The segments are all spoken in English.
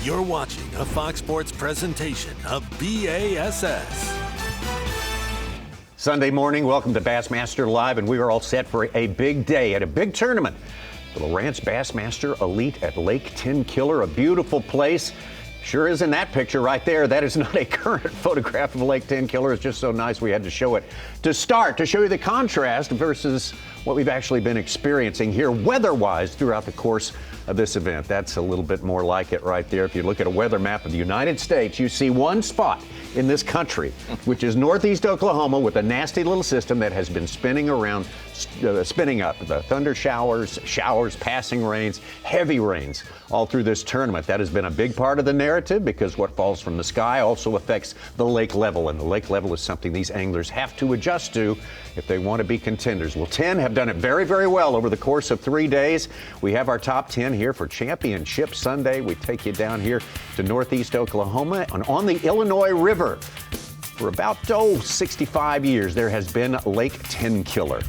You're watching a Fox Sports presentation of B.A.S.S. Sunday morning, welcome to Bassmaster Live, and we are all set for a big day at a big tournament. The Lowrance Bassmaster Elite at Lake Tenkiller, a beautiful place. Sure is in that picture right there. That is not a current photograph of Lake Tenkiller. It's just so nice we had to show it to start, to show you the contrast versus what we've actually been experiencing here weather-wise throughout the course of this event. That's a little bit more like it right there. If you look at a weather map of the United States, you see one spot in this country, which is northeast Oklahoma, with a nasty little system that has been spinning around, spinning up the thunder showers, passing rains, heavy rains all through this tournament. That has been a big part of the narrative because what falls from the sky also affects the lake level, and the lake level is something these anglers have to adjust to if they want to be contenders. Well, 10 have done it very, very well over the course of 3 days. We have our top 10 here for Championship Sunday. We take you down here to northeast Oklahoma and on the Illinois River. For about 65 years, there has been Lake Tenkiller.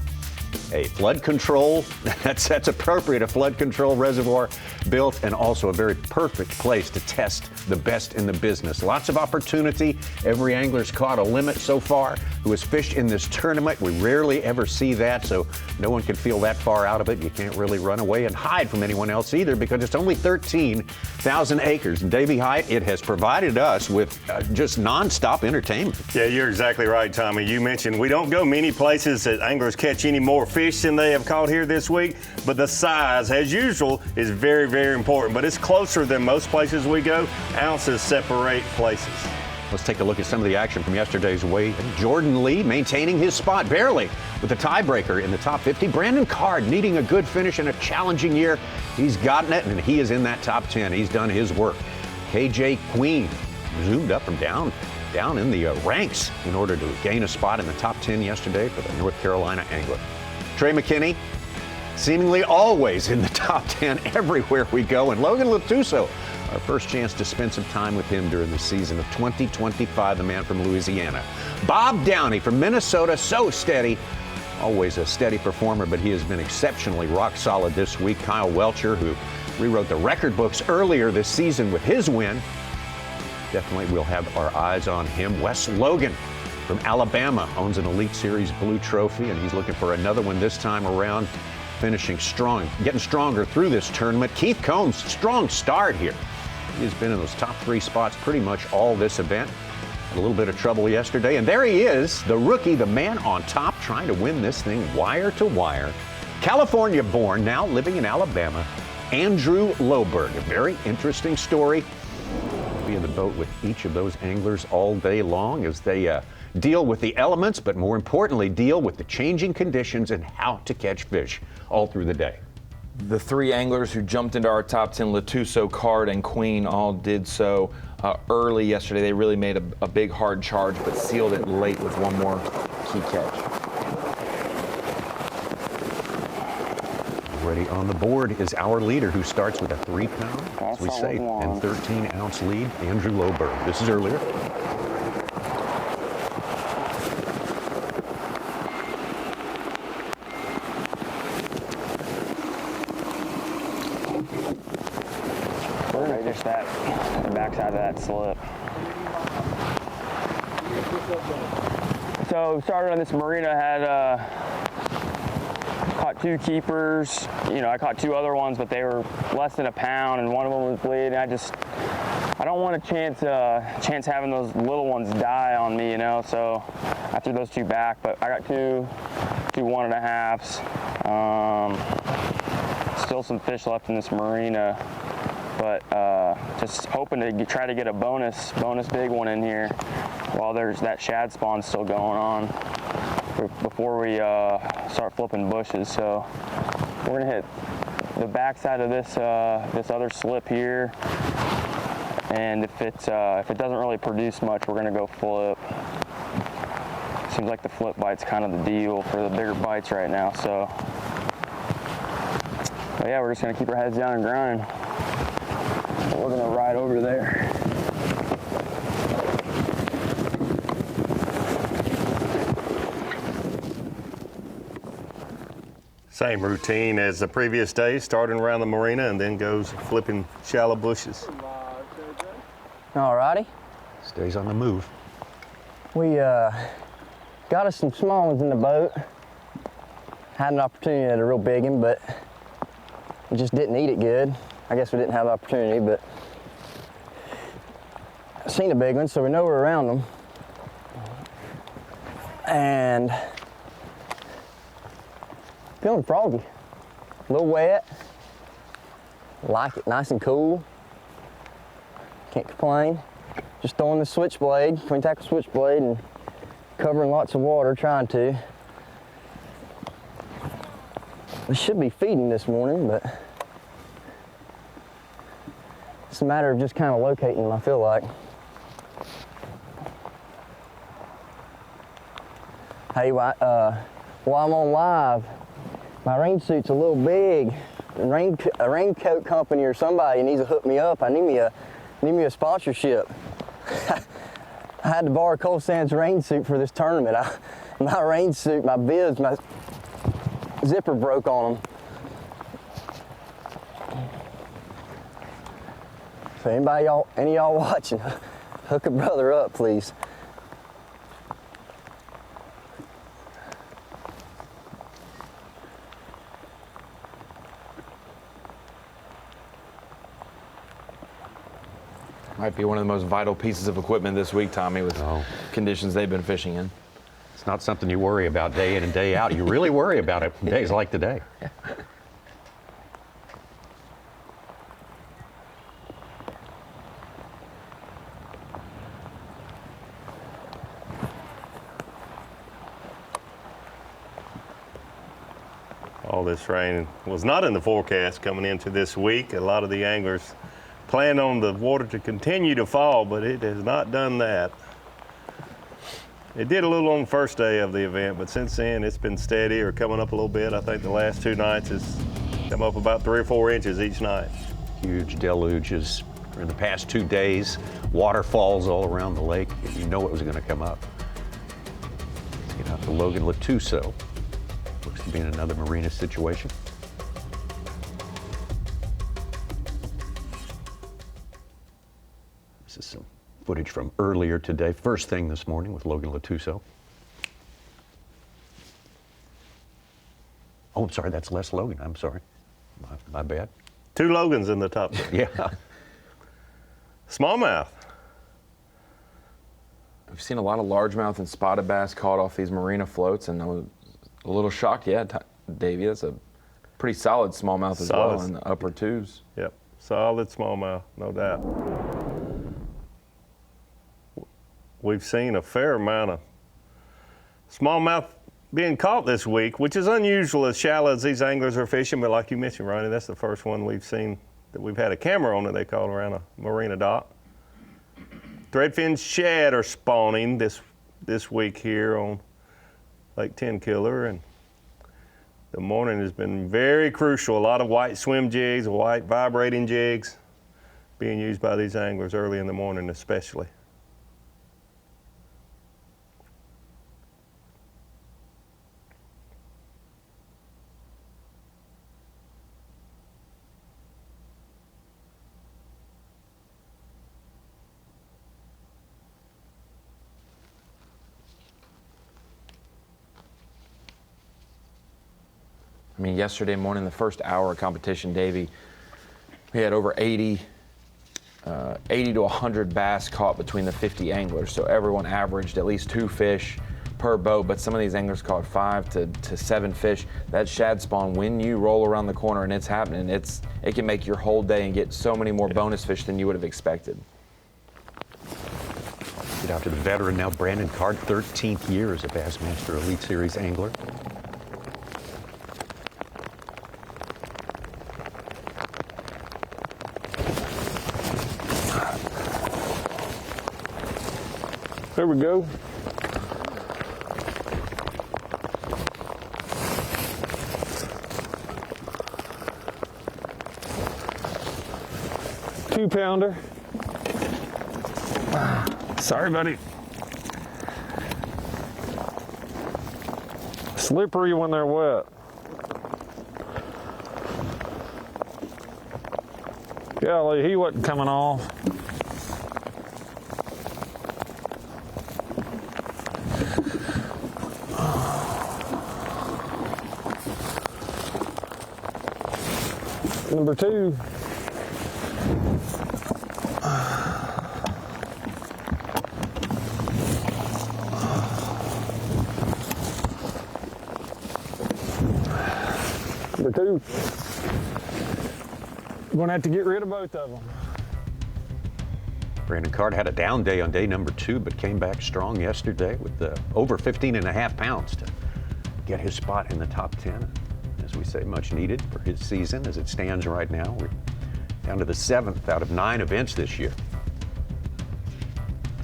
A flood control, that's appropriate, a flood control reservoir built, and also a very perfect place to test the best in the business. Lots of opportunity. Every angler's caught a limit so far who has fished in this tournament. We rarely ever see that, so no one can feel that far out of it. You can't really run away and hide from anyone else either because it's only 13,000 acres. And Davey Height, it has provided us with just nonstop entertainment. Yeah, you're exactly right, Tommy. You mentioned we don't go many places that anglers catch any more fish than they have caught here this week, but the size, as usual, is very, very important. But it's closer than most places we go. Ounces separate places. Let's take a look at some of the action from yesterday's weigh. Jordan Lee maintaining his spot barely with a tiebreaker in the top 50. Brandon Card needing a good finish in a challenging year. He's gotten it, and he is in that top 10. He's done his work. KJ Queen zoomed up and down in the ranks in order to gain a spot in the top 10 yesterday for the North Carolina angler. Trey McKinney, seemingly always in the top 10 everywhere we go. And Logan Latuso, our first chance to spend some time with him during the season of 2025, the man from Louisiana. Bob Downey from Minnesota, so steady. Always a steady performer, but he has been exceptionally rock solid this week. Kyle Welcher, who rewrote the record books earlier this season with his win. Definitely we'll have our eyes on him. Wes Logan from Alabama owns an Elite Series blue trophy, and he's looking for another one this time around, finishing strong, getting stronger through this tournament. Keith Combs, strong start here. He's been in those top 3 spots pretty much all this event. Had a little bit of trouble yesterday, and there he is, the rookie, the man on top, trying to win this thing wire to wire. California-born, now living in Alabama, Andrew Loberg. A very interesting story. We'll be in the boat with each of those anglers all day long as they deal with the elements, but more importantly, deal with the changing conditions and how to catch fish all through the day. The 3 anglers who jumped into our top 10, Latuso, Card, and Queen, all did so early yesterday. They really made a big hard charge, but sealed it late with one more key catch. Already on the board is our leader, who starts with a 3-pound, as we say, and 13-ounce lead, Andrew Loberg. This is earlier. Right, just that, the backside of that slip. So started on this marina, had caught 2 keepers. You know, I caught 2 other ones, but they were less than a pound, and one of them was bleeding. I don't want to chance having those little ones die on me, you know. So I threw those 2 back, but I got 2 1.5s. Still some fish left in this marina, but just hoping to try to get a bonus big one in here while there's that shad spawn still going on before we start flipping bushes. So we're gonna hit the backside of this other slip here, and if it doesn't really produce much, we're gonna go flip. Seems like the flip bite's kind of the deal for the bigger bites right now. So, but yeah, we're just gonna keep our heads down and grind. We're gonna ride over there. Same routine as the previous day, starting around the marina and then goes flipping shallow bushes. Alrighty. Stays on the move. We got us some small ones in the boat. Had an opportunity at a real big one, but we just didn't eat it good. I guess we didn't have the opportunity, but I seen a big one, so we know we're around them. And feeling froggy, a little wet. Like it nice and cool. Can't complain. Just throwing the switchblade, twin tackle switchblade, and covering lots of water, trying to. We should be feeding this morning, but it's a matter of just kind of locating them, I feel like. Hey, while I'm on live, my rain suit's a little big. A raincoat company or somebody needs to hook me up. I need me a sponsorship. I had to borrow Cole Sands' rain suit for this tournament. My rain suit, my B.A.S.S, my zipper broke on them. So any of y'all watching, hook a brother up, please. Might be one of the most vital pieces of equipment this week, Tommy, with conditions they've been fishing in. It's not something you worry about day in and day out. You really worry about it days like today. All this rain was not in the forecast coming into this week. A lot of the anglers plan on the water to continue to fall, but it has not done that. It did a little on the first day of the event, but since then it's been steady or coming up a little bit. I think the last 2 nights has come up about 3 or 4 inches each night. Huge deluges in the past 2 days. Waterfalls all around the lake. You know it was going to come up. Let's get out to Logan Latuso. Looks to be in another marina situation. This is some footage from earlier today, first thing this morning with Logan Latuso. Oh, I'm sorry, that's Les Logan. I'm sorry. My bad. 2 Logans in the top. Yeah. Smallmouth. We've seen a lot of largemouth and spotted bass caught off these marina floats, and I was a little shocked. Yeah, Davey, that's a pretty solid smallmouth as well in the upper 2s. Yep, solid smallmouth, no doubt. We've seen a fair amount of smallmouth being caught this week, which is unusual as shallow as these anglers are fishing, but like you mentioned, Ronnie, that's the first one we've seen that we've had a camera on that they caught around a marina dock. Threadfin shad are spawning this week here on Lake Tenkiller, and the morning has been very crucial. A lot of white swim jigs, white vibrating jigs being used by these anglers early in the morning especially. I mean, yesterday morning, the first hour of competition, Davey, we had over 80 to 100 bass caught between the 50 anglers. So everyone averaged at least 2 fish per boat, but some of these anglers caught 5 to 7 fish. That shad spawn, when you roll around the corner and it's happening, it can make your whole day and get so many more bonus fish than you would have expected. Get out to the veteran now, Brandon Card, 13th year as a Bassmaster Elite Series angler. There we go. Two-pounder. Sorry, buddy. Slippery when they're wet. Golly, he wasn't coming off. Number 2. Number 2. We're gonna have to get rid of both of them. Brandon Card had a down day on day number 2, but came back strong yesterday with over 15.5 pounds to get his spot in the top 10. As we say, much needed for his season as it stands right now. We're down to the 7th out of 9 events this year.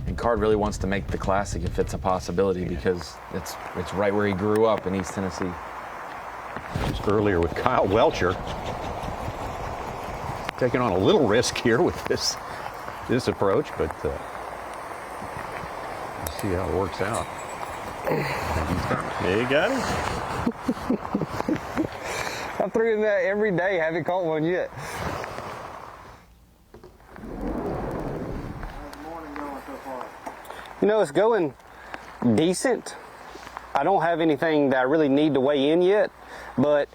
And Card really wants to make the Classic if it's a possibility, because it's right where he grew up in East Tennessee. Just earlier with Kyle Welcher. Taking on a little risk here with this approach, but we'll see how it works out. There you got it. I threw in that every day, haven't caught one yet. You know, it's going decent. I don't have anything that I really need to weigh in yet, but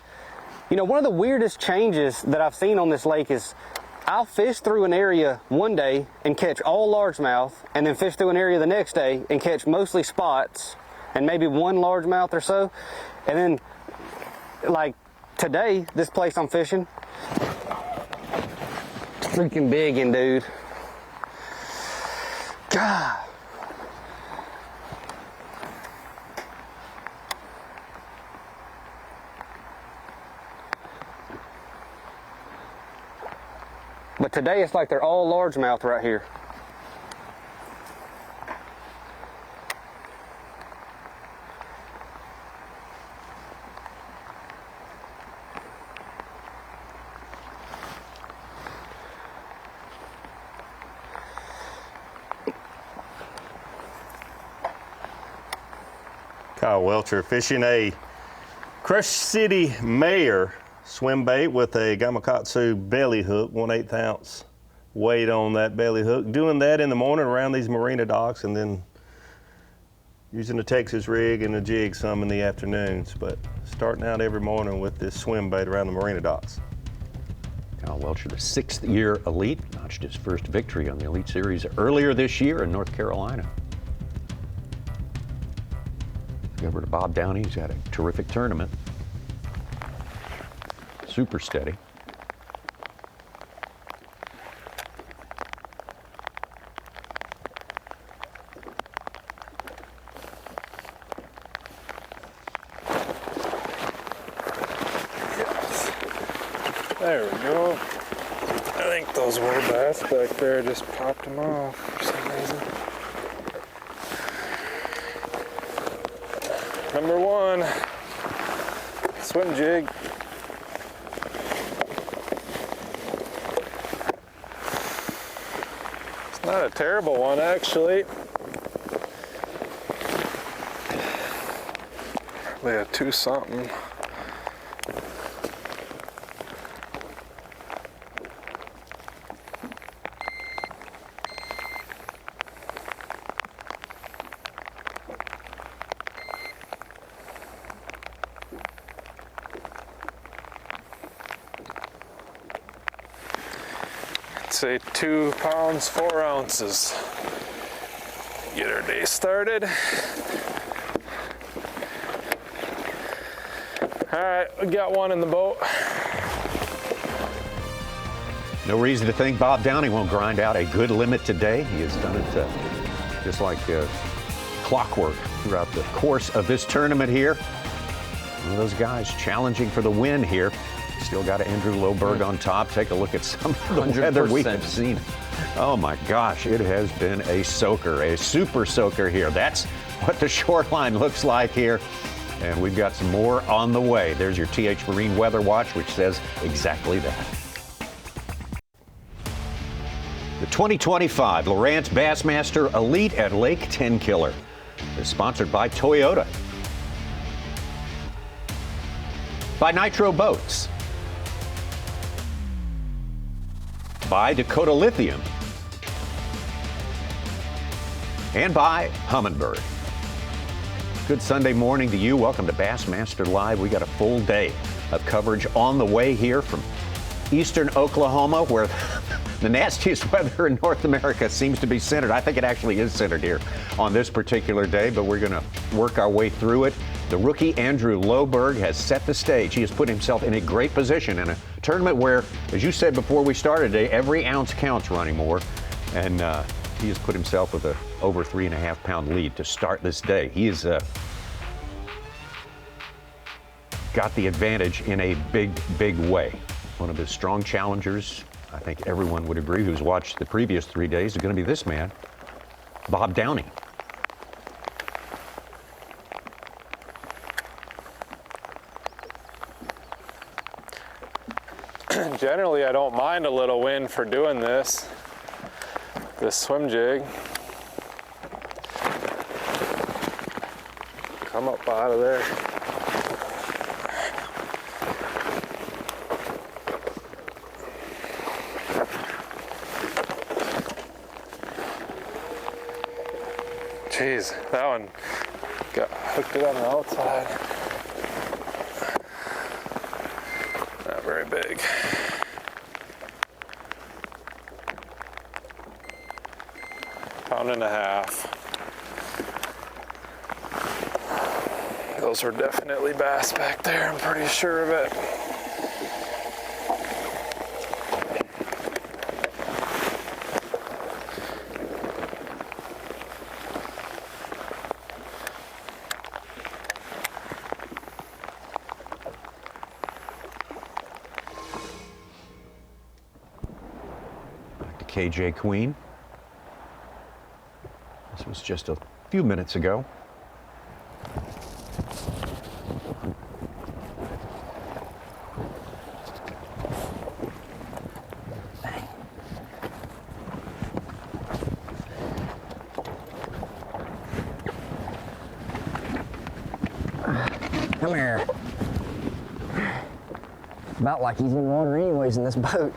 you know, one of the weirdest changes that I've seen on this lake is I'll fish through an area one day and catch all largemouth, and then fish through an area the next day and catch mostly spots and maybe one largemouth or so. And then, like today, this place I'm fishing, it's freaking biggin', dude. God. But today it's like they're all largemouth right here. Kyle Welcher fishing a Crush City Mayor swim bait with a Gamakatsu belly hook, 1/8 ounce weight on that belly hook. Doing that in the morning around these marina docks, and then using the Texas rig and the jig some in the afternoons. But starting out every morning with this swim bait around the marina docks. Kyle Welcher, the 6th-year elite, notched his first victory on the Elite Series earlier this year in North Carolina. Over to Bob Downey, he's had a terrific tournament. Super steady. Yes. There we go. I think those were bass back there. Just popped them off for some reason. Number 1. Swim jig. Not a terrible one, actually. Probably a 2 something. Say 2 pounds, 4 ounces. Get our day started. All right, we got one in the boat. No reason to think Bob Downey won't grind out a good limit today. He has done it just like clockwork throughout the course of this tournament here. One of those guys challenging for the win here. Still got Andrew Loberg on top. Take a look at some of the weather we have seen. Oh my gosh, it has been a soaker, a super soaker here. That's what the shoreline looks like here. And we've got some more on the way. There's your TH Marine Weather Watch, which says exactly that. The 2025 Lowrance Bassmaster Elite at Lake Tenkiller is sponsored by Toyota, by Nitro Boats, by Dakota Lithium, and by Humminbird. Good Sunday morning to you. Welcome to Bassmaster Live. We got a full day of coverage on the way here from eastern Oklahoma, where the nastiest weather in North America seems to be centered. I think it actually is centered here on this particular day, but we're going to work our way through it. The rookie Andrew Loberg has set the stage. He has put himself in a great position in a tournament where, as you said before we started today, every ounce counts, Ronnie Moore. And he has put himself with a over 3.5 pound lead to start this day. He has got the advantage in a big, big way. One of his strong challengers, I think everyone would agree who's watched the previous 3 days, is going to be this man, Bob Downey. Generally, I don't mind a little wind for doing this swim jig. Come up out of there. Jeez, that one got hooked it on the outside. Not very big. Pound and a half. Those were definitely bass back there, I'm pretty sure of it. Back to KJ Queen. This was just a few minutes ago. Come here. About like he's in water anyways in this boat.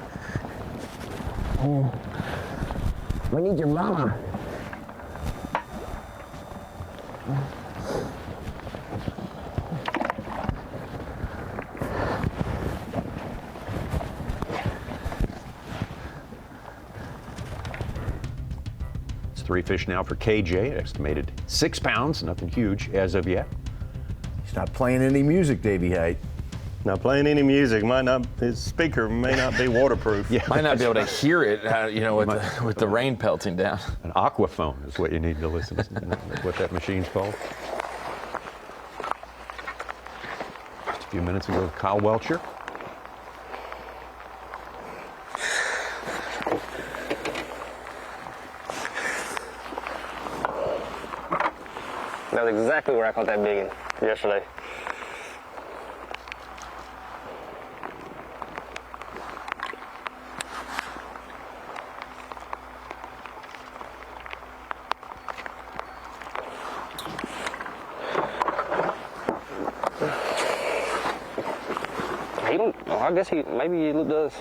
We need your mama. It's 3 fish now for KJ, estimated 6 pounds, nothing huge as of yet. He's not playing any music, Davey Height. Not playing any music. Might not. His speaker may not be waterproof. Yeah. Might not be able to hear it, with the rain pelting down. An aquaphone is what you need to listen to, what that machine's called. Just a few minutes ago, Kyle Welcher. That's exactly where I caught that big one yesterday. He don't. Oh, I guess maybe he does.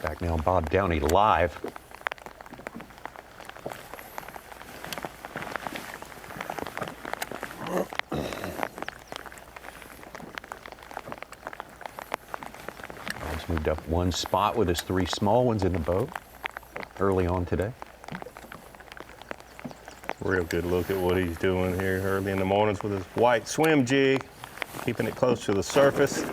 Back now, Bob Downey live. Bob's moved up one spot with his 3 small ones in the boat early on today. Real good look at what he's doing here early in the mornings with his white swim jig, keeping it close to the surface.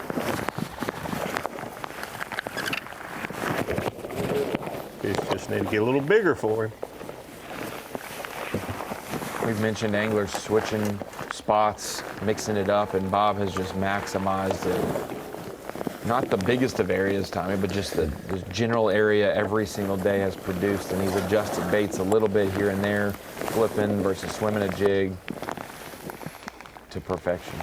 Fish just need to get a little bigger for him. We've mentioned anglers switching spots, mixing it up, and Bob has just maximized it. Not the biggest of areas, Tommy, but just the general area every single day has produced, and he's adjusted baits a little bit here and there, flipping versus swimming a jig to perfection.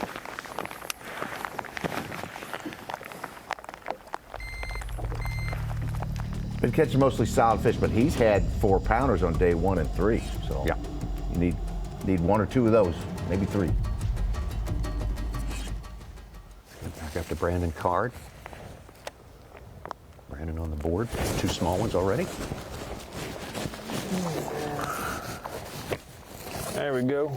Been catching mostly solid fish, but he's had 4-pounders on day 1 and 3. So Yeah. you need 1 or 2 of those, maybe 3. Back up to Brandon Card. Brandon on the board, 2 small ones already. There we go.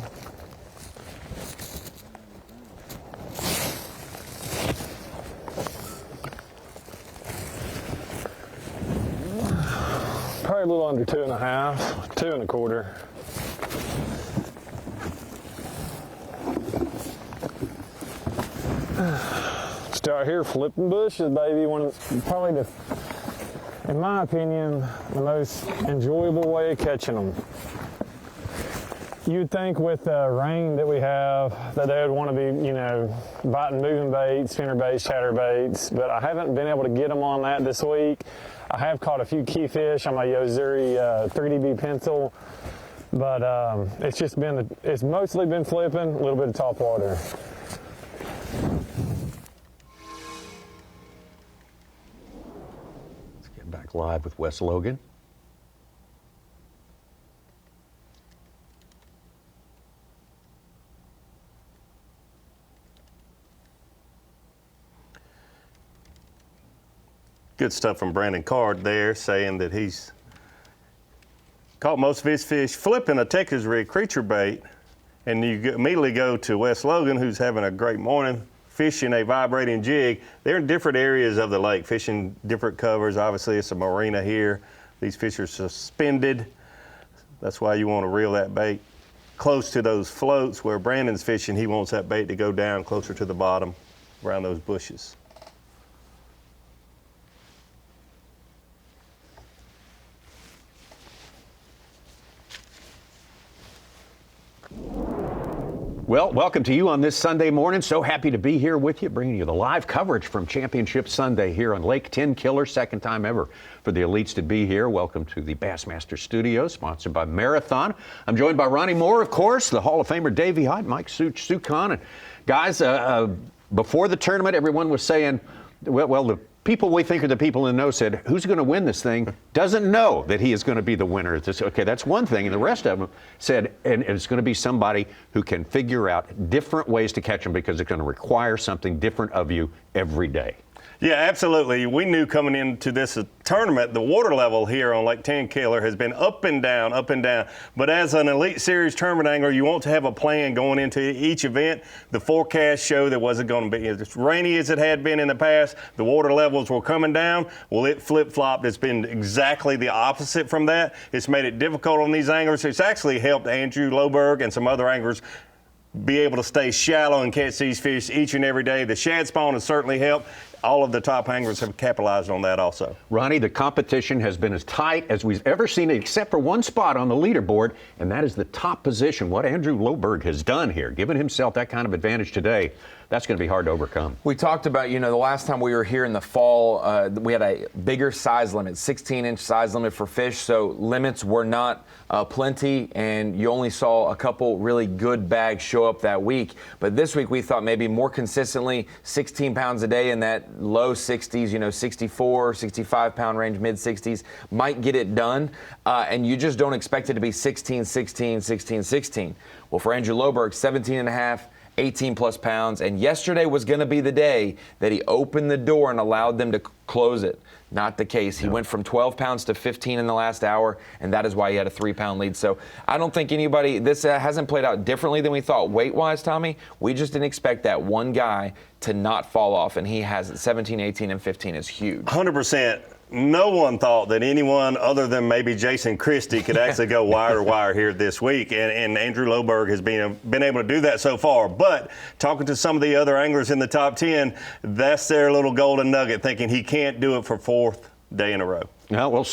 Probably a little under 2.5, 2.25. Start here flipping bushes, baby. Probably in my opinion, the most enjoyable way of catching them. You'd think with the rain that we have that they would want to be, biting moving baits, spinner baits, chatter baits, but I haven't been able to get them on that this week. I have caught a few key fish on my Yozuri 3DB pencil, but it's mostly been flipping, a little bit of top water. Let's get back live with Wes Logan. Good stuff from Brandon Card there, saying that he's caught most of his fish flipping a Texas rig creature bait. And you immediately go to Wes Logan, who's having a great morning, fishing a vibrating jig. They're in different areas of the lake, fishing different covers. Obviously, it's a marina here. These fish are suspended. That's why you want to reel that bait close to those floats. Where Brandon's fishing, he wants that bait to go down closer to the bottom around those bushes. Well, welcome to you on this Sunday morning. So happy to be here with you, bringing you the live coverage from Championship Sunday here on Lake Tenkiller. Second time ever for the elites to be here. Welcome to the Bassmaster Studio, sponsored by Marathon. I'm joined by Ronnie Moore, of course, the Hall of Famer Davey Hunt, Mike Sucon. And guys, before the tournament, everyone was saying, well, the people we think are the people in the know said, who's going to win this thing? Doesn't know that he is going to be the winner. Okay, that's one thing. And the rest of them said, and it's going to be somebody who can figure out different ways to catch them because it's going to require something different of you every day. Yeah, absolutely. We knew coming into this tournament, the water level here on Lake Tenkiller has been up and down, up and down. But as an Elite Series tournament angler, you want to have a plan going into each event. The forecast showed that wasn't going to be as rainy as it had been in the past. The water levels were coming down. Well, it flip-flopped. It's been exactly the opposite from that. It's made it difficult on these anglers. It's actually helped Andrew Loberg and some other anglers be able to stay shallow and catch these fish each and every day. The shad spawn has certainly helped. All of the top anglers have capitalized on that also. Ronnie, the competition has been as tight as we've ever seen it, except for one spot on the leaderboard, and that is the top position. What Andrew Loberg has done here, giving himself that kind of advantage today, that's going to be hard to overcome. We talked about, the last time we were here in the fall, we had a bigger size limit, 16-inch size limit for fish, so limits were not plenty, and you only saw a couple really good bags show up that week. But this week we thought maybe more consistently, 16 pounds a day in that low 60s, 64, 65-pound range, mid-60s, might get it done, and you just don't expect it to be 16, 16, 16, 16. Well, for Andrew Loberg, 17 and a half, 18 plus pounds, and yesterday was going to be the day that he opened the door and allowed them to close it. Not the case. He went from 12 pounds to 15 in the last hour, and that is why he had a 3-pound lead. So I don't think this hasn't played out differently than we thought weight-wise, Tommy. We just didn't expect that one guy to not fall off, and he has it. 17, 18, and 15 is huge. 100%. No one thought that anyone other than maybe Jason Christie could actually go wire to wire here this week, and Andrew Loberg has been able to do that so far. But talking to some of the other anglers in the top 10, that's their little golden nugget, thinking he can't do it for 4th day in a row. No, well,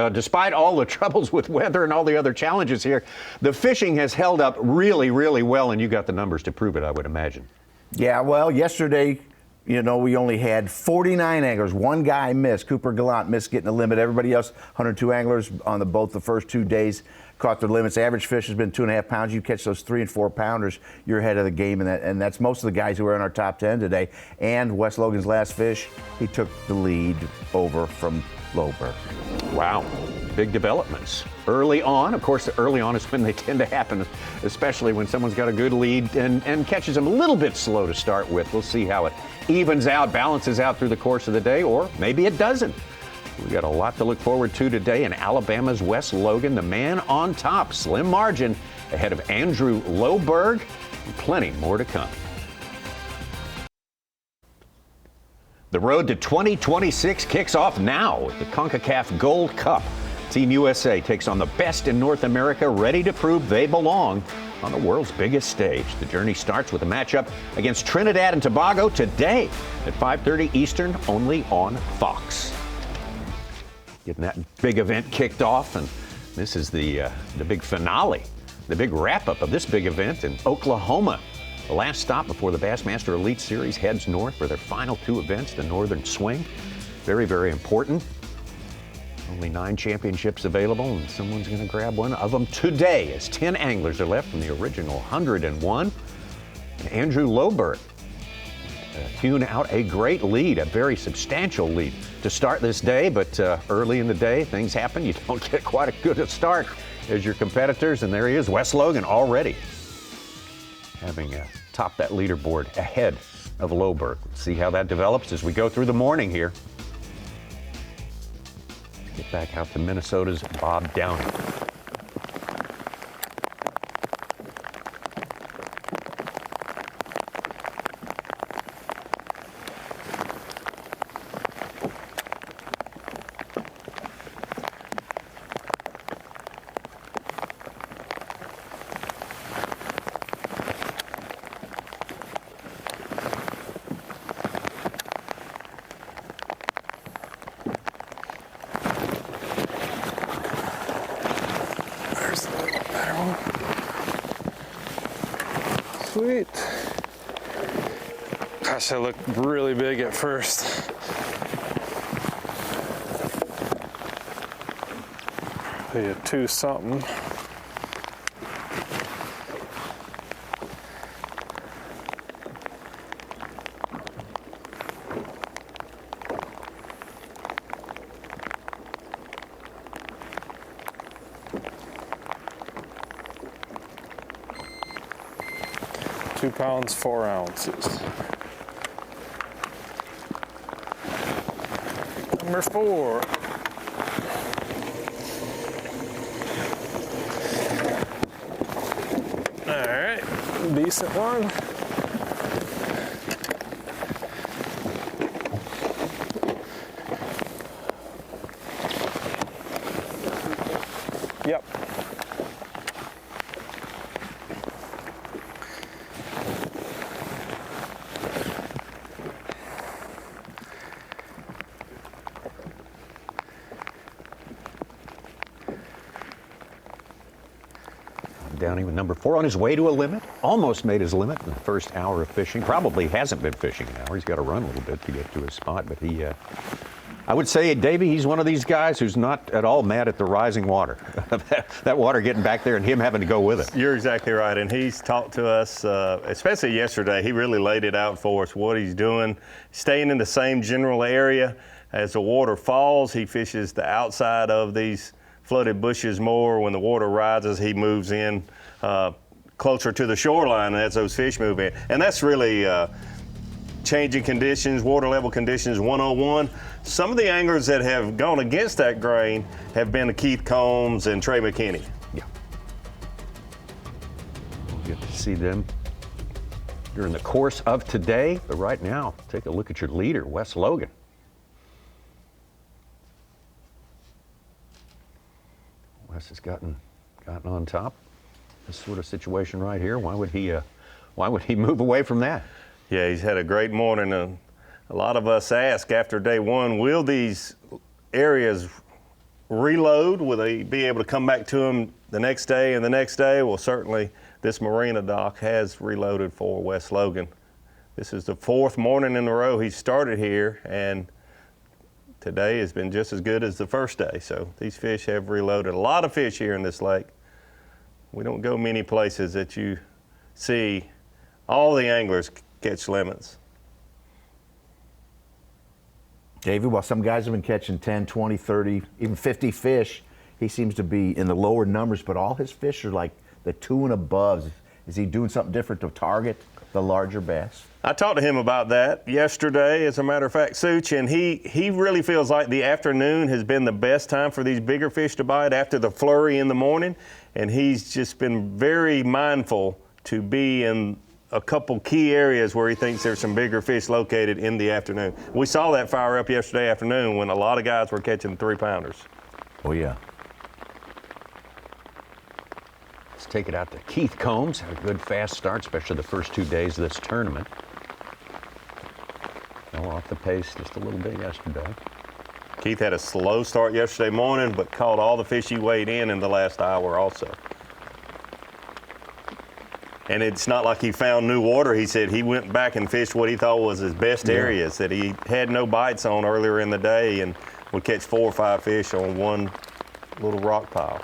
despite all the troubles with weather and all the other challenges here, the fishing has held up really, really well, and you got the numbers to prove it, I would imagine. Yeah, well, yesterday, we only had 49 anglers. One guy missed. Cooper Gallant missed getting the limit. Everybody else, 102 anglers on both the first 2 days, caught their limits. Average fish has been 2.5 pounds. You catch those 3 and 4 pounders, you're ahead of the game, and that's most of the guys who are in our top 10 today. And Wes Logan's last fish, he took the lead over from Loberg. Wow, big developments. Early on, of course, early on is when they tend to happen, especially when someone's got a good lead and catches them a little bit slow to start with. We'll see how it evens out, balances out through the course of the day, or maybe it doesn't. We got a lot to look forward to today in Alabama's Wes Logan, the man on top, slim margin ahead of Andrew Lowberg, and plenty more to come. The road to 2026 kicks off now with the CONCACAF Gold Cup. Team USA takes on the best in North America, ready to prove they belong on the world's biggest stage. The journey starts with a matchup against Trinidad and Tobago today at 5:30 Eastern, only on Fox. Getting that big event kicked off, and this is the big finale, the big wrap-up of this big event in Oklahoma. The last stop before the Bassmaster Elite Series heads north for their final 2 events, the Northern Swing. Very, very important. Only 9 championships available, and someone's going to grab one of them today, as 10 anglers are left from the original 101. And Andrew Lowberg hewn out a great lead, a very substantial lead to start this day, but early in the day, things happen. You don't get quite as good a start as your competitors, and there he is, Wes Logan, already having topped that leaderboard ahead of Lowberg. Let's see how that develops as we go through the morning here. Get back out to Minnesota's Bob Downey. Sweet. Gosh, that looked really big at first. Probably a 2 something. £2, 4 ounces. Number 4. All right, decent one. Yep. Downey with number 4 on his way to a limit. Almost made his limit in the first hour of fishing. Probably hasn't been fishing an hour. He's got to run a little bit to get to his spot. But I would say, Davey, he's one of these guys who's not at all mad at the rising water. that water getting back there and him having to go with it. You're exactly right. And he's talked to us, especially yesterday. He really laid it out for us, what he's doing. Staying in the same general area. As the water falls, he fishes the outside of these flooded bushes more. When the water rises, he moves in closer to the shoreline as those fish move in. And that's really changing conditions, water level conditions 101. Some of the anglers that have gone against that grain have been the Keith Combs and Trey McKinney. Yeah. We'll get to see them during the course of today. But right now, take a look at your leader, Wes Logan. Wes has gotten on top. This sort of situation right here, why would he move away from that? Yeah, he's had a great morning. A lot of us ask after day 1, will these areas reload? Will they be able to come back to them the next day and the next day? Well, certainly this marina dock has reloaded for Wes Logan. This is the 4th morning in a row he started here, and today has been just as good as the first day. So these fish have reloaded. A lot of fish here in this lake. We don't go many places that you see all the anglers catch limits. David, while some guys have been catching 10, 20, 30, even 50 fish, he seems to be in the lower numbers, but all his fish are like the 2 and above. Is he doing something different to target? the larger bass. I talked to him about that yesterday, as a matter of fact, Such, and he really feels like the afternoon has been the best time for these bigger fish to bite after the flurry in the morning, and he's just been very mindful to be in a couple key areas where he thinks there's some bigger fish located in the afternoon. We saw that fire up yesterday afternoon when a lot of guys were catching 3-pounders. Oh, yeah. Let's take it out to Keith Combs. Had a good fast start, especially the first 2 days of this tournament. Fell off the pace just a little bit yesterday. Keith had a slow start yesterday morning, but caught all the fish he weighed in the last hour also. And it's not like he found new water. He said he went back and fished what he thought was his best areas that he had no bites on earlier in the day, and would catch 4 or 5 fish on one little rock pile.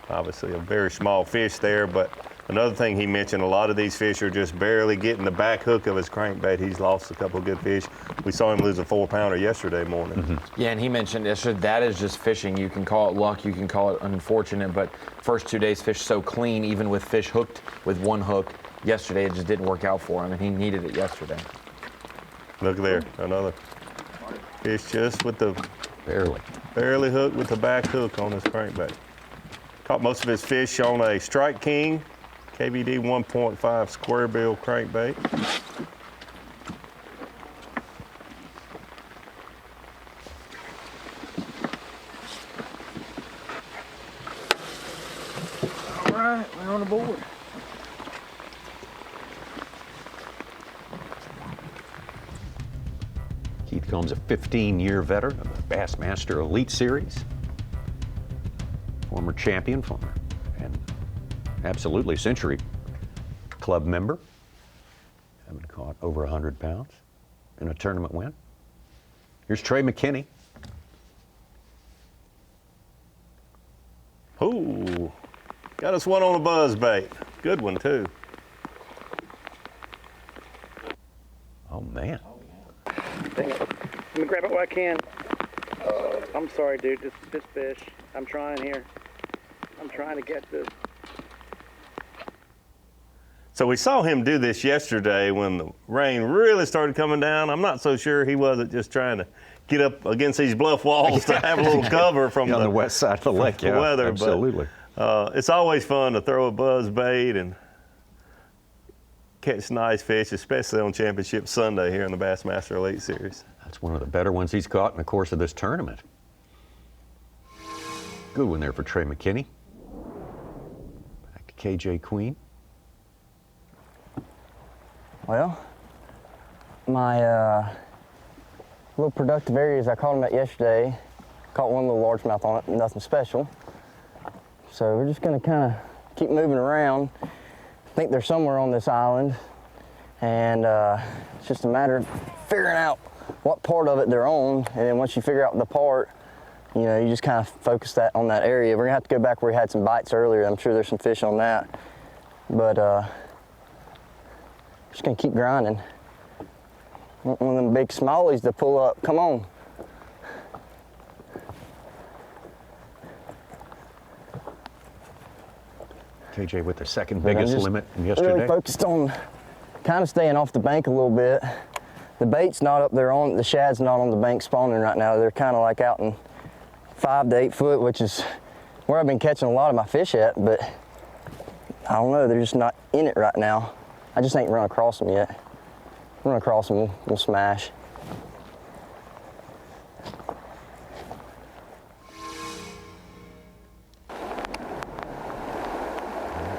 Obviously a very small fish there, but another thing he mentioned, a lot of these fish are just barely getting the back hook of his crankbait. He's lost a couple of good fish. We saw him lose a 4-pounder yesterday morning. Mm-hmm. Yeah, and he mentioned yesterday that is just fishing. You can call it luck, you can call it unfortunate, but first 2 days fish so clean, even with fish hooked with one hook. Yesterday it just didn't work out for him, and he needed it yesterday. Look there, another fish just with the barely hooked with the back hook on his crankbait. Caught most of his fish on a Strike King KVD 1.5 square bill crankbait. All right, we're on the board. Keith Combs, a 15-year veteran of the Bassmaster Elite Series. Former champion, and absolutely Century Club member. Having caught over 100 pounds in a tournament win. Here's Trey McKinney. Ooh, got us one on a buzz bait. Good one, too. Oh, man. Dang it. Let me grab it while I can. I'm sorry, dude. This fish. I'm trying here. I'm trying to get this. So we saw him do this yesterday when the rain really started coming down. I'm not so sure he wasn't just trying to get up against these bluff walls to have a little cover from on the west side of the lake. The weather. Absolutely. But, it's always fun to throw a buzz bait and catch nice fish, especially on Championship Sunday here in the Bassmaster Elite Series. That's one of the better ones he's caught in the course of this tournament. Good one there for Trey McKinney. Back to KJ Queen. Well, my little productive areas, I caught them at yesterday. Caught one little largemouth on it, nothing special. So we're just gonna kind of keep moving around. I think they're somewhere on this island, and it's just a matter of figuring out what part of it they're on, and then once you figure out the part, you know, you just kind of focus that on that area. We're gonna have to go back where we had some bites earlier. I'm sure there's some fish on that, but just gonna keep grinding. Want one of them big smallies to pull up. Come on. KJ with the second biggest limit from yesterday. Really focused on kind of staying off the bank a little bit. The bait's not up there on, the shad's not on the bank spawning right now. They're kind of like out in 5 to 8 foot, which is where I've been catching a lot of my fish at, but I don't know, they're just not in it right now. I just ain't run across them yet. Run across them, we'll smash.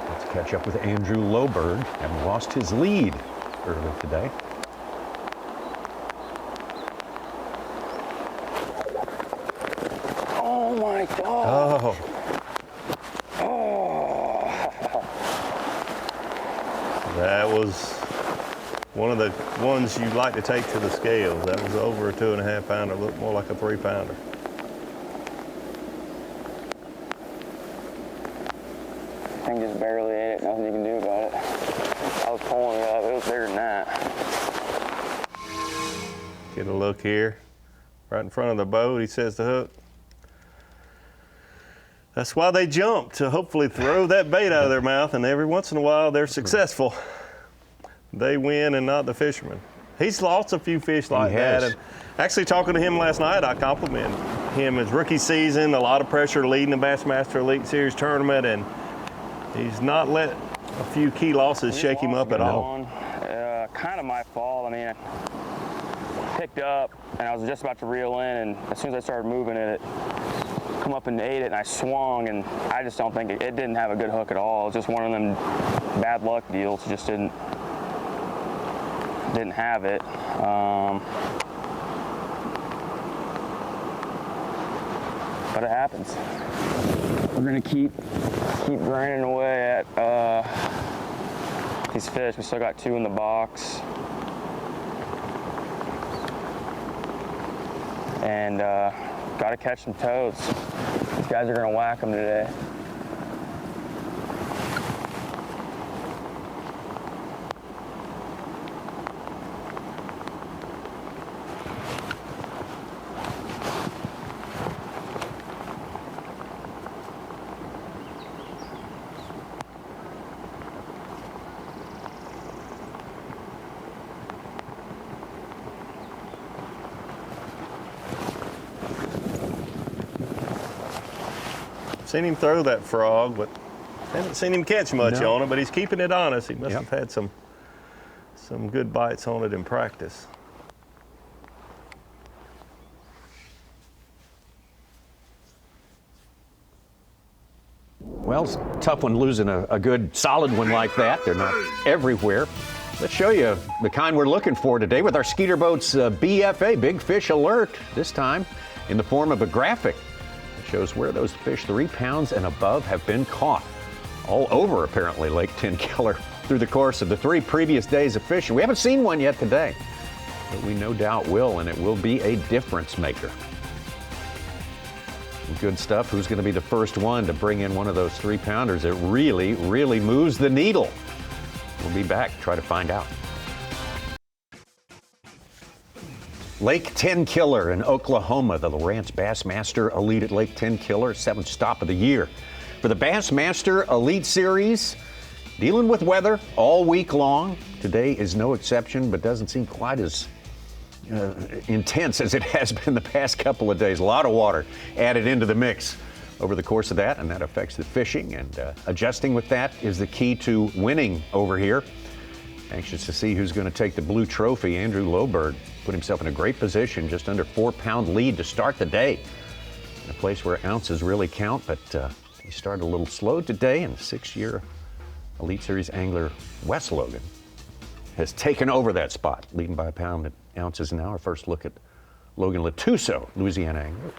Let's catch up with Andrew Lowberg, having lost his lead earlier today. Oh my God. Oh. That was one of the ones you like to take to the scales. That was over a 2.5 pounder, looked more like a 3 pounder. Thing just barely ate it, nothing you can do about it. I was pulling it up, it was bigger than that. Get a look here, right in front of the boat, he says the hook. That's why they jump, to hopefully throw that bait out of their mouth, and every once in a while they're successful. They win and not the fisherman. He's lost a few fish like that. And actually, talking to him last night, I complimented him. His rookie season, a lot of pressure leading the Bassmaster Elite Series tournament, and he's not let a few key losses shake him up at all. Kind of my fault. I mean, I picked up, and I was just about to reel in, and as soon as I started moving it, come up and ate it, and I swung, and I just don't think it didn't have a good hook at all. It was just one of them bad luck deals. It just didn't have it. But it happens. We're gonna keep grinding away at these fish. We still got 2 in the box, and got to catch some toads. These guys are gonna whack them today. Seen him throw that frog, but haven't seen him catch much on it, but he's keeping it honest. He must have had some good bites on it in practice. Well, it's a tough one losing a good, solid one like that. They're not everywhere. Let's show you the kind we're looking for today with our Skeeter Boats BFA, Big Fish Alert, this time in the form of a graphic. Shows where those fish 3 pounds and above have been caught. All over, apparently, Lake Tenkiller through the course of the 3 previous days of fishing. We haven't seen one yet today, but we no doubt will, and it will be a difference maker. Good stuff. Who's going to be the first one to bring in one of those 3-pounders? It really, really moves the needle. We'll be back to try to find out. Lake Tenkiller in Oklahoma, the Lowrance Bassmaster Elite at Lake Tenkiller, 7th stop of the year. For the Bassmaster Elite Series, dealing with weather all week long. Today is no exception, but doesn't seem quite as intense as it has been the past couple of days. A lot of water added into the mix over the course of that, and that affects the fishing, and adjusting with that is the key to winning over here. Anxious to see who's going to take the blue trophy. Andrew Lowbird put himself in a great position, just under 4-pound lead to start the day. In a place where ounces really count, but he started a little slow today, and 6-year Elite Series angler Wes Logan has taken over that spot, leading by a pound at ounces now. Our first look at Logan Latuso, Louisiana angler.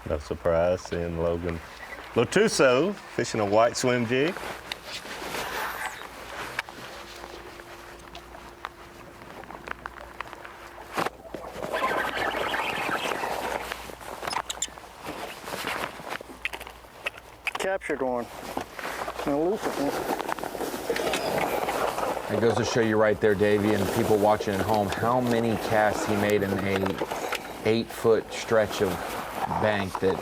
No surprise seeing Logan Latuso fishing a white swim jig. Captured one. And a lucid one. It goes to show you right there, Davey, and people watching at home, how many casts he made in a 8-foot stretch of bank that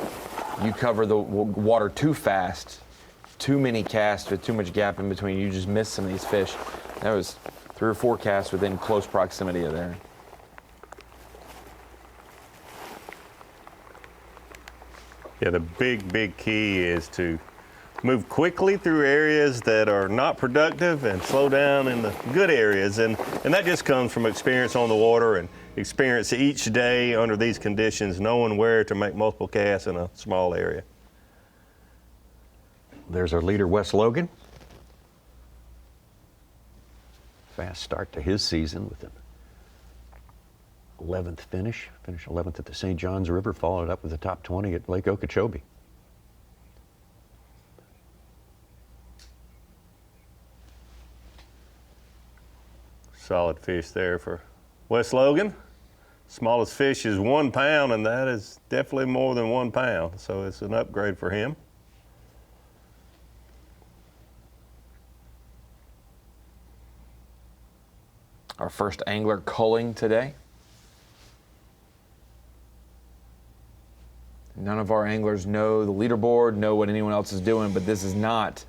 you cover the water too fast, too many casts with too much gap in between. You just miss some of these fish. That was 3 or 4 casts within close proximity of there. Yeah, the big key is to move quickly through areas that are not productive and slow down in the good areas. And that just comes from experience on the water and experience each day under these conditions, knowing where to make multiple casts in a small area. There's our leader, Wes Logan. Fast start to his season with an 11th finish. Finished 11th at the St. Johns River, followed up with the top 20 at Lake Okeechobee. Solid fish there for Wes Logan. Smallest fish is 1 pound, and that is definitely more than 1 pound. So it's an upgrade for him. Our first angler culling today. None of our anglers know the leaderboard, know what anyone else is doing, but this is not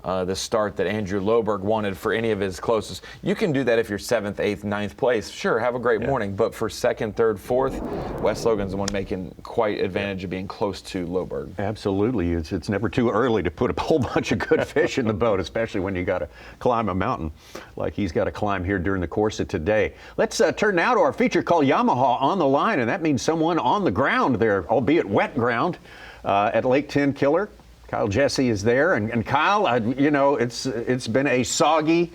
the start that Andrew Loberg wanted for any of his closest. You can do that if you're 7th, 8th, 9th place. Sure, have a great morning. But for 2nd, 3rd, 4th, Wes Logan's the one making quite advantage of being close to Loberg. Absolutely. It's never too early to put a whole bunch of good fish in the boat, especially when you got to climb a mountain like he's got to climb here during the course of today. Let's turn now to our feature called Yamaha on the line, and that means someone on the ground there, albeit wet ground, at Lake Tenkiller. Kyle Jesse is there, and Kyle, you know, it's been a soggy,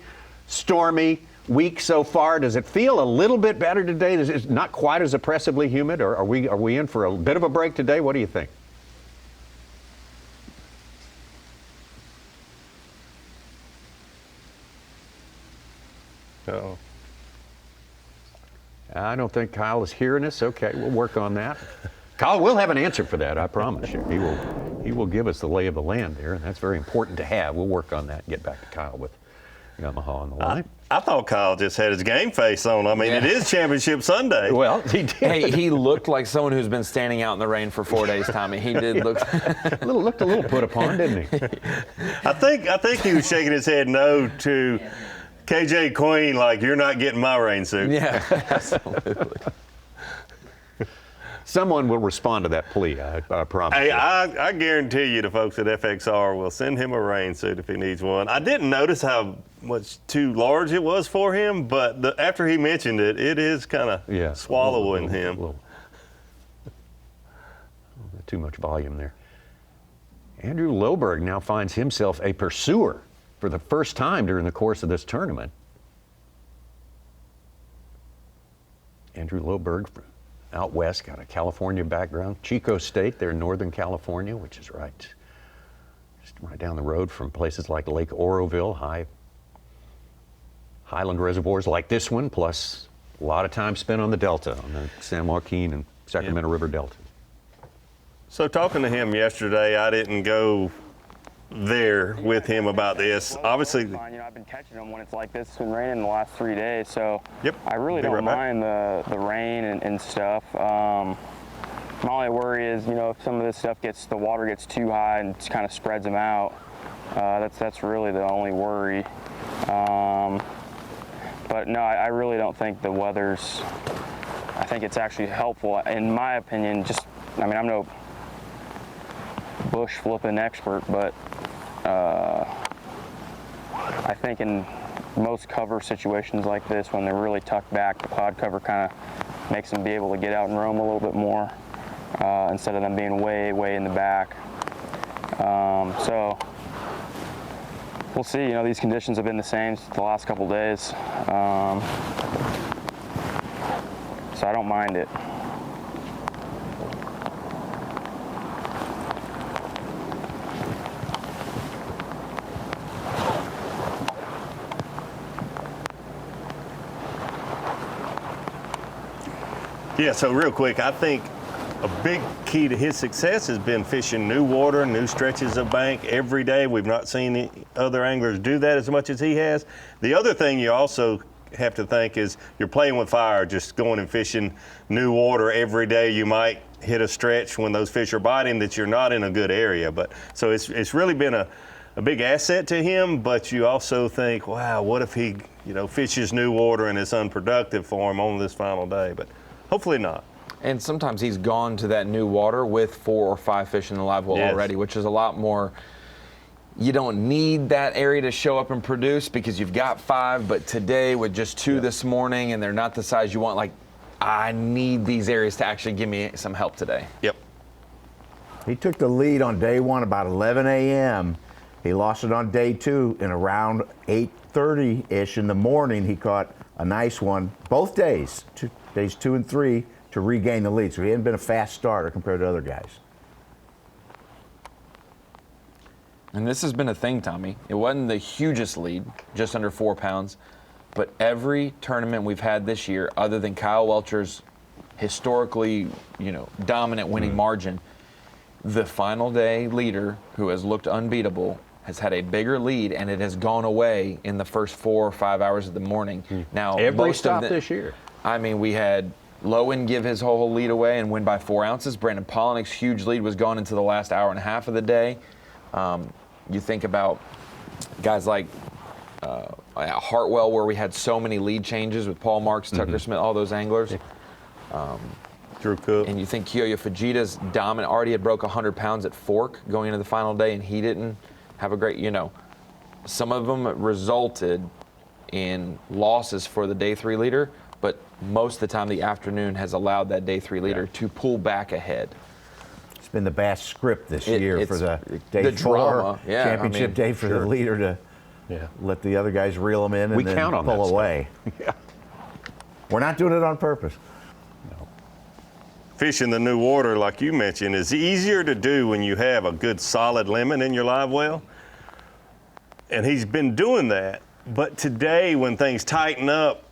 stormy week so far. Does it feel a little bit better today? Is it not quite as oppressively humid, or are we in for a bit of a break today? What do you think? Uh-oh. I don't think Kyle is hearing us. Okay, we'll work on that. Kyle will have an answer for that, I promise you. He will give us the lay of the land there, and that's very important to have. We'll work on that and get back to Kyle with Yamaha on the line. I thought Kyle just had his game face on. I mean, It is Championship Sunday. Well, he did. Hey, he looked like someone who's been standing out in the rain for 4 days, Tommy. He did look looked a little put upon, didn't he? I think he was shaking his head no to KJ Queen, like, you're not getting my rain suit. Yeah, absolutely. Someone will respond to that plea, I promise. Hey, I guarantee you the folks at FXR will send him a rain suit if he needs one. I didn't notice how much too large it was for him, but after he mentioned it, it is kind of swallowing him. A little too much volume there. Andrew Loberg now finds himself a pursuer for the first time during the course of this tournament. Andrew Loberg out west, got a California background. Chico State, there in Northern California, which is just right down the road from places like Lake Oroville, highland reservoirs like this one, plus a lot of time spent on the Delta, on the San Joaquin and Sacramento River Delta. So talking to him yesterday, I didn't go there with him about this. Obviously, you know, I've been catching them when it's like this. It's been raining the last 3 days, so Yep. I really don't mind the rain and stuff. My only worry is, you know, if some of this stuff the water gets too high and just kind of spreads them out. That's really the only worry. But no, I really don't think the weather's. I think it's actually helpful, in my opinion. I mean, I'm no bush flipping expert, but I think in most cover situations like this, when they're really tucked back, the cloud cover kind of makes them be able to get out and roam a little bit more instead of them being way, way in the back. So we'll see. You know, these conditions have been the same the last couple days, so I don't mind it. Yeah, so real quick, I think a big key to his success has been fishing new water, new stretches of bank every day. We've not seen the other anglers do that as much as he has. The other thing you also have to think is you're playing with fire, just going and fishing new water every day. You might hit a stretch when those fish are biting that you're not in a good area. But so it's really been a big asset to him, but you also think, wow, what if he, you know, fishes new water and it's unproductive for him on this final day? But hopefully not. And sometimes he's gone to that new water with 4 or 5 fish in the live well already, which is a lot more. You don't need that area to show up and produce because you've got 5, but today with just 2 this morning and they're not the size you want, like, I need these areas to actually give me some help today. Yep. He took the lead on day 1 about 11 a.m. He lost it on day 2, and around 8:30-ish in the morning, he caught a nice one both days, days 2 and 3, to regain the lead. So he hadn't been a fast starter compared to other guys. And this has been a thing, Tommy. It wasn't the hugest lead, just under 4 pounds, but every tournament we've had this year, other than Kyle Welcher's historically, dominant winning margin. The final day leader, who has looked unbeatable, has had a bigger lead, and it has gone away in the first 4 or 5 hours of the morning. Now, every stop this year. I mean, we had Lowen give his whole lead away and win by 4 ounces. Brandon Polinick's huge lead was gone into the last hour and a half of the day. You think about guys like Hartwell, where we had so many lead changes with Paul Marks, Tucker Smith, all those anglers. Drew Cook. And you think Kiyoya Fujita's dominant, already had broke 100 pounds at Fork going into the final day, and he didn't have a great, some of them resulted in losses for the day 3 leader, but most of the time the afternoon has allowed that day 3 leader to pull back ahead. It's been the B.A.S.S script this year for the day the 4 drama. Yeah, championship day for the leader to let the other guys reel them in and then count on pull that away. Yeah. We're not doing it on purpose. Fishing the new water, like you mentioned, is easier to do when you have a good solid limit in your live well. And he's been doing that. But today, when things tighten up,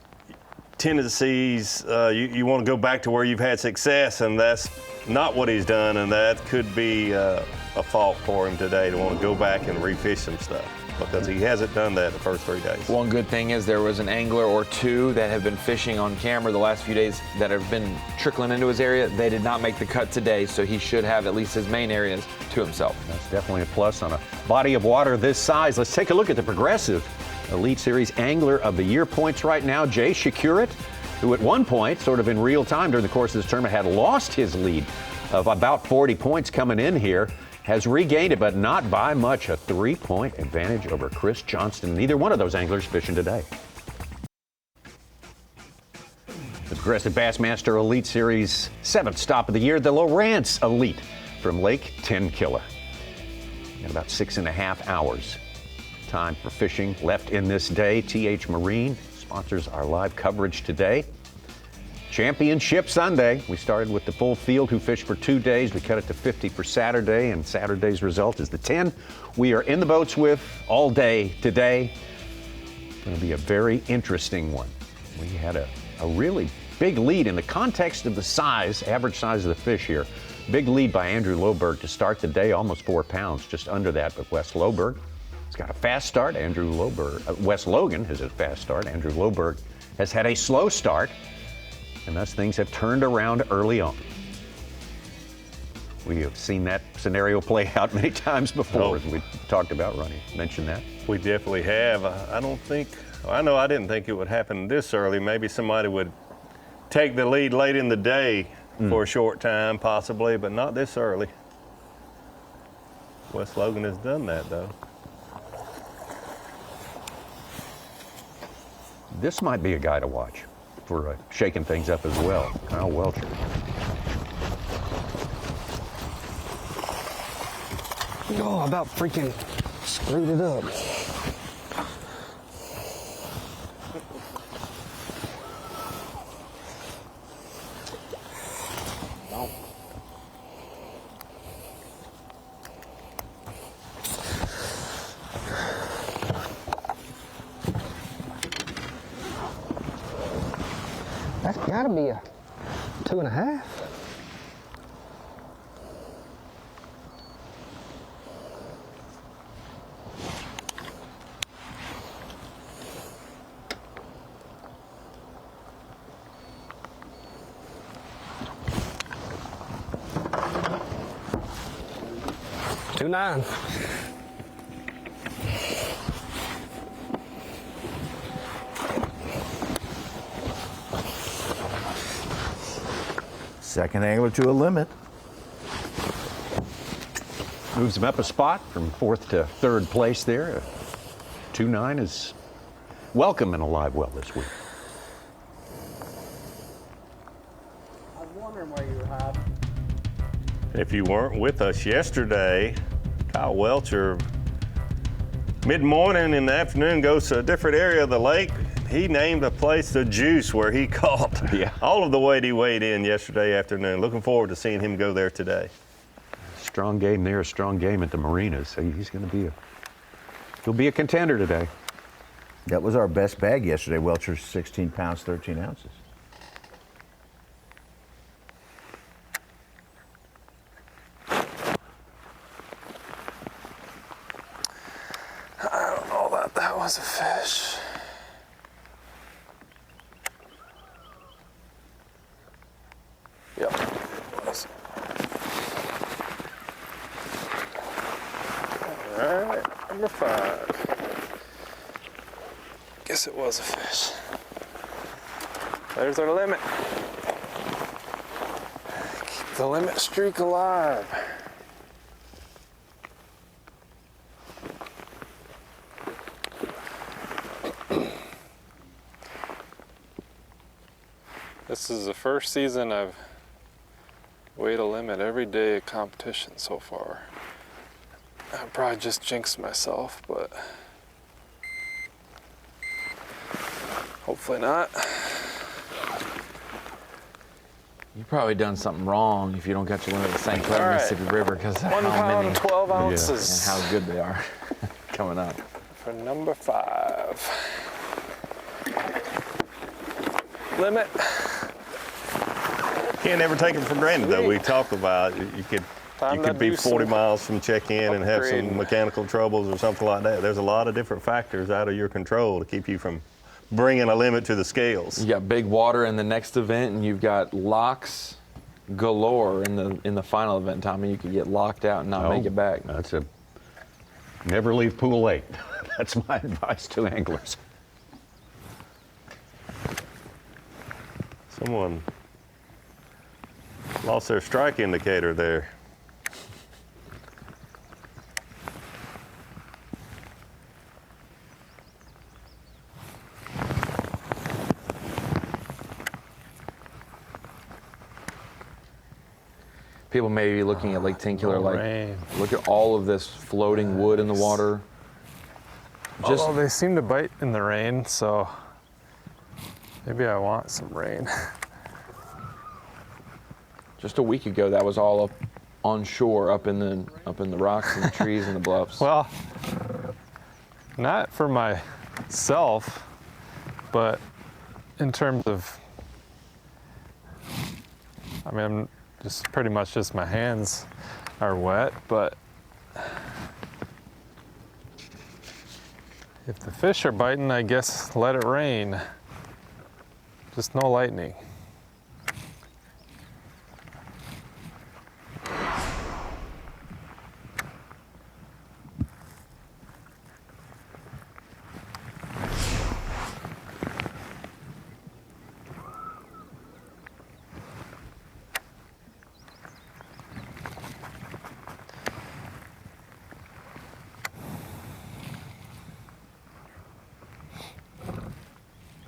tendencies, you want to go back to where you've had success, and that's not what he's done, and that could be a fault for him today to want to go back and refish some stuff, because he hasn't done that the first 3 days. One good thing is there was an angler or two that have been fishing on camera the last few days that have been trickling into his area. They did not make the cut today, so he should have at least his main areas to himself. That's definitely a plus on a body of water this size. Let's take a look at the Progressive Elite Series Angler of the Year points right now. Jay Shakurit, who at one point, sort of in real time during the course of this tournament, had lost his lead of about 40 points coming in here, has regained it, but not by much. A 3-point advantage over Chris Johnston. Neither one of those anglers fishing today. The Progressive Bassmaster Elite Series 7th stop of the year, the Lowrance Elite from Lake Tenkiller. In about 6.5 hours. Time for fishing left in this day. TH Marine sponsors our live coverage today. Championship Sunday. We started with the full field who fished for 2 days. We cut it to 50 for Saturday, and Saturday's result is the 10 we are in the boats with all day today. It's going to be a very interesting one. We had a really big lead in the context of the size, average size of the fish here. Big lead by Andrew Loberg to start the day, almost 4 pounds, just under that. But Wes Loberg has got a fast start. Wes Logan has a fast start. Andrew Loberg has had a slow start. And thus things have turned around early on. We have seen that scenario play out many times before, as we talked about. Ronnie mentioned that. We definitely have. I didn't think it would happen this early. Maybe somebody would take the lead late in the day for a short time, possibly, but not this early. Wes Logan has done that, though. This might be a guy to watch for shaking things up as well. Kyle Welcher. Oh, I about freaking screwed it up. That's gotta be a 2.5. $2.9. Second angler to a limit. Moves him up a spot from 4th to 3rd place there. 2.9 is welcome in a live well this week. I was wondering where you were hiding. If you weren't with us yesterday, Kyle Welcher, mid-morning in the afternoon, goes to a different area of the lake. He named a place the Juice, where he caught all of the weight he weighed in yesterday afternoon. Looking forward to seeing him go there today. Strong game there, a strong game at the marinas. So he's going to he'll be a contender today. That was our best bag yesterday. Welcher's 16 pounds, 13 ounces. number 5. Guess it was a fish. There's our limit. Keep the limit streak alive. This is the first season I've weighed a limit every day of competition so far. I probably just jinxed myself, but hopefully not. You've probably done something wrong if you don't get your limit at the St. Clair, All right. Mississippi River because of 1 how pound, many 12 ounces. and how good they are coming up. For number 5. Limit. Can't ever take it for granted, though. We talked about you could be 40 miles from check-in and have some mechanical troubles or something like that. There's a lot of different factors out of your control to keep you from bringing a limit to the scales. You got big water in the next event, and you've got locks galore in the final event, Tommy. You could get locked out and not make it back. That's a never leave pool late. That's my advice to anglers. Someone lost their strike indicator there. People may be looking at Lake Tenkiller like, look at all of this floating wood in the water. Well, they seem to bite in the rain, so maybe I want some rain. Just a week ago, that was all up on shore, up in the rocks and the trees and the bluffs. Well, not for myself, but in terms of, I mean, I'm just pretty much just my hands are wet, but if the fish are biting, I guess let it rain. Just no lightning.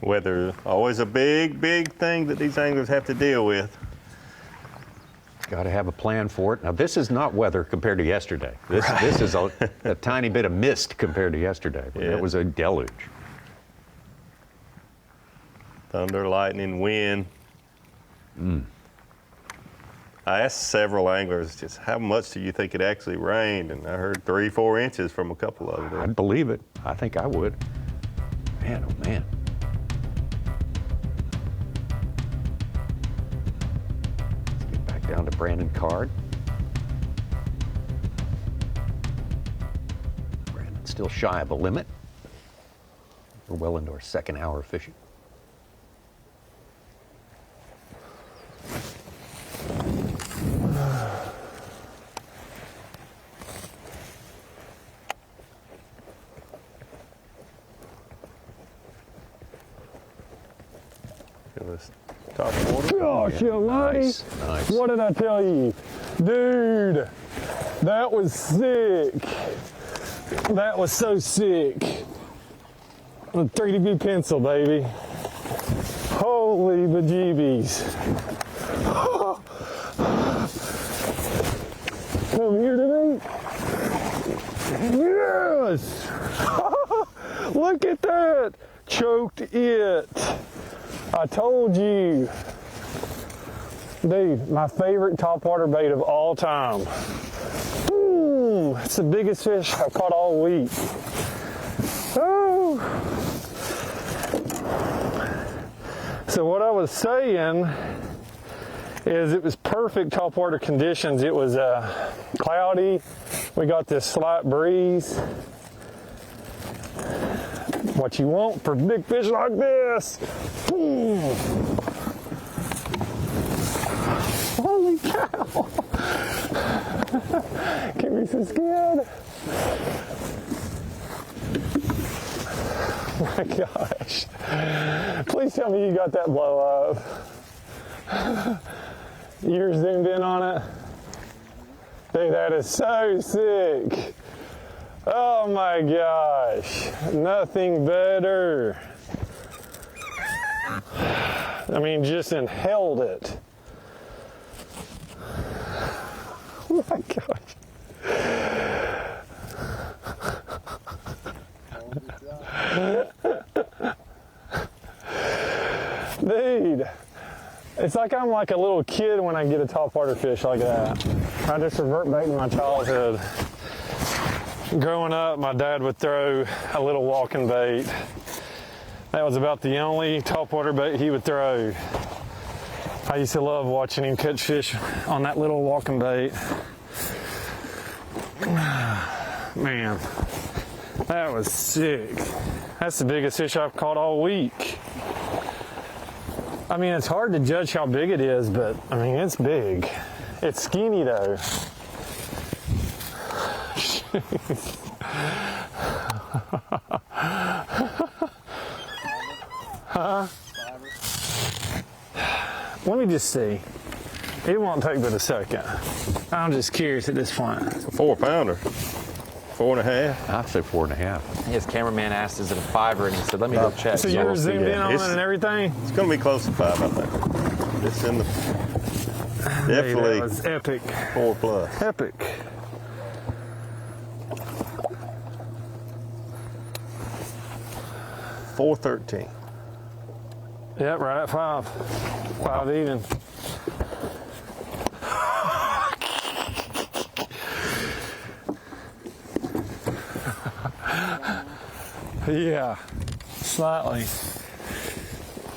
Weather, always a big, big thing that these anglers have to deal with. Got to have a plan for it. Now, this is not weather compared to yesterday. This is a tiny bit of mist compared to yesterday. But Yeah. It was a deluge. Thunder, lightning, wind. I asked several anglers just how much do you think it actually rained, and I heard 3-4 inches from a couple of them. I'd believe it. I think I would. Man, oh man. Let's get back down to Brandon Card. Brandon's still shy of a limit. We're well into our second hour of fishing. Top water. Gosh, you buddy. Nice, nice. What did I tell you? Dude, that was sick. That was so sick. A 3DB pencil, baby. Holy bejeebies. Come here to me. Yes! Look at that. Choked it. I told you. Dude, my favorite topwater bait of all time. Ooh, it's the biggest fish I've caught all week. Oh. So what I was saying is it was perfect topwater conditions. It was cloudy. We got this slight breeze. What you want for big fish like this. Holy cow. Get me some skin. my gosh. Please tell me you got that blow up. You're zoomed in on it? Dude, that is so sick. Oh my gosh. Nothing better. I mean, just inhaled it. Oh my gosh. Dude, it's like I'm like a little kid when I get a topwater fish like that. I just revert back to my childhood. Growing up, my dad would throw a little walking bait. That was about the only topwater bait he would throw. I used to love watching him catch fish on that little walking bait. Man, that was sick. That's the biggest fish I've caught all week. I mean, it's hard to judge how big it is, but I mean, it's big. It's skinny though. Huh? Let me just see. It won't take but a second. I'm just curious at this point. It's a 4-pounder. 4.5. I'd say 4.5. His cameraman asked, "Is it a 5er?" And he said, "Let me go check." So you were zoomed in on it and everything? It's going to be close to 5, I think. It's in the definitely. That was epic. 4+. Epic. $4.13. Yep, right at 5. 5 even. Yeah, slightly.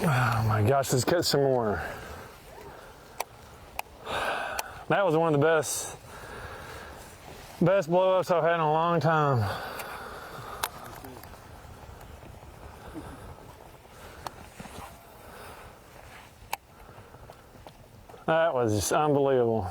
Oh my gosh, let's catch some more. That was one of the best blow-ups I've had in a long time. That was just unbelievable.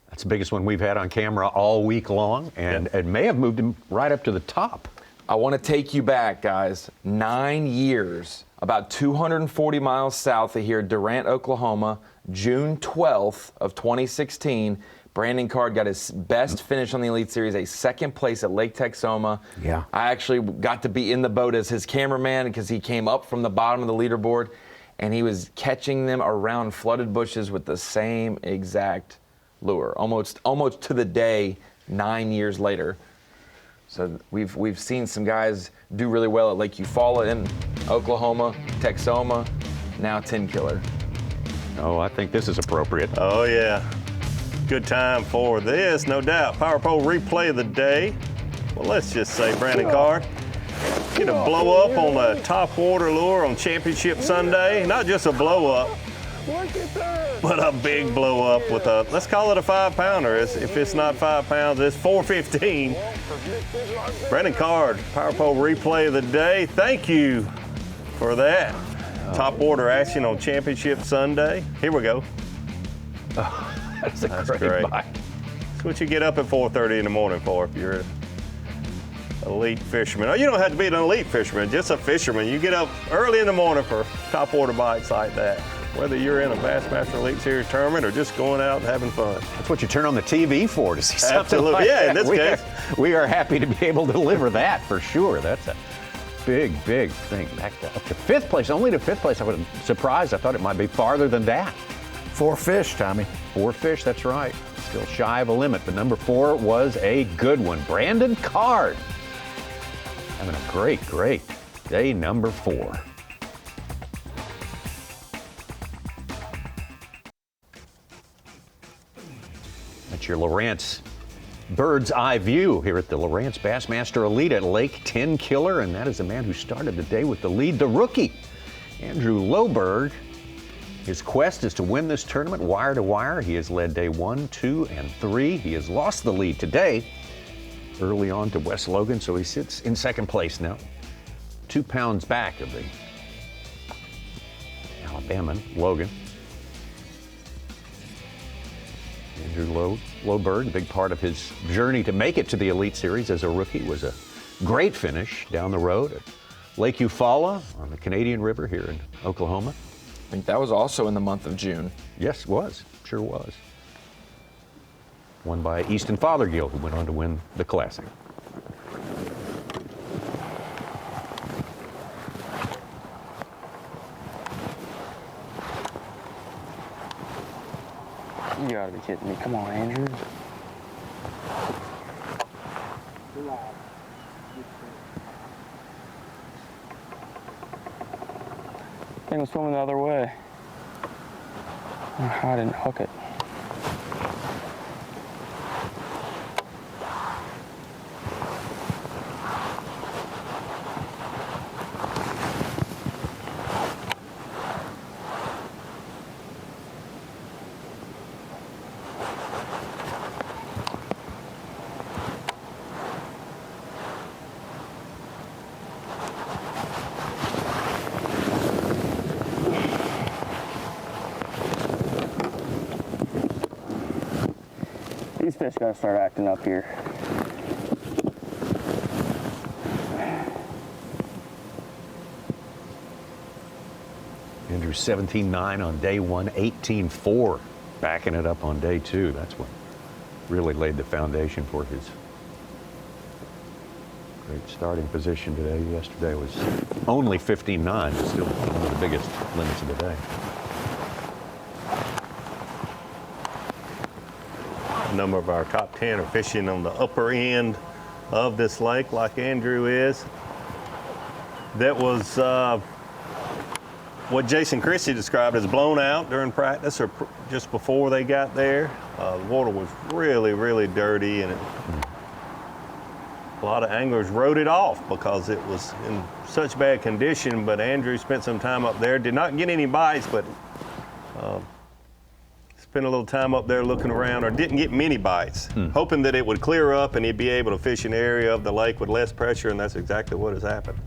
That's the biggest one we've had on camera all week long, and it may have moved him right up to the top. I want to take you back, guys, 9 years, about 240 miles south of here, Durant, Oklahoma, June 12th of 2016. Brandon Card got his best finish on the Elite Series, a second place at Lake Texoma. Yeah. I actually got to be in the boat as his cameraman because he came up from the bottom of the leaderboard, and he was catching them around flooded bushes with the same exact lure, almost to the day 9 years later. So we've seen some guys do really well at Lake Eufaula in Oklahoma, Texoma, now Tenkiller. Oh, I think this is appropriate. Oh, yeah. Good time for this, no doubt. Power Pole replay of the day. Well, let's just say Brandon Card get a blow up on a top water lure on Championship Sunday. Not just a blow up, but a big blow up with a, let's call it a 5-pounder. If it's not 5 pounds, it's 4.15. Brandon Card, Power Pole replay of the day. Thank you for that. Top water action on Championship Sunday. Here we go. That's a great bite. That's what you get up at 4:30 in the morning for if you're an elite fisherman. Oh, you don't have to be an elite fisherman, just a fisherman. You get up early in the morning for top water bites like that. Whether you're in a Bassmaster Elite Series tournament or just going out and having fun. That's what you turn on the TV for, to see something Absolutely. like Yeah, that. in this case. We are happy to be able to deliver that for sure. That's a big thing. Back up to 5th place, only to 5th place. I was surprised. I thought it might be farther than that. 4 fish, Tommy. 4 fish, that's right. Still shy of a limit, but number 4 was a good one. Brandon Card having a great day number 4. That's your Lowrance bird's eye view here at the Lowrance Bassmaster Elite at Lake Tenkiller, and that is the man who started the day with the lead, the rookie, Andrew Loberg. His quest is to win this tournament wire to wire. He has led day 1, 2, and 3. He has lost the lead today early on to Wes Logan, so he sits in 2nd place now, 2 pounds back of the Alabaman, Logan. Andrew Lowbird, a big part of his journey to make it to the Elite Series as a rookie, was a great finish down the road at Lake Eufaula on the Canadian River here in Oklahoma. I think that was also in the month of June. Yes, it was. Sure was. Won by Easton Fothergill, who went on to win the Classic. You gotta be kidding me. Come on, Andrew. Thing was swimming the other way. I didn't hook it. These fish gotta start acting up here. Andrew 17.9 on day one, 18.4 backing it up on day two. That's what really laid the foundation for his great starting position today. Yesterday was only 15.9, but still one of the biggest limits of the day. A number of our top 10 are fishing on the upper end of this lake like Andrew is. That was what Jason Christie described as blown out during practice or just before they got there. The water was really, really dirty, and a lot of anglers wrote it off because it was in such bad condition, but Andrew spent some time up there, did not get any bites, but spent a little time up there looking around, or didn't get many bites, hoping that it would clear up and he'd be able to fish an area of the lake with less pressure, and that's exactly what has happened.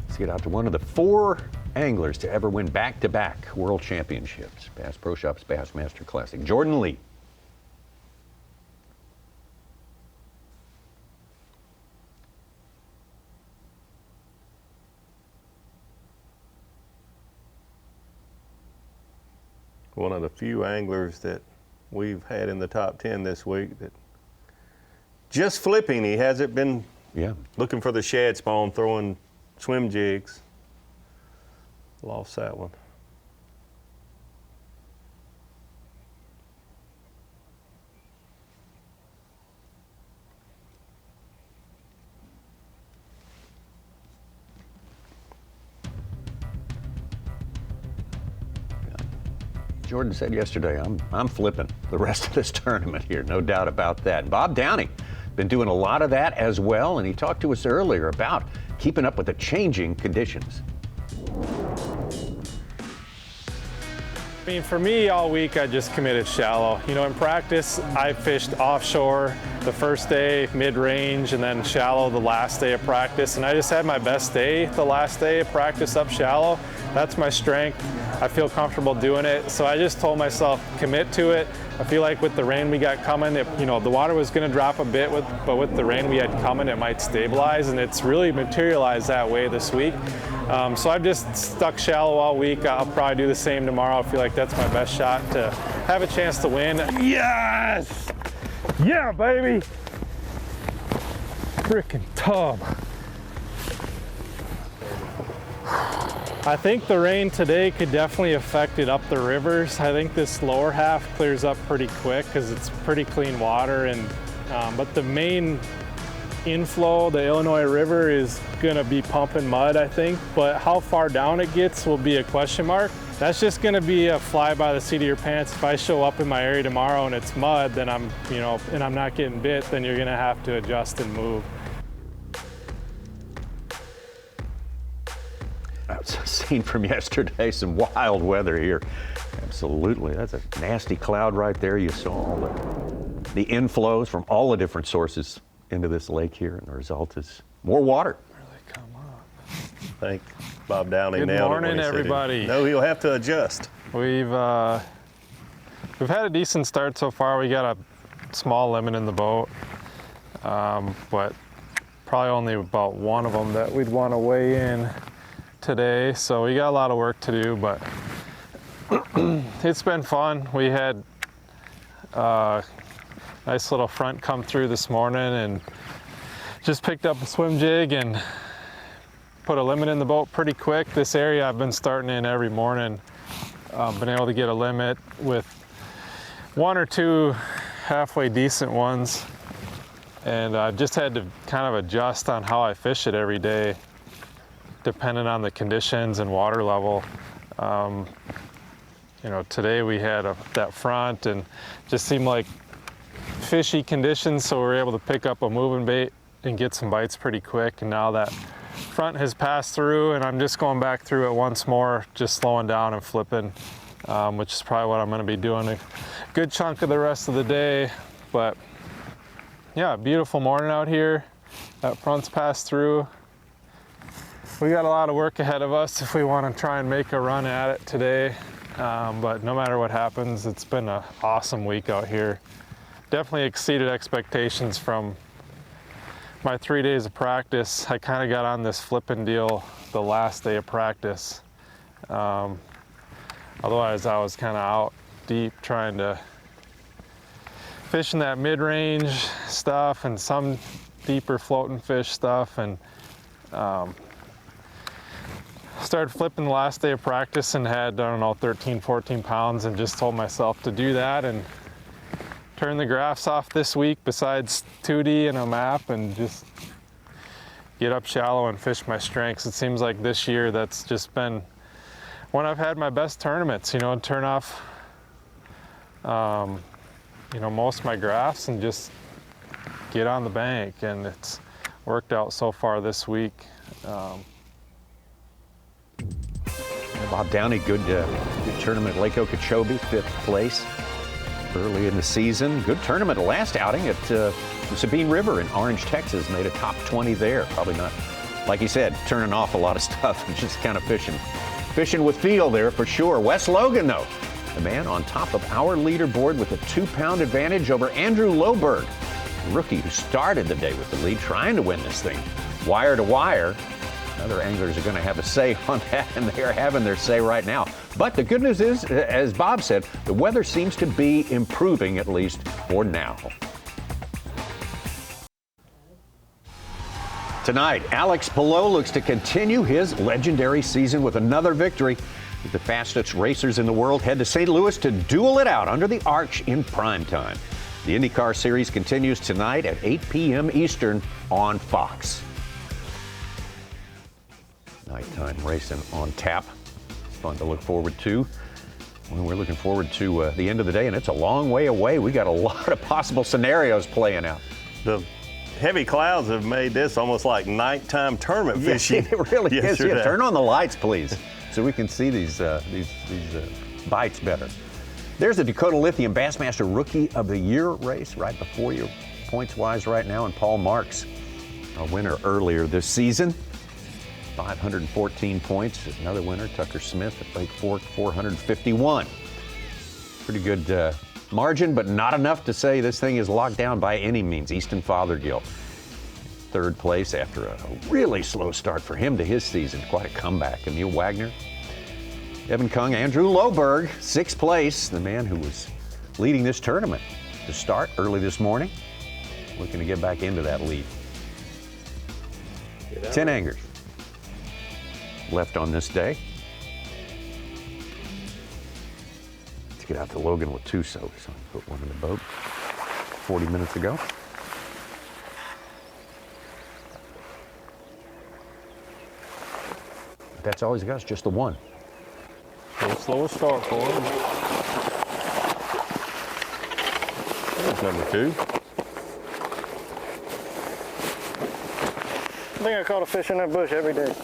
Let's get out to one of the 4 anglers to ever win back-to-back world championships, Bass Pro Shops Bassmaster Classic. Jordan Lee. One of the few anglers that we've had in the top 10 this week that just flipping. He hasn't been looking for the shad spawn, throwing swim jigs. Lost that one. Jordan said yesterday, I'm flipping the rest of this tournament here, no doubt about that. Bob Downey been doing a lot of that as well, and he talked to us earlier about keeping up with the changing conditions. I mean, for me, all week I just committed shallow. You know, in practice, I fished offshore the first day, mid-range, and then shallow the last day of practice. And I just had my best day the last day of practice up shallow. That's my strength. I feel comfortable doing it. So I just told myself, commit to it. I feel like with the rain we got coming, you know, the water was going to drop a bit, but with the rain we had coming, it might stabilize, and it's really materialized that way this week. So I've just stuck shallow all week. I'll probably do the same tomorrow. I feel like that's my best shot to have a chance to win. Yes! Yeah, baby! Frickin' tub. I think the rain today could definitely affect it up the rivers. I think this lower half clears up pretty quick because it's pretty clean water, and but the main inflow, the Illinois River, is gonna be pumping mud, I think, but how far down it gets will be a question mark. That's just gonna be a fly by the seat of your pants. If I show up in my area tomorrow and it's mud, then I'm not getting bit, then you're gonna have to adjust and move. That's a scene from yesterday, some wild weather here. Absolutely, that's a nasty cloud right there. You saw all the inflows from all the different sources into this lake here, and the result is more water. Really come up. think Bob Downey Good nailed morning, it when he said everybody. No, he'll have to adjust. We've had a decent start so far. We got a small limit in the boat, but probably only about one of them that we'd want to weigh in today. So we got a lot of work to do, but it's been fun. We had a nice little front come through this morning and just picked up a swim jig and put a limit in the boat pretty quick. This area I've been starting in every morning. Been able to get a limit with one or two halfway decent ones, and I've just had to kind of adjust on how I fish it every day depending on the conditions and water level. You know, today we had that front and just seemed like fishy conditions, so we were able to pick up a moving bait and get some bites pretty quick. And now that front has passed through and I'm just going back through it once more, just slowing down and flipping, which is probably what I'm going to be doing a good chunk of the rest of the day. But yeah, beautiful morning out here. That front's passed through. We got a lot of work ahead of us if we want to try and make a run at it today. But no matter what happens, it's been an awesome week out here. Definitely exceeded expectations from my 3 days of practice. I kind of got on this flipping deal the last day of practice. Otherwise, I was kind of out deep trying to fish in that mid-range stuff and some deeper floating fish stuff, and started flipping the last day of practice and had, I don't know, 13, 14 pounds, and just told myself to do that and turn the graphs off this week besides 2D and a map and just get up shallow and fish my strengths. It seems like this year that's just been when I've had my best tournaments, you know, and turn off you know, most of my graphs and just get on the bank, and it's worked out so far this week. Bob Downey, good tournament at Lake Okeechobee, 5th place early in the season. Good tournament last outing at the Sabine River in Orange, Texas. Made a top 20 there. Probably not, like he said, turning off a lot of stuff and just kind of fishing with feel there for sure. Wes Logan, though, the man on top of our leaderboard with a 2-pound advantage over Andrew Loberg, the rookie who started the day with the lead, trying to win this thing wire to wire. Other anglers are going to have a say on that, and they are having their say right now. But the good news is, as Bob said, the weather seems to be improving, at least for now. Tonight, Alex Palou looks to continue his legendary season with another victory. The fastest racers in the world head to St. Louis to duel it out under the arch in prime time. The IndyCar Series continues tonight at 8 p.m. Eastern on Fox. Nighttime racing on tap. Fun to look forward to. Well, we're looking forward to the end of the day, and it's a long way away. We got a lot of possible scenarios playing out. The heavy clouds have made this almost like nighttime tournament fishing. It really is. yesterday. Yeah, turn on the lights, please, so we can see these bites better. There's the Dakota Lithium Bassmaster Rookie of the Year race right before you, points-wise right now, and Paul Marks, a winner earlier this season. 514 points. Another winner, Tucker Smith at Lake Fork, 451. Pretty good margin, but not enough to say this thing is locked down by any means. Easton Fothergill, 3rd place after a really slow start for him to his season. Quite a comeback. Emil Wagner, Evan Kung, Andrew Loberg, 6th place, the man who was leading this tournament to start early this morning, looking to get back into that lead. 10 anglers left on this day. Let's get out to Logan with 2 soaks. So I put one in the boat 40 minutes ago. But that's all he's got, is just the one. Slow start for him. There's number 2. I think I caught a fish in that bush every day.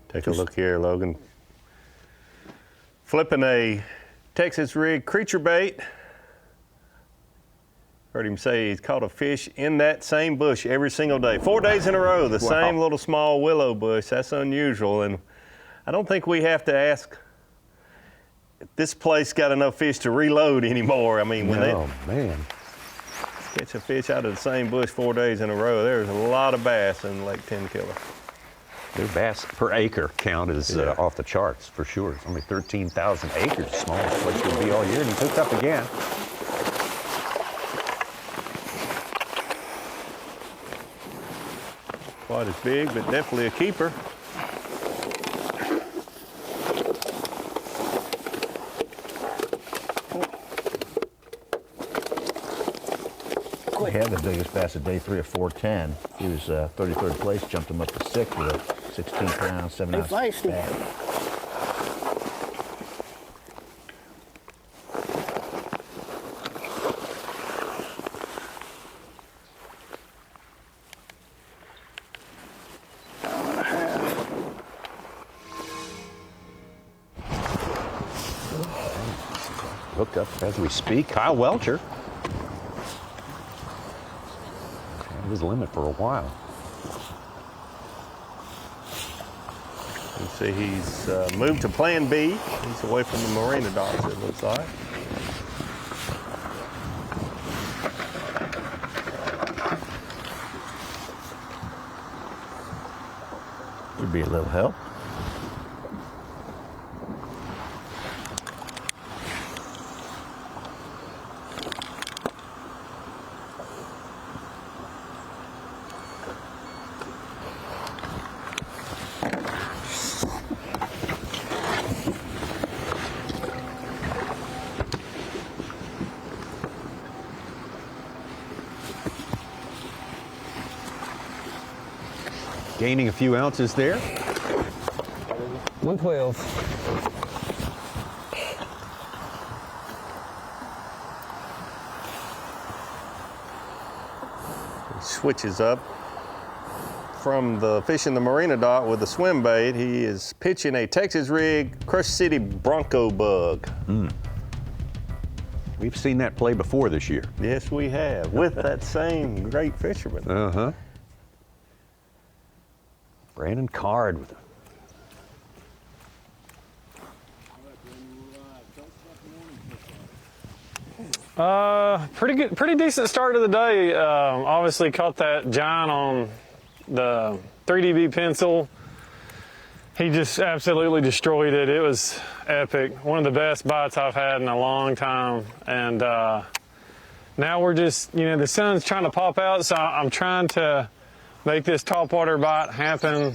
Take a look here, Logan. Flipping a Texas rig creature bait. Heard him say he's caught a fish in that same bush every single day. 4 days in a row, the same little small willow bush. That's unusual. And I don't think we have to ask if this place got enough fish to reload anymore. I mean, when they catch a fish out of the same bush 4 days in a row, there's a lot of bass in Lake Tenkiller. Their bass per acre count is off the charts for sure. It's only 13,000 acres, smallest place would be all year, and he picked up again. Quite as big, but definitely a keeper. We had the biggest bass of day 3 of 410. He was 33rd place, jumped him up to 6th with a 16-pound, 7-ounce bag. Hooked up as we speak. Kyle Welcher. Had his limit for a while. You see he's moved to plan B. He's away from the marina docks, it looks like. Could be a little help. Gaining a few ounces there. 112. He switches up from the fish in the marina dock with the swim bait. He is pitching a Texas rig Crush City Bronco bug. We've seen that play before this year. Yes, we have, with that same great fisherman. Uh-huh. Brandon Card with Pretty decent start of the day. Obviously caught that giant on the 3DB pencil. He just absolutely destroyed it. It was epic. One of the best bites I've had in a long time. And now we're just, the sun's trying to pop out, so I'm trying to make this topwater bite happen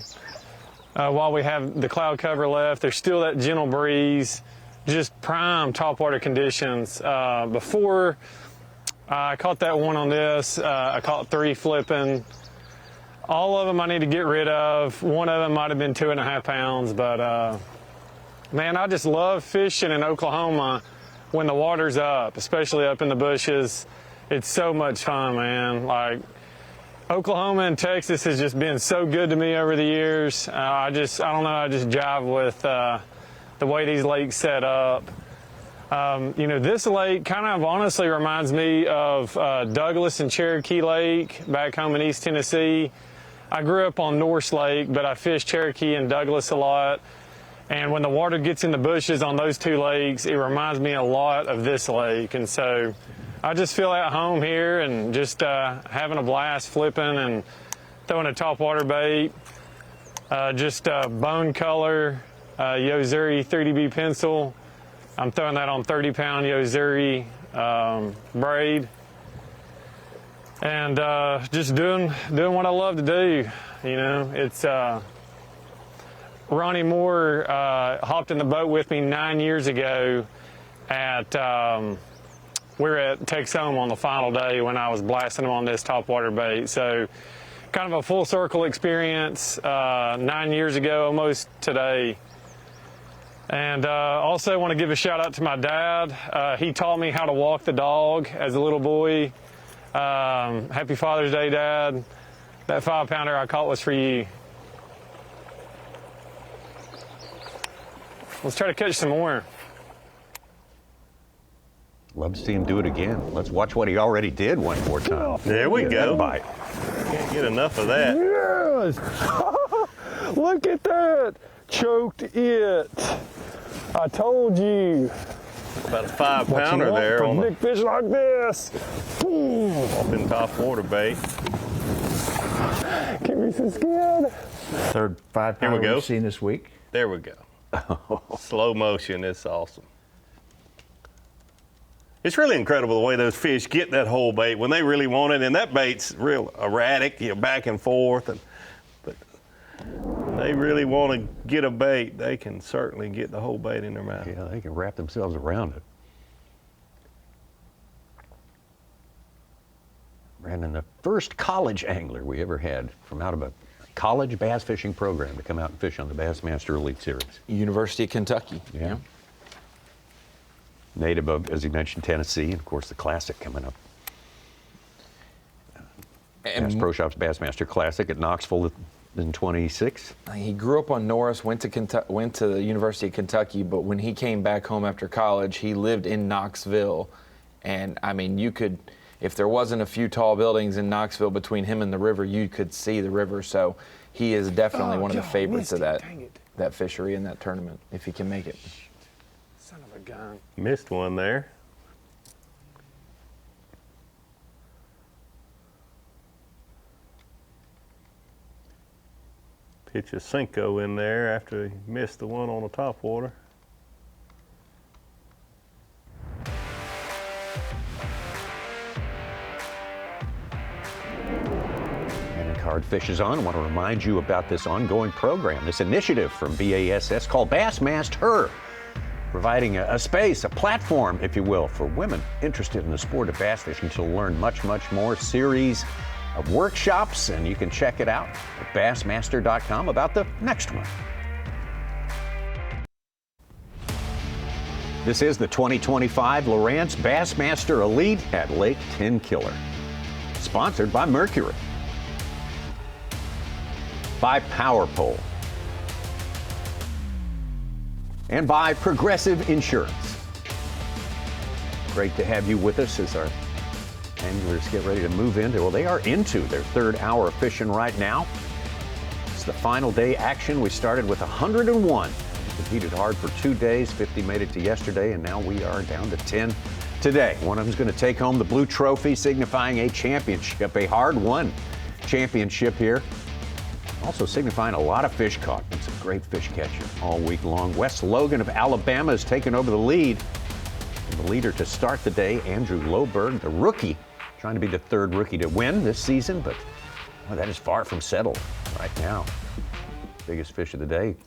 while we have the cloud cover left. There's still that gentle breeze, just prime topwater conditions. Before I caught that one on this, I caught 3 flipping. All of them I need to get rid of. One of them might have been 2.5 pounds, but man, I just love fishing in Oklahoma when the water's up, especially up in the bushes. It's so much fun, man. Like, Oklahoma and Texas has just been so good to me over the years. I don't know, I just jive with the way these lakes set up. This lake kind of honestly reminds me of Douglas and Cherokee Lake back home in East Tennessee. I grew up on Norse Lake, but I fished Cherokee and Douglas a lot. And when the water gets in the bushes on those 2 lakes, it reminds me a lot of this lake. And so I just feel at home here and just having a blast flipping and throwing a topwater bait. Just bone color, Yozuri 3DB pencil. I'm throwing that on 30-pound Yozuri braid. And just doing what I love to do. It's Ronnie Moore hopped in the boat with me 9 years ago at we were at Cookson on the final day when I was blasting him on this topwater bait. So kind of a full circle experience 9 years ago, almost today. And also want to give a shout out to my dad. He taught me how to walk the dog as a little boy. Happy Father's Day, Dad. That 5-pounder I caught was for you. Let's try to catch some more. Love to see him do it again. Let's watch what he already did one more time. There we go. Bite. Can't get enough of that. Yes! Look at that! Choked it. I told you. About a 5-pounder there on big fish like this. open top water bait. Get me some skin. Third 5-pounder Here we go. we've seen this week. There we go. Slow motion. It's awesome. It's really incredible the way those fish get that whole bait when they really want it, and that bait's real erratic, back and forth. But when they really want to get a bait, they can certainly get the whole bait in their mouth. Yeah, they can wrap themselves around it. Brandon, the first college angler we ever had from out of a college bass fishing program to come out and fish on the Bassmaster Elite Series. University of Kentucky. Yeah. Native of, as you mentioned, Tennessee, and of course the Classic coming up. Bass Pro Shops Bassmaster Classic at Knoxville in 26. He grew up on Norris, went to the University of Kentucky, but when he came back home after college, he lived in Knoxville. And I mean, you could, if there wasn't a few tall buildings in Knoxville between him and the river, you could see the river. So he is definitely one of the favorites of that fishery in that tournament, if he can make it. Son of a gun. Missed one there. Pitch a Cinco in there after he missed the one on the top water. Card Fishes On. I want to remind you about this ongoing program, this initiative from B.A.S.S. called Bassmaster, providing a space, a platform, if you will, for women interested in the sport of bass fishing to learn much, much more. Series of workshops, and you can check it out at bassmaster.com about the next one. This is the 2025 Lowrance Bassmaster Elite at Lake Tenkiller, sponsored by Mercury, by Power Pole, and by Progressive Insurance. Great to have you with us as our anglers get ready to move into, well, they are into their third hour of fishing right now. It's the final day action. We started with 101. We competed hard for 2 days. 50 made it to yesterday, and now we are down to 10 today. One of them is going to take home the blue trophy, signifying a championship, a hard-won championship here. Also signifying a lot of fish caught. Been some great fish catching all week long. Wes Logan of Alabama has taken over the lead. And the leader to start the day, Andrew Loberg, the rookie, trying to be the third rookie to win this season, but well, that is far from settled right now. Biggest fish of the day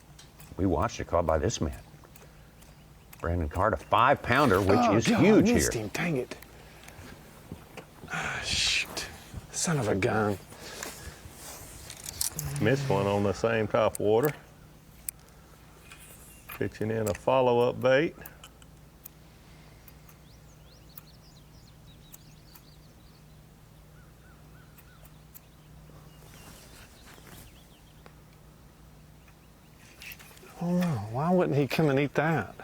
we watched it caught by this man, Brandon Card, a 5-pounder, which is huge I missed here. him, dang it. Ah, shoot. Son of a gun. Missed one on the same top water. Pitching in a follow-up bait. Oh no, why wouldn't he come and eat that?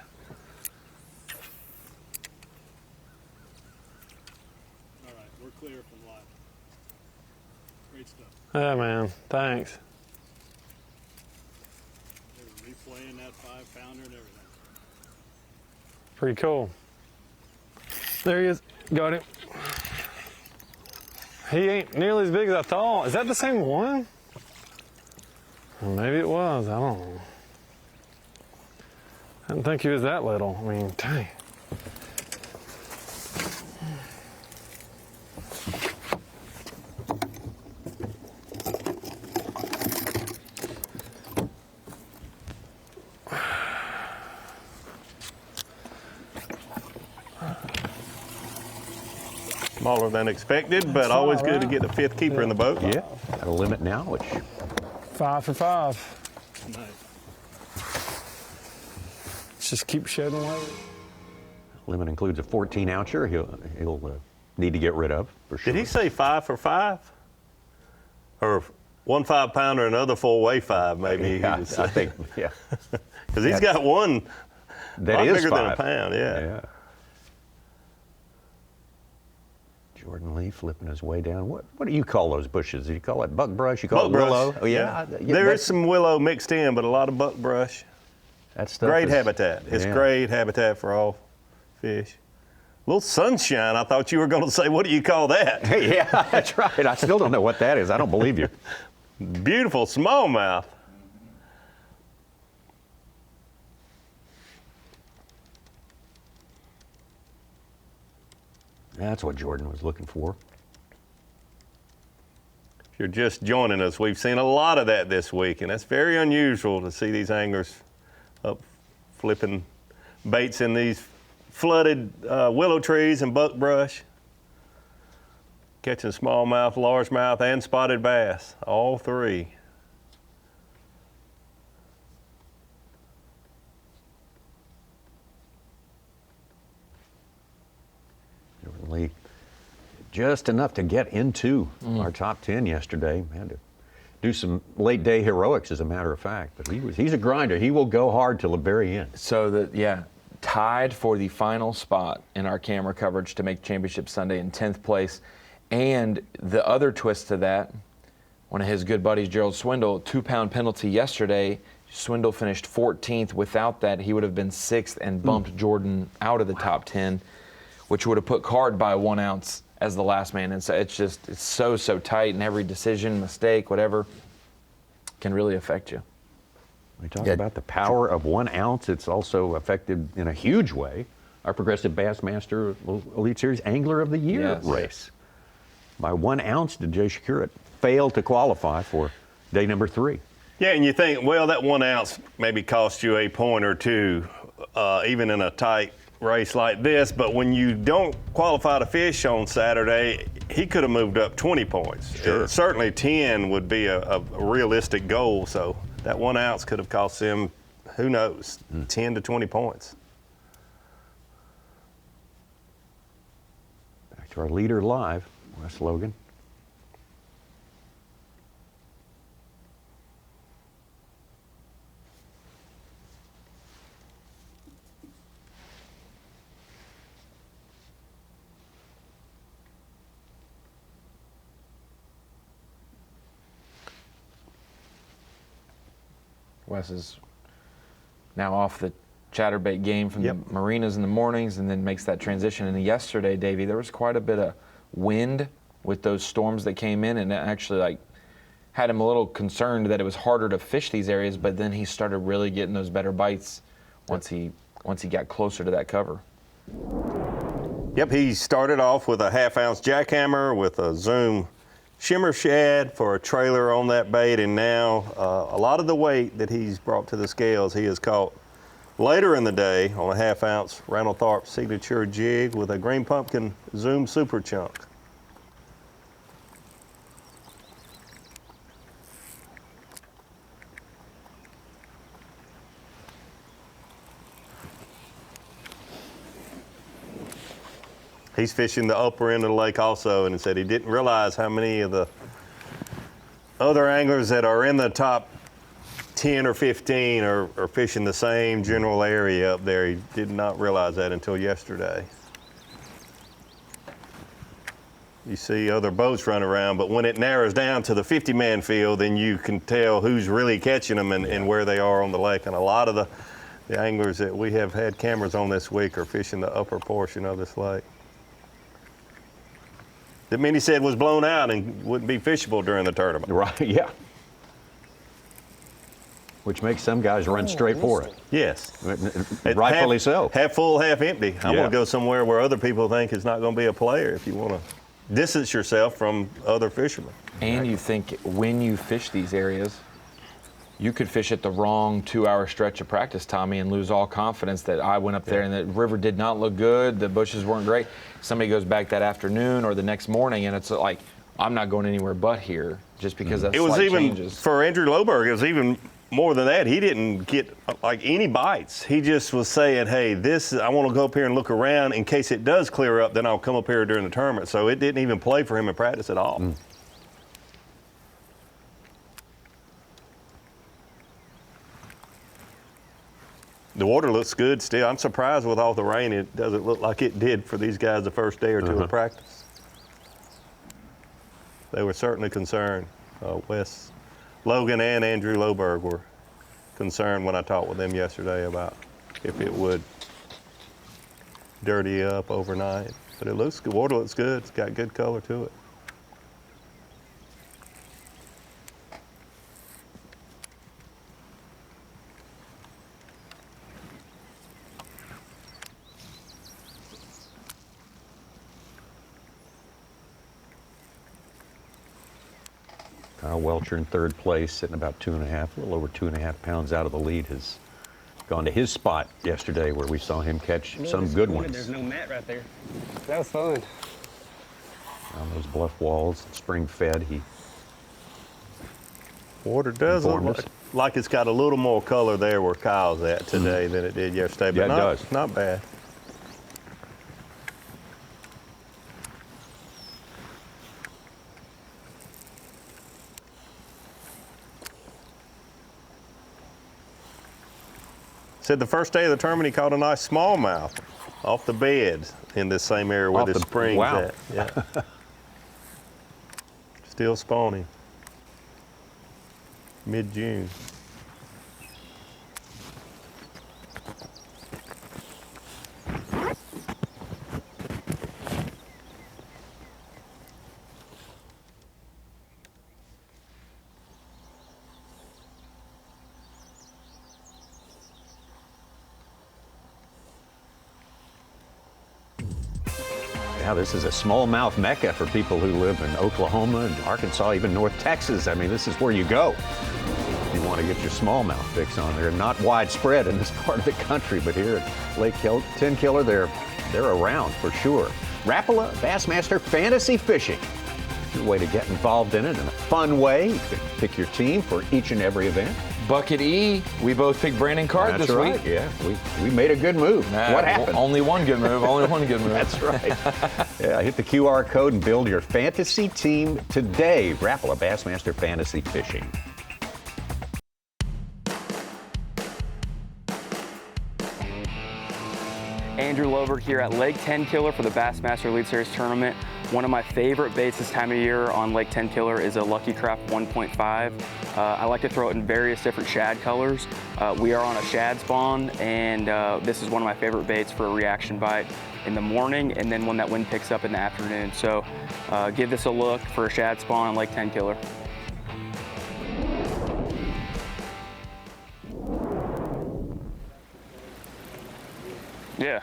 All right, we're clear from live. Great stuff. Yeah, man, thanks. They were replaying that 5-pounder and everything. Pretty cool. There he is. Got him. He ain't nearly as big as I thought. Is that the same one? Well, maybe it was. I don't know. I didn't think he was that little. I mean, dang. Smaller than expected, but always good to get the fifth keeper in the boat. Yeah, got a limit now, which 5 for 5. Nice. Let's just keep shedding away. limit includes a 14-ouncer. He'll need to get rid of, for sure. Did he say 5 for 5? Or 1 5-pounder, another full weigh 5, maybe. Yeah, I think, yeah. Because he's got one that is bigger 5. than a pound, yeah. Jordan Lee flipping his way down. What do you call those bushes? Do you call it buckbrush? You call it Buckbrush. willow? Oh, yeah. There is some willow mixed in, but a lot of buckbrush. That stuff Great is, habitat. It's great habitat for all fish. A little sunshine. I thought you were going to say, what do you call that? Hey, yeah, that's right. I still don't know what that is. I don't believe you. Beautiful smallmouth. That's what Jordan was looking for. If you're just joining us, we've seen a lot of that this week, and that's very unusual to see these anglers up flipping baits in these flooded willow trees and buckbrush, catching smallmouth, largemouth, and spotted bass, all three. Jordan just enough to get into our top 10 yesterday. Had to do some late day heroics, as a matter of fact. But he's a grinder. He will go hard till the very end. So tied for the final spot in our camera coverage to make Championship Sunday in 10th place. And the other twist to that, one of his good buddies, Gerald Swindle, 2-pound penalty yesterday. Swindle finished 14th. Without that, he would have been 6th and bumped Jordan out of the top 10, which would have put Card by 1 ounce as the last man. And so it's so tight, and every decision, mistake, whatever, can really affect you. We talk about the power of 1 ounce. It's also affected in a huge way our Progressive Bassmaster Elite Series Angler of the Year race. By 1 ounce did Jay Shakura fail to qualify for day number 3. Yeah, and you think, well, that 1 ounce maybe cost you a point or two, even in a tight race like this, but when you don't qualify to fish on Saturday, he could have moved up 20 points. Sure. Certainly 10 would be a realistic goal, so that 1 ounce could have cost him, who knows, 10 to 20 points. Back to our leader live, Wes Logan. Wes is now off the chatterbait game from the marinas in the mornings, and then makes that transition. And yesterday, Davey, there was quite a bit of wind with those storms that came in, and it actually had him a little concerned that it was harder to fish these areas. But then he started really getting those better bites once he got closer to that cover. Yep, he started off with a 1/2 ounce jackhammer with a Zoom shimmer shad for a trailer on that bait, and now a lot of the weight that he's brought to the scales he has caught later in the day on a 1/2 ounce Randall Tharp signature jig with a green pumpkin Zoom super chunk. He's fishing the upper end of the lake also, and he said he didn't realize how many of the other anglers that are in the top 10 or 15 are fishing the same general area up there. He did not realize that until yesterday. You see other boats run around, but when it narrows down to the 50-man field, then you can tell who's really catching them and where they are on the lake. And a lot of the anglers that we have had cameras on this week are fishing the upper portion of this lake that many said was blown out and wouldn't be fishable during the tournament. Right, yeah. Which makes some guys run straight for it. Yes. Rightfully so. Half full, half empty. I'm going to go somewhere where other people think it's not going to be a player if you want to distance yourself from other fishermen. And you think when you fish these areas, you could fish at the wrong 2-hour stretch of practice, Tommy, and lose all confidence that I went up there and the river did not look good, the bushes weren't great. Somebody goes back that afternoon or the next morning, and it's like, I'm not going anywhere but here just because that's It was even, changes. for Andrew Loberg, it was even more than that, he didn't get like any bites. He just was saying, hey, I want to go up here and look around in case it does clear up, then I'll come up here during the tournament. So it didn't even play for him in practice at all. The water looks good still. I'm surprised with all the rain, it doesn't look like it did for these guys the first day or two of practice. They were certainly concerned. Wes Logan and Andrew Loberg were concerned when I talked with them yesterday about if it would dirty up overnight. But it looks good. Water looks good. It's got good color to it. Kyle Welcher in third place, sitting about a little over 2.5 pounds out of the lead, has gone to his spot yesterday where we saw him catch some good ones. There's no mat right there. That was fun. On those bluff walls, spring-fed, Water does look like it's got a little more color there where Kyle's at today than it did yesterday. But Yeah, it does. Not bad. Said the first day of the tournament he caught a nice smallmouth off the bed in this same area where the spring's at. Yeah. Still spawning. Mid-June. Yeah, this is a smallmouth mecca for people who live in Oklahoma and Arkansas, even North Texas. I mean, this is where you go if you want to get your smallmouth fix on. They're not widespread in this part of the country, but here at Lake Tenkiller, they're around for sure. Rapala Bassmaster Fantasy Fishing. Your way to get involved in it in a fun way. You can pick your team for each and every event. Bucket E, we both picked Brandon Card That's this right. week. Yeah, we made a good move. What happened? Only one good move. Only one good move. That's right. Yeah, hit the QR code and build your fantasy team today. Rapala Bassmaster Fantasy Fishing. Andrew Loberg here at Lake Tenkiller for the Bassmaster Elite Series tournament. One of my favorite baits this time of year on Lake Tenkiller is a Lucky Craft 1.5. I like to throw it in various different shad colors. We are on a shad spawn, and this is one of my favorite baits for a reaction bite in the morning and then when that wind picks up in the afternoon. So give this a look for a shad spawn on Lake Tenkiller. Yeah.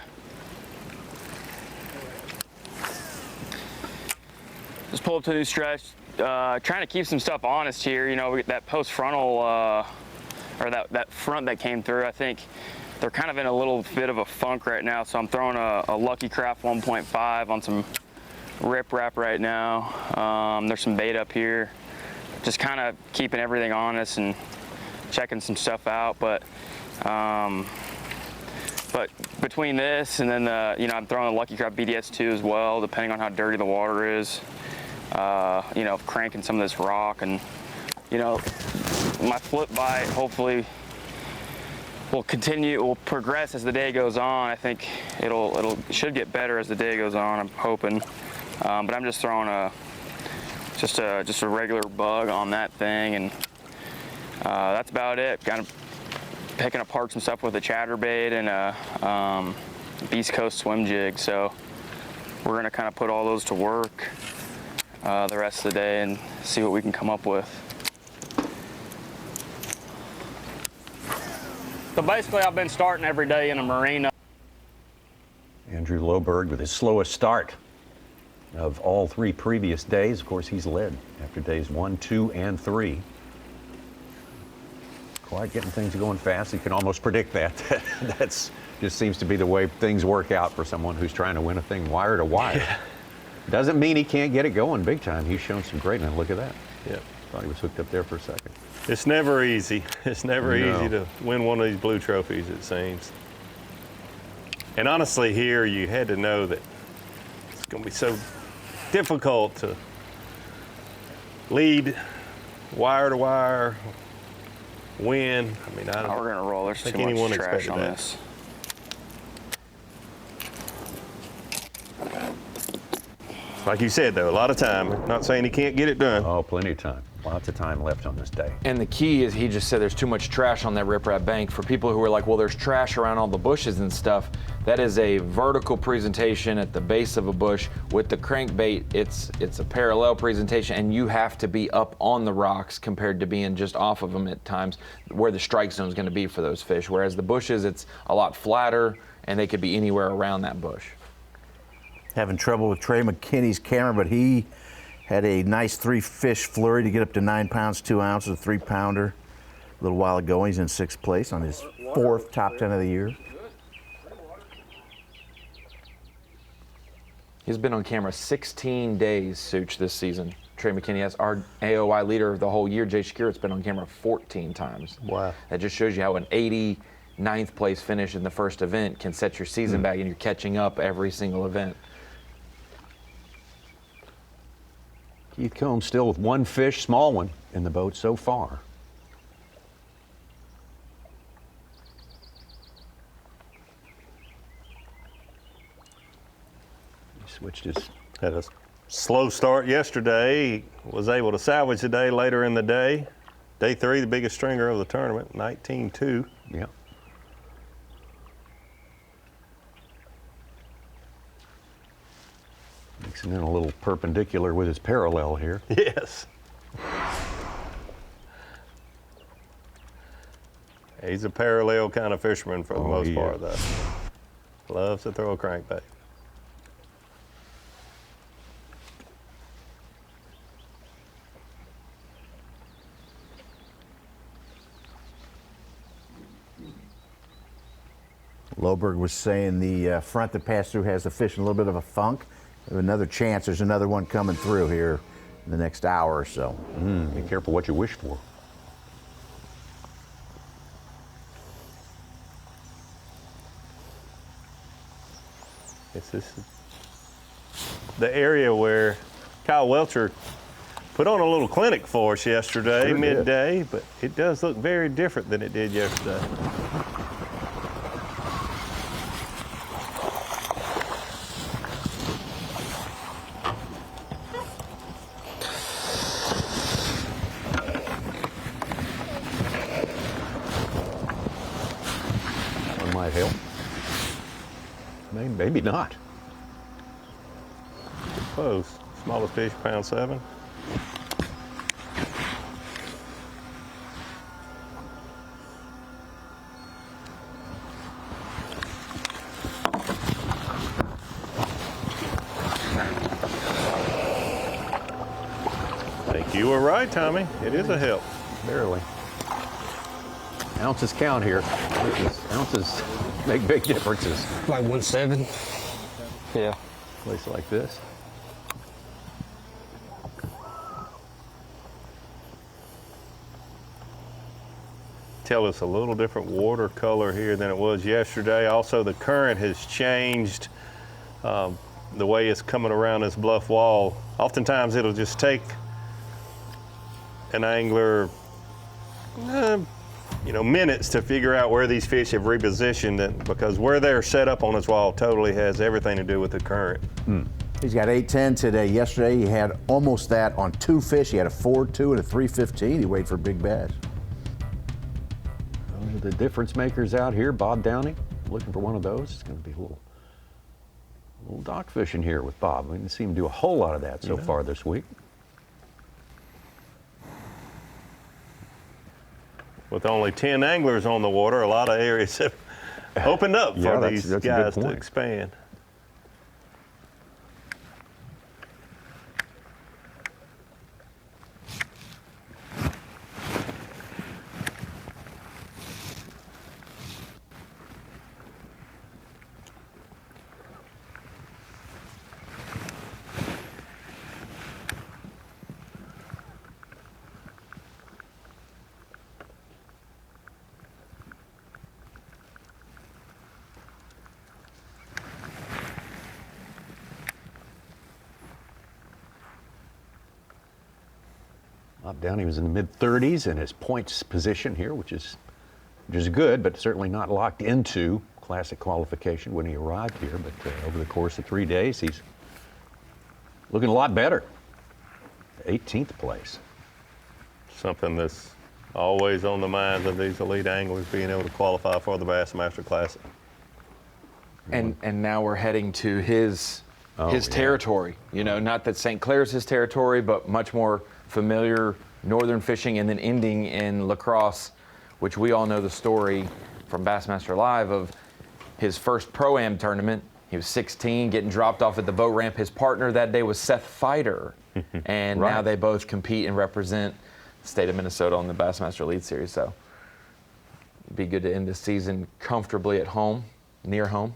Just pull up to a new stretch. Trying to keep some stuff honest here. You know, that post frontal, or that front that came through, I think they're kind of in a little bit of a funk right now. So I'm throwing a Lucky Craft 1.5 on some rip wrap right now. There's some bait up here. Just kind of keeping everything honest and checking some stuff out. But between this and then you know, I'm throwing the Lucky Craft BDS2 as well, depending on how dirty the water is. You know, cranking some of this rock, and you know, my flip bite hopefully will progress as the day goes on. I think it should get better as the day goes on, I'm hoping. But I'm just throwing just a regular bug on that thing, and that's about it. Kind of picking apart some stuff with a chatterbait and a Beast Coast swim jig. So we're gonna kind of put all those to work the rest of the day and see what we can come up with. So basically I've been starting every day in a marina. Andrew Loberg with his slowest start of all 3 previous days. Of course, he's led after days 1, 2, and 3. Quite getting things going fast. You can almost predict that. That's just seems to be the way things work out for someone who's trying to win a thing wire to wire. Yeah. Doesn't mean he can't get it going big time. He's shown some greatness. Look at that. Yeah. Thought he was hooked up there for a second. It's never easy. It's never easy to win one of these blue trophies, it seems. And honestly, here you had to know that it's going to be so difficult to lead wire to wire, win. I mean, I don't we're gonna roll. There's think too anyone much trash expected on that. this. Like you said, though, a lot of time. Not saying he can't get it done. Oh, plenty of time. Lots of time left on this day. And the key is he just said there's too much trash on that riprap bank. For people who are like, well, there's trash around all the bushes and stuff, that is a vertical presentation at the base of a bush. With the crankbait, it's a parallel presentation, and you have to be up on the rocks compared to being just off of them at times where the strike zone is going to be for those fish. Whereas the bushes, it's a lot flatter, and they could be anywhere around that bush. Having trouble with Trey McKinney's camera, but he had a nice 3-fish flurry to get up to 9 pounds, 2 ounces, a 3-pounder a little while ago. He's in 6th place on his 4th top 10 of the year. He's been on camera 16 days, Such, this season. Trey McKinney has our AOI leader of the whole year, Jay Shakirat's been on camera 14 times. Wow. That just shows you how an 89th place finish in the first event can set your season back, and you're catching up every single event. Keith Combs still with 1 fish, small one, in the boat so far. He switched his. Had a slow start yesterday. Was able to salvage the day later in the day. Day 3, the biggest stringer of the tournament, 19-2. Yeah. Mixing in a little perpendicular with his parallel here. Yes. He's a parallel kind of fisherman for the most part, though. Loves to throw a crankbait. Loberg was saying the front that passed through has the fish in a little bit of a funk. Another chance, there's another one coming through here in the next hour or so. Be careful what you wish for. This is the area where Kyle Welcher put on a little clinic for us yesterday, midday, but it does look very different than it did yesterday. One might help. Maybe not. Close. Smallest fish, pound 7. I think you were right, Tommy. It is a help. Barely. Ounces count here. Ounces make big differences. Like 1.7. Yeah. Place like this. Tell us a little different watercolor here than it was yesterday. Also, the current has changed the way it's coming around this bluff wall. Oftentimes, it'll just take an angler, minutes to figure out where these fish have repositioned it, because where they're set up on this wall totally has everything to do with the current. He's got 8.10 today. Yesterday, he had almost that on 2 fish. He had a 4.2 and a 3.15. He waited for Big Bass. Those are the difference makers out here. Bob Downey, looking for one of those. It's going to be a little dock fishing here with Bob. We didn't see him do a whole lot of that so far this week. With only 10 anglers on the water, a lot of areas have opened up for these guys to expand. Up down, he was in the mid-30s in his points position here, which is good, but certainly not locked into Classic qualification when he arrived here. But over the course of 3 days, he's looking a lot better. 18th place. Something that's always on the minds of these elite anglers, being able to qualify for the Bassmaster Classic. And now we're heading to his territory. You know, not that St. Clair's his territory, but much more familiar northern fishing, and then ending in La Crosse, which we all know the story from Bassmaster Live of his first Pro-Am tournament. He was 16, getting dropped off at the boat ramp. His partner that day was Seth Feider, and now they both compete and represent the state of Minnesota on the Bassmaster Elite Series. So it'd be good to end this season comfortably at home, near home.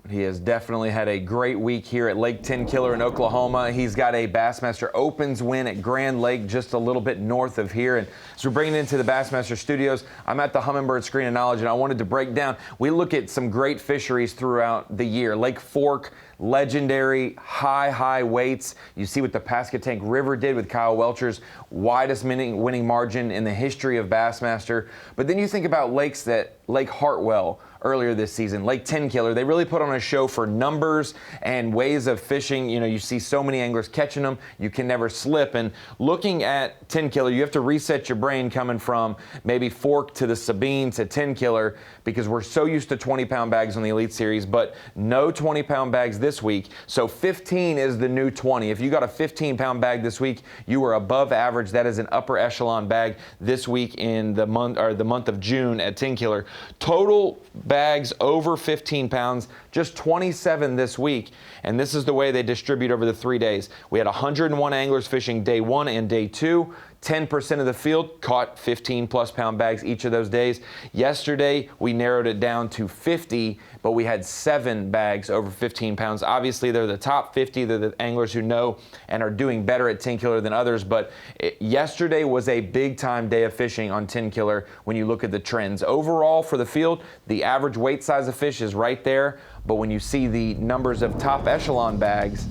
He has definitely had a great week here at Lake Tenkiller in Oklahoma. He's got a Bassmaster Opens win at Grand Lake just a little bit north of here. And as we're bringing it into the Bassmaster Studios, I'm at the Humminbird Screen of Knowledge, and I wanted to break down. We look at some great fisheries throughout the year. Lake Fork, legendary, high weights. You see what the Pasquotank River did with Kyle Welcher's widest winning margin in the history of Bassmaster. But then you think about lakes that Lake Hartwell earlier this season, Lake Tenkiller, they really put on a show for numbers and ways of fishing. You know, you see so many anglers catching them, you can never slip. And looking at Tenkiller, you have to reset your brain coming from maybe Fork to the Sabine to Tenkiller, because we're so used to 20-pound bags on the Elite Series, but no 20-pound bags this week. So 15 is the new 20. If you got a 15-pound bag this week, you were above average. That is an upper echelon bag this week in the month of June at Tenkiller. Total bags over 15 pounds, just 27 this week. And this is the way they distribute over the 3 days. We had 101 anglers fishing day 1 and day 2. 10% of the field caught 15-plus pound bags each of those days. Yesterday, we narrowed it down to 50, but we had 7 bags over 15 pounds. Obviously, they're the top 50. They're the anglers who know and are doing better at Tenkiller than others. But yesterday was a big-time day of fishing on Tenkiller when you look at the trends. Overall, for the field, the average weight size of fish is right there. But when you see the numbers of top echelon bags,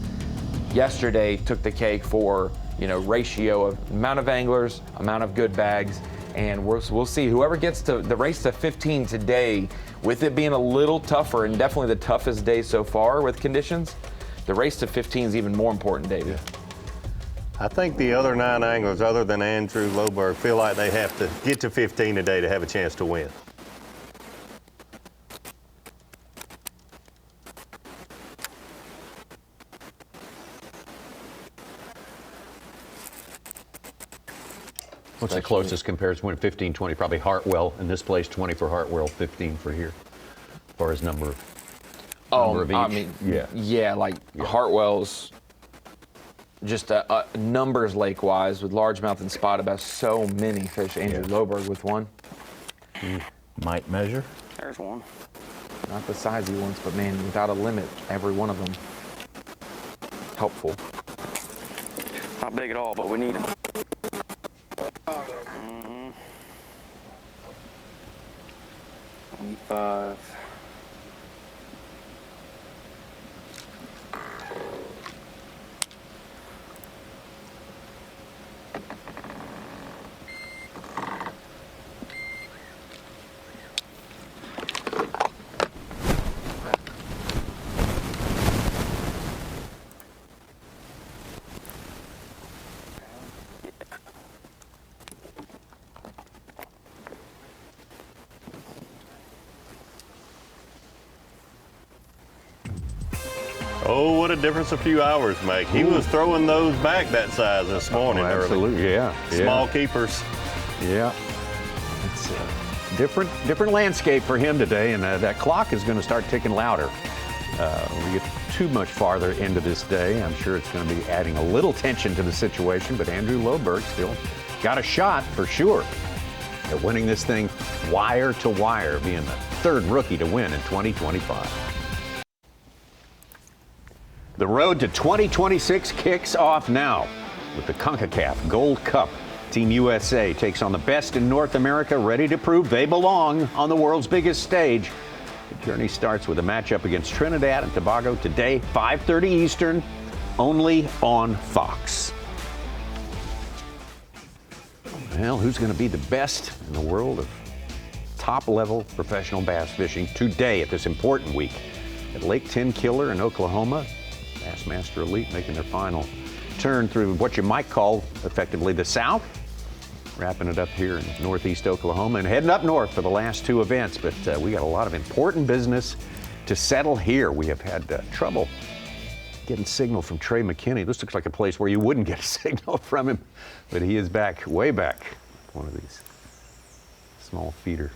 yesterday took the cake for, you know, ratio of amount of anglers, amount of good bags, and we'll see. Whoever gets to the race to 15 today, with it being a little tougher and definitely the toughest day so far with conditions, the race to 15 is even more important, David. I think the other 9 anglers, other than Andrew Loberg, feel like they have to get to 15 today to have a chance to win. What's the closest comparison? 15, 20, probably Hartwell in this place, 20 for Hartwell, 15 for here, as far as number of each. I mean, Hartwell's just a numbers lake-wise with largemouth and spotted bass, so many fish. Andrew Loberg with one. Might measure. There's one. Not the size he wants, but man, without a limit, every one of them helpful. Not big at all, but we need them. 25. Oh, what a difference a few hours make. He was throwing those back that size this morning. Oh, absolutely, yeah. Small keepers. Yeah. It's a different landscape for him today, and that clock is going to start ticking louder. When we get too much farther into this day, I'm sure it's going to be adding a little tension to the situation, but Andrew Loberg still got a shot for sure at winning this thing wire to wire, being the 3rd rookie to win in 2025. The road to 2026 kicks off now with the CONCACAF Gold Cup. Team USA takes on the best in North America, ready to prove they belong on the world's biggest stage. The journey starts with a matchup against Trinidad and Tobago today, 5:30 Eastern. only on Fox. Well, who's going to be the best in the world of top-level professional bass fishing today at this important week at Lake Tenkiller in Oklahoma? Bassmaster Elite making their final turn through what you might call effectively the South, wrapping it up here in northeast Oklahoma and heading up north for the last two events. But we got a lot of important business to settle here. We have had trouble getting signal from Trey McKinney. This looks like a place where you wouldn't get a signal from him, but he is back, way back. One of these small feeder.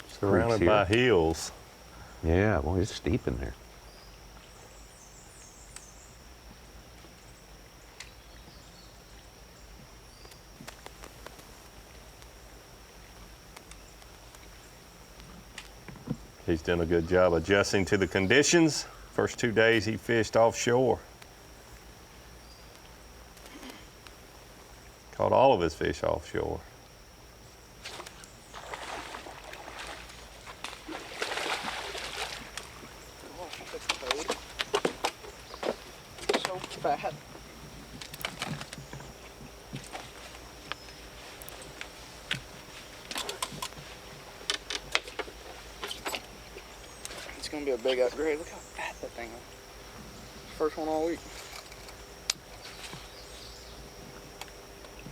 Surrounded by hills. Yeah, well, it's steep in there. He's done a good job adjusting to the conditions. First 2 days he fished offshore. Caught all of his fish offshore. So fat. It's gonna be a big upgrade. Look how fat that thing is. First one all week.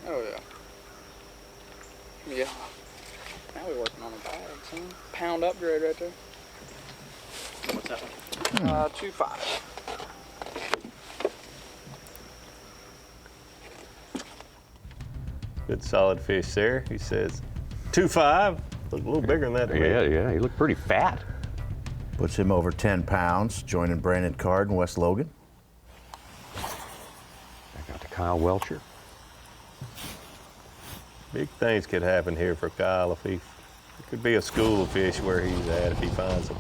Oh yeah. Yeah. Now we're working on a bag, son. Pound upgrade right there. What's that one? 2.5. Good solid fish there. He says 2.5. Look a little bigger than that. Yeah, he looked pretty fat. Puts him over 10 pounds, joining Brandon Card and Wes Logan. Back out to Kyle Welcher. Big things could happen here for Kyle if he, it could be a school of fish where he's at if he finds them.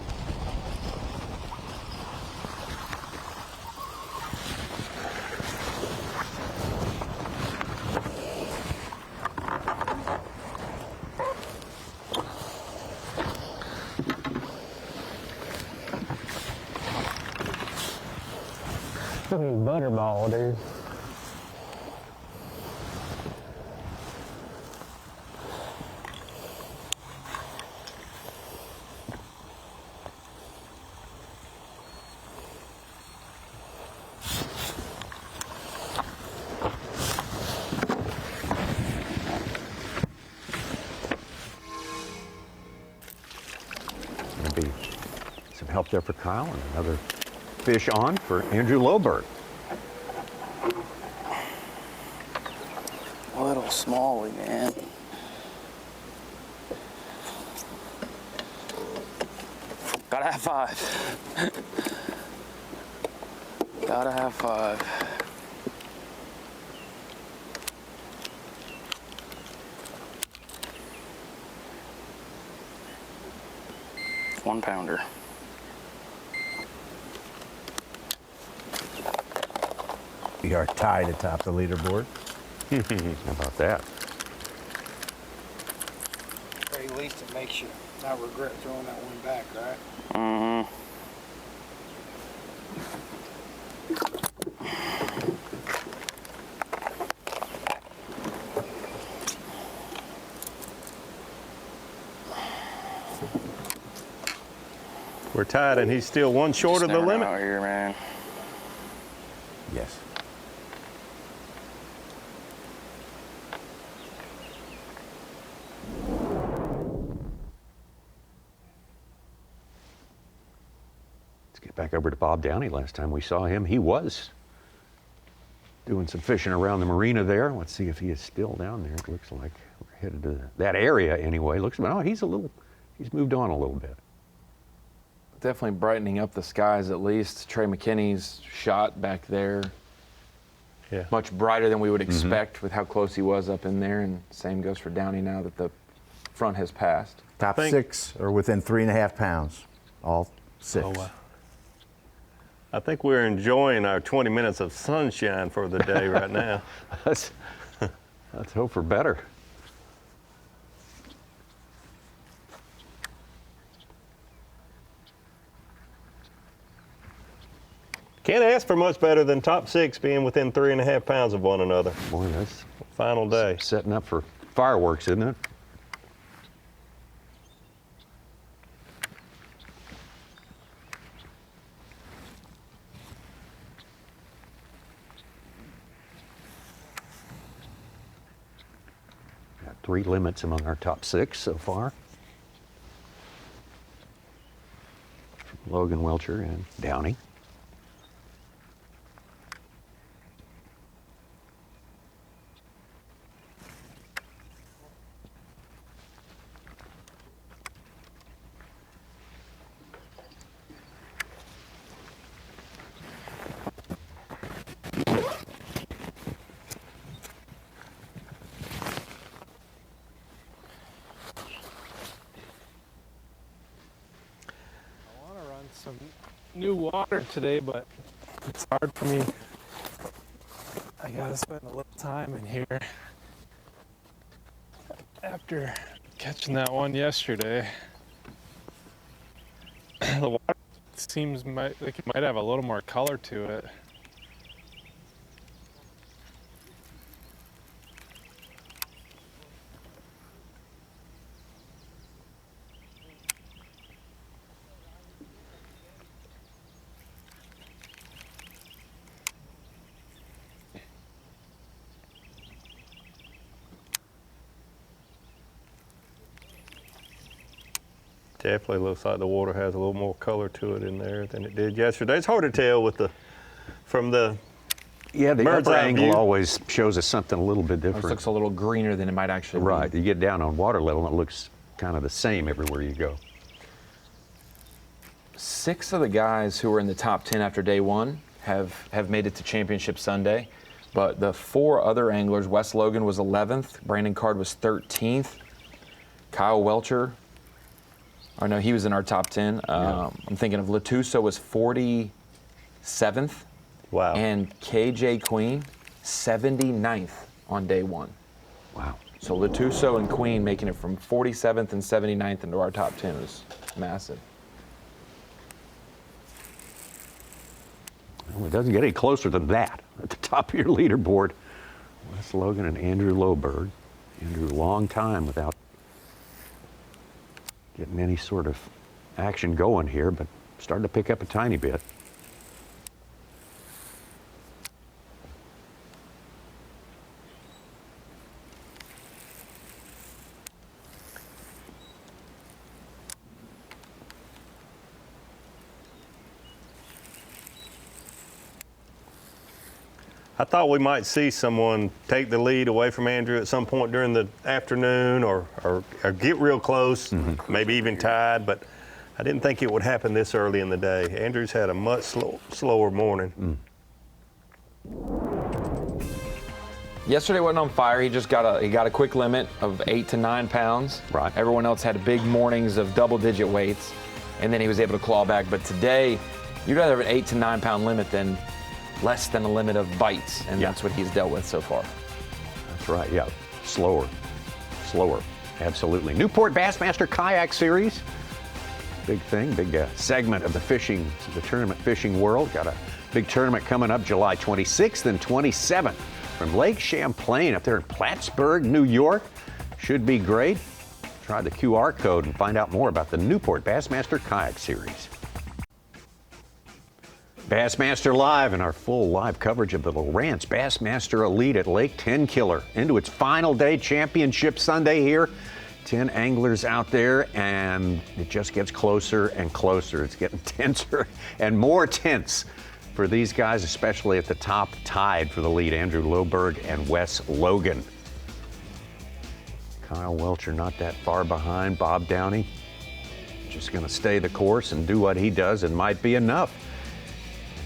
Look at this butterball, dude. Gonna be some help there for Kyle and another fish on for Andrew Loberg. Little smally, man. Gotta have 5. Gotta have 5. One pounder. We are tied atop the leaderboard. How about that? Very least it makes you not regret throwing that one back, right? Mm-hmm. We're tied and he's still one short of the limit. Out here, man. Yes. Let's get back over to Bob Downey. Last time we saw him, he was doing some fishing around the marina there. Let's see if he is still down there. It looks like we're headed to that area anyway. Looks, oh, he's moved on a little bit. Definitely brightening up the skies at least. Trey McKinney's shot back there, Yeah. much brighter than we would expect with how close he was up in there, and same goes for Downey now that the front has passed. Top 6 are within 3.5 pounds. All 6. Oh, wow. I think we're enjoying our 20 minutes of sunshine for the day right now. Let's hope for better. Can't ask for much better than top 6 being within 3.5 pounds of one another. Boy, that's final day. Setting up for fireworks, isn't it? Got 3 limits among our top 6 so far. Logan, Welcher, and Downey. Some new water today, but it's hard for me. I gotta spend a little time in here after catching that one yesterday. The water seems like it might have a little more color to it. Definitely looks like the water has a little more color to it in there than it did yesterday. It's hard to tell with from the the bird's upper eye angle view. Always shows us something a little bit different. It looks a little greener than it might actually Right. be. You get down on water level and it looks kind of the same everywhere you go. 6 of the guys who were in the top 10 after day 1 have made it to Championship Sunday. But the 4 other anglers, Wes Logan was 11th, Brandon Card was 13th, Kyle Welcher, he was in our top 10. I'm thinking of Latuso was 47th. Wow. And KJ Queen, 79th on day 1. Wow. So Latuso and Queen making it from 47th and 79th into our top 10 is massive. Well, it doesn't get any closer than that at the top of your leaderboard. Wes Logan and Andrew Lowberg. Andrew, long time without getting any sort of action going here, but starting to pick up a tiny bit. I thought we might see someone take the lead away from Andrew at some point during the afternoon or get real close, maybe even tied, but I didn't think it would happen this early in the day. Andrew's had a much slower morning. Yesterday wasn't on fire. He just got a quick limit of 8 to 9 pounds. Right. Everyone else had big mornings of double-digit weights, and then he was able to claw back. But today, you'd rather have an 8 to 9 pound limit than less than a limit of bites, and that's what he's dealt with so far. That's right, yeah. Slower, absolutely. Newport Bassmaster Kayak Series. Big thing, big segment of the tournament fishing world. Got a big tournament coming up July 26th and 27th from Lake Champlain up there in Plattsburgh, New York. Should be great. Try the QR code and find out more about the Newport Bassmaster Kayak Series. Bassmaster Live and our full live coverage of the Lowrance Bassmaster Elite at Lake Tenkiller into its final day, Championship Sunday here. 10 anglers out there, and it just gets closer and closer. It's getting tenser and more tense for these guys, especially at the top, tied for the lead, Andrew Lowberg and Wes Logan. Kyle Welcher not that far behind. Bob Downey just going to stay the course and do what he does, and might be enough.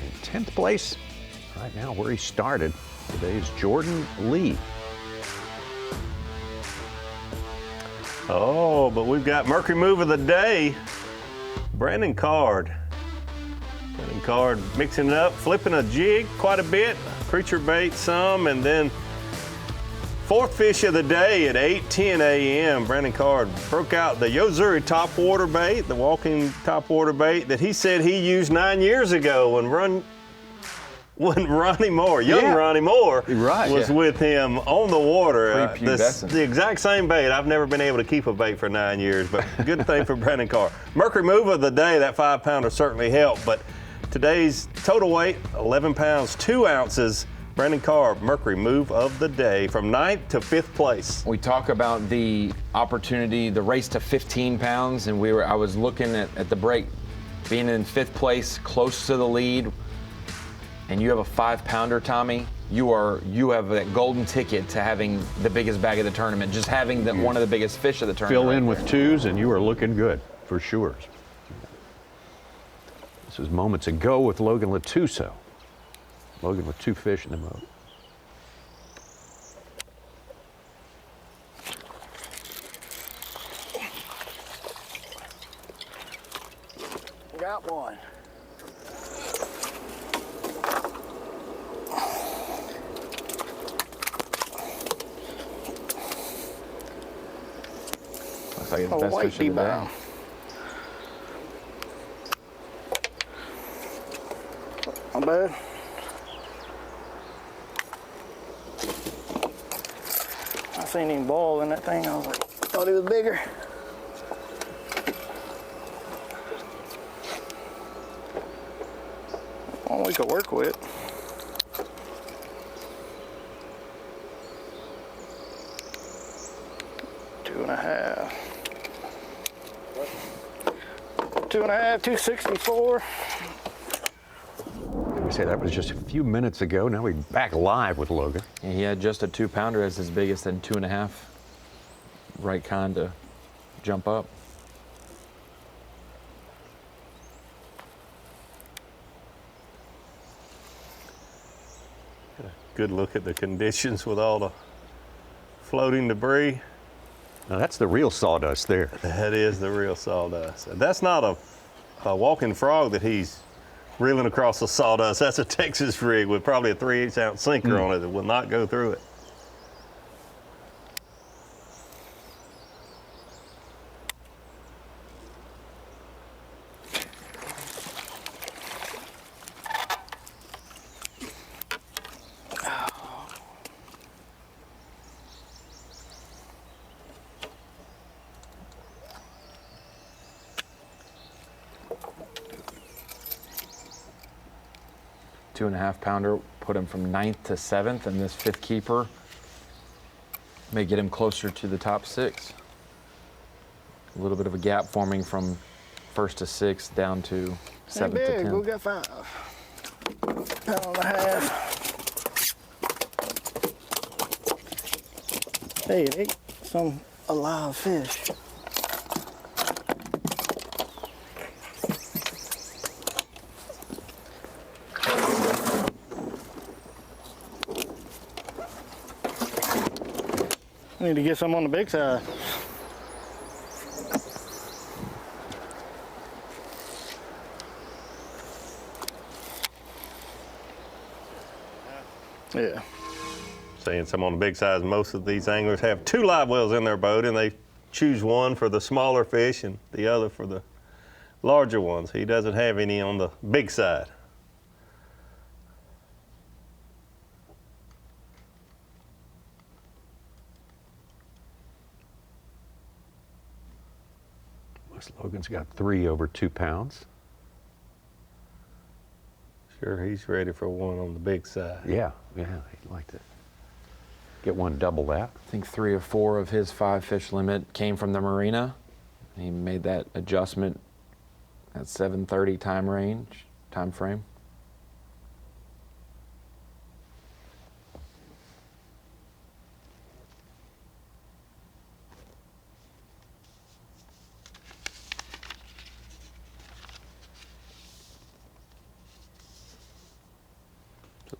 In 10th place right now where he started today is Jordan Lee. Oh, but we've got Mercury Move of the Day, Brandon Card. Brandon Card mixing it up, flipping a jig quite a bit, creature bait some, and then 4th fish of the day at 8:10 a.m. Brandon Card broke out the Yozuri topwater bait, the walking topwater bait that he said he used 9 years ago and run when Ronnie Moore, young Yeah. Ronnie Moore, Right, was yeah. with him on the water. Pre-pubescent. The exact same bait. I've never been able to keep a bait for 9 years, but good thing for Brandon Carr. Mercury move of the day, that 5-pounder certainly helped, but today's total weight, 11 pounds, 2 ounces. Brandon Carr, Mercury move of the day from 9th to 5th place. We talk about the opportunity, the race to 15 pounds, and I was looking at the break, being in 5th place, close to the lead, and you have a 5-pounder, Tommy. You have that golden ticket to having the biggest bag of the tournament, just having one of the biggest fish of the tournament. Fill in with 2s, and you are looking good, for sure. This was moments ago with Logan Latuso. Logan with 2 fish in the boat. Got one. Looks like it's the best fish of the day. Not bad. I seen him ball in that thing. I was like, thought he was bigger. One we could work with. Two and a half. 2.5, 264. We say that was just a few minutes ago. Now we're back live with Logan. And he had just a 2-pounder as his biggest and 2.5. Right kind to jump up. Good look at the conditions with all the floating debris. Now that's the real sawdust there. That is the real sawdust. That's not a walking frog that he's reeling across the sawdust. That's a Texas rig with probably a 3/8 ounce sinker on it that will not go through it. Two 2.5-pounder, put him from 9th to 7th, and this 5th keeper may get him closer to the top 6. A little bit of a gap forming from 1st to 6th down to 7th to 10th. We got 5. 1.5 pounds. Hey, it ate some alive fish. I need to get some on the big side. Yeah. Saying some on the big size, most of these anglers have 2 live wells in their boat, and they choose one for the smaller fish and the other for the larger ones. He doesn't have any on the big side. Logan's got 3 over 2 pounds. Sure, he's ready for one on the big side. Yeah, he'd like to get one double that. I think 3 or 4 of his 5 fish limit came from the marina. He made that adjustment at 7:30 time frame.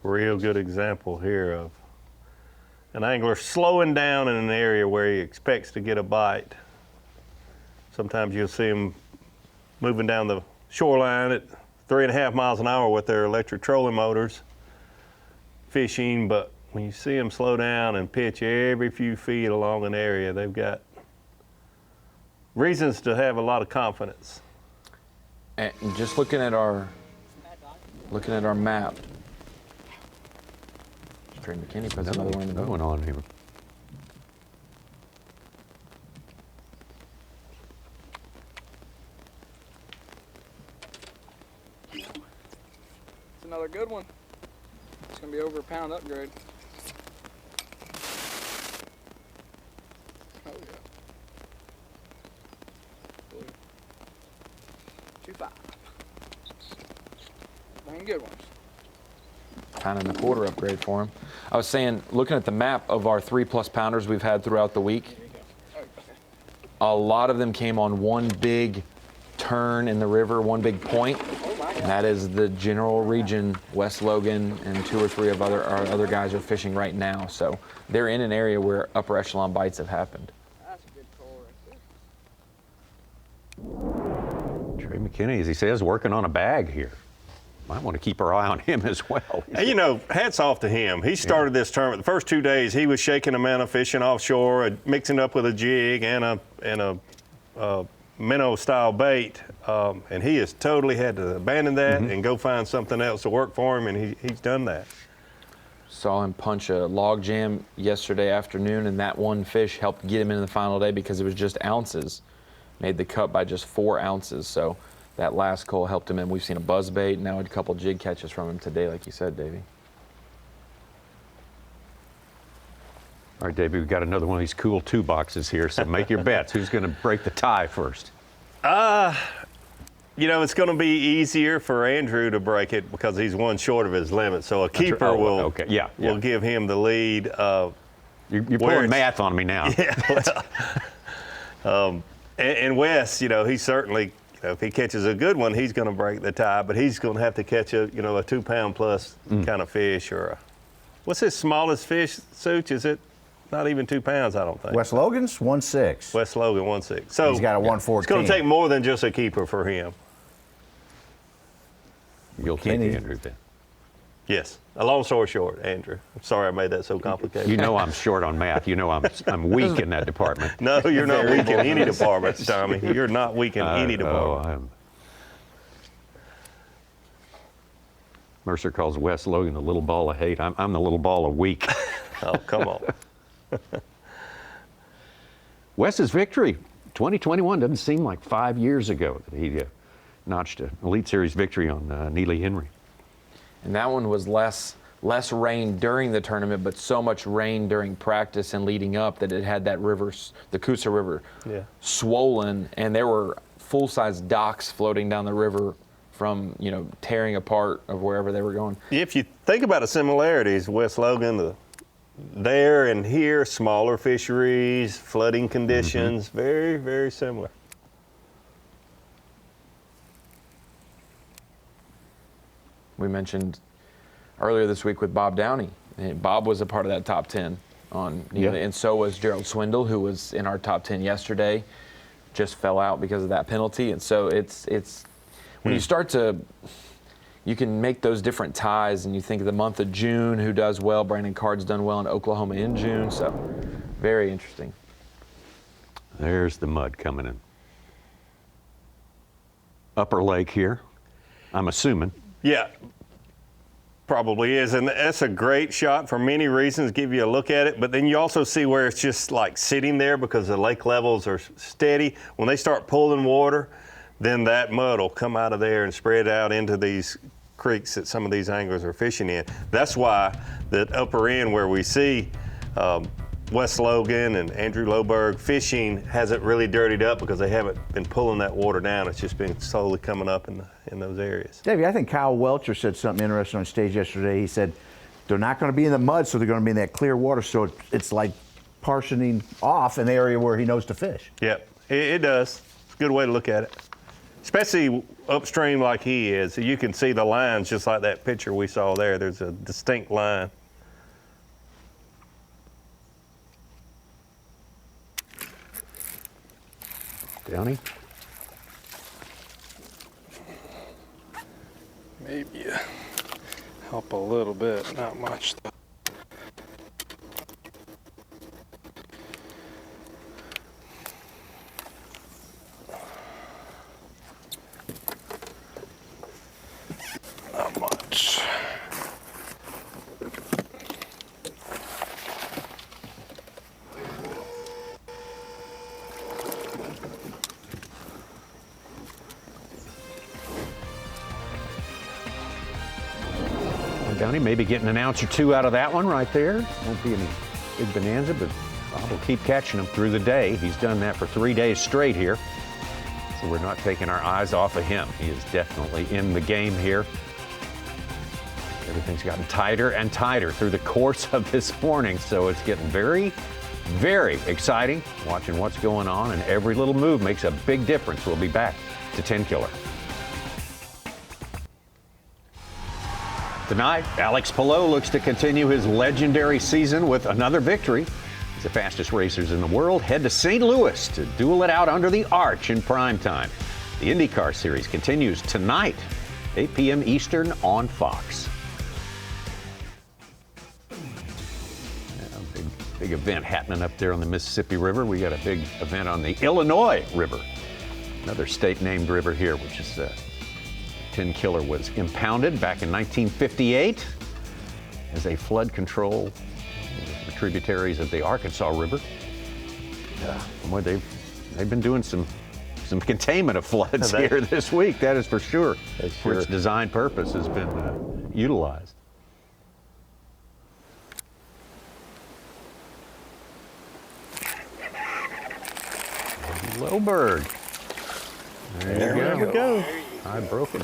Real good example here of an angler slowing down in an area where he expects to get a bite. Sometimes you'll see them moving down the shoreline at 3.5 miles an hour with their electric trolling motors fishing, but when you see them slow down and pitch every few feet along an area, they've got reasons to have a lot of confidence. And just looking at our map, Trey McKinney puts another one in the boat. Going on here. It's another good one. It's gonna be over a pound upgrade. Oh yeah. 2.5. Dang good ones. Pound and a quarter upgrade for him. I was saying, looking at the map of our 3+ pounders we've had throughout the week, a lot of them came on one big turn in the river, one big point. And that is the general region. West Logan and 2 or 3 of our other guys are fishing right now. So they're in an area where upper echelon bites have happened. That's a good call right there. Trey McKinney, as he says, working on a bag here. Might want to keep our eye on him as well. And, you know, hats off to him. He started this tournament. The first 2 days, he was shaking a minnow, fishing offshore, mixing up with a jig and a minnow-style bait. And he has totally had to abandon that and go find something else to work for him, and he's done that. Saw him punch a log jam yesterday afternoon, and that one fish helped get him into the final day because it was just ounces. Made the cut by just 4 ounces. So that last coal helped him, and we've seen a buzzbait, and now a couple jig catches from him today, like you said, Davey. All right, Davey, we've got another one of these cool 2 boxes here, so make your bets. Who's going to break the tie first? You know, it's going to be easier for Andrew to break it because he's one short of his limit. So a keeper will give him the lead. You're pulling math on me now. Yeah. And Wes, you know, he certainly, you know, if he catches a good one, he's going to break the tie. But he's going to have to catch a 2-pound plus kind of fish or what's his smallest fish, Such? Is it? Not even 2 pounds, I don't think. West Logan's 1.6. West Logan 1.6. So he's got a 1.14. It's going to take more than just a keeper for him. You'll take Andrew then. Yes. A long story short, Andrew. I'm sorry I made that so complicated. You know I'm short on math. You know I'm weak in that department. No, you're not weak in any department, Tommy. You're not weak in any department. Mercer calls West Logan the little ball of hate. I'm the little ball of weak. Oh, come on. Wes's victory, 2021, doesn't seem like 5 years ago that he notched an Elite Series victory on Neely Henry. And that one was less rain during the tournament, but so much rain during practice and leading up that it had that river, the Cookson River, swollen, and there were full-size docks floating down the river from, tearing apart of wherever they were going. If you think about the similarities, West Logan, there and here, smaller fisheries, flooding conditions, very, very similar. We mentioned earlier this week with Bob Downey. Bob was a part of that top 10 and so was Gerald Swindle, who was in our top 10 yesterday, just fell out because of that penalty. And so it's when you start to, you can make those different ties, and you think of the month of June, who does well. Brandon Card's done well in Oklahoma in June, so very interesting. There's the mud coming in. Upper Lake here, I'm assuming. Yeah, probably is, and that's a great shot for many reasons, give you a look at it, but then you also see where it's just like sitting there because the lake levels are steady. When they start pulling water, then that mud will come out of there and spread out into these creeks that some of these anglers are fishing in. That's why that upper end where we see West Logan and Andrew Loberg fishing hasn't really dirtied up because they haven't been pulling that water down. It's just been slowly coming up in those areas. Davey, I think Kyle Welcher said something interesting on stage yesterday. He said they're not going to be in the mud, so they're going to be in that clear water, so it's like partitioning off an area where he knows to fish. Yep, it does. It's a good way to look at it. Especially upstream like he is. You can see the lines just like that picture we saw there. There's a distinct line. Downey? Maybe help a little bit, not much though. Not much. County maybe getting an ounce or two out of that one right there. Won't be any big bonanza, but Bob will keep catching them through the day. He's done that for 3 days straight here. So we're not taking our eyes off of him. He is definitely in the game here. Everything's gotten tighter and tighter through the course of this morning, so it's getting very, very exciting watching what's going on, and every little move makes a big difference. We'll be back to Tenkiller. Tonight, Alex Palou looks to continue his legendary season with another victory. The fastest racers in the world head to St. Louis to duel it out under the arch in prime time. The IndyCar Series continues tonight, 8 p.m. Eastern on Fox. Big event happening up there on the Mississippi River. We got a big event on the Illinois River, another state-named river here, which is Tenkiller was impounded back in 1958 as a flood control. The tributaries of the Arkansas River. Boy, they've been doing some containment of floods here this week. That is for sure. For its design purpose has been utilized. Lowbird. There you go. I broke him.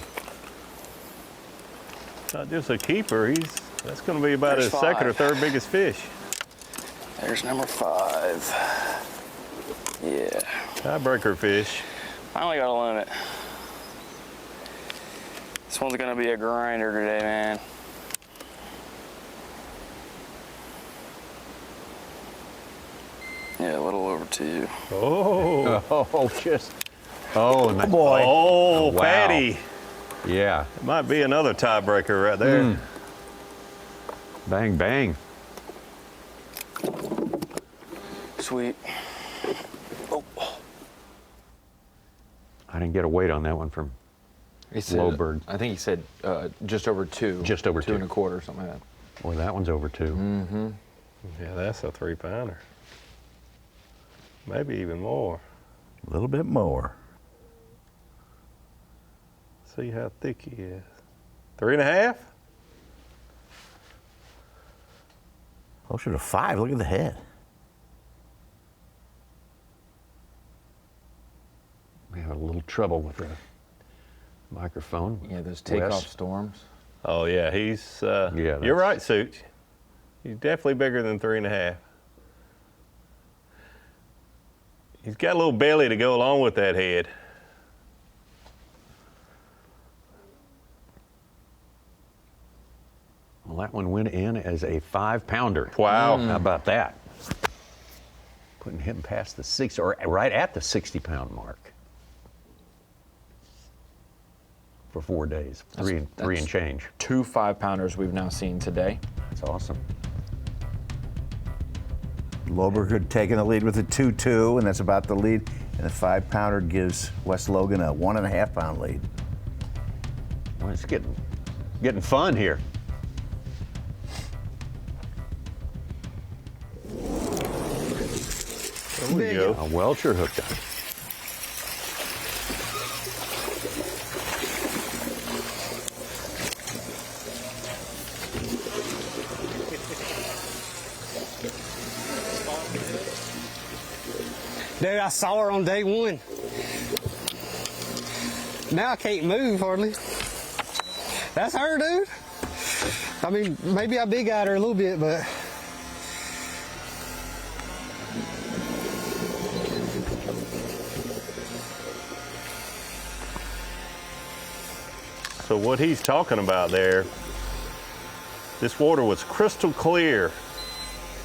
Not just a keeper. That's going to be about his second or third biggest fish. There's number 5. Yeah. Tiebreaker fish. Finally got a limit. This one's gonna be a grinder today, man. Yeah, a little over 2. Oh, just. Oh, nice. Boy. Oh, wow. fatty. Yeah. It might be another tiebreaker right there. Bang, bang. Sweet. Oh. I didn't get a weight on that one from Lowbird. I think he said just over 2. Just over 2. 2 1/4, something like that. Boy, that one's over 2. Mm-hmm. Yeah, that's a 3-pounder. Maybe even more. A little bit more. See how thick he is. 3 1/2? Closer to 5. Look at the head. We have a little trouble with the microphone. Yeah, those takeoff storms. Oh, yeah, he's, you're right, Such. He's definitely bigger than 3 1/2. He's got a little belly to go along with that head. Well, that one went in as a 5-pounder. Wow. How about that? Putting him past the 60, or right at the 60-pound mark. For 4 days, three and change. 2 5-pounders we've now seen today. That's awesome. Lowbird taking the lead with a 2-2, and that's about the lead. And the 5-pounder gives Wes Logan a 1.5-pound lead. Well, it's getting fun here. There we go. A Welcher hooked up. Dude, I saw her on day 1. Now I can't move hardly. That's her, dude. I mean, maybe I big-eyed her a little bit, but. So what he's talking about there, this water was crystal clear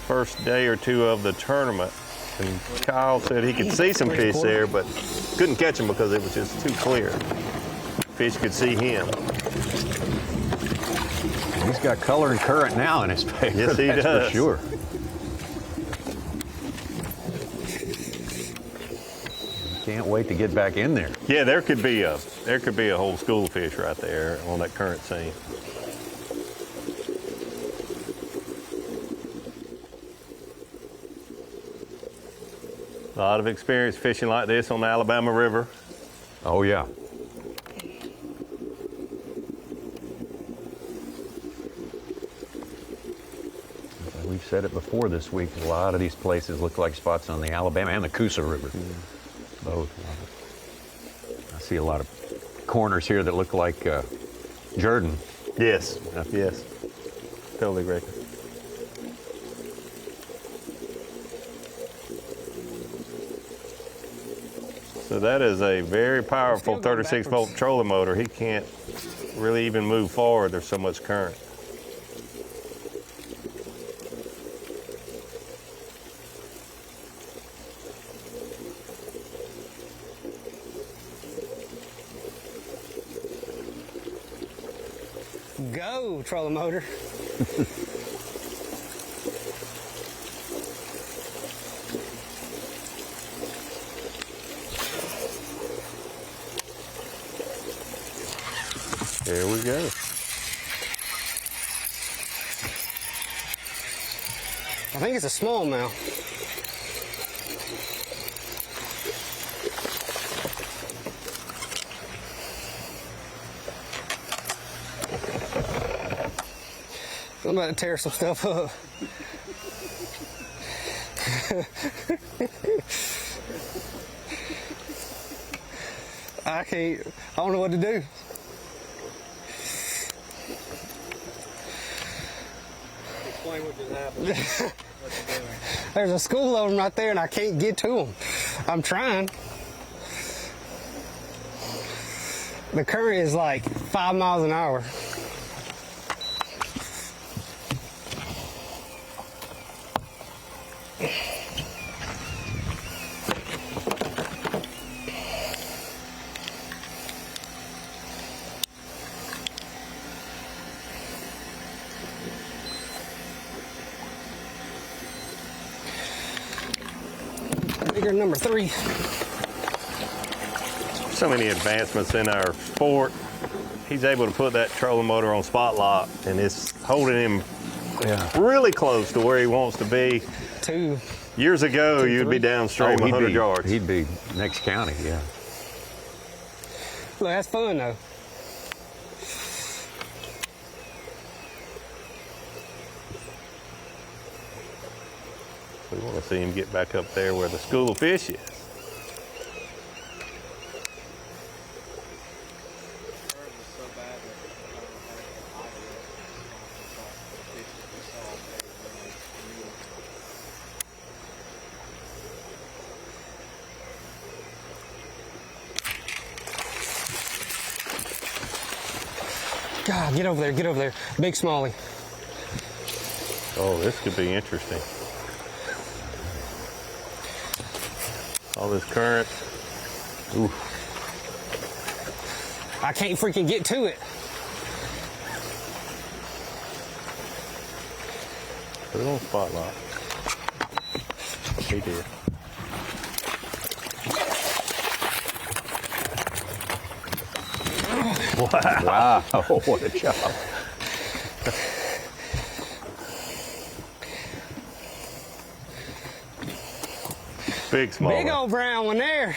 first day or 2 of the tournament. And Kyle said he could see some fish there, but couldn't catch them because it was just too clear. Fish could see him. He's got color and current now in his favor. Yes, he does. For sure. Can't wait to get back in there. Yeah, there could be a whole school of fish right there on that current scene. A lot of experience fishing like this on the Alabama River. Oh, yeah. said it before this week. A lot of these places look like spots on the Alabama and the Coosa River. Both. I see a lot of corners here that look like Jordan. Yes, yes. Totally agree. So that is a very powerful 36-volt trolling motor. He can't really even move forward. There's so much current. Go, trolling motor. There we go. I think it's a smallmouth. I'm about to tear some stuff up. I don't know what to do. Explain what just happened. There's a school of them right there and I can't get to them. I'm trying. The current is like 5 miles an hour. Bigger number 3. So many advancements in our sport. He's able to put that trolling motor on spot lock, and it's holding him really close to where he wants to be. 2. Years ago, you'd be downstream 100 yards. He'd be next county, yeah. Look, that's fun though. We want to see him get back up there where the school of fish is. God, get over there, get over there. Big smallie. Oh, this could be interesting. All this current. Ooh. I can't freaking get to it. Put it on spot lock. He did. Wow. Wow, what a job. Big small. Big old brown one there.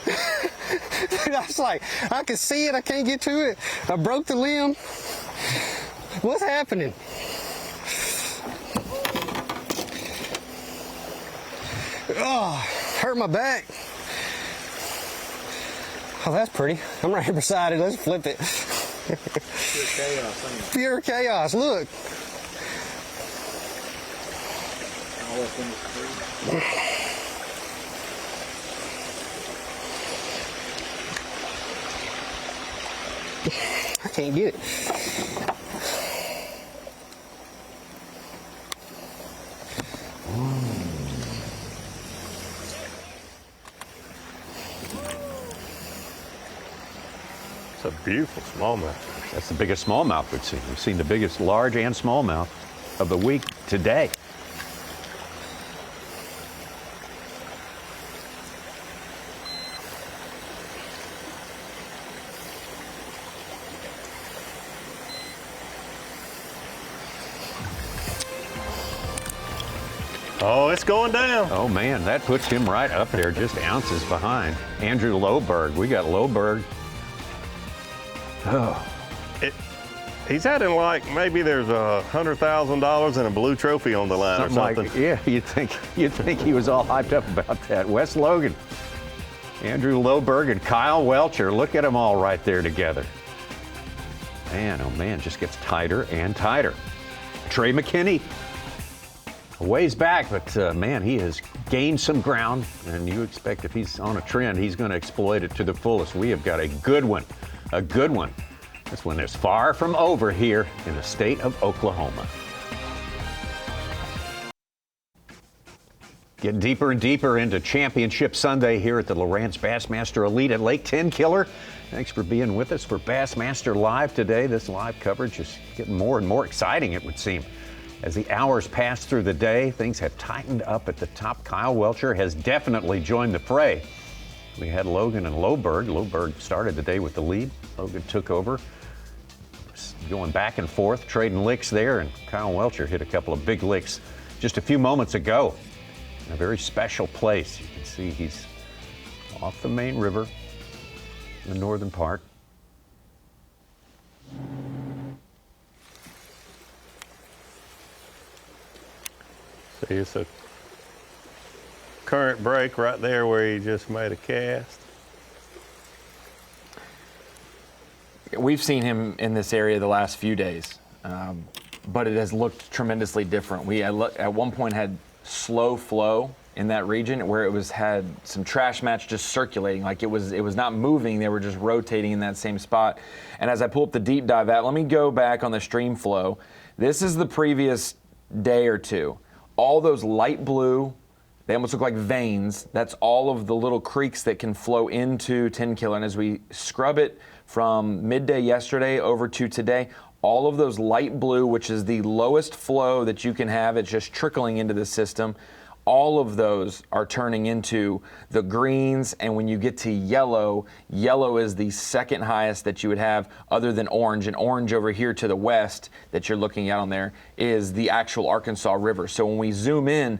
I was like, I can see it, I can't get to it. I broke the limb. What's happening? Oh, hurt my back. Oh, that's pretty. I'm right here beside it. Let's flip it. Pure chaos, ain't it? Pure chaos, look. All up in the street. I can't get it. It's a beautiful smallmouth. That's the biggest smallmouth we've seen. We've seen the biggest large and smallmouth of the week today. Oh, it's going down. Oh, man, that puts him right up there, just ounces behind. Andrew Loberg. We got Loberg. Oh. He's adding like maybe there's $100,000 and a blue trophy on the line or something. Yeah, you'd think he was all hyped up about that. Wes Logan, Andrew Loberg, and Kyle Welcher. Look at them all right there together. Man, oh man, just gets tighter and tighter. Trey McKinney, a ways back, but man, he has gained some ground, and you expect if he's on a trend, he's going to exploit it to the fullest. We have got a good one, a good one. This one is far from over here in the state of Oklahoma. Getting deeper and deeper into Championship Sunday here at the Lowrance Bassmaster Elite at Lake Tenkiller. Thanks for being with us for Bassmaster Live today. This live coverage is getting more and more exciting, it would seem. As the hours pass through the day, things have tightened up at the top. Kyle Welcher has definitely joined the fray. We had Logan and Loberg. Loberg started the day with the lead. Logan took over, going back and forth, trading licks there, and Kyle Welcher hit a couple of big licks just a few moments ago in a very special place. You can see he's off the main river in the northern part. See, it's a current break right there where he just made a cast. We've seen him in this area the last few days, but it has looked tremendously different. We at one point had slow flow in that region where it had some trash match just circulating, like it was not moving. They were just rotating in that same spot. And as I pull up the deep dive app, let me go back on the stream flow. This is the previous day or two. All those light blue, they almost look like veins. That's all of the little creeks that can flow into Tenkiller. And as we scrub it from midday yesterday over to today, all of those light blue, which is the lowest flow that you can have, it's just trickling into the system. All of those are turning into the greens, and when you get to yellow, yellow is the second highest that you would have other than orange, and orange over here to the west that you're looking at on there is the actual Arkansas River. So when we zoom in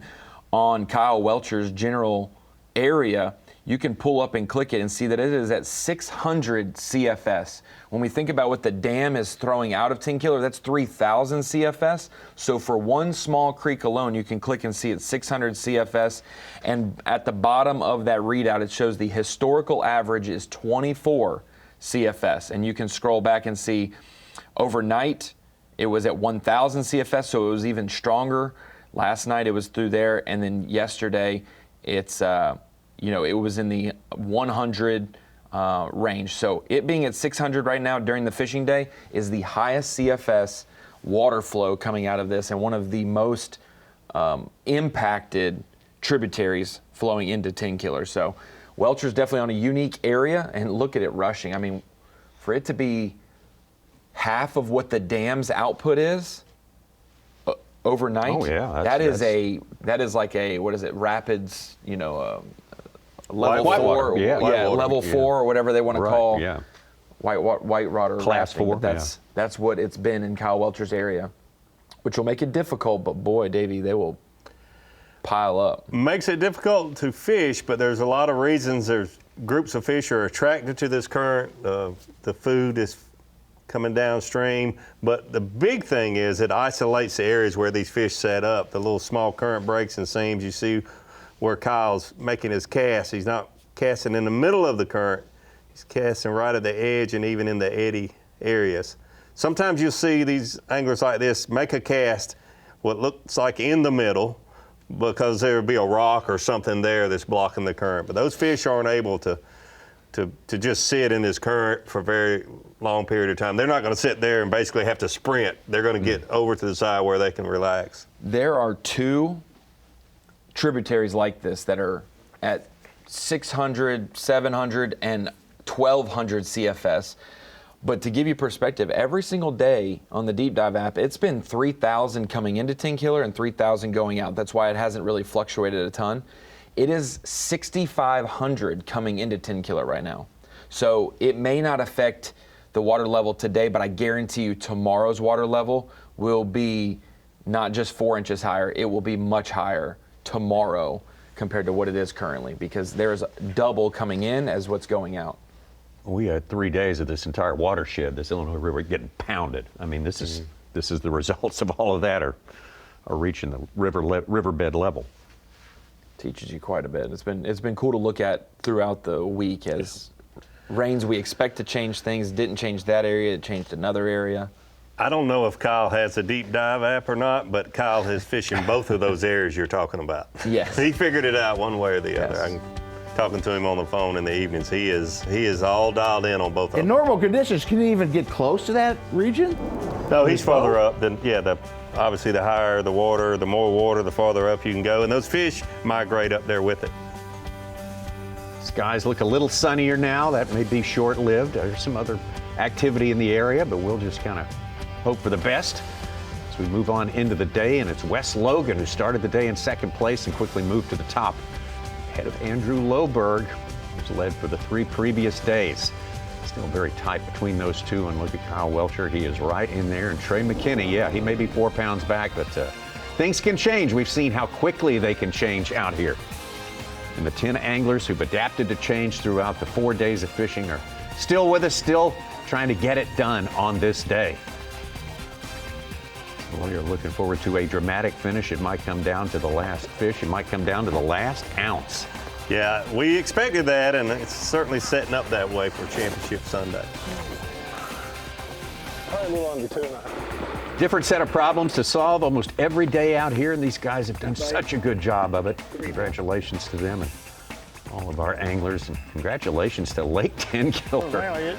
on Kyle Welcher's general area, you can pull up and click it and see that it is at 600 CFS. When we think about what the dam is throwing out of Tenkiller, that's 3,000 CFS. So for one small creek alone, you can click and see it's 600 CFS. And at the bottom of that readout, it shows the historical average is 24 CFS. And you can scroll back and see overnight, it was at 1,000 CFS, so it was even stronger. Last night, it was through there. And then yesterday, it's it was in the 100 range. So it being at 600 right now during the fishing day is the highest CFS water flow coming out of this, and one of the most impacted tributaries flowing into Tenkiller. So Welcher's definitely on a unique area, and look at it rushing. I mean, for it to be half of what the dam's output is overnight, oh yeah, that is like a, what is it, rapids, level White 4, water. level 4 or whatever they want to call white water class rafting. 4. That's what it's been in Kyle Welcher's area, which will make it difficult. But boy, Davey, they will pile up. Makes it difficult to fish, but there's a lot of reasons. There's groups of fish are attracted to this current. The food is coming downstream, but the big thing is it isolates the areas where these fish set up. The little small current breaks and seams you see where Kyle's making his cast. He's not casting in the middle of the current. He's casting right at the edge and even in the eddy areas. Sometimes you'll see these anglers like this make a cast what looks like in the middle because there'll be a rock or something there that's blocking the current. But those fish aren't able to just sit in this current for a very long period of time. They're not going to sit there and basically have to sprint. They're going to get over to the side where they can relax. There are 2 tributaries like this that are at 600, 700, and 1,200 CFS. But to give you perspective, every single day on the Deep Dive app, it's been 3,000 coming into Tenkiller and 3,000 going out. That's why it hasn't really fluctuated a ton. It is 6,500 coming into Tenkiller right now. So it may not affect the water level today, but I guarantee you tomorrow's water level will be not just 4 inches higher, it will be much higher tomorrow compared to what it is currently, because there's double coming in as what's going out. We had 3 days of this entire watershed, this Illinois River, getting pounded. I mean, this is the results of all of that are reaching the riverbed level. Teaches you quite a bit. It's been cool to look at throughout the week as rains we expect to change things didn't change that area, it changed another area. I don't know if Kyle has a deep dive app or not, but Kyle is fishing both of those areas you're talking about. Yes. He figured it out one way or the other. Yes. I'm talking to him on the phone in the evenings. He is all dialed in on both of them. In normal conditions, can he even get close to that region? No, he's farther up than, obviously the higher the water, the more water, the farther up you can go. And those fish migrate up there with it. Skies look a little sunnier now. That may be short-lived. There's some other activity in the area, but we'll just kind of hope for the best as we move on into the day. And it's Wes Logan who started the day in second place and quickly moved to the top, ahead of Andrew Loberg, who's led for the 3 previous days. Still very tight between those two. And look at Kyle Welcher. He is right in there. And Trey McKinney, he may be 4 pounds back, but things can change. We've seen how quickly they can change out here. And the 10 anglers who've adapted to change throughout the 4 days of fishing are still with us, still trying to get it done on this day. Well, you're looking forward to a dramatic finish. It might come down to the last fish. It might come down to the last ounce. Yeah, we expected that, and it's certainly setting up that way for Championship Sunday. Probably a little under 2.5. Different set of problems to solve almost every day out here, and these guys have done such a good job of it. Congratulations to them and all of our anglers, and congratulations to Lake Tenkiller.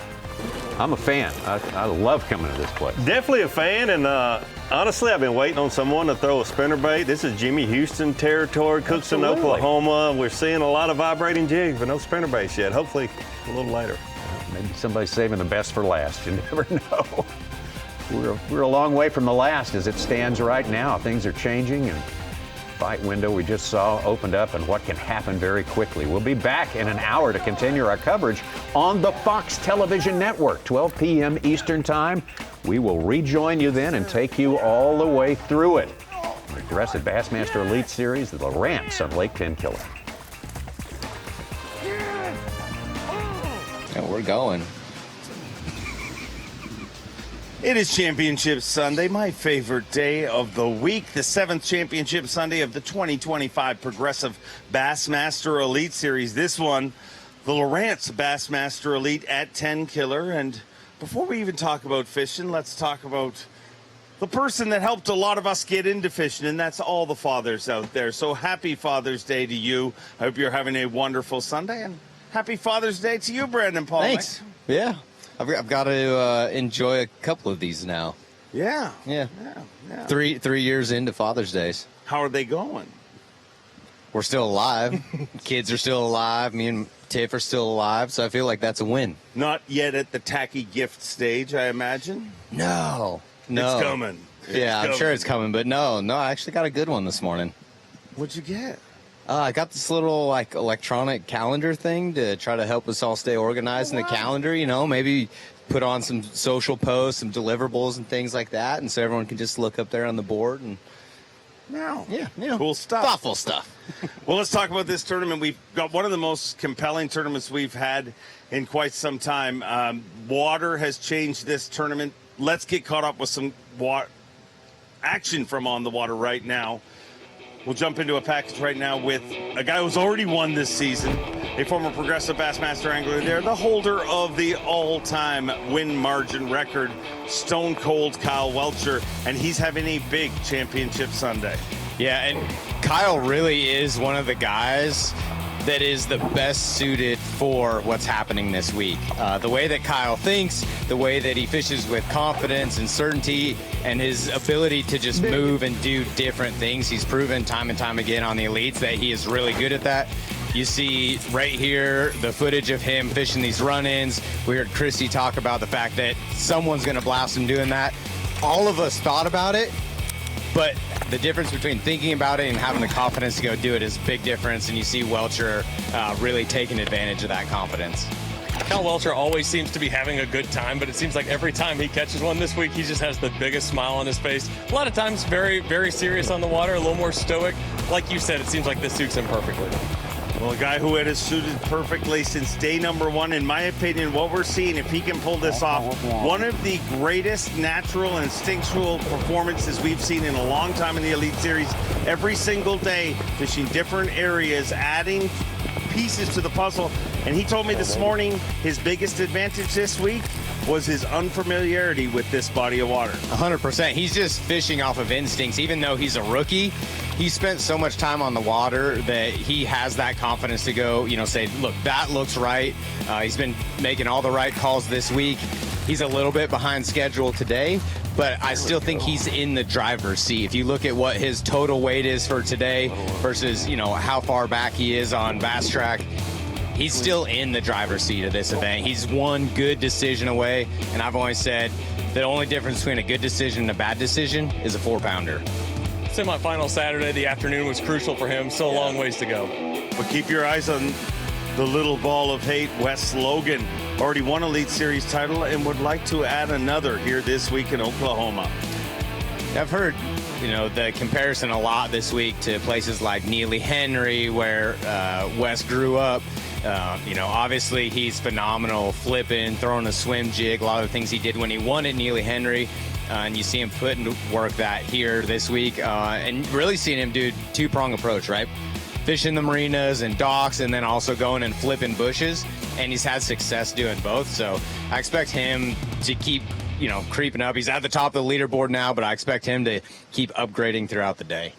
I'm a fan. I love coming to this place. Definitely a fan, and honestly, I've been waiting on someone to throw a spinnerbait. This is Jimmy Houston territory, Cookson, Oklahoma. We're seeing a lot of vibrating jigs, but no spinnerbaits yet. Hopefully, a little later. Maybe somebody's saving the best for last. You never know. We're a long way from the last as it stands right now. Things are changing, and fight window we just saw opened up, and what can happen very quickly. We'll be back in an hour to continue our coverage on the Fox Television Network, 12 p.m. Eastern Time. We will rejoin you then and take you all the way through it. The rest of Bassmaster Elite Series, the Lowrance on Lake Tenkiller. Yeah, we're going. It is Championship Sunday, my favorite day of the week, the 7th Championship Sunday of the 2025 Progressive Bassmaster Elite Series. This one, the Lowrance Bassmaster Elite at Tenkiller. And before we even talk about fishing, let's talk about the person that helped a lot of us get into fishing, and that's all the fathers out there. So happy Father's Day to you. I hope you're having a wonderful Sunday, and happy Father's Day to you, Brandon Paul. Thanks. Yeah. I've got to enjoy a couple of these now. Yeah. 3 years into Father's Days. How are they going? We're still alive. Kids are still alive. Me and Tiff are still alive. So I feel like that's a win. Not yet at the tacky gift stage, I imagine. No. It's coming. I'm sure it's coming. But no, I actually got a good one this morning. What'd you get? I got this little electronic calendar thing to try to help us all stay organized in the calendar, maybe put on some social posts, some deliverables and things like that. And so everyone can just look up there on the board and cool stuff. Thoughtful stuff. Well, let's talk about this tournament. We've got one of the most compelling tournaments we've had in quite some time. Water has changed this tournament. Let's get caught up with some action from on the water right now. We'll jump into a package right now with a guy who's already won this season, a former Progressive Bassmaster angler there, the holder of the all-time win margin record, Stone Cold Kyle Welcher, and he's having a big Championship Sunday. Yeah, and Kyle really is one of the guys that is the best suited for what's happening this week. The way that Kyle thinks, the way that he fishes with confidence and certainty, and his ability to just move and do different things. He's proven time and time again on the Elites that he is really good at that. You see right here the footage of him fishing these run-ins. We heard Christy talk about the fact that someone's gonna blast him doing that. All of us thought about it, but the difference between thinking about it and having the confidence to go do it is a big difference, and you see Welcher really taking advantage of that confidence. Kyle Welcher always seems to be having a good time, but it seems like every time he catches one this week, he just has the biggest smile on his face. A lot of times very, very serious on the water, a little more stoic. Like you said, it seems like this suits him perfectly. Well, a guy who had suited perfectly since day number one. In my opinion, what we're seeing, if he can pull this off, one of the greatest natural and instinctual performances we've seen in a long time in the Elite Series. Every single day, fishing different areas, adding pieces to the puzzle. And he told me this morning his biggest advantage this week was his unfamiliarity with this body of water. 100%. He's just fishing off of instincts. Even though he's a rookie, he spent so much time on the water that he has that confidence to go, say, look, that looks right. He's been making all the right calls this week. He's a little bit behind schedule today, but I still think he's in the driver's seat. If you look at what his total weight is for today versus, how far back he is on Bass Track, he's still in the driver's seat of this event. He's one good decision away, and I've always said the only difference between a good decision and a bad decision is a 4-pounder. Semi-final Saturday, the afternoon was crucial for him. Still a long ways to go. But keep your eyes on the little ball of hate, Wes Logan. Already won Elite Series title and would like to add another here this week in Oklahoma. I've heard, the comparison a lot this week to places like Neely Henry, where Wes grew up. Obviously he's phenomenal flipping, throwing a swim jig, a lot of the things he did when he won at Neely Henry. And you see him put into work that here this week, and really seeing him do two-prong approach, right? Fishing the marinas and docks, and then also going and flipping bushes. And he's had success doing both. So I expect him to keep, creeping up. He's at the top of the leaderboard now, but I expect him to keep upgrading throughout the day.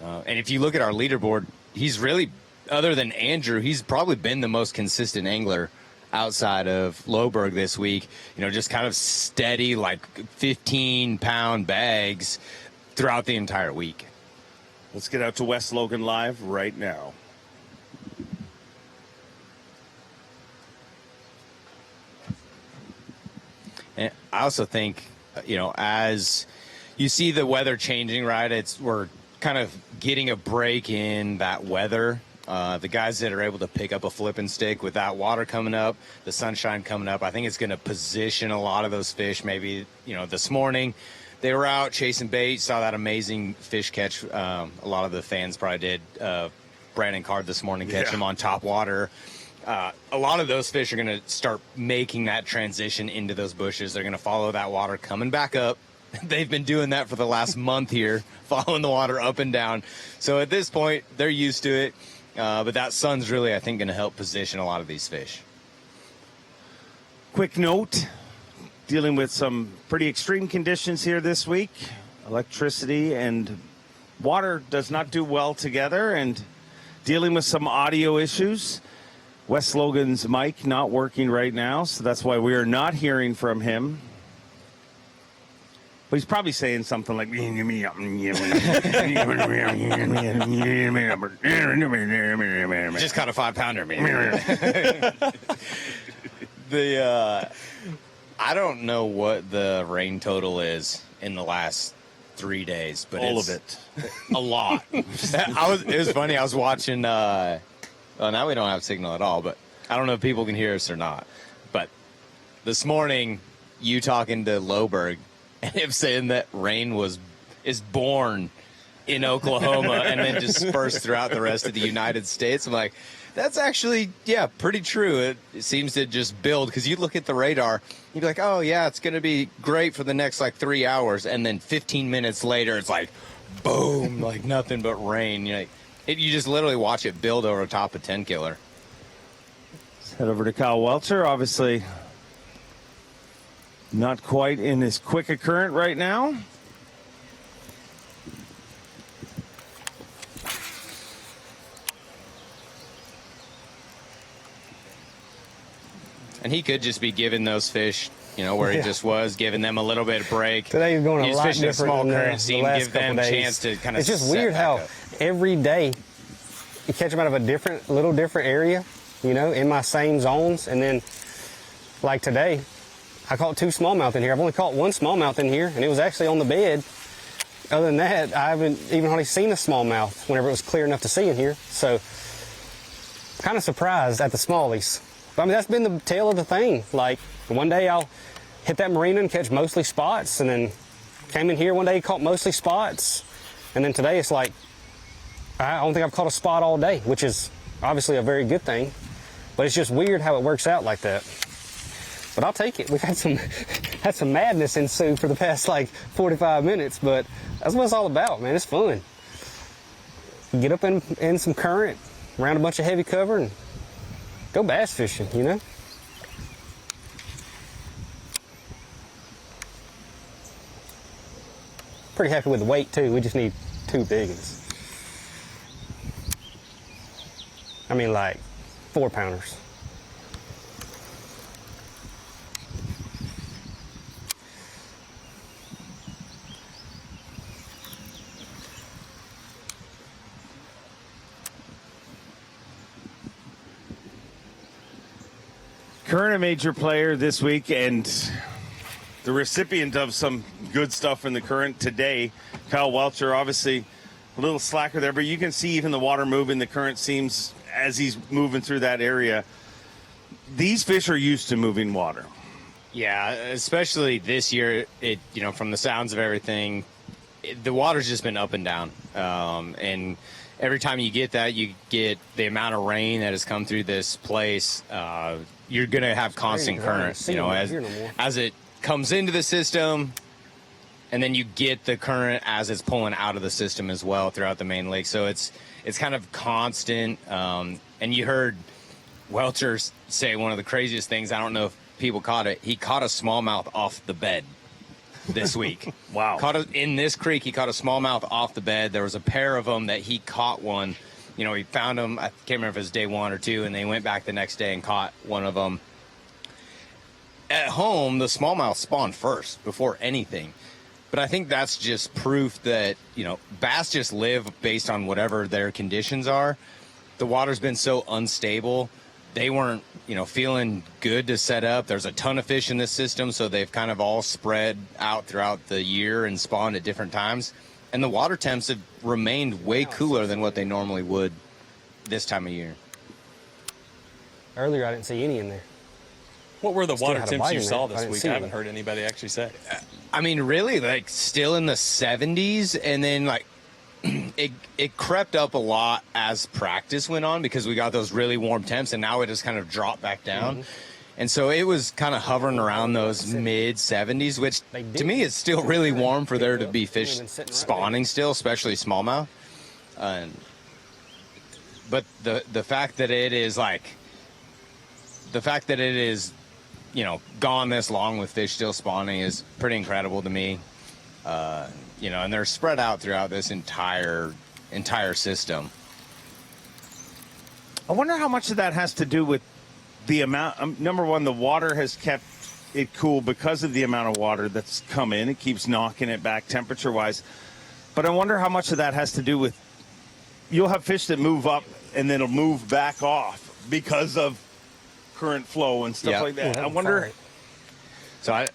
And if you look at our leaderboard, he's really, other than Andrew, he's probably been the most consistent angler outside of Lohberg this week, just kind of steady, like 15-pound bags throughout the entire week. Let's get out to Wes Logan live right now. And I also think, as you see the weather changing, right, we're kind of getting a break in that weather. The guys that are able to pick up a flipping stick with that water coming up, the sunshine coming up, I think it's going to position a lot of those fish. Maybe, this morning they were out chasing bait, saw that amazing fish catch. A lot of the fans probably did. Brandon Card this morning catch him on top water. A lot of those fish are going to start making that transition into those bushes. They're going to follow that water coming back up. They've been doing that for the last month here, following the water up and down. So at this point, they're used to it. But that sun's really, I think, going to help position a lot of these fish. Quick note, dealing with some pretty extreme conditions here this week. Electricity and water does not do well together, and dealing with some audio issues. Wes Logan's mic not working right now, so that's why we are not hearing from him. But he's probably saying something like, just caught a 5-pounder, man. I don't know what the rain total is in the last 3 days, but all of it. A lot. It was funny. I was watching, well, now we don't have signal at all, but I don't know if people can hear us or not. But this morning, you talking to Lohberg, and him saying that rain is born in Oklahoma and then dispersed throughout the rest of the United States. I'm like, that's actually, pretty true. It seems to just build, because you look at the radar, you'd be like, oh, yeah, it's going to be great for the next, 3 hours. And then 15 minutes later, it's like, boom, like nothing but rain. You just literally watch it build over top of Tenkiller. Let's head over to Kyle Welcher, obviously not quite in as quick a current right now. And he could just be giving those fish, where he just was, giving them a little bit of break. Today he's going a lot fishing different a small than current seam, the give them a chance to kind of. It's just weird how every day you catch them out of a little different area, in my same zones, and then like today, I caught 2 smallmouth in here. I've only caught 1 smallmouth in here, and it was actually on the bed. Other than that, I haven't even hardly seen a smallmouth whenever it was clear enough to see in here. So, kind of surprised at the smallies. But, that's been the tail of the thing. Like, one day I'll hit that marina and catch mostly spots, and then came in here one day, caught mostly spots, and then today it's like I don't think I've caught a spot all day, which is obviously a very good thing. But it's just weird how it works out like that. But I'll take it. We've had some madness ensue for the past like 45 minutes, but that's what it's all about, man. It's fun. Get up in some current, around a bunch of heavy cover, and go bass fishing, you know? Pretty happy with the weight too. We just need 2 big ones. I mean, like 4-pounders. Current a major player this week and the recipient of some good stuff in the current today. Kyle Welcher, obviously a little slacker there, but you can see even the water moving. The current seems as he's moving through that area. These fish are used to moving water. Yeah, especially this year. From the sounds of everything, the water's just been up and down, and every time you get that, you get the amount of rain that has come through this place. You're going to have constant current, as it comes into the system, and then you get the current as it's pulling out of the system as well throughout the main lake. So it's kind of constant. And you heard Welcher say one of the craziest things. I don't know if people caught it. He caught a smallmouth off the bed this week. Wow. In this creek, he caught a smallmouth off the bed. There was a pair of them that he caught one. He found them, I can't remember if it was day 1 or 2, and they went back the next day and caught one of them. At home, the smallmouth spawned first before anything. But I think that's just proof that, bass just live based on whatever their conditions are. The water's been so unstable. They weren't, feeling good to set up. There's a ton of fish in this system, so they've kind of all spread out throughout the year and spawned at different times. And the water temps have remained way cooler than what they normally would this time of year. Earlier, I didn't see any in there. What were the water temps you saw this week? I haven't any. heard anybody actually say. I mean, really, still in the 70s, and then, it crept up a lot as practice went on because we got those really warm temps, and now it just kind of dropped back down. Mm-hmm. And so it was kind of hovering around those mid-70s, which to me is still really warm for there to be fish spawning still, especially smallmouth. But the fact that it is gone this long with fish still spawning is pretty incredible to me. And they're spread out throughout this entire system. I wonder how much of that has to do with the amount. Number one, the water has kept it cool because of the amount of water that's come in. It keeps knocking it back temperature-wise. But I wonder how much of that has to do with you'll have fish that move up and then it'll move back off because of current flow and stuff like that. I wonder. So I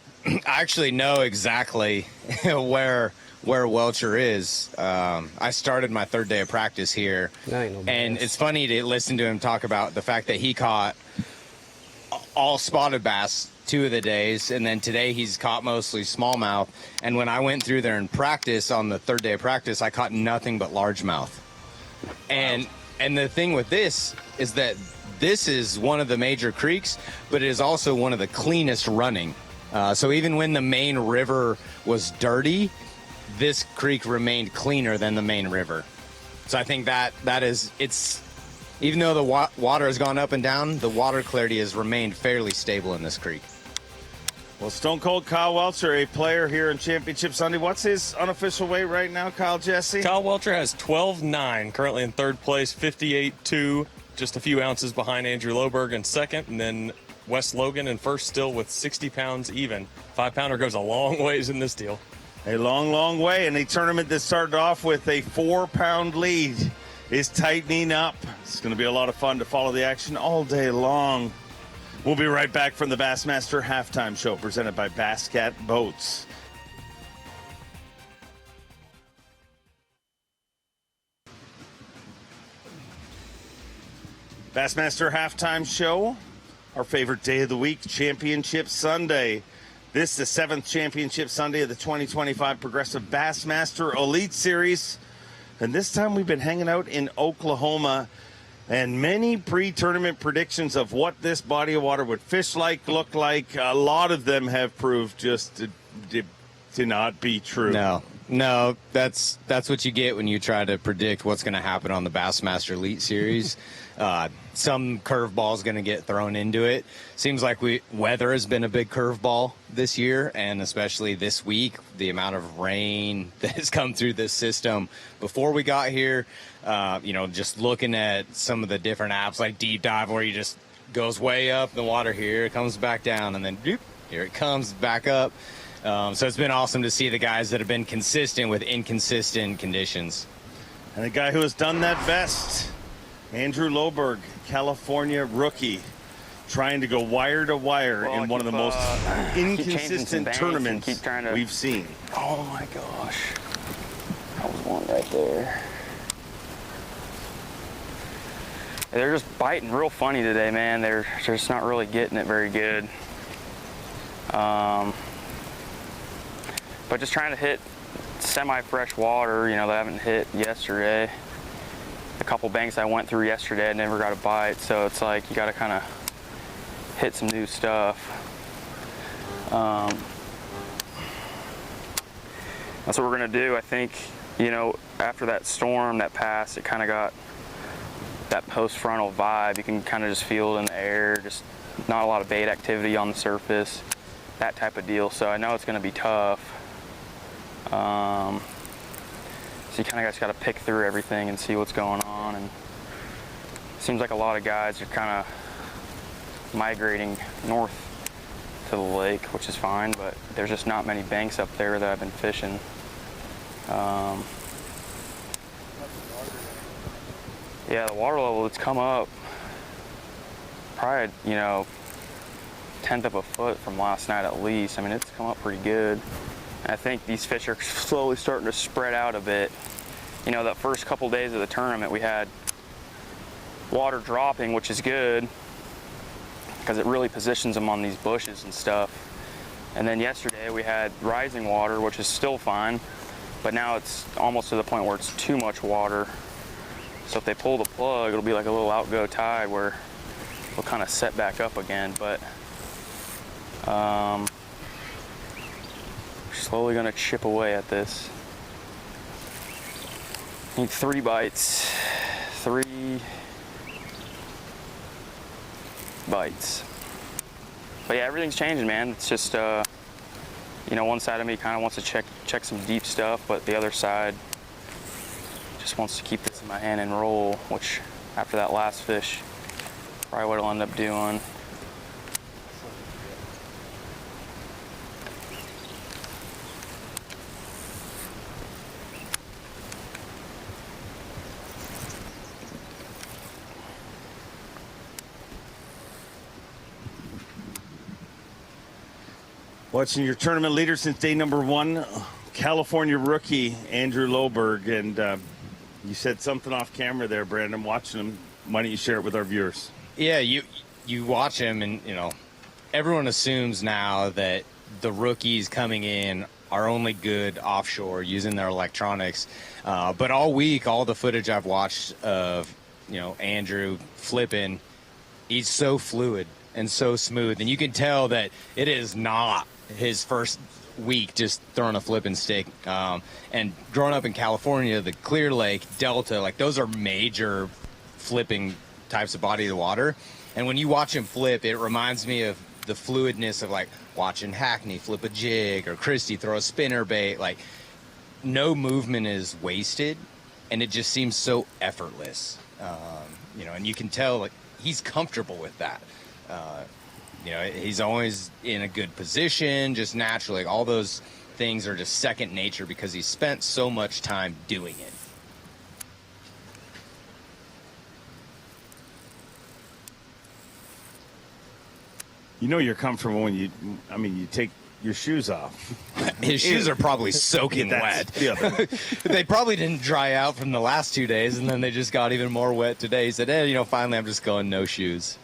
actually know exactly where Welcher is. I started my 3rd day of practice here, and it's funny to listen to him talk about the fact that he caught all spotted bass 2 of the days, and then today he's caught mostly smallmouth. And when I went through there in practice on the 3rd day of practice, I caught nothing but largemouth. And the thing with this is that this is one of the major creeks, but it is also one of the cleanest running. So even when the main river was dirty, this creek remained cleaner than the main river. So I think that is, even though the water has gone up and down, the water clarity has remained fairly stable in this creek. Well, Stone Cold Kyle Welcher, a player here in Championship Sunday. What's his unofficial weight right now, Kyle Jesse? Kyle Welcher has 12.9, currently in 3rd place, 58.2, just a few ounces behind Andrew Loberg in 2nd, and then Wes Logan in 1st still with 60 pounds even. 5-pounder goes a long ways in this deal. A long, long way. And a tournament that started off with a 4-pound lead is tightening up. It's going to be a lot of fun to follow the action all day long. We'll be right back from the Bassmaster Halftime Show presented by Bass Cat Boats. Bassmaster Halftime Show, our favorite day of the week, Championship Sunday. This is the 7th Championship Sunday of the 2025 Progressive Bassmaster Elite Series. And this time we've been hanging out in Oklahoma, and many pre-tournament predictions of what this body of water would fish like, look like, a lot of them have proved just to not be true. No, that's what you get when you try to predict what's going to happen on the Bassmaster Elite Series. Some curveball is going to get thrown into it. Seems like weather has been a big curveball this year, and especially this week, the amount of rain that has come through this system. Before we got here, just looking at some of the different apps like Deep Dive, where you just goes way up in the water, here it comes back down, and then doop, here it comes back up. So it's been awesome to see the guys that have been consistent with inconsistent conditions. And the guy who has done that best, Andrew Loberg, California rookie, trying to go wire to wire in one of the most inconsistent tournaments we've seen. Oh my gosh. That was one right there. They're just biting real funny today, man. They're just not really getting it very good. But just trying to hit semi-fresh water, that I haven't hit yesterday. A couple banks I went through yesterday, I never got a bite, so it's like you got to kind of hit some new stuff. That's what we're going to do. I think, after that storm that passed, it kind of got that post-frontal vibe. You can kind of just feel it in the air, just not a lot of bait activity on the surface, that type of deal. So I know it's going to be tough. So you kind of just got to pick through everything and see what's going on. And it seems like a lot of guys are kind of migrating north to the lake, which is fine, but there's just not many banks up there that I've been fishing. Yeah, the water level, it's come up probably, 1/10 of a foot from last night at least. I mean, it's come up pretty good. And I think these fish are slowly starting to spread out a bit. That first couple days of the tournament, we had water dropping, which is good because it really positions them on these bushes and stuff. And then yesterday we had rising water, which is still fine, but now it's almost to the point where it's too much water. So if they pull the plug, it'll be like a little outgo tide where it'll kind of set back up again. But we're slowly going to chip away at this. Need 3 bites. 3 bites. But yeah, everything's changing, man. It's just, one side of me kind of wants to check some deep stuff, but the other side just wants to keep this in my hand and roll, which after that last fish, probably what I'll end up doing. Watching your tournament leader since day number 1, California rookie Andrew Loberg, and you said something off camera there, Brandon. Watching him, why don't you share it with our viewers? Yeah, you watch him, and everyone assumes now that the rookies coming in are only good offshore using their electronics. But all week, all the footage I've watched of Andrew flipping, he's so fluid and so smooth, and you can tell that it is not his first week just throwing a flipping stick. And growing up in California, the Clear Lake, Delta, like those are major flipping types of body of the water. And when you watch him flip, it reminds me of the fluidness of like watching Hackney flip a jig or Christie throw a spinner bait. Like no movement is wasted, and it just seems so effortless. And you can tell like he's comfortable with that. He's always in a good position, just naturally. All those things are just second nature because he's spent so much time doing it. You're comfortable when you take your shoes off. His shoes are probably soaking wet. They probably didn't dry out from the last 2 days, and then they just got even more wet today. He said, finally I'm just going no shoes.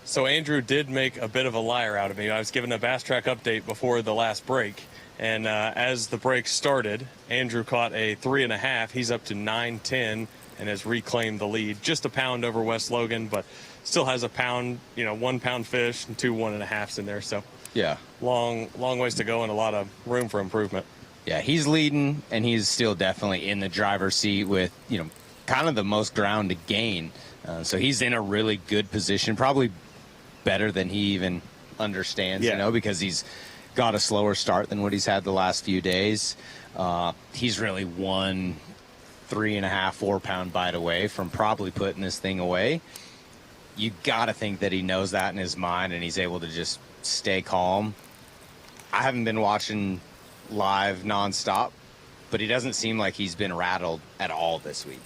So Andrew did make a bit of a liar out of me. I was given a Bass Track update before the last break, And as the break started, Andrew caught a 3.5. He's up to 9.10 and has reclaimed the lead. Just a pound over West Logan, but still has a pound, 1 pound fish and 2 1.5s in there. So yeah, long ways to go and a lot of room for improvement. Yeah, he's leading, and he's still definitely in the driver's seat with, kind of the most ground to gain. So he's in a really good position, probably better than he even understands, because he's got a slower start than what he's had the last few days. He's really 1 3.5, 4 pound bite away from probably putting this thing away. You got to think that he knows that in his mind, and he's able to just stay calm. I haven't been watching live nonstop, but he doesn't seem like he's been rattled at all this week.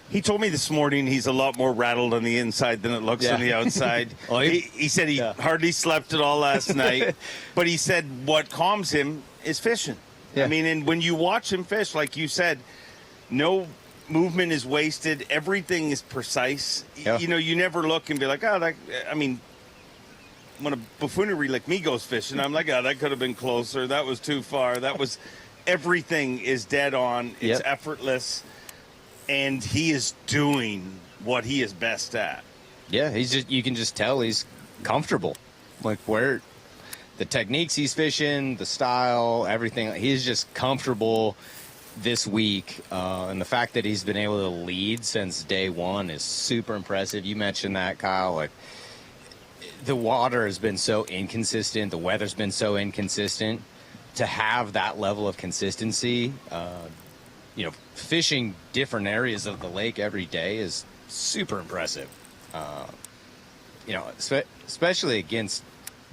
He told me this morning he's a lot more rattled on the inside than it looks on the outside. Well, he said he hardly slept at all last night, but he said what calms him is fishing. I mean, and when you watch him fish, like you said, no movement is wasted. Everything is precise. You never look and be like, when a buffoonery like me goes fishing, I'm like, that could have been closer. That was too far. Everything is dead on. It's effortless. And he is doing what he is best at. Yeah, you can just tell he's comfortable. Like where the techniques he's fishing, the style, everything, he's just comfortable this week. And the fact that he's been able to lead since day one is super impressive. You mentioned that, Kyle. Like, the water has been so inconsistent. The weather's been so inconsistent. To have that level of consistency, fishing different areas of the lake every day is super impressive. Especially against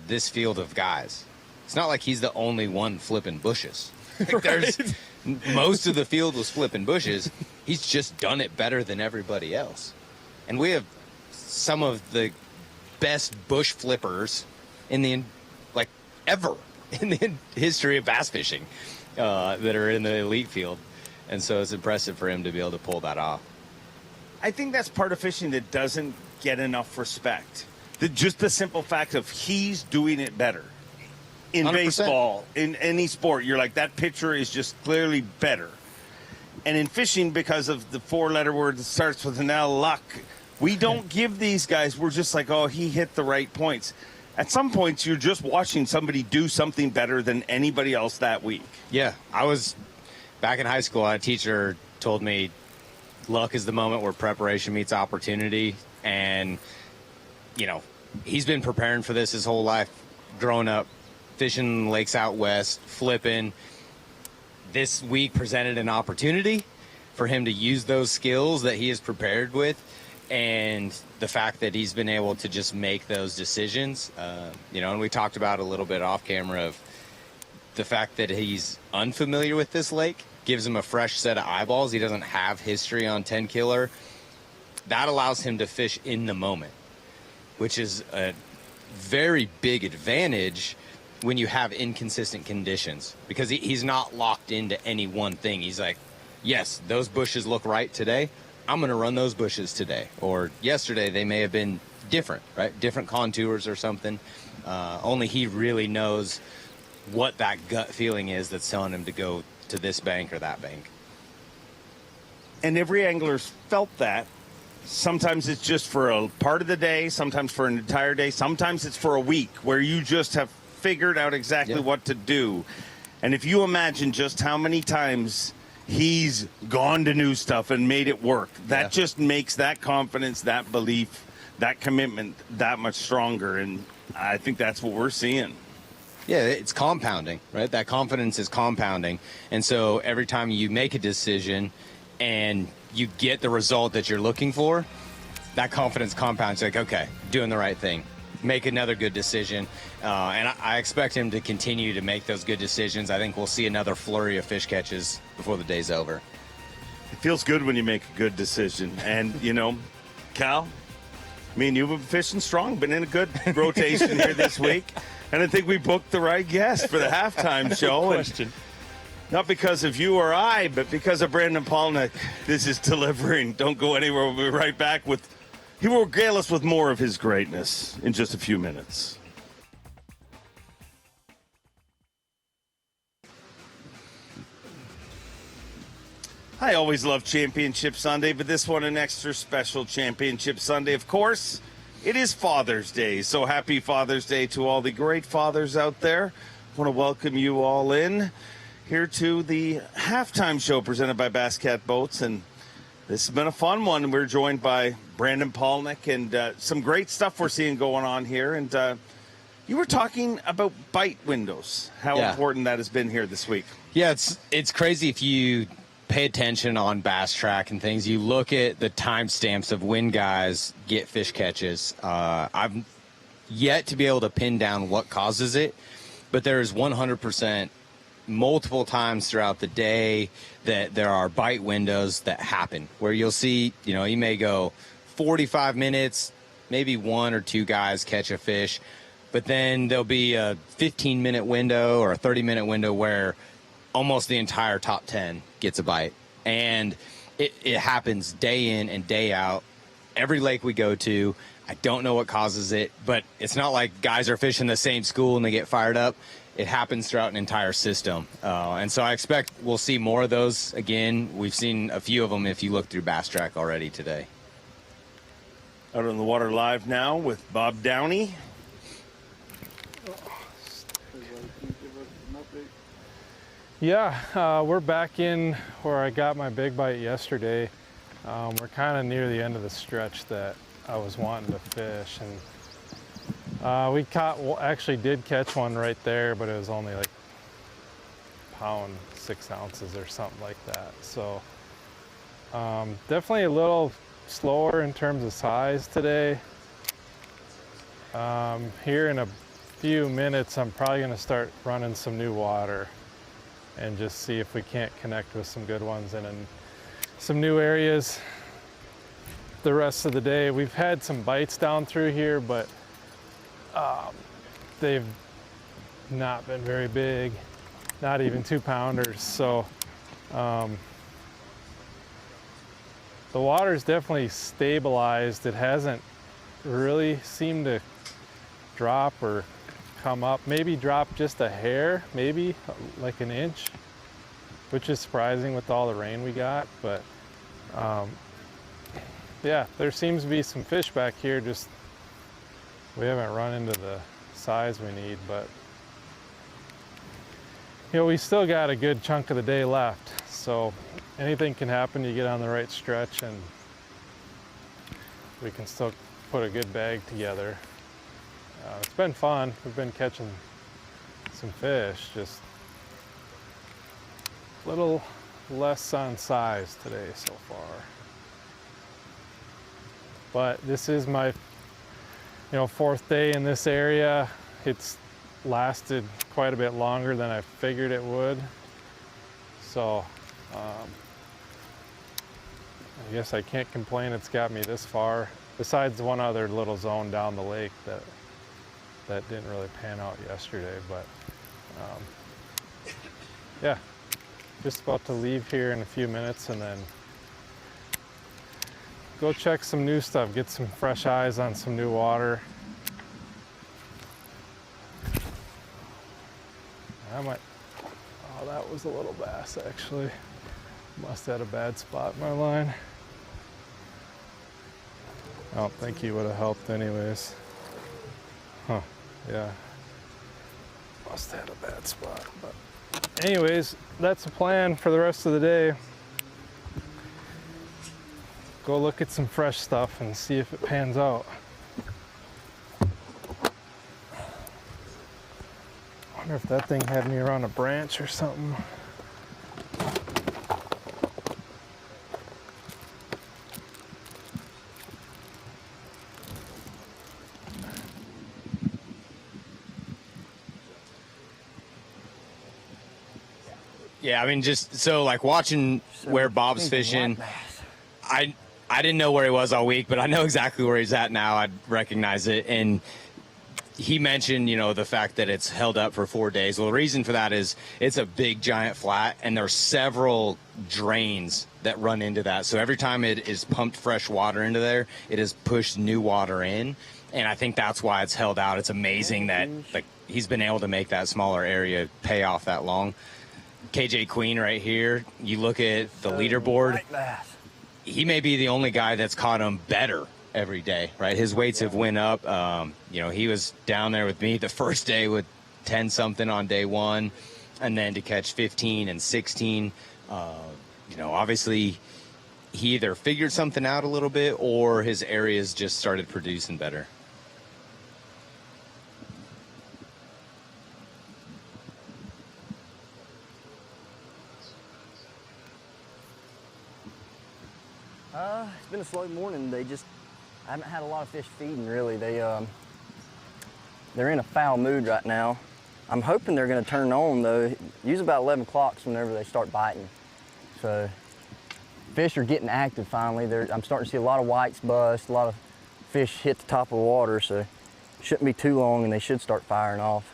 this field of guys. It's not like he's the only one flipping bushes. There's most of the field was flipping bushes. He's just done it better than everybody else. And we have some of the best bush flippers ever in the history of bass fishing that are in the elite field. And so it's impressive for him to be able to pull that off. I think that's part of fishing that doesn't get enough respect. Just the simple fact of he's doing it better. In 100%. Baseball, in any sport, you're like, that pitcher is just clearly better. And in fishing, because of the 4-letter word that starts with an L, luck, we don't give these guys, we're just like, oh, he hit the right points. At some points, you're just watching somebody do something better than anybody else that week. Yeah, I was back in high school, a teacher told me luck is the moment where preparation meets opportunity. And, he's been preparing for this his whole life, growing up, fishing lakes out west, flipping. This week presented an opportunity for him to use those skills that he is prepared with, and the fact that he's been able to just make those decisions. And we talked about a little bit off camera of the fact that he's unfamiliar with this lake, gives him a fresh set of eyeballs. He doesn't have history on Tenkiller. That allows him to fish in the moment, which is a very big advantage when you have inconsistent conditions, because he's not locked into any one thing. He's like, yes, those bushes look right today. I'm going to run those bushes today. Or yesterday they may have been different, right? Different contours or something. Only he really knows what that gut feeling is that's telling him to go to this bank or that bank. And every angler's felt that. Sometimes it's just for a part of the day, sometimes for an entire day, sometimes it's for a week where you just have figured out exactly what to do. And if you imagine just how many times he's gone to new stuff and made it work, that just makes that confidence, that belief, that commitment that much stronger. And I think that's what we're seeing. Yeah, it's compounding, right? That confidence is compounding. And so every time you make a decision and you get the result that you're looking for, that confidence compounds. Like, okay, doing the right thing. Make another good decision. And I expect him to continue to make those good decisions. I think we'll see another flurry of fish catches before the day's over. It feels good when you make a good decision. And, Cal, me and you have been fishing strong, been in a good rotation here this week. And I think we booked the right guest for the halftime show. No question. Not because of you or I, but because of Brandon Polnick. This is delivering. Don't go anywhere. We'll be right back with... He will regale us with more of his greatness in just a few minutes. I always love Championship Sunday, but this one an extra special Championship Sunday. Of course, it is Father's Day, so happy Father's Day to all the great fathers out there. I want to welcome you all in here to the halftime show presented by Bass Cat Boats, and this has been a fun one. We're joined by Brandon Palnick, and some great stuff we're seeing going on here. And you were talking about bite windows, how important that has been here this week. Yeah, it's crazy if you pay attention on Bass Track and things. You look at the timestamps of when guys get fish catches. I've yet to be able to pin down what causes it, but there is 100% multiple times throughout the day that there are bite windows that happen where you'll see, you may go 45 minutes, maybe one or two guys catch a fish, but then there'll be a 15-minute window or a 30-minute window where almost the entire top 10 gets a bite. And it happens day in and day out. Every lake we go to, I don't know what causes it, but it's not like guys are fishing the same school and they get fired up. It happens throughout an entire system. And so I expect we'll see more of those again. We've seen a few of them if you look through Bass Track already today. Out on the water live now with Bob Downey. Yeah, we're back in where I got my big bite yesterday. We're kind of near the end of the stretch that I was wanting to fish, and we actually did catch one right there, but it was only like pound 6 ounces or something like that. So definitely a little slower in terms of size today. Here in a few minutes, I'm probably going to start running some new water and just see if we can't connect with some good ones and in some new areas the rest of the day. We've had some bites down through here, but they've not been very big, not even 2-pounders. So the water's definitely stabilized. It hasn't really seemed to drop or come up, maybe drop just a hair, maybe like an inch, which is surprising with all the rain we got. But yeah, there seems to be some fish back here, just we haven't run into the size we need. But we still got a good chunk of the day left, so anything can happen. You get on the right stretch and we can still put a good bag together. It's been fun. We've been catching some fish, just a little less on size today so far. But this is my, 4th day in this area. It's lasted quite a bit longer than I figured it would. So I guess I can't complain. It's got me this far. Besides one other little zone down the lake that didn't really pan out yesterday, but yeah, just about to leave here in a few minutes and then go check some new stuff, get some fresh eyes on some new water. Oh, that was a little bass actually. Must have had a bad spot in my line. I don't think he would have helped anyways. Huh, yeah. Must have had a bad spot. But anyways, that's the plan for the rest of the day. Go look at some fresh stuff and see if it pans out. Wonder if that thing had me around a branch or something. Yeah, I mean, just so like watching where Bob's fishing, I didn't know where he was all week, but I know exactly where he's at now. I recognize it. And he mentioned, the fact that it's held up for 4 days. Well, the reason for that is it's a big, giant flat, and there's several drains that run into that. So every time it is pumped fresh water into there, it has pushed new water in. And I think that's why it's held out. It's amazing that he's been able to make that smaller area pay off that long. KJ Queen right here. You look at the leaderboard. He may be the only guy that's caught him better every day, right? His weights have went up. He was down there with me the first day with 10 something on day one, and then to catch 15 and 16. Obviously he either figured something out a little bit or his areas just started producing better. It's been a slow morning. I haven't had a lot of fish feeding really. They're in a foul mood right now. I'm hoping they're going to turn on though. Usually about 11 o'clock whenever they start biting. So fish are getting active finally. I'm starting to see a lot of whites bust, a lot of fish hit the top of the water, so it shouldn't be too long and they should start firing off.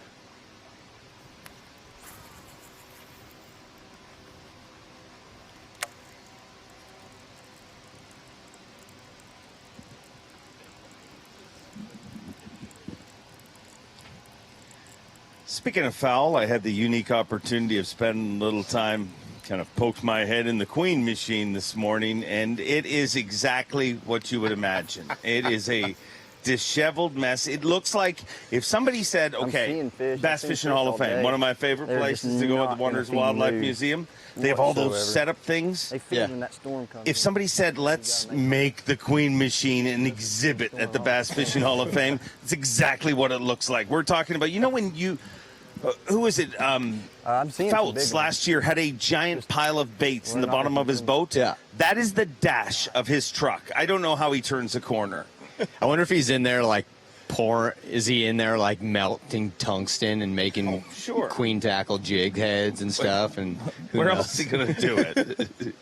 Speaking of foul, I had the unique opportunity of spending a little time, kind of poked my head in the Queen machine this morning, and it is exactly what you would imagine. It is a disheveled mess. It looks like if somebody said, okay, Bass Fishing Hall of Fame, one of my favorite places to go at the Wonders Wildlife Museum. They have all those setup things. They feed when that storm comes. If somebody said, let's make the Queen machine an exhibit at the Bass Fishing Hall of Fame, it's exactly what it looks like. We're talking about, when you... who is it? Fouts last year had a giant pile of baits in the bottom of his boat. Yeah. That is the dash of his truck. I don't know how he turns a corner. I wonder if he's in there is he in there melting tungsten and making Queen tackle jig heads and stuff? And where else is he going to do it?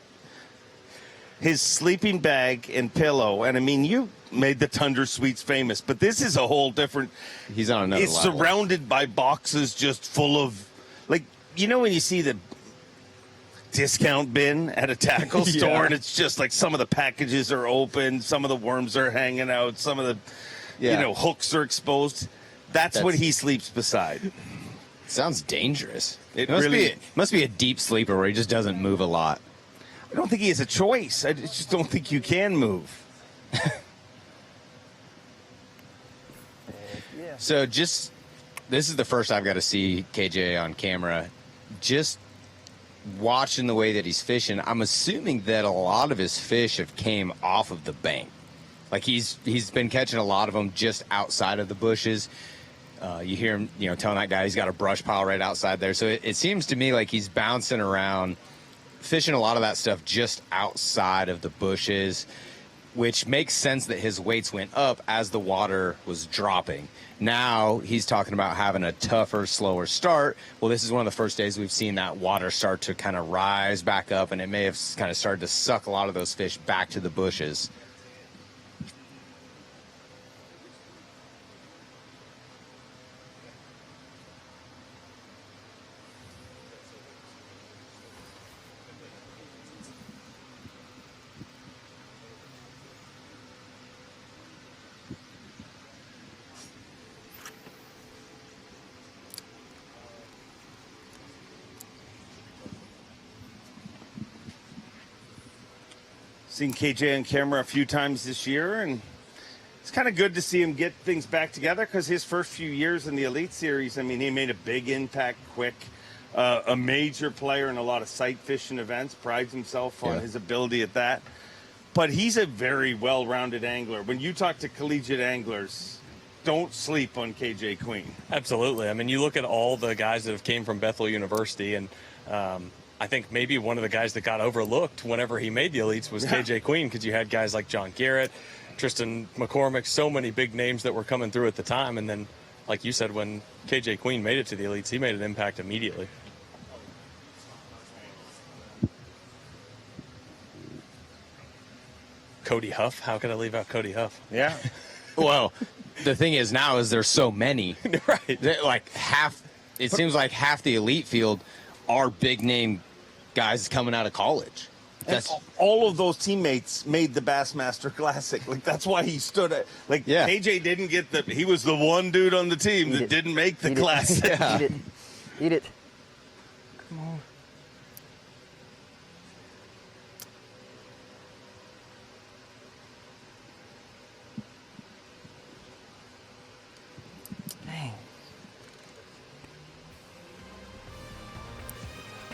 His sleeping bag and pillow. And I mean, you made the Tundra Suites famous, but this is a whole different. He's on another level. It's surrounded by boxes just full of, when you see the discount bin at a tackle store, and it's just some of the packages are open, some of the worms are hanging out, some of the, hooks are exposed. That's what he sleeps beside. Sounds dangerous. It must be a deep sleeper where he just doesn't move a lot. I don't think he has a choice. I just don't think you can move. So this is the first I've got to see KJ on camera. Just watching the way that he's fishing, I'm assuming that a lot of his fish have came off of the bank. He's been catching a lot of them just outside of the bushes. You hear him, telling that guy he's got a brush pile right outside there. So it seems to me like he's bouncing around, fishing a lot of that stuff just outside of the bushes, which makes sense that his weights went up as the water was dropping. Now he's talking about having a tougher, slower start. Well, this is one of the first days we've seen that water start to kind of rise back up, and it may have kind of started to suck a lot of those fish back to the bushes. Seen KJ on camera a few times this year, and it's kind of good to see him get things back together because his first few years in the Elite Series, I mean, he made a big impact quick, a major player in a lot of sight fishing events, prides himself on his ability at that. But he's a very well-rounded angler. When you talk to collegiate anglers, don't sleep on KJ Queen. Absolutely. I mean, you look at all the guys that have came from Bethel University, and I think maybe one of the guys that got overlooked whenever he made the elites was KJ Queen, because you had guys like John Garrett, Tristan McCormick, so many big names that were coming through at the time. And then, like you said, when KJ Queen made it to the elites, he made an impact immediately. Cody Huff. How could I leave out Cody Huff? Yeah. Well, the thing is now is there's so many. Right. It seems like half the elite field are big name guys coming out of college. That's all of those teammates made the Bassmaster Classic. That's why he stood at KJ didn't get he was the one dude on the team that didn't make the Classic. Eat it. Come on.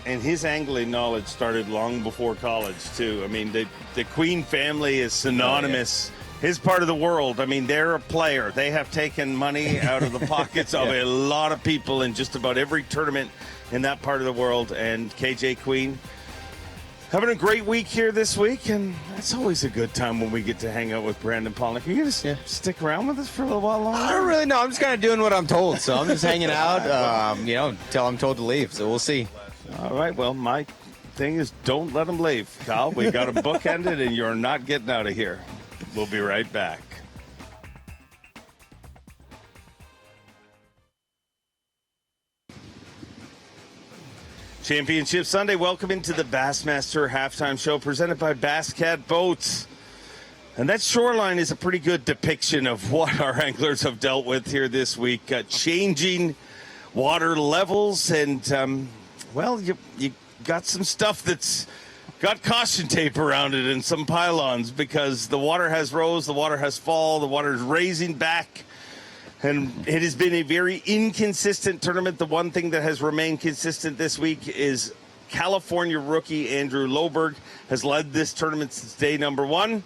And his angling knowledge started long before college, too. I mean, the Queen family is synonymous. His part of the world, I mean, they're a player. They have taken money out of the pockets of a lot of people in just about every tournament in that part of the world. And KJ Queen having a great week here this week, and that's always a good time when we get to hang out with Brandon Polnick. Are you going to stick around with us for a little while longer? I don't really know. I'm just kind of doing what I'm told, so I'm just hanging out, until I'm told to leave, so we'll see. All right, well, my thing is don't let them leave, Kyle. We got a bookended, and you're not getting out of here. We'll be right back. Championship Sunday, welcome into the Bassmaster halftime show presented by Bass Cat Boats. And that shoreline is a pretty good depiction of what our anglers have dealt with here this week. Changing water levels and, you got some stuff that's got caution tape around it and some pylons because the water has rose, the water has fall, the water is raising back. And it has been a very inconsistent tournament. The one thing that has remained consistent this week is California rookie Andrew Loberg has led this tournament since day number one.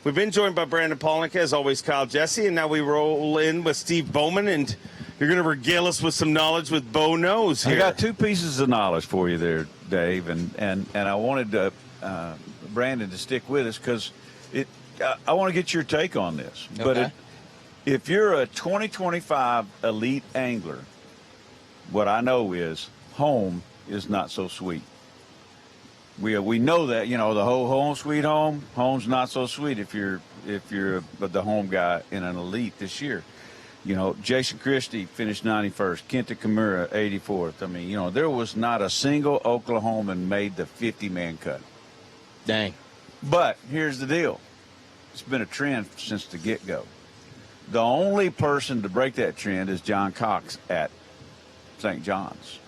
We've been joined by Brandon Polnick, as always, Kyle Jesse, and now we roll in with Steve Bowman, and you're going to regale us with some knowledge with Bo Knows here. I got two pieces of knowledge for you there, Dave, and I wanted Brandon to stick with us because I want to get your take on this. Okay. But if you're a 2025 elite angler, what I know is home is not so sweet. We know that, the whole home sweet home, home's not so sweet if you're the home guy in an elite this year. Jason Christie finished 91st, Kenta Kimura 84th. I mean, there was not a single Oklahoman made the 50-man cut. Dang. But here's the deal. It's been a trend since the get-go. The only person to break that trend is John Cox at St. John's.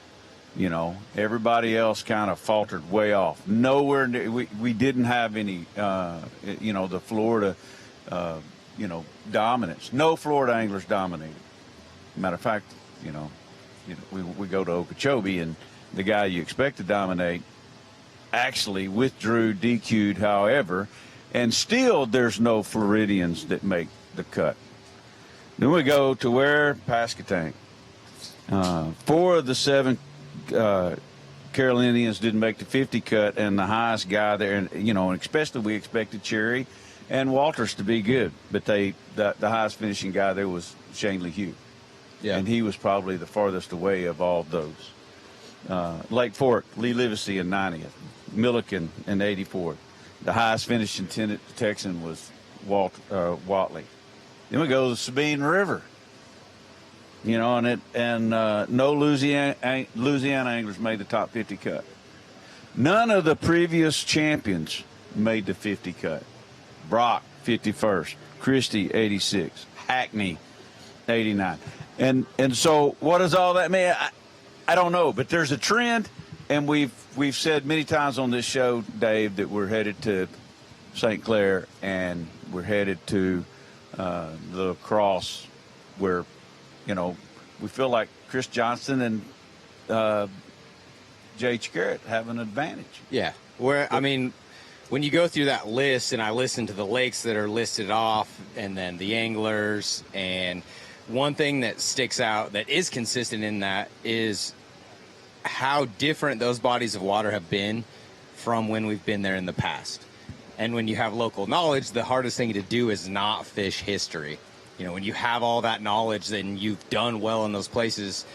Everybody else kind of faltered way off. Nowhere near, we didn't have any, the Florida, dominance. No Florida anglers dominated. Matter of fact, we go to Okeechobee, and the guy you expect to dominate actually withdrew, DQ'd, however, and still there's no Floridians that make the cut. Then we go to where? Pasquotank. 4 of the 7 Carolinians didn't make the 50 cut, and the highest guy there, and especially we expected Cherry and Walters to be good, but the highest finishing guy there was Shane Hugh. Yeah. And he was probably the farthest away of all of those. Lake Fork, Lee Livesey in 90th, Milliken in 84th. The highest finishing Texan was Watley. Then we go to the Sabine River. No Louisiana anglers made the top 50 cut. None of the previous champions made the 50 cut. Brock, 51st. Christie, 86. Hackney, 89. And so what does all that mean? I don't know, but there's a trend, and we've said many times on this show, Dave, that we're headed to St. Clair and we're headed to the cross where, we feel like Chris Johnston and Jay Chicarrett have an advantage. Yeah. When you go through that list, and I listen to the lakes that are listed off and then the anglers, and one thing that sticks out that is consistent in that is how different those bodies of water have been from when we've been there in the past. And when you have local knowledge, the hardest thing to do is not fish history. When you have all that knowledge, then you've done well in those places.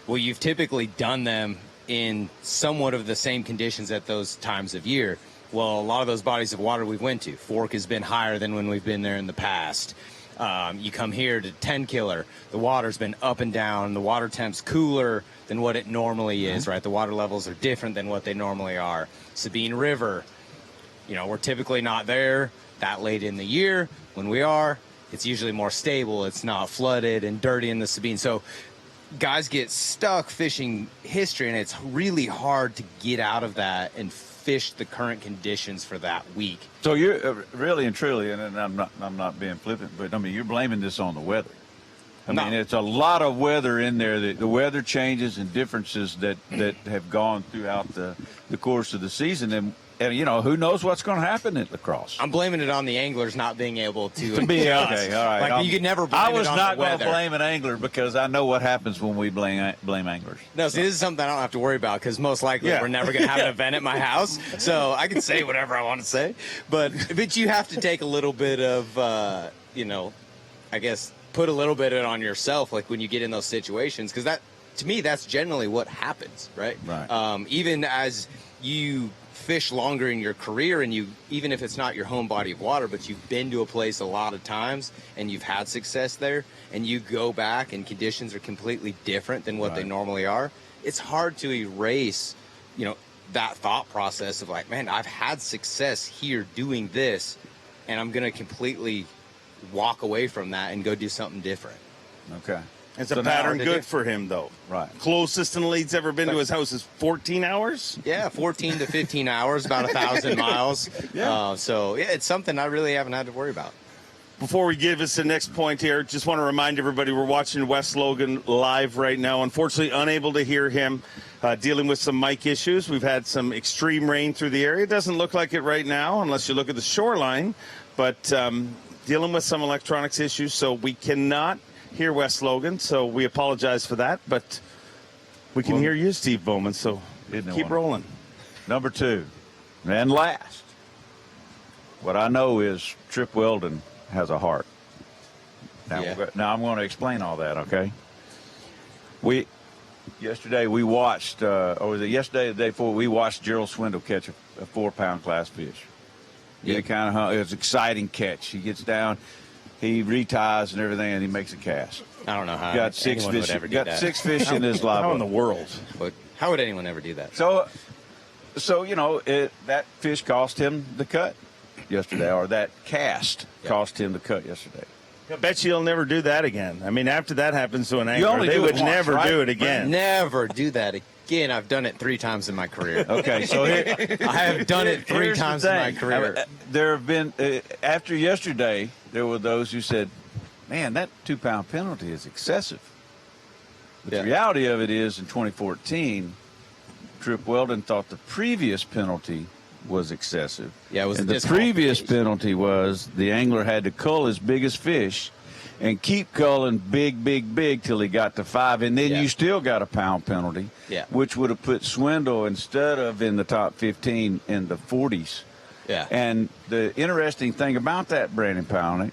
Well, you've typically done them in somewhat of the same conditions at those times of year. Well, a lot of those bodies of water we've went to, Fork has been higher than when we've been there in the past. You come here to Tenkiller, the water's been up and down. The water temp's cooler than what it normally is, right? The water levels are different than what they normally are. Sabine River, we're typically not there that late in the year. When we are, it's usually more stable. It's not flooded and dirty in the Sabine. So guys get stuck fishing history, and it's really hard to get out of that and fish the current conditions for that week. So you're really and truly, and I'm not being flippant, but you're blaming this on the weather. I mean, it's a lot of weather in there. The weather changes and differences that have gone throughout the course of the season. And, you know, who knows what's going to happen at lacrosse? I'm blaming it on the anglers not being able to be adjust. okay. All right. Like, you could never blame I was it on not the going to weather. blame an angler because I know what happens when we blame anglers. No, see, this is something I don't have to worry about because most likely we're never going to have an event at my house. So I can say whatever I want to say. But you have to take a little bit of, you know, I guess, put a little bit of it on yourself, like when you get in those situations, because that, to me, that's generally what happens, right? Right. Even as you fish longer in your career, and you, even if it's not your home body of water, but you've been to a place a lot of times and you've had success there, and you go back and conditions are completely different than what they normally are, it's hard to erase, you know, that thought process of like, man, I've had success here doing this, and I'm going to completely walk away from that and go do something different. Okay. It's a pattern good for him, though. Right. Closest in the lead's ever been to his house is 14 hours? Yeah, 14 to 15 hours, about 1,000 miles. So, yeah, it's something I really haven't had to worry about. Before we give us the next point here, just want to remind everybody we're watching Wes Logan live right now. Unfortunately, unable to hear him, dealing with some mic issues. We've had some extreme rain through the area. It doesn't look like it right now unless you look at the shoreline, but dealing with some electronics issues, so we cannot hear Wes Logan, so we apologize for that, but we can hear you, Steve Bowman, so keep rolling. Number 2, and last, what I know is Trip Weldon has a heart. Now I'm going to explain all that, okay? Yesterday we watched, or was it yesterday or the day before, we watched Gerald Swindle catch a 4-pound class fish. It was an exciting catch. He gets down, he reties and everything, and he makes a cast. I don't know how got six anyone fish. would ever do Got that. 6 fish in his live. How in the world? But how would anyone ever do that? So you know, that fish cost him the cut yesterday, or that cast cost him the cut yesterday. I bet you he'll never do that again. I mean, after that happens to an angler, only they do would it once, never right? do it again. Never do that again. I've done it 3 times in my career. Okay, so here, I have done it 3 here's the times in my thing. career. There have been, after yesterday, there were those who said, man, that 2-pound penalty is excessive. But the reality of it is, in 2014, Trip Weldon thought the previous penalty was excessive. Yeah, it was and the previous penalty was the angler had to cull his biggest fish and keep culling big till he got to 5, and then you still got a pound penalty, which would have put Swindle, instead of in the top 15, in the 40s. Yeah. And the interesting thing about that, Brandon Pownick,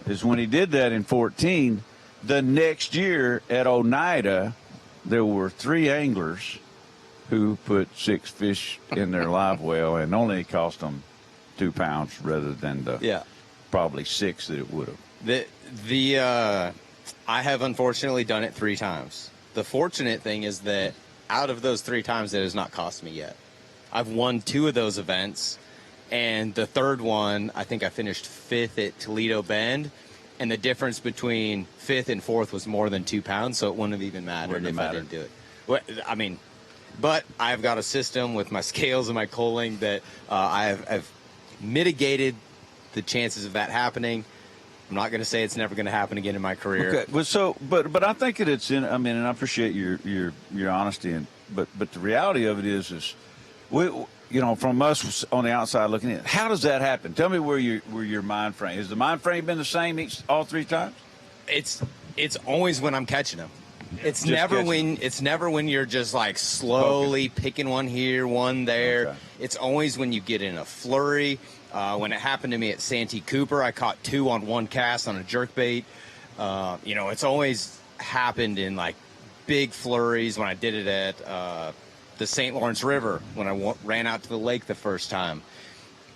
is when he did that in 14, the next year at Oneida, there were 3 anglers who put 6 fish in their live well, and only cost them 2 pounds rather than the probably 6 that it would have. I have unfortunately done it 3 times. The fortunate thing is that out of those 3 times, it has not cost me yet. I've won 2 of those events, and the 3rd one, I think I finished 5th at Toledo Bend, and the difference between 5th and 4th was more than 2 pounds, so it wouldn't have even mattered if I didn't do it. Well, I mean, but I've got a system with my scales and my culling that I've mitigated the chances of that happening. I'm not going to say it's never going to happen again in my career. Okay, well, but I think that it's in. I mean, and I appreciate your honesty, but the reality of it is we, you know, from us on the outside looking in, how does that happen? Tell me where your mind frame has the mind frame been the same all 3 times? It's always when I'm catching them. It's never when you're just like slowly picking one here, one there. Okay. It's always when you get in a flurry. When it happened to me at Santee Cooper, I caught 2 on 1 cast on a jerkbait. You know, it's always happened in like big flurries. When I did it at the St. Lawrence River, when I ran out to the lake the first time,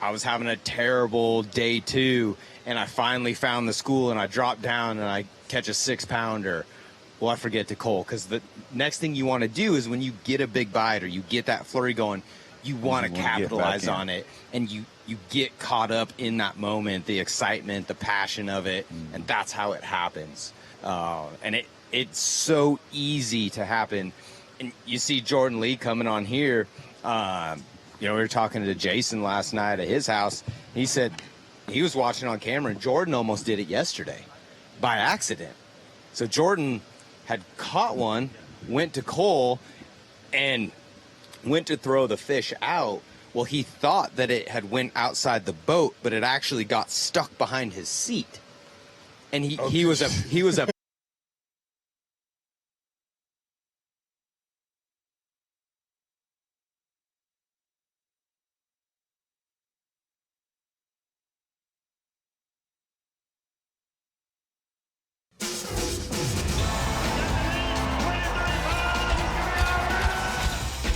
I was having a terrible day 2, and I finally found the school, and I dropped down and I catch a 6-pounder. Well, I forget to cull, because the next thing you want to do is when you get a big bite or you get that flurry going, you want to capitalize on it, and you get caught up in that moment, the excitement, the passion of it, and that's how it happens. And it's so easy to happen. And you see Jordan Lee coming on here. You know, we were talking to Jason last night at his house. He said he was watching on camera, and Jordan almost did it yesterday by accident. So Jordan had caught one, went to Cole, and went to throw the fish out. Well, he thought that it had went outside the boat, but it actually got stuck behind his seat. And he was a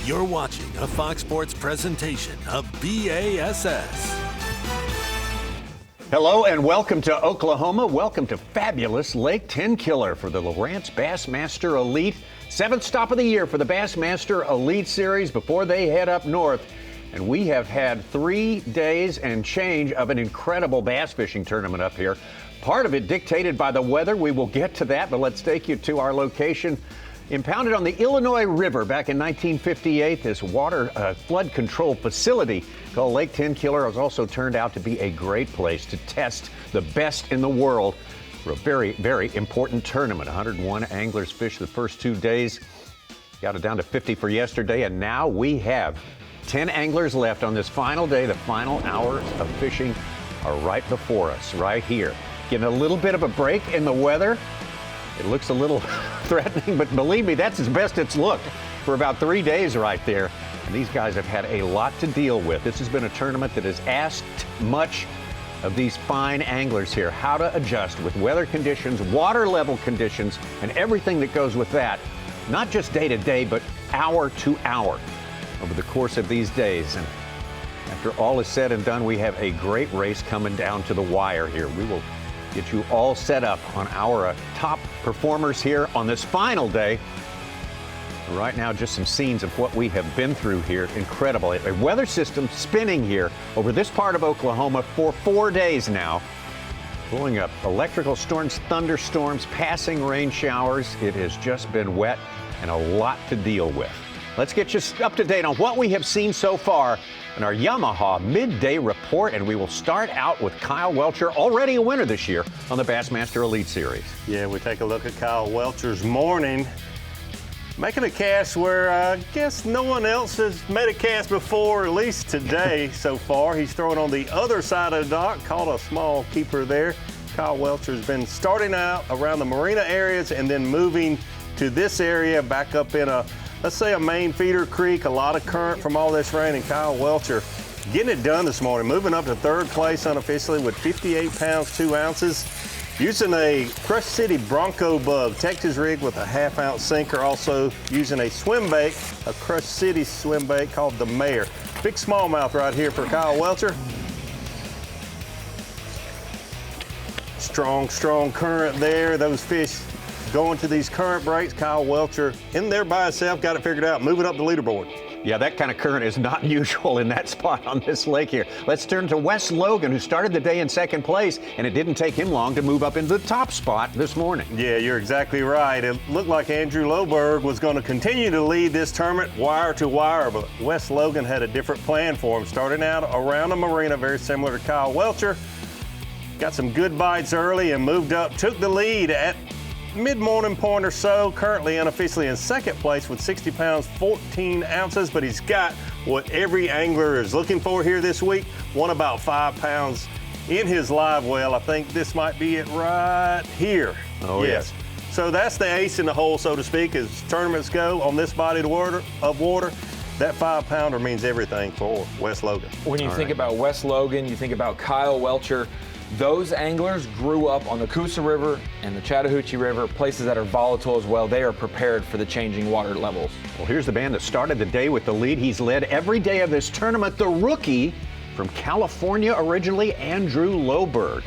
You're watching a Fox Sports presentation of B.A.S.S. Hello and welcome to Oklahoma. Welcome to fabulous Lake Tenkiller for the Lowrance Bassmaster Elite. 7th stop of the year for the Bassmaster Elite Series before they head up north. And we have had 3 days and change of an incredible bass fishing tournament up here. Part of it dictated by the weather. We will get to that, but let's take you to our location. Impounded on the Illinois River back in 1958, this water flood control facility called Lake Tenkiller has also turned out to be a great place to test the best in the world for a very, very important tournament. 101 anglers fished the first 2 days, got it down to 50 for yesterday, and now we have 10 anglers left on this final day. The final hours of fishing are right before us, right here. Getting a little bit of a break in the weather. It looks a little threatening, but believe me, that's as best it's looked for about 3 days right there. And these guys have had a lot to deal with. This has been a tournament that has asked much of these fine anglers here, how to adjust with weather conditions, water level conditions, and everything that goes with that, not just day to day, but hour to hour over the course of these days. And after all is said and done, we have a great race coming down to the wire here. We will get you all set up on our top performers here on this final day. Right now, just some scenes of what we have been through here. Incredible. A weather system spinning here over this part of Oklahoma for 4 days now. Blowing up electrical storms, thunderstorms, passing rain showers. It has just been wet and a lot to deal with. Let's get you up to date on what we have seen so far in our Yamaha midday report, and we will start out with Kyle Welcher, already a winner this year on the Bassmaster Elite Series. Yeah, we take a look at Kyle Welcher's morning, making a cast where I guess no one else has made a cast before, at least today so far. He's throwing on the other side of the dock, caught a small keeper there. Kyle Welcher's been starting out around the marina areas and then moving to this area back up in a, let's say, a main feeder creek, a lot of current from all this rain, and Kyle Welcher getting it done this morning, moving up to 3rd place unofficially with 58 pounds, 2 ounces, using a Crush City Bronco Bug Texas rig with a 1/2 ounce sinker, also using a swim bait, a Crush City swim bait called the Mayor. Big smallmouth right here for Kyle Welcher. Strong, strong current there. Those fish going to these current breaks. Kyle Welcher in there by himself, got it figured out, moving up the leaderboard. Yeah, that kind of current is not usual in that spot on this lake here. Let's turn to Wes Logan, who started the day in 2nd place, and it didn't take him long to move up into the top spot this morning. Yeah, you're exactly right. It looked like Andrew Loberg was going to continue to lead this tournament wire to wire, but Wes Logan had a different plan for him, starting out around the marina, very similar to Kyle Welcher. Got some good bites early and moved up, took the lead at mid-morning point or so, currently unofficially in 2nd place with 60 pounds, 14 ounces, but he's got what every angler is looking for here this week, won about 5 pounds in his live well. I think this might be it right here. Oh, yes. So that's the ace in the hole, so to speak, as tournaments go on this body of water. That 5-pounder means everything for Wes Logan. When you think about Wes Logan, you think about Kyle Welcher. Those anglers grew up on the Cookson River and the Chattahoochee River, places that are volatile as well. They are prepared for the changing water levels. Well, here's the man that started the day with the lead. He's led every day of this tournament, the rookie from California originally, Andrew Loberg.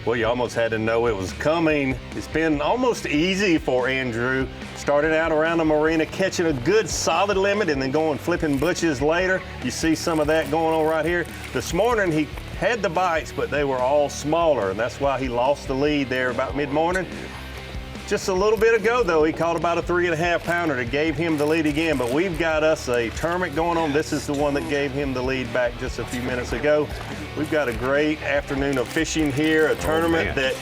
Well, you almost had to know it was coming. It's been almost easy for Andrew. Started out around the marina, catching a good solid limit and then going flipping butches later. You see some of that going on right here. This morning, he had the bites, but they were all smaller, and that's why he lost the lead there about mid-morning. Just a little bit ago, though, he caught about a 3.5-pounder that gave him the lead again, but we've got us a tournament going on. This is the one that gave him the lead back just a few minutes ago. We've got a great afternoon of fishing here, a tournament that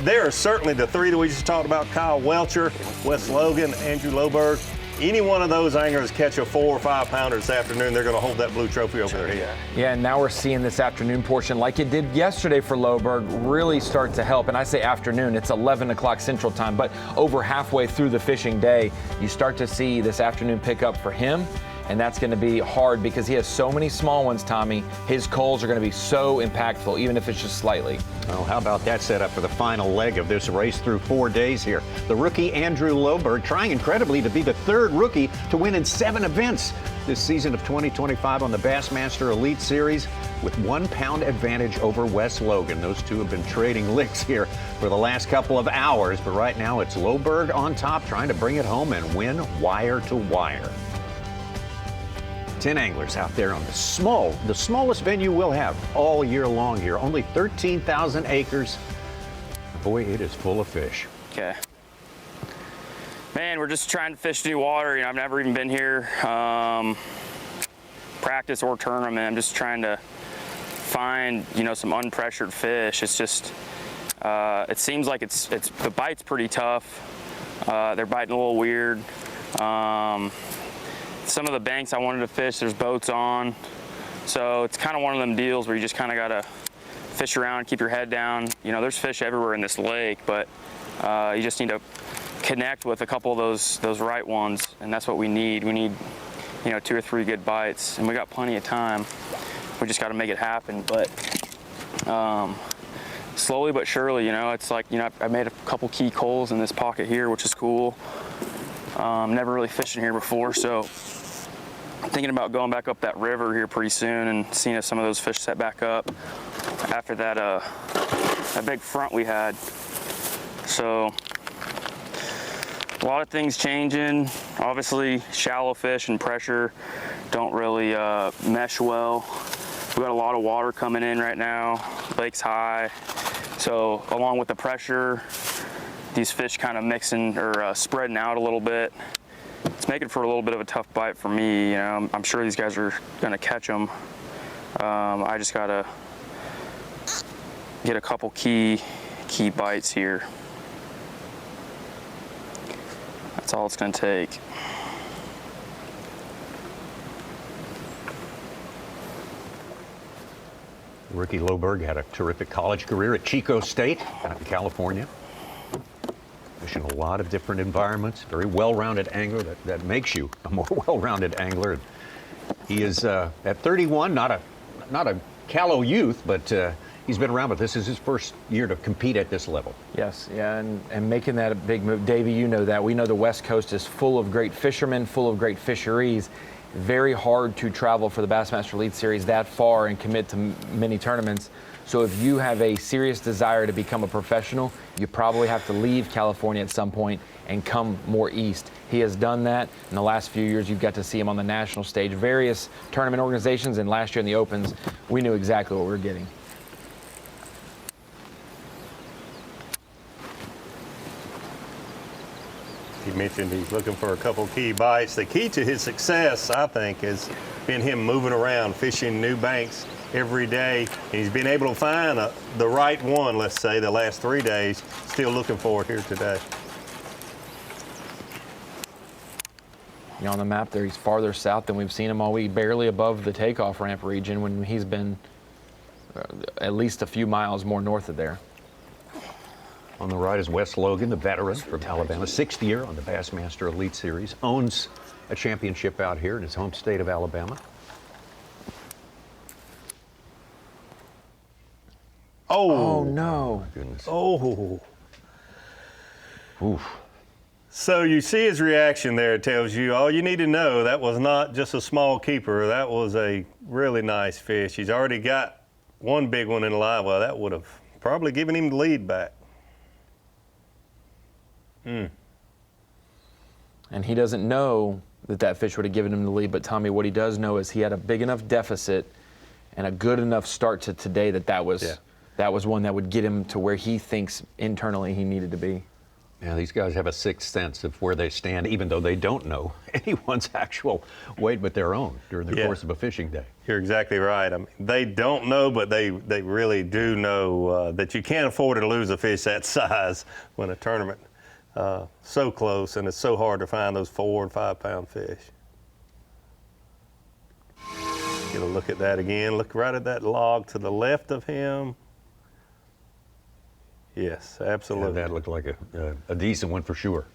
there are certainly the three that we just talked about, Kyle Welcher, Wes Logan, Andrew Loberg. Any one of those anglers catch a 4 or 5 pounder this afternoon, they're going to hold that blue trophy over their head. Yeah, and now we're seeing this afternoon portion, like it did yesterday for Loberg, really start to help. And I say afternoon, it's 11 o'clock Central Time, but over halfway through the fishing day, you start to see this afternoon pickup for him. And that's going to be hard because he has so many small ones, Tommy. His culls are going to be so impactful, even if it's just slightly. Well, how about that setup for the final leg of this race through 4 days here? The rookie Andrew Loberg trying incredibly to be the third rookie to win in 7 events this season of 2025 on the Bassmaster Elite Series with 1 pound advantage over Wes Logan. Those two have been trading licks here for the last couple of hours, but right now it's Loberg on top trying to bring it home and win wire to wire. 10 anglers out there on the smallest venue we'll have all year long here. Only 13,000 acres. Boy, it is full of fish. Okay. Man, we're just trying to fish new water. I've never even been here, practice or tournament. I'm just trying to find, some unpressured fish. It's just, it seems like the bite's pretty tough. They're biting a little weird. Some of the banks I wanted to fish, there's boats on. So it's kind of one of them deals where you just kind of got to fish around, keep your head down. There's fish everywhere in this lake, but you just need to connect with a couple of those right ones, and that's what we need. We need, 2 or 3 good bites, and we got plenty of time. We just got to make it happen, but slowly but surely, it's like, I made a couple key culls in this pocket here, which is cool. Never really fished in here before, so I'm thinking about going back up that river here pretty soon and seeing if some of those fish set back up after that big front we had. So a lot of things changing. Obviously, shallow fish and pressure don't really mesh well. We got a lot of water coming in right now. Lake's high, so along with the pressure, these fish kind of mixing or spreading out a little bit. It's making for a little bit of a tough bite for me. I'm sure these guys are gonna catch them. I just gotta get a couple key bites here. That's all it's gonna take. Rookie Loberg had a terrific college career at Chico State out in California. Fishing a lot of different environments, very well-rounded angler that makes you a more well-rounded angler. He is at 31, not a callow youth, but he's been around, but this is his first year to compete at this level. Yes, yeah, and making that a big move. Davey, you know that. We know the West Coast is full of great fishermen, full of great fisheries. Very hard to travel for the Bassmaster Elite Series that far and commit to many tournaments. So if you have a serious desire to become a professional, you probably have to leave California at some point and come more east. He has done that. In the last few years, you've got to see him on the national stage, various tournament organizations, and last year in the Opens, we knew exactly what we were getting. He mentioned he's looking for a couple key bites. The key to his success, I think, has been him moving around, fishing new banks every day. And he's been able to find the right one, let's say, the last 3 days. Still looking for it here today. On the map there, he's farther south than we've seen him all week, barely above the takeoff ramp region when he's been at least a few miles more north of there. On the right is Wes Logan, the veteran from Alabama, 6th year on the Bassmaster Elite Series, owns a championship out here in his home state of Alabama. Oh no. My goodness. Oh. Oof. So you see his reaction there. It tells you all you need to know. That was not just a small keeper. That was a really nice fish. He's already got one big one in the live well. That would have probably given him the lead back. And he doesn't know that fish would have given him the lead, but Tommy, what he does know is he had a big enough deficit and a good enough start to today that was one that would get him to where he thinks internally he needed to be. Yeah, these guys have a sixth sense of where they stand, even though they don't know anyone's actual weight but their own during the course of a fishing day. You're exactly right. I mean, they don't know, but they really do know that you can't afford to lose a fish that size when a tournament so close, and it's so hard to find those 4 and 5 pound fish. Get a look at that again. Look right at that log to the left of him. Yes, absolutely. Yeah, that looked like a decent one for sure.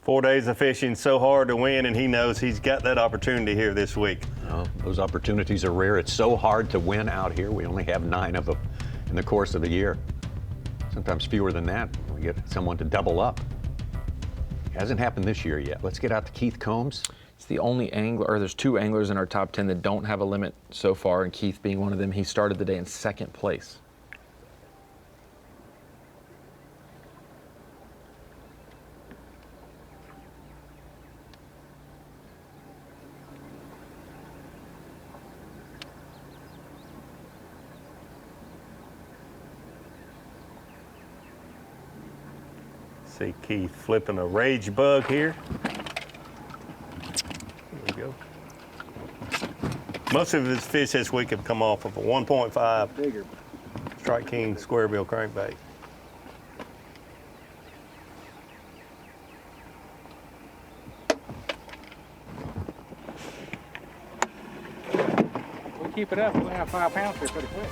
4 days of fishing, so hard to win, and he knows he's got that opportunity here this week. Oh, those opportunities are rare. It's so hard to win out here. We only have 9 of them in the course of the year. Sometimes fewer than that. We get someone to double up. It hasn't happened this year yet. Let's get out to Keith Combs. It's the only angler, or there's 2 anglers in our top 10 that don't have a limit so far, and Keith being one of them. He started the day in 2nd place. See Keith flipping a rage bug here. There we go. Most of his fish this week have come off of a 1.5 bigger Strike King square bill crankbait. We'll keep it up. We'll have 5 pounds here pretty quick.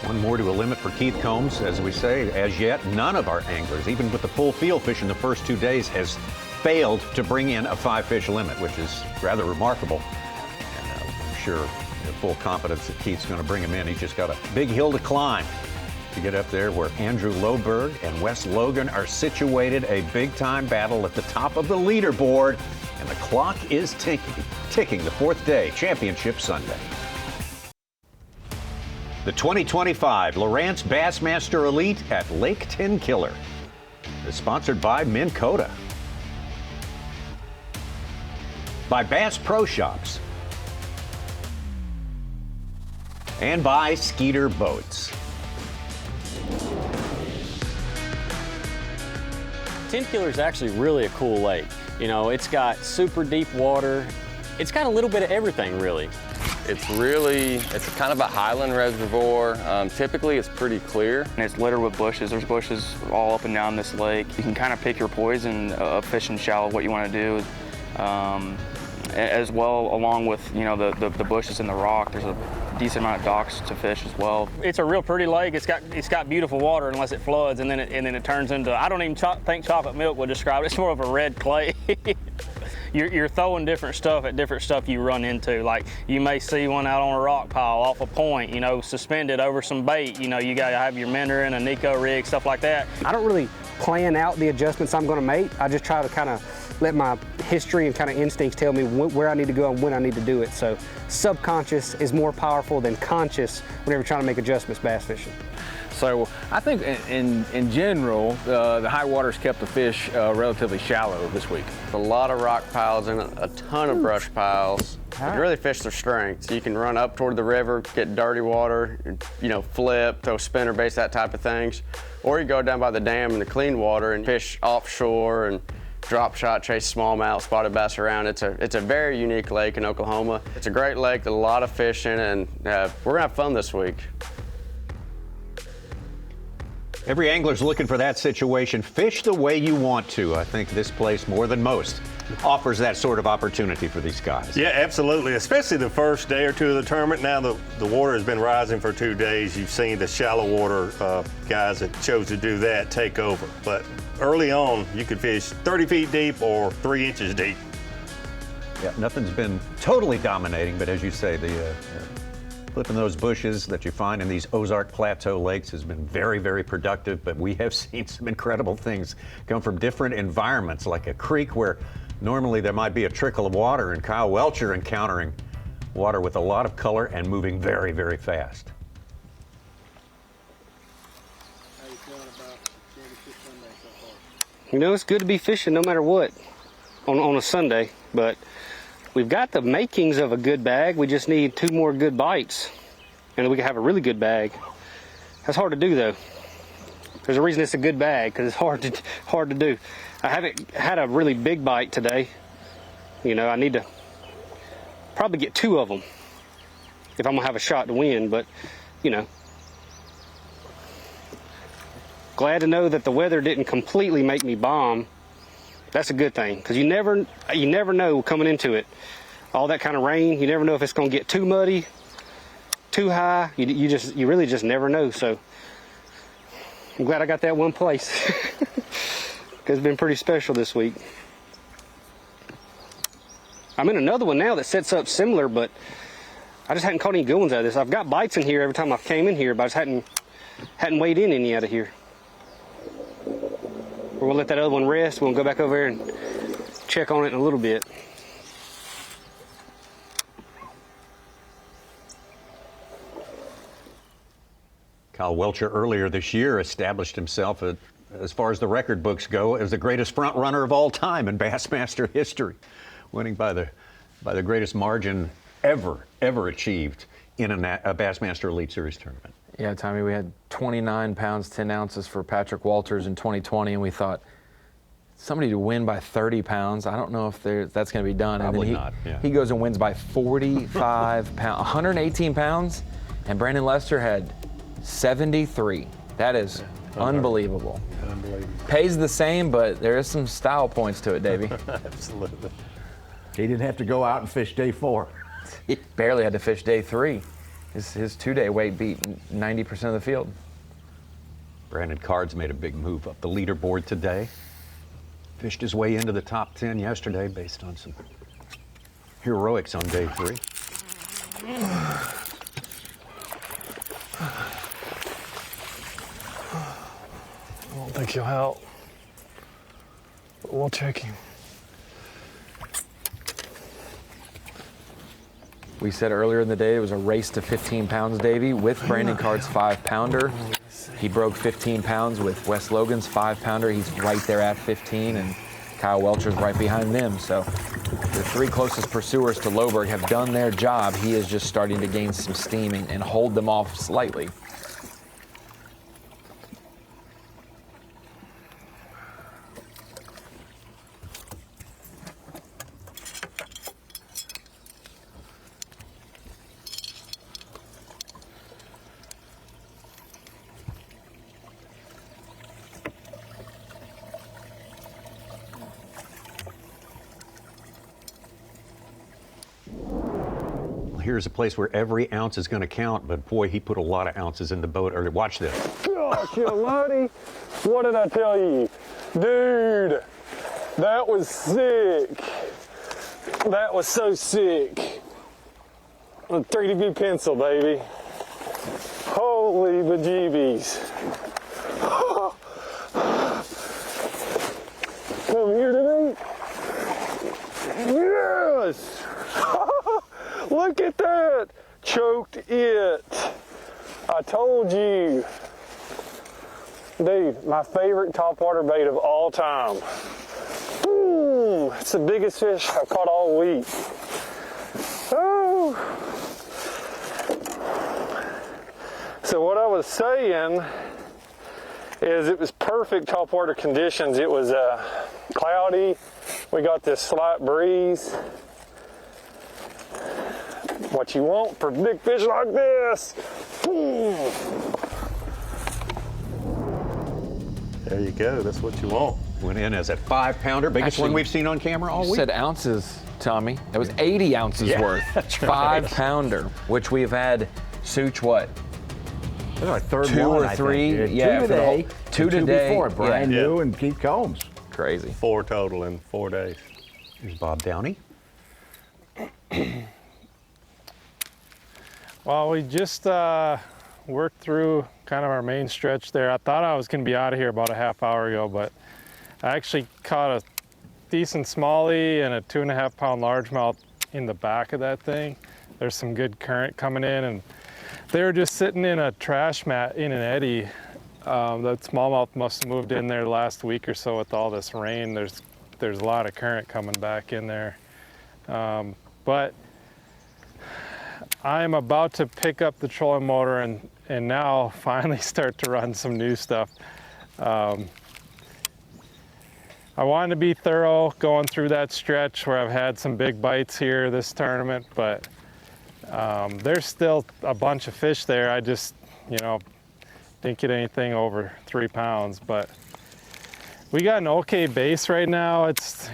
One more to a limit for Keith Combs. As we say, as yet, none of our anglers, even with the full field fish in the first 2 days, has failed to bring in a 5-fish limit, which is rather remarkable. And I'm sure have full confidence that Keith's going to bring him in. He's just got a big hill to climb to get up there where Andrew Loberg and Wes Logan are situated. A big-time battle at the top of the leaderboard. And the clock is ticking the 4th day, Championship Sunday. The 2025 Lowrance Bassmaster Elite at Lake Tenkiller is sponsored by Minn Kota, by Bass Pro Shops, and by Skeeter Boats. Tenkiller is actually really a cool lake. You know, it's got super deep water. It's got a little bit of everything, really. It's kind of a highland reservoir. Typically it's pretty clear. And it's littered with bushes. There's bushes all up and down this lake. You can kind of pick your poison of fishing shallow, what you want to do. As well, along with, you know, the bushes and the rock, there's a decent amount of docks to fish as well. It's a real pretty lake. It's got beautiful water unless it floods, and then it turns into, I don't even think chocolate milk would describe it. It's more of a red clay. You're throwing different stuff at different stuff you run into. Like, you may see one out on a rock pile off a point, you know, suspended over some bait. You know, you gotta have your Mentor and a Nico rig, stuff like that. I don't really plan out the adjustments I'm gonna make. I just try to kind of let my history and kind of instincts tell me where I need to go and when I need to do it. So subconscious is more powerful than conscious whenever you're trying to make adjustments bass fishing. So I think in general, the high water's kept the fish relatively shallow this week. A lot of rock piles and a ton of brush piles. You really fish their strengths. You can run up toward the river, get dirty water, you know, flip, throw spinner baits, that type of things. Or you go down by the dam in the clean water and fish offshore and drop shot, chase smallmouth, spotted bass around. It's a very unique lake in Oklahoma. It's a great lake, a lot of fishing, and we're gonna have fun this week. Every angler's looking for that situation. Fish the way you want to. I think this place, more than most, offers that sort of opportunity for these guys. Yeah, absolutely, especially the first day or two of the tournament. Now the water has been rising for 2 days. You've seen the shallow water guys that chose to do that take over. But early on, you could fish 30 feet deep or 3 inches deep. Yeah, nothing's been totally dominating, but as you say, the flipping those bushes that you find in these Ozark Plateau lakes has been very, very productive, but we have seen some incredible things come from different environments, like a creek where normally there might be a trickle of water, and Kyle Welcher encountering water with a lot of color and moving very, very fast. How you feeling about Championship Sunday so far? You know, it's good to be fishing no matter what on a Sunday, but we've got the makings of a good bag. We just need 2 more good bites, and then we can have a really good bag. That's hard to do, though. There's a reason it's a good bag, because it's hard to do. I haven't had a really big bite today. You know, I need to probably get 2 of them if I'm gonna have a shot to win, but you know. Glad to know that the weather didn't completely make me bomb. That's a good thing, because you never know coming into it. All that kind of rain, you never know if it's gonna get too muddy, too high. You really just never know. So I'm glad I got that one place. It's been pretty special this week. I'm in another one now that sets up similar, but I just hadn't caught any good ones out of this. I've got bites in here every time I've came in here, but I just hadn't weighed in any out of here. We'll let that other one rest. We'll go back over there and check on it in a little bit. Kyle Welcher earlier this year established himself, as far as the record books go, as the greatest front runner of all time in Bassmaster history, winning by the greatest margin ever achieved in a Bassmaster Elite Series tournament. Yeah, Tommy, we had 29 pounds, 10 ounces for Patrick Walters in 2020, and we thought somebody to win by 30 pounds. I don't know if that's going to be done. Probably and then not. Yeah. He goes and wins by 45 pounds, 118 pounds, and Brandon Lester had 73. That is unbelievable. Unbelievable. Pays the same, but there is some style points to it, Davey. Absolutely. He didn't have to go out and fish day 4. He barely had to fish day 3. His 2-day weight beat 90% of the field. Brandon Card's made a big move up the leaderboard today. Fished his way into the top 10 yesterday based on some heroics on day 3. I don't think he'll help, but we'll check him. We said earlier in the day it was a race to 15 pounds, Davey, with Brandon Card's 5-pounder. He broke 15 pounds with Wes Logan's 5-pounder. He's right there at 15, and Kyle Welcher's right behind them. So the 3 closest pursuers to Loberg have done their job. He is just starting to gain some steam and hold them off slightly. Here's a place where every ounce is going to count, but boy, he put a lot of ounces in the boat earlier. Watch this. Gosh almighty, what did I tell you? Dude, that was sick. That was so sick. A 3DB pencil, baby. Holy bejeebies. Come here to me. Yes! Look at that! Choked it. I told you. Dude, my favorite topwater bait of all time. It's the biggest fish I've caught all week. Oh. So what I was saying is it was perfect topwater conditions. It was cloudy. We got this slight breeze. What you want for big fish like this. There you go. That's what you want. Went in as a 5-pounder, biggest one we've seen on camera all You week. said ounces, Tommy. That was 80 ounces worth. That's right. 5-pounder, which we've had Such what? This is our third 2 one, or I 3. think. Yeah, Two for the whole, today. 2 and today. before, Brian yeah. New and Keith Combs. Crazy. 4 total in 4 days. Here's Bob Downey. Well, we just worked through kind of our main stretch there. I thought I was going to be out of here about a half hour ago, but I actually caught a decent smallie and a 2.5-pound largemouth in the back of that thing. There's some good current coming in, and they were just sitting in a trash mat in an eddy. That smallmouth must have moved in there last week or so with all this rain. There's a lot of current coming back in there. but I'm about to pick up the trolling motor and now finally start to run some new stuff. I wanted to be thorough going through that stretch where I've had some big bites here this tournament, but there's still a bunch of fish there. I just, didn't get anything over 3 pounds, but we got an okay base right now. It's,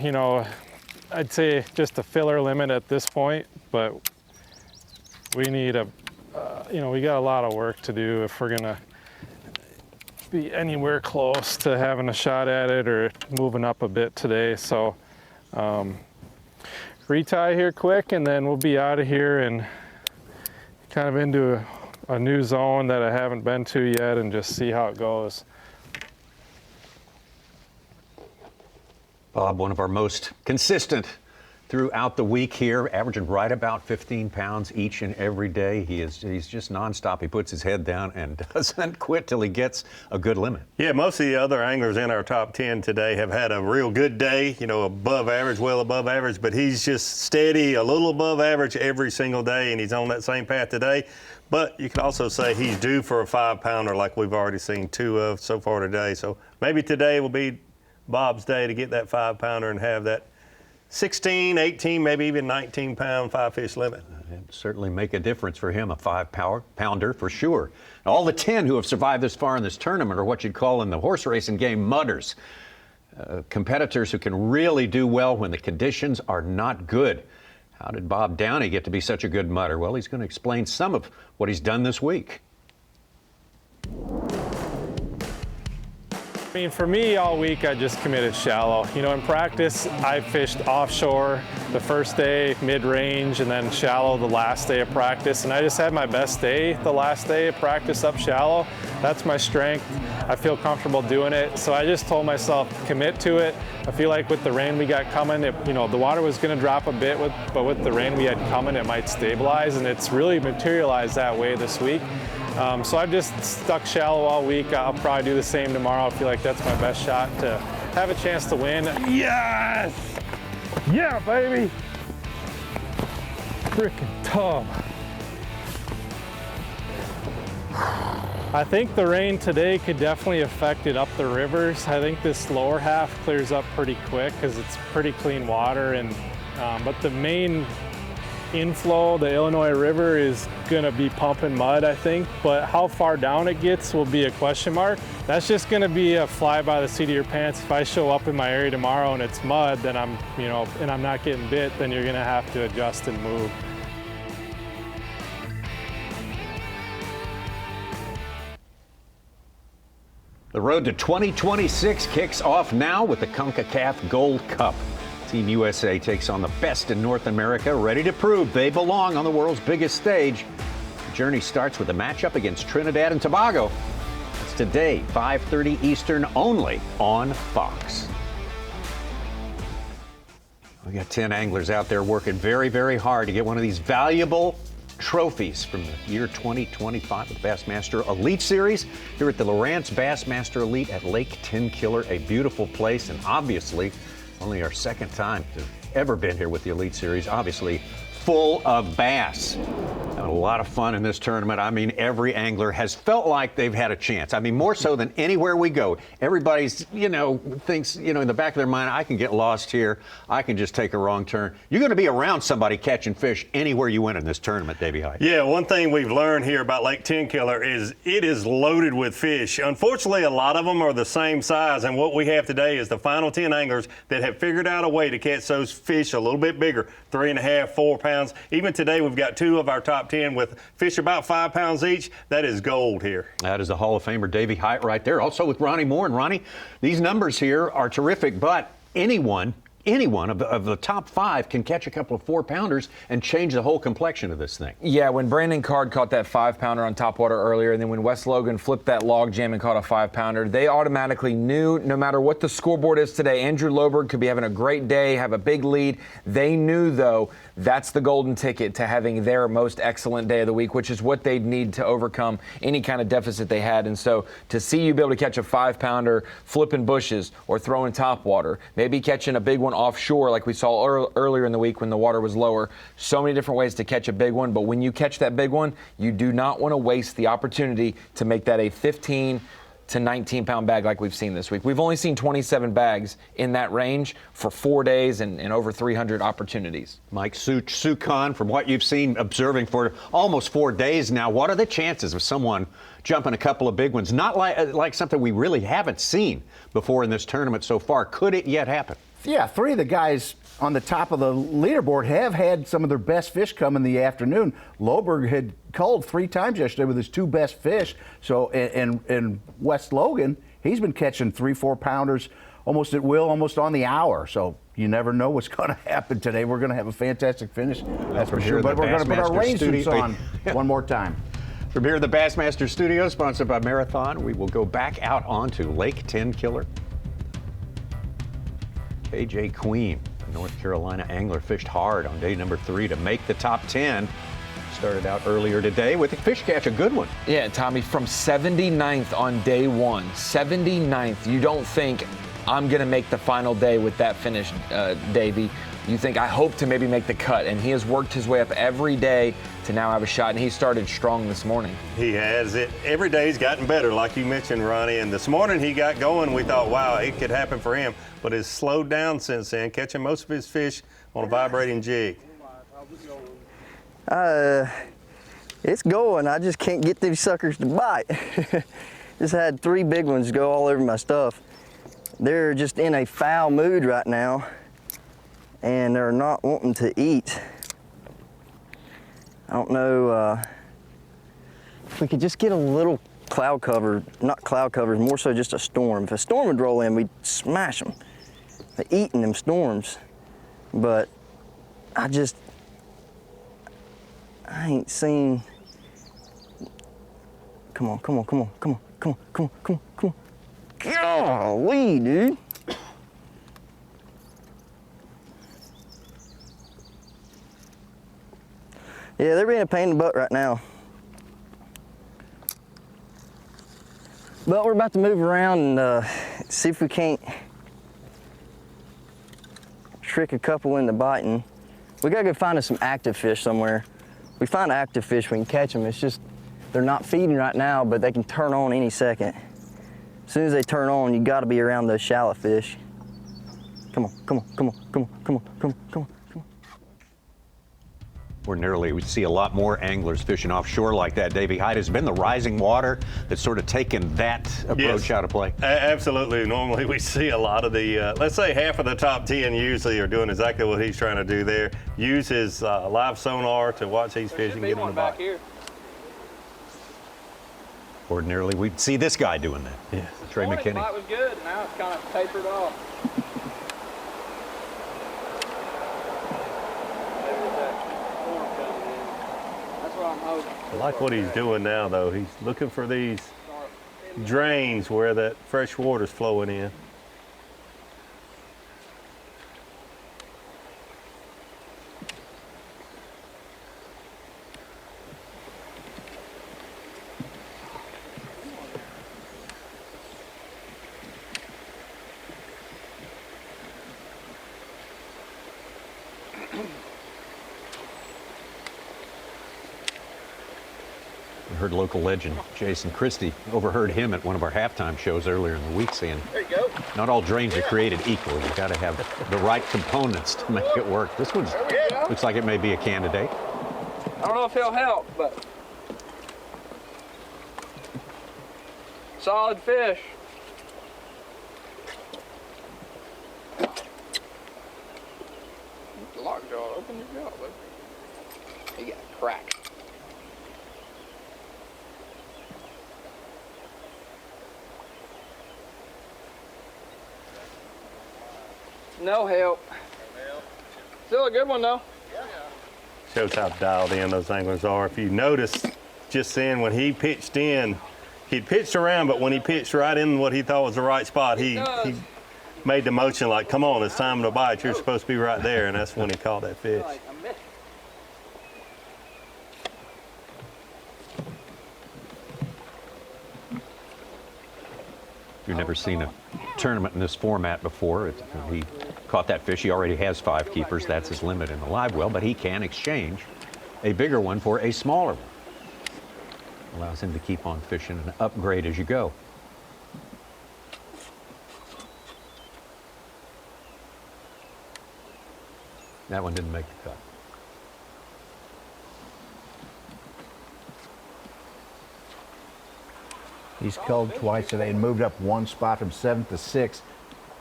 I'd say just a filler limit at this point, but we need we got a lot of work to do if we're gonna be anywhere close to having a shot at it or moving up a bit today. So retie here quick and then we'll be out of here and kind of into a new zone that I haven't been to yet and just see how it goes. Bob, one of our most consistent throughout the week here, averaging right about 15 pounds each and every day. He's just nonstop. He puts his head down and doesn't quit till he gets a good limit. Yeah, most of the other anglers in our top 10 today have had a real good day, above average, well above average, but he's just steady, a little above average every single day, and he's on that same path today. But you could also say he's due for a 5-pounder like we've already seen 2 of so far today. So maybe today will be Bob's day to get that 5-pounder and have that 16, 18, maybe even 19-pound 5-fish limit. It'd certainly make a difference for him, a 5-pounder for sure. All the 10 who have survived this far in this tournament are what you'd call in the horse racing game mudders. Competitors who can really do well when the conditions are not good. How did Bob Downey get to be such a good mudder? Well, he's going to explain some of what he's done this week. I mean, for me, all week, I just committed shallow. In practice, I fished offshore the first day, mid-range, and then shallow the last day of practice. And I just had my best day the last day of practice up shallow. That's my strength. I feel comfortable doing it. So I just told myself, commit to it. I feel like with the rain we got coming, the water was going to drop a bit, but with the rain we had coming, it might stabilize. And it's really materialized that way this week. So I've just stuck shallow all week. I'll probably do the same tomorrow. I feel like that's my best shot to have a chance to win. Yes! Yeah, baby! Freaking tub. I think the rain today could definitely affect it up the rivers. I think this lower half clears up pretty quick because it's pretty clean water. But the main inflow, the Illinois River, is gonna be pumping mud, I think, but how far down it gets will be a question mark. That's just gonna be a fly by the seat of your pants. If I show up in my area tomorrow and it's mud, then and I'm not getting bit, then you're gonna have to adjust and move. The road to 2026 kicks off now with the CONCACAF Gold Cup. Team USA takes on the best in North America, ready to prove they belong on the world's biggest stage. The journey starts with a matchup against Trinidad and Tobago. It's today, 5:30 Eastern, only on Fox. We got 10 anglers out there working very, very hard to get one of these valuable trophies from the year 2025 with Bassmaster Elite Series here at the Lowrance Bassmaster Elite at Lake Tenkiller, a beautiful place, and obviously only our second time to ever been here with the Elite Series, obviously full of bass. Having a lot of fun in this tournament. I mean, every angler has felt like they've had a chance. I mean, more so than anywhere we go. Everybody's, thinks, in the back of their mind, I can get lost here. I can just take a wrong turn. You're going to be around somebody catching fish anywhere you went in this tournament, Davey Hyde. Yeah, one thing we've learned here about Lake Tenkiller is it is loaded with fish. Unfortunately, a lot of them are the same size, and what we have today is the final 10 anglers that have figured out a way to catch those fish a little bit bigger, 3.5, 4 pounds. Even today, we've got 2 of our top 10 with fish about 5 pounds each. That is gold here. That is the Hall of Famer Davey Hyde right there. Also with Ronnie Moore. And Ronnie, these numbers here are terrific, but anyone of the top 5 can catch a couple of 4-pounders and change the whole complexion of this thing. Yeah, when Brandon Card caught that 5-pounder on top water earlier, and then when Wes Logan flipped that log jam and caught a 5-pounder, they automatically knew no matter what the scoreboard is today, Andrew Loberg could be having a great day, have a big lead. They knew, though, that's the golden ticket to having their most excellent day of the week, which is what they'd need to overcome any kind of deficit they had. And so to see you be able to catch a 5-pounder flipping bushes or throwing top water, maybe catching a big one going offshore like we saw earlier in the week when the water was lower. So many different ways to catch a big one, but when you catch that big one, you do not want to waste the opportunity to make that a 15 to 19-pound bag like we've seen this week. We've only seen 27 bags in that range for 4 days and over 300 opportunities. Mike Sukhan, from what you've seen observing for almost 4 days now, what are the chances of someone jumping a couple of big ones? Not like something we really haven't seen before in this tournament so far. Could it yet happen? Yeah, 3 of the guys on the top of the leaderboard have had some of their best fish come in the afternoon. Loberg had culled 3 times yesterday with his 2 best fish. So, and West Logan, he's been catching 3-4 pounders almost at will, almost on the hour. So you never know what's going to happen today. We're going to have a fantastic finish, that's for sure. But we're going to put our rain suits on one more time. From here at the Bassmaster Studios, sponsored by Marathon, we will go back out onto Lake Tenkiller. KJ Queen, a North Carolina angler, fished hard on day number 3 to make the top 10. Started out earlier today with a fish catch, a good one. Yeah, Tommy, from 79th on day 1, 79th, you don't think I'm going to make the final day with that finish, Davey. You think, I hope to maybe make the cut, and he has worked his way up every day to now have a shot, and he started strong this morning. He has. Every day he's gotten better, like you mentioned, Ronnie, and this morning he got going. We thought, wow, it could happen for him, but it's slowed down since then, catching most of his fish on a vibrating jig. It's going. I just can't get these suckers to bite. Just had 3 big ones go all over my stuff. They're just in a foul mood right now, and they're not wanting to eat. I don't know if we could just get a little cloud cover, not cloud cover, more so just a storm. If a storm would roll in, we'd smash them. They're eating them storms, but I ain't seen. Come on, come on, come on, come on, come on, come on, come on, come on. Golly, dude. Yeah, they're being a pain in the butt right now. But we're about to move around and see if we can't trick a couple into biting. We gotta go find us some active fish somewhere. We find active fish, we can catch them. It's just, they're not feeding right now, but they can turn on any second. As soon as they turn on, you gotta be around those shallow fish. Come on, come on, come on, come on, come on, come on, come on. Ordinarily, we see a lot more anglers fishing offshore like that. Davey Hyde, has been the rising water that's sort of taken that approach out of play. Absolutely. Normally we see a lot of the, let's say half of the top 10 usually are doing exactly what he's trying to do there. Use his live sonar to watch these fish and get them to bite. Here. Ordinarily, we'd see this guy doing that. Yeah. Trey McKinney. The bite was good. Now it's kind of tapered off. I like what he's doing now, though. He's looking for these drains where that fresh water's flowing in. Heard local legend Jason Christie, overheard him at one of our halftime shows earlier in the week saying, there you go. Not all drains are created equal. You've got to have the right components to make it work. This one looks like it may be a candidate. I don't know if he'll help, but solid fish. Lockjaw, open your jaw, baby. He got cracked. No help. Still a good one though. Shows how dialed in those anglers are. If you notice, just then when he pitched in, he pitched around, but when he pitched right in what he thought was the right spot, he made the motion like, come on, it's time to bite. You're supposed to be right there, and that's when he caught that fish. You've never seen a tournament in this format before. He caught that fish. He already has 5 keepers. That's his limit in the live well, but he can exchange a bigger one for a smaller one. Allows him to keep on fishing and upgrade as you go. That one didn't make the cut. He's called twice today and moved up 1 spot from 7th to 6th.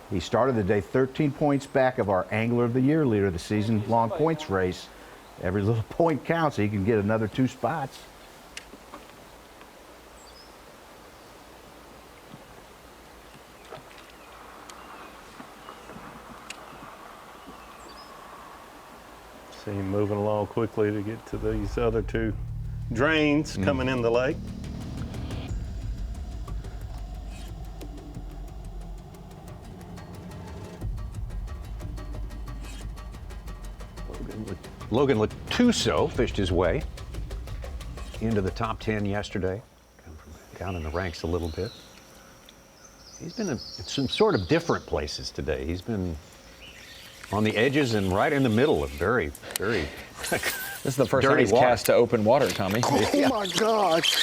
He started the day 13 points back of our Angler of the Year leader of the season-long points race. Every little point counts. He can get another 2 spots. See him moving along quickly to get to these other 2 drains coming in the lake. Logan Latuso fished his way into the top 10 yesterday, down in the ranks a little bit. He's been in some sort of different places today. He's been on the edges and right in the middle of very, very This is the first time he's cast to open water, Tommy. Oh my gosh.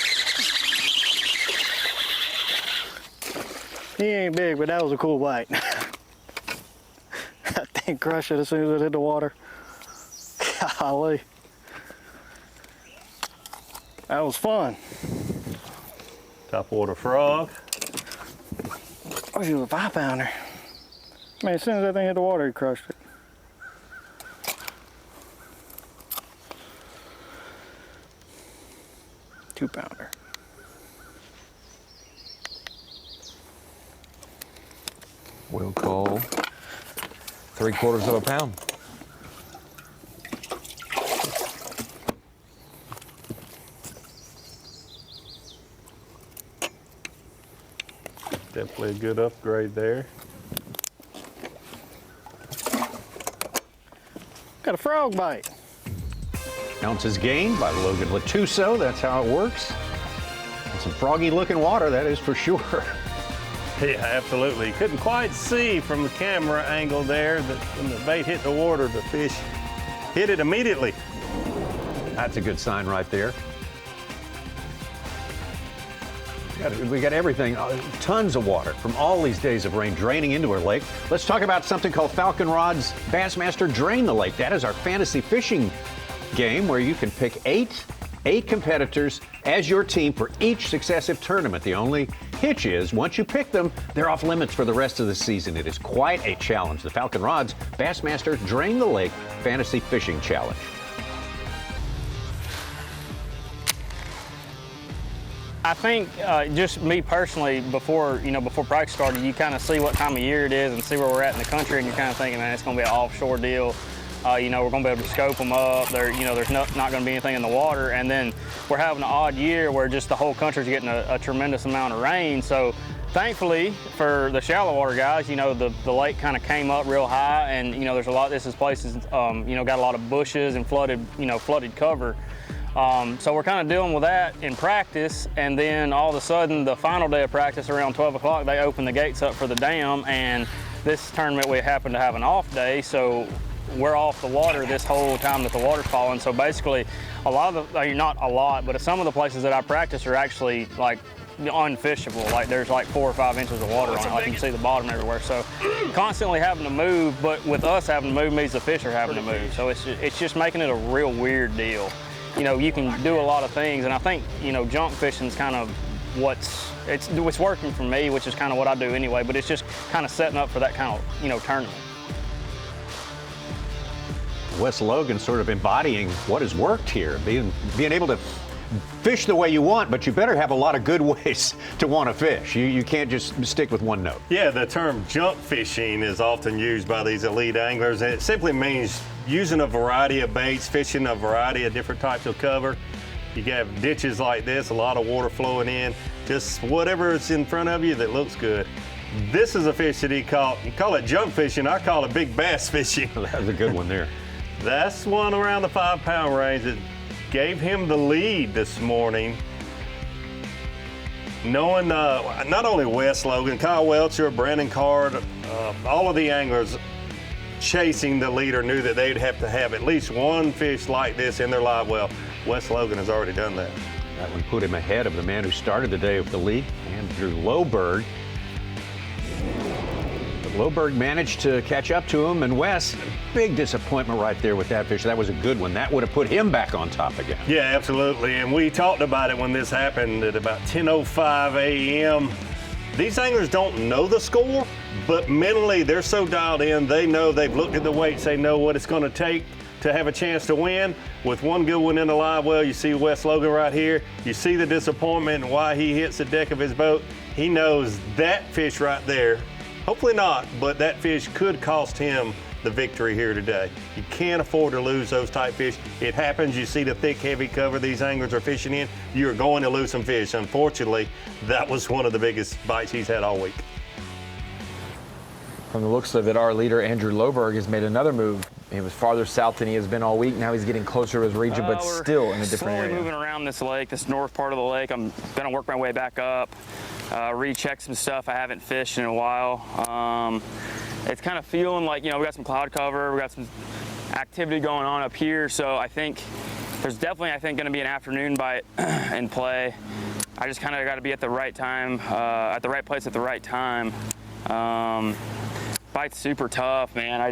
He ain't big, but that was a cool bite. That thing crushed it as soon as it hit the water. Golly. That was fun. Top water frog. Oh, she was a 5-pounder. Man, as soon as that thing hit the water, he crushed it. Two-pounder. We'll call 3/4 of a pound. Definitely a good upgrade there. Got a frog bite. Ounces gained by Logan Latuso. That's how it works. And some froggy looking water, that is for sure. Yeah, absolutely. Couldn't quite see from the camera angle there that when the bait hit the water, the fish hit it immediately. That's a good sign right there. We got everything, tons of water from all these days of rain draining into our lake. Let's talk about something called Falcon Rod's Bassmaster Drain the Lake. That is our fantasy fishing game where you can pick eight competitors as your team for each successive tournament. The only hitch is once you pick them, they're off limits for the rest of the season. It is quite a challenge. The Falcon Rod's Bassmaster Drain the Lake Fantasy Fishing Challenge. I think just me personally, before practice started, you kind of see what time of year it is and see where we're at in the country, and you're kind of thinking, man, it's going to be an offshore deal. We're going to be able to scope them up. There's not going to be anything in the water, and then we're having an odd year where just the whole country's getting a tremendous amount of rain. So thankfully for the shallow water guys, the lake kind of came up real high, and there's a lot. This is places got a lot of bushes and flooded cover. So we're kind of dealing with that in practice, and then all of a sudden the final day of practice around 12 o'clock they open the gates up for the dam, and this tournament we happen to have an off day, so we're off the water this whole time that the water's falling. So basically a lot of the, not a lot, but some of the places that I practice are actually like unfishable. Like there's like 4 or 5 inches of water on it, like you can see the bottom everywhere. So constantly having to move, but with us having to move means the fish are having to move. So it's just making it a real weird deal. You can do a lot of things, and I think, junk fishing is kind of it's working for me, which is kind of what I do anyway, but it's just kind of setting up for that kind of, tournament. Wes Logan sort of embodying what has worked here, being able to fish the way you want, but you better have a lot of good ways to want to fish. You can't just stick with one note. Yeah, the term junk fishing is often used by these elite anglers, and it simply means using a variety of baits, fishing a variety of different types of cover. You have ditches like this, a lot of water flowing in, just whatever is in front of you that looks good. This is a fish that he caught. You call it junk fishing, I call it big bass fishing. That was a good one there. That's one around the 5-pound range that gave him the lead this morning. knowing not only Wes Logan, Kyle Welcher, Brandon Card, all of the anglers chasing the leader knew that they'd have to have at least one fish like this in their live well. Wes Logan has already done that. That one put him ahead of the man who started the day with the lead, Andrew Lowberg. But Lowberg managed to catch up to him, and Wes, big disappointment right there with that fish. That was a good one. That would have put him back on top again. Yeah, absolutely. And we talked about it when this happened at about 10:05 a.m. These anglers don't know the score, but mentally they're so dialed in, they know, they've looked at the weights, they know what it's going to take to have a chance to win. With one good one in the live well, you see Wes Logan right here. You see the disappointment and why he hits the deck of his boat. He knows that fish right there, hopefully not, but that fish could cost him the victory here today. You can't afford to lose those type fish. It happens. You see the thick, heavy cover these anglers are fishing in. You're going to lose some fish. Unfortunately, that was one of the biggest bites he's had all week. From the looks of it, our leader, Andrew Lowberg, has made another move. He was farther south than he has been all week. Now he's getting closer to his region, but still in a different area. Moving around this lake, this north part of the lake. I'm going to work my way back up, recheck some stuff I haven't fished in a while. It's kind of feeling like, we got some cloud cover, we got some activity going on up here, so I think there's definitely, going to be an afternoon bite in play. I just kind of got to be at the right time, at the right place at the right time. Bite's super tough, man. I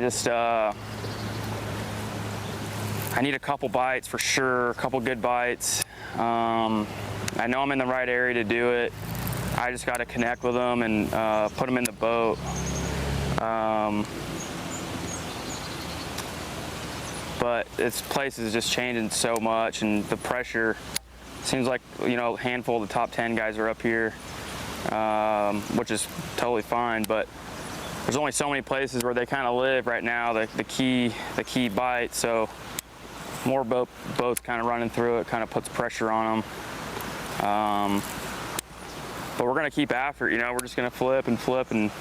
need a couple bites for sure, a couple good bites. I know I'm in the right area to do it. I just got to connect with them and put them in the boat. But this place is just changing so much, and the pressure seems like, a handful of the top 10 guys are up here, which is totally fine, but there's only so many places where they kind of live right now, the key bite, so more boats kind of running through it kind of puts pressure on them. But we're going to keep after it, we're just going to flip, and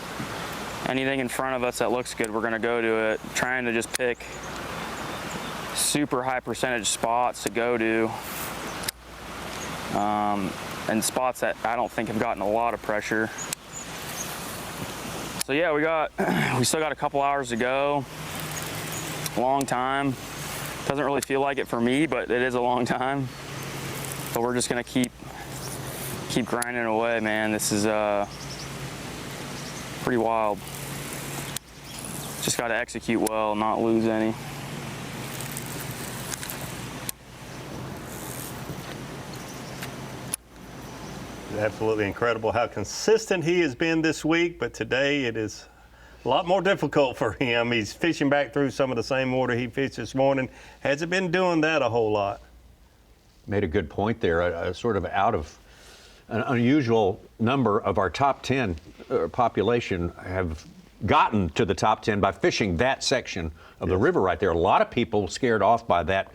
anything in front of us that looks good, we're going to go to it, trying to just pick super high percentage spots to go to, and spots that I don't think have gotten a lot of pressure. So yeah, we still got a couple hours to go. Long time. Doesn't really feel like it for me, but it is a long time. But we're just gonna keep grinding away, man. This is pretty wild. Just got to execute well, not lose any. Absolutely incredible how consistent he has been this week, but today it is a lot more difficult for him. He's fishing back through some of the same water he fished this morning. Hasn't been doing that a whole lot. Made a good point there, sort of out of an unusual number of our top 10 population have gotten to the top 10 by fishing that section of the river right there. A lot of people scared off by that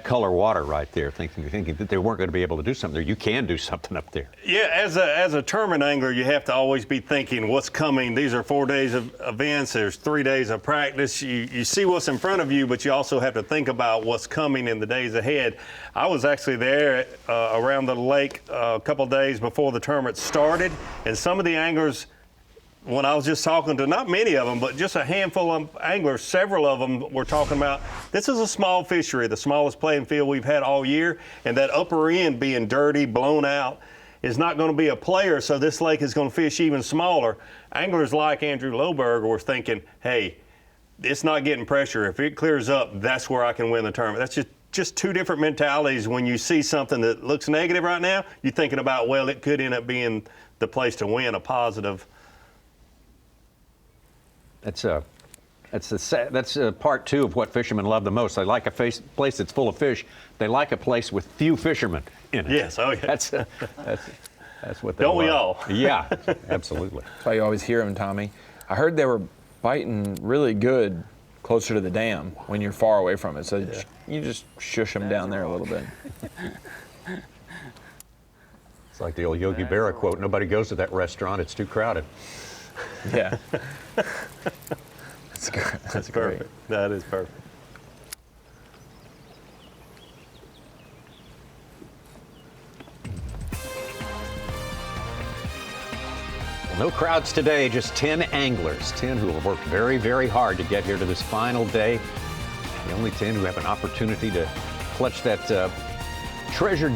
color water right there, thinking that they weren't going to be able to do something there. You can do something up there. Yeah, as a tournament angler, you have to always be thinking what's coming. These are 4 days of events. There's 3 days of practice. You see what's in front of you, but you also have to think about what's coming in the days ahead. I was actually there around the lake a couple days before the tournament started, and some of the anglers, when I was just talking to, not many of them, but just a handful of anglers, several of them were talking about, this is a small fishery, the smallest playing field we've had all year, and that upper end being dirty, blown out, is not going to be a player, so this lake is going to fish even smaller. Anglers like Andrew Lowberg were thinking, hey, it's not getting pressure. If it clears up, that's where I can win the tournament. That's just two different mentalities. When you see something that looks negative right now, you're thinking about, well, it could end up being the place to win, a positive. That's part two of what fishermen love the most. They like a place that's full of fish. They like a place with few fishermen in it. Yes, oh yeah. That's what they Don't love. we all? Yeah, absolutely. That's why you always hear them, Tommy. I heard they were biting really good closer to the dam when you're far away from it. So you just shush them down there a little bit. It's like the old Yogi Berra quote, nobody goes to that restaurant, it's too crowded. Yeah. That's perfect. That is perfect. No crowds today, just 10 anglers, 10 who have worked very, very hard to get here to this final day. The only 10 who have an opportunity to clutch that treasured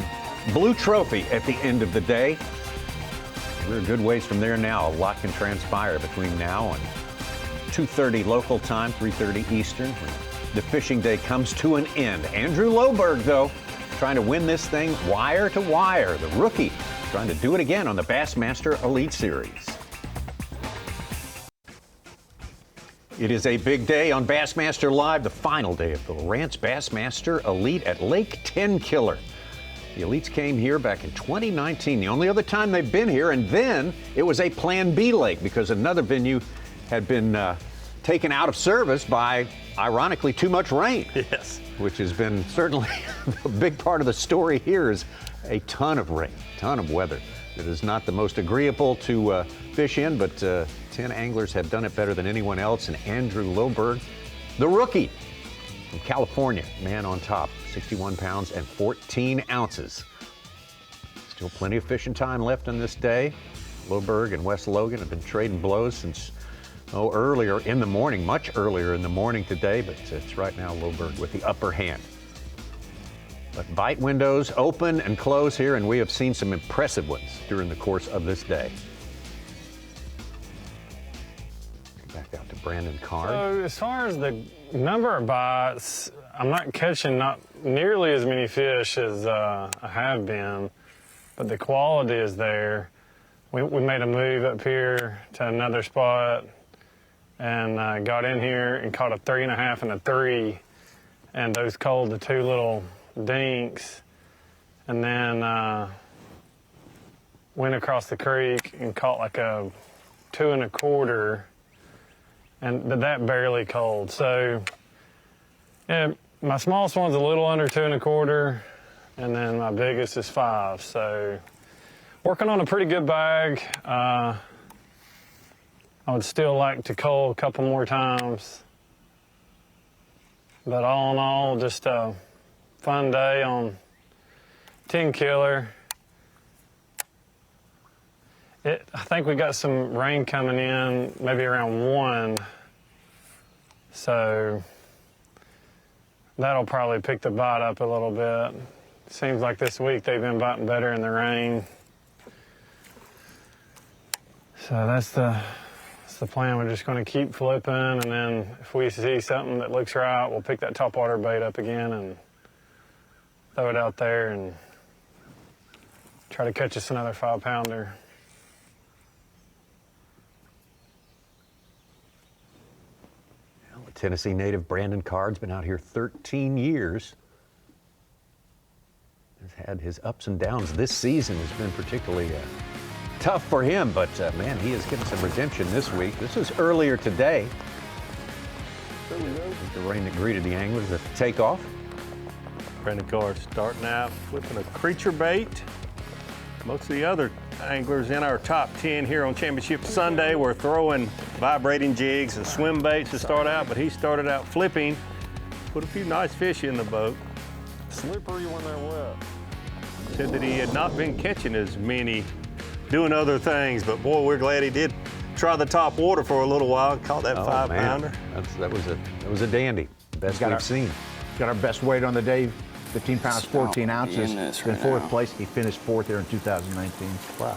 blue trophy at the end of the day. We're a good ways from there now. A lot can transpire between now and 2:30 local time, 3:30 Eastern, when the fishing day comes to an end. Andrew Lowberg, though, trying to win this thing wire to wire. The rookie trying to do it again on the Bassmaster Elite Series. It is a big day on Bassmaster Live, the final day of the Lowrance Bassmaster Elite at Lake Tenkiller. The Elites came here back in 2019, the only other time they've been here, and then it was a Plan B lake because another venue had been taken out of service by, ironically, too much rain. Yes. Which has been certainly a big part of the story here is a ton of rain, ton of weather. It is not the most agreeable to fish in, but 10 anglers have done it better than anyone else. And Andrew Lowberg, the rookie from California, man on top, 61 pounds and 14 ounces. Still plenty of fishing time left on this day. Lowberg and West Logan have been trading blows since earlier in the morning, much earlier in the morning today, but it's right now Lowberg with the upper hand. But bite windows open and close here, and we have seen some impressive ones during the course of this day. Back out to Brandon Card. So as far as the number of bites, I'm not catching not nearly as many fish as I have been, but the quality is there. We made a move up here to another spot and got in here and caught a 3.5 and a 3, and those culled the 2 little dinks, and then went across the creek and caught like a 2 1/4, and that barely culled. So yeah, my smallest one's a little under 2 1/4, and then my biggest is 5. So working on a pretty good bag. I would still like to cull a couple more times. But all in all, just a fun day on Tenkiller. I think we got some rain coming in, maybe around 1. So that'll probably pick the bite up a little bit. Seems like this week they've been biting better in the rain. So that's the plan. We're just going to keep flipping, and then if we see something that looks right, we'll pick that topwater bait up again and throw it out there and try to catch us another 5-pounder. Well, the Tennessee native Brandon Card's been out here 13 years. Has had his ups and downs. This season has been particularly tough for him, but man, he has given some redemption this week. This was earlier today. The rain that greeted the anglers at the takeoff. Brandon Card starting out flipping a creature bait. Most of the other anglers in our top 10 here on Championship Sunday were throwing vibrating jigs and swim baits to start out, but he started out flipping, put a few nice fish in the boat. Slippery when they're wet. Said that he had not been catching as many, doing other things, but boy, we're glad he did try the top water for a little while and caught that 5-pounder. That was a dandy. Best we've seen. Got our best weight on the day, 15 pounds, 14 ounces. In right 4th now. place. He finished 4th here in 2019. Wow.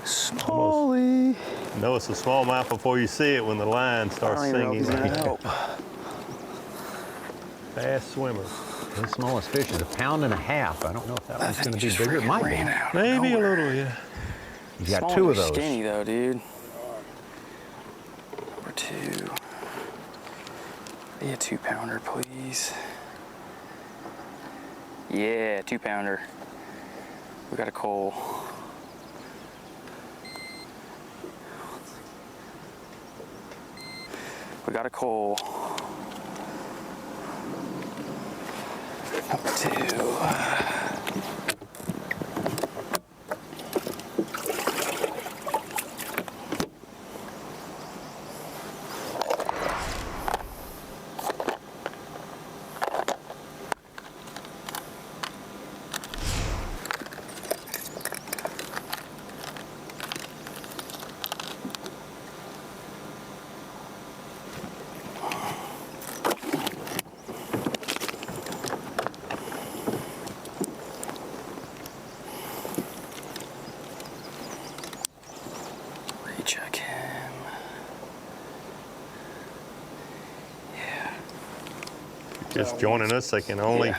Smalley. Know it's a smallmouth before you see it when the line starts singing. Fast swimmer. The smallest fish is 1.5 pounds. I don't know if that one's going to be bigger. It might be. Maybe a little, yeah. You got 2 of those. Skinny though, dude. Number 2. Be a 2-pounder, please. Yeah, 2-pounder. We got a coal. We got a coal. Number 2. Recheck him. Yeah. Just joining us, they can only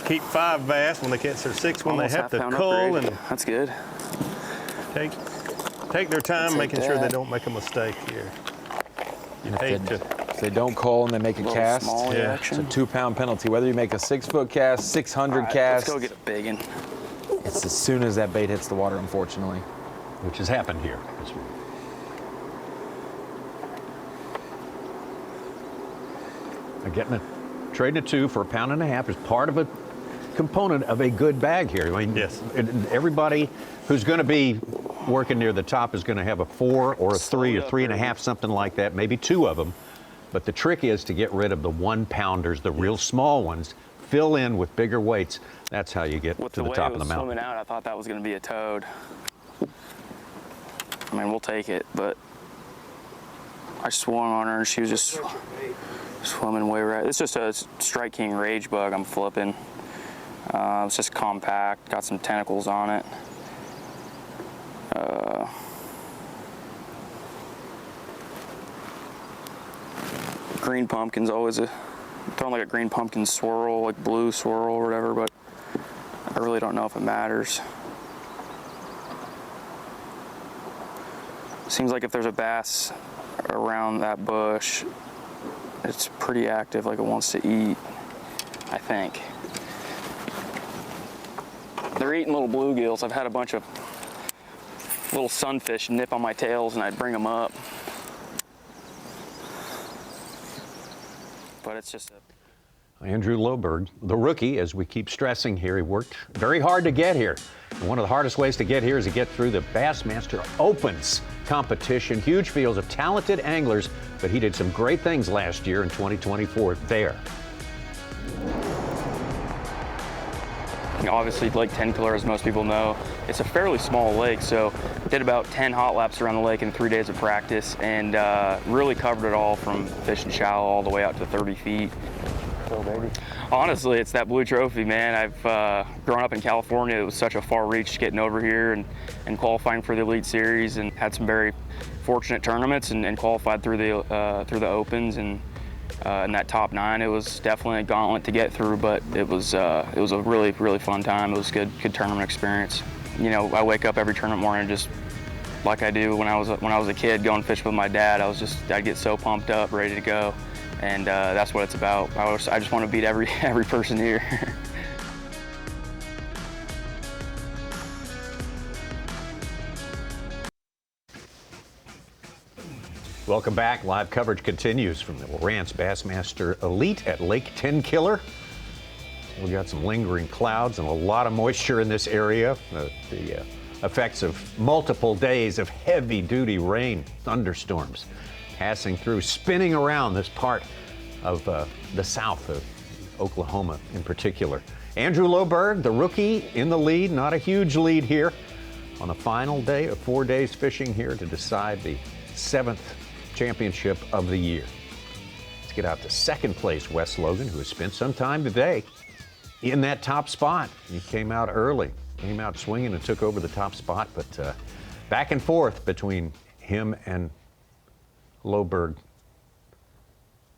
keep 5 bass when they catch their 6 when Almost they have to half-pound cull upgrade. and That's good. take their time, Take making sure they that. don't make a mistake here. You If hate they, to. if they don't call and they make a Little cast, small Yeah. it's a action. 2-pound penalty. Whether you make a 6-foot cast, 600 All right, cast, let's go get a big one. it's as soon as that bait hits the water, unfortunately. Which has happened here this week. They're getting a trading a 2 for £1.50 is part of a component of a good bag here. I mean, Yes. Everybody who's going to be working near the top is going to have a 4 or a 3 or 3.5, something like that, maybe 2 of them. But the trick is to get rid of the 1-pounders, the real small ones, fill in with bigger weights. That's how you get With to the the way top it of was the mountain. swimming out, I thought that was going to be a toad. I mean, we'll take it, but I swung on her and she was just swimming way right. It's just a Strike King Rage Bug I'm flipping. It's just compact, got some tentacles on it. Green pumpkin's always throwing like a green pumpkin swirl, like blue swirl or whatever, but I really don't know if it matters. Seems like if there's a bass around that bush, it's pretty active, like it wants to eat, I think. They're eating little bluegills. I've had a bunch of little sunfish nip on my tails and I'd bring them up. But it's just a... Andrew Lowberg, the rookie, as we keep stressing here, he worked very hard to get here. And one of the hardest ways to get here is to get through the Bassmaster Opens competition. Huge fields of talented anglers, but he did some great things last year in 2024 there. Obviously, Lake Tenkiller, as most people know, it's a fairly small lake, so did about 10 hot laps around the lake in 3 days of practice, and really covered it all from fishing shallow all the way out to 30 feet. Oh, baby. Honestly, it's that blue trophy, man. I've grown up in California. It was such a far reach getting over here and qualifying for the Elite Series, and had some very fortunate tournaments and qualified through the Opens and in that top 9. It was definitely a gauntlet to get through, but it was a really, really fun time. It was a good tournament experience. You know, I wake up every tournament morning just like I do when I was a kid going fishing with my dad. I'd get so pumped up, ready to go, and that's what it's about. I just want to beat every person here. Welcome back. Live coverage continues from the Lowrance Bassmaster Elite at Lake Tenkiller. We've got some lingering clouds and a lot of moisture in this area. The effects of multiple days of heavy-duty rain, thunderstorms passing through, spinning around this part of the south of Oklahoma in particular. Andrew Lowberg, the rookie, in the lead. Not a huge lead here on the final day of 4 days fishing here to decide the 7th championship of the year. Let's get out to second place, Wes Logan, who has spent some time today in that top spot. He came out early, came out swinging and took over the top spot, but back and forth between him and Lowberg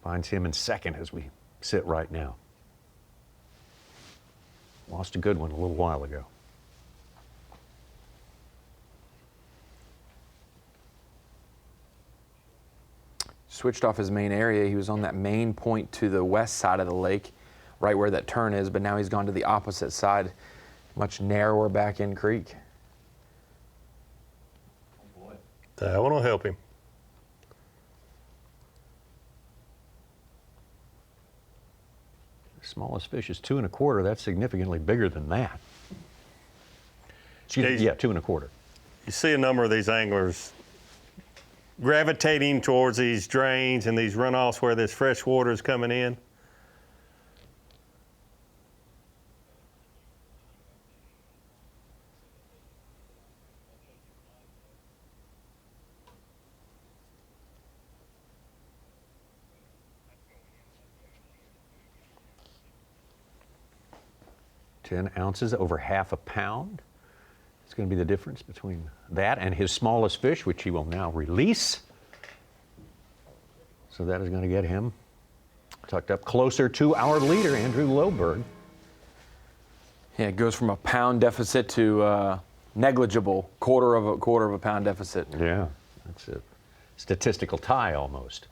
finds him in second as we sit right now. Lost a good one a little while ago. Switched off his main area. He was on that main point to the west side of the lake, right where that turn is, but now he's gone to the opposite side, much narrower back in creek. That one will help him. Smallest fish is 2 1/4. That's significantly bigger than that. Excuse me, yeah, 2 1/4. You see a number of these anglers gravitating towards these drains and these runoffs where this fresh water is coming in. Ten ounces, over half a pound. It's going to be the difference between that and his smallest fish, which he will now release. So that is going to get him tucked up closer to our leader, Andrew Loberg. Yeah, it goes from a pound deficit to negligible, quarter of a pound deficit. Yeah, that's a statistical tie almost.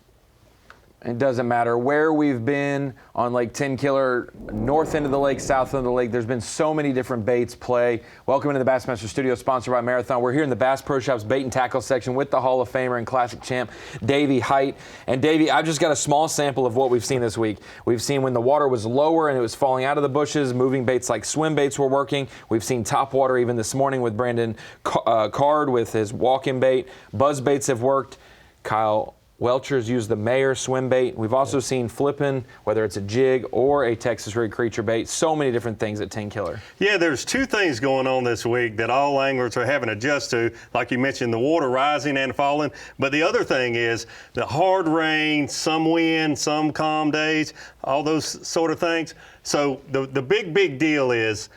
It doesn't matter where we've been on Lake Tenkiller, north end of the lake, south end of the lake. There's been so many different baits play. Welcome into the Bassmaster Studio, sponsored by Marathon. We're here in the Bass Pro Shops bait and tackle section with the Hall of Famer and classic champ, Davey Height. And Davey, I've just got a small sample of what we've seen this week. We've seen when the water was lower and it was falling out of the bushes, moving baits like swim baits were working. We've seen top water even this morning with Brandon Card with his walk-in bait. Buzz baits have worked. Kyle Welcher's used the Mayer swim bait. We've also seen flipping, whether it's a jig or a Texas rig creature bait. So many different things at Tenkiller. Yeah, there's two things going on this week that all anglers are having to adjust to. Like you mentioned, the water rising and falling. But the other thing is the hard rain, some wind, some calm days, all those sort of things. So the big deal is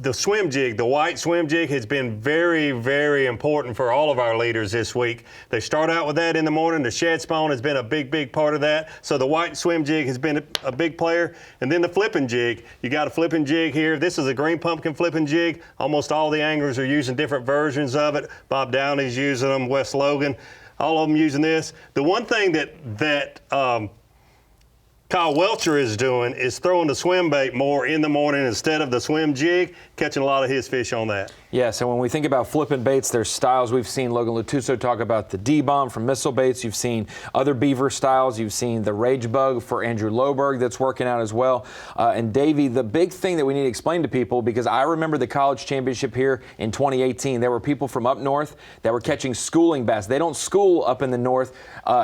the swim jig, the white swim jig, has been very, very important for all of our leaders this week. They start out with that in the morning. The shad spawn has been a big part of that. So the white swim jig has been a big player. And then the flipping jig. You got a flipping jig here. This is a green pumpkin flipping jig. Almost all the anglers are using different versions of it. Bob Downey's using them, Wes Logan, all of them using this. The one thing that Kyle Welcher is doing is throwing the swim bait more in the morning instead of the swim jig, catching a lot of his fish on that. Yeah, so when we think about flipping baits, there's styles. We've seen Logan Latuso talk about the D-bomb from missile baits. You've seen other beaver styles. You've seen the Rage Bug for Andrew Loberg that's working out as well. And Davey, the big thing that we need to explain to people, because I remember the college championship here in 2018, there were people from up north that were catching schooling bass. They don't school up in the north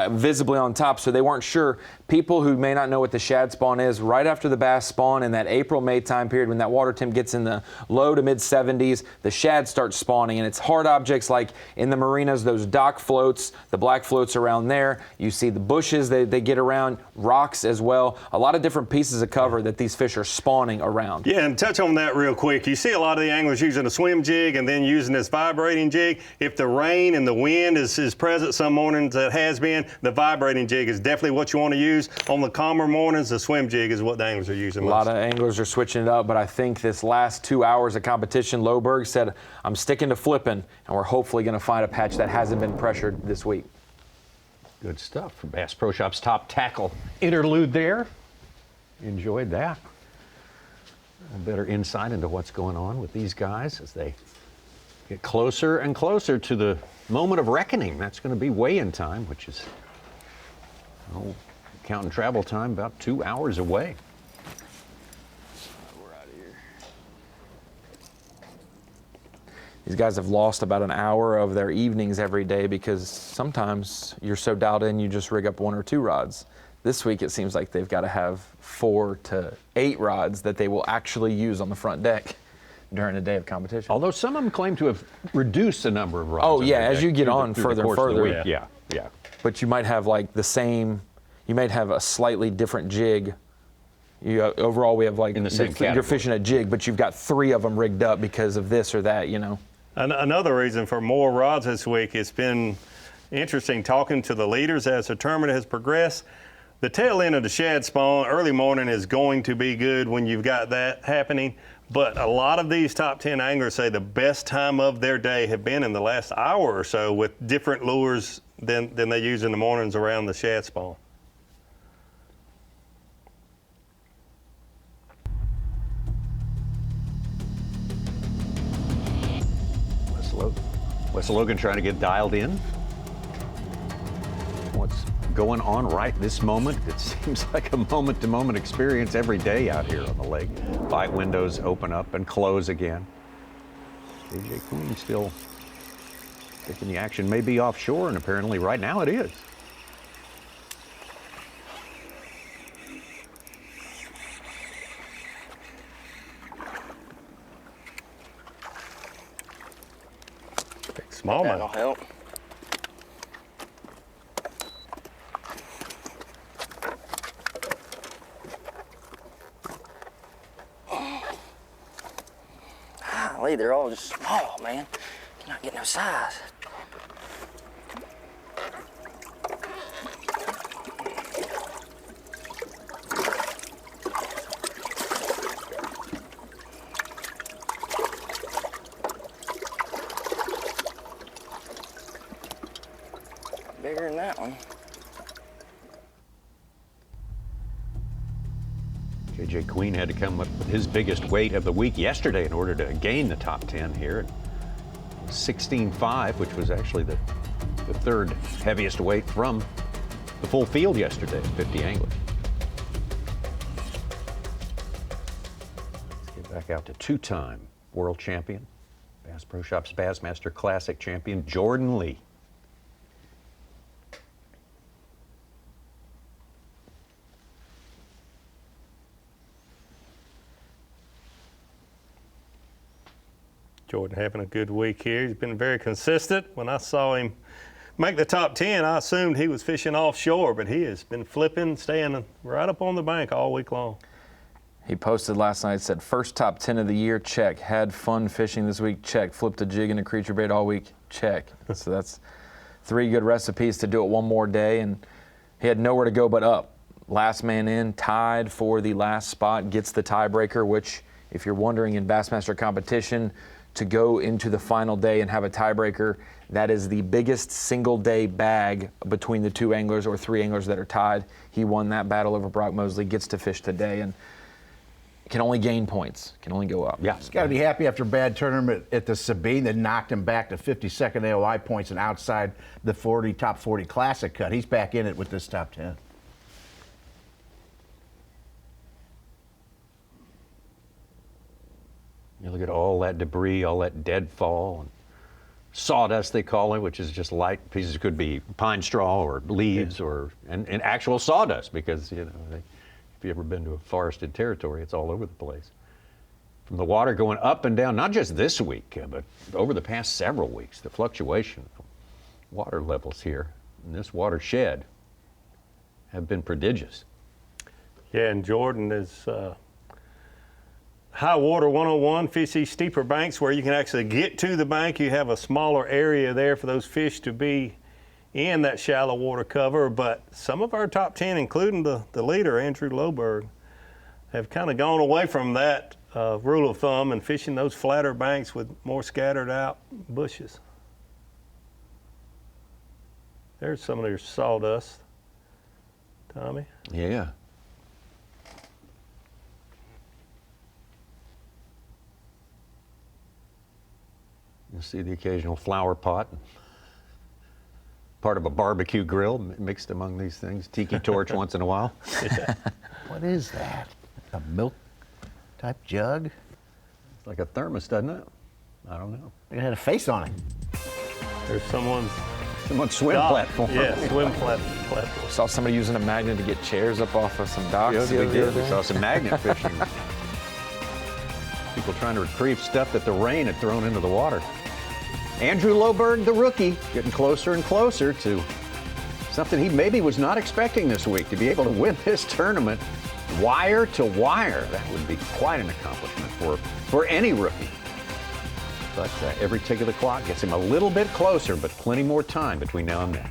visibly on top, so they weren't sure. People who may not know what the shad spawn is, right after the bass spawn in that April-May time period when that water temp gets in the low to mid 70s, the shad starts spawning, and it's hard objects like in the marinas, those dock floats, the black floats around there. You see the bushes they get around, rocks as well. A lot of different pieces of cover that these fish are spawning around. Yeah, and touch on that real quick. You see a lot of the anglers using a swim jig and then using this vibrating jig. If the rain and the wind is present some mornings, that has been, the vibrating jig is definitely what you want to use. On the calmer mornings, the swim jig is what the anglers are using most. A lot of anglers are switching it up, but I think this last 2 hours of competition, Loberg said, I'm sticking to flipping, and we're hopefully going to find a patch that hasn't been pressured this week. Good stuff from Bass Pro Shops top tackle interlude there. Enjoyed that. A better insight into what's going on with these guys as they get closer and closer to the moment of reckoning. That's going to be weigh-in time, which is counting travel time, about 2 hours away. We're out of here. These guys have lost about an hour of their evenings every day because sometimes you're so dialed in you just rig up 1 or 2 rods. This week it seems like they've got to have 4 to 8 rods that they will actually use on the front deck during a day of competition. Although some of them claim to have reduced the number of rods. Oh yeah, as you get on further and further. Yeah. But you might have like the same, you might have a slightly different jig. Overall, we have like in the same category. You're fishing a jig, but you've got 3 of them rigged up because of this or that, you know. Another reason for more rods this week, it's been interesting talking to the leaders as the tournament has progressed. The tail end of the shad spawn, early morning, is going to be good when you've got that happening. But a lot of these top 10 anglers say the best time of their day have been in the last hour or so with different lures than they use in the mornings around the shad spawn. Wes Logan trying to get dialed in. What's going on right this moment. It seems like a moment-to-moment experience every day out here on the lake. Fight windows open up and close again. J.J. Queen still thinking the action may be offshore, and apparently right now it is. Smallmouth. That'll help. Golly, they're all just small, man. You're not getting no size. Bigger than that one. J.J. Queen had to come up with his biggest weight of the week yesterday in order to gain the top 10 here. 16.5, which was actually the third heaviest weight from the full field yesterday, 50 anglers. Let's get back out to two-time world champion, Bass Pro Shops Bassmaster Classic champion, Jordan Lee. Jordan having a good week here. He's been very consistent. When I saw him make the top 10, I assumed he was fishing offshore, but he has been flipping, staying right up on the bank all week long. He posted last night, said, first top 10 of the year, check. Had fun fishing this week, check. Flipped a jig and a creature bait all week, check. So that's 3 good recipes to do it one more day, and he had nowhere to go but up. Last man in, tied for the last spot, gets the tiebreaker, which, if you're wondering, in Bassmaster competition, to go into the final day and have a tiebreaker, that is the biggest single day bag between the 2 anglers or 3 anglers that are tied. He won that battle over Brock Mosley, gets to fish today, and can only gain points, can only go up. Yeah, he's got to be happy after a bad tournament at the Sabine that knocked him back to 52nd AOI points and outside the top 40 Classic cut. He's back in it with this top 10. You look at all that debris, all that deadfall, and sawdust they call it, which is just light pieces. It could be pine straw or leaves, or and actual sawdust, because if you've ever been to a forested territory, it's all over the place. From the water going up and down, not just this week, but over the past several weeks, the fluctuation of water levels here in this watershed have been prodigious. Yeah, and Jordan is high water 101, fish these steeper banks where you can actually get to the bank. You have a smaller area there for those fish to be in that shallow water cover. But some of our top 10, including the leader, Andrew Lowberg, have kind of gone away from that rule of thumb and fishing those flatter banks with more scattered out bushes. There's some of their sawdust, Tommy. Yeah. You see the occasional flower pot, part of a barbecue grill mixed among these things. Tiki torch once in a while. Yeah. What is that? A milk type jug? It's like a thermos, doesn't it? I don't know. It had a face on it. There's someone's swim platform. Yeah, swim platform. Saw somebody using a magnet to get chairs up off of some docks. Yeah, we did. We saw some magnet fishing. People trying to retrieve stuff that the rain had thrown into the water. Andrew Lowberg, the rookie, getting closer and closer to something he maybe was not expecting this week, to be able to win this tournament wire to wire. That would be quite an accomplishment for any rookie. But every tick of the clock gets him a little bit closer, but plenty more time between now and then.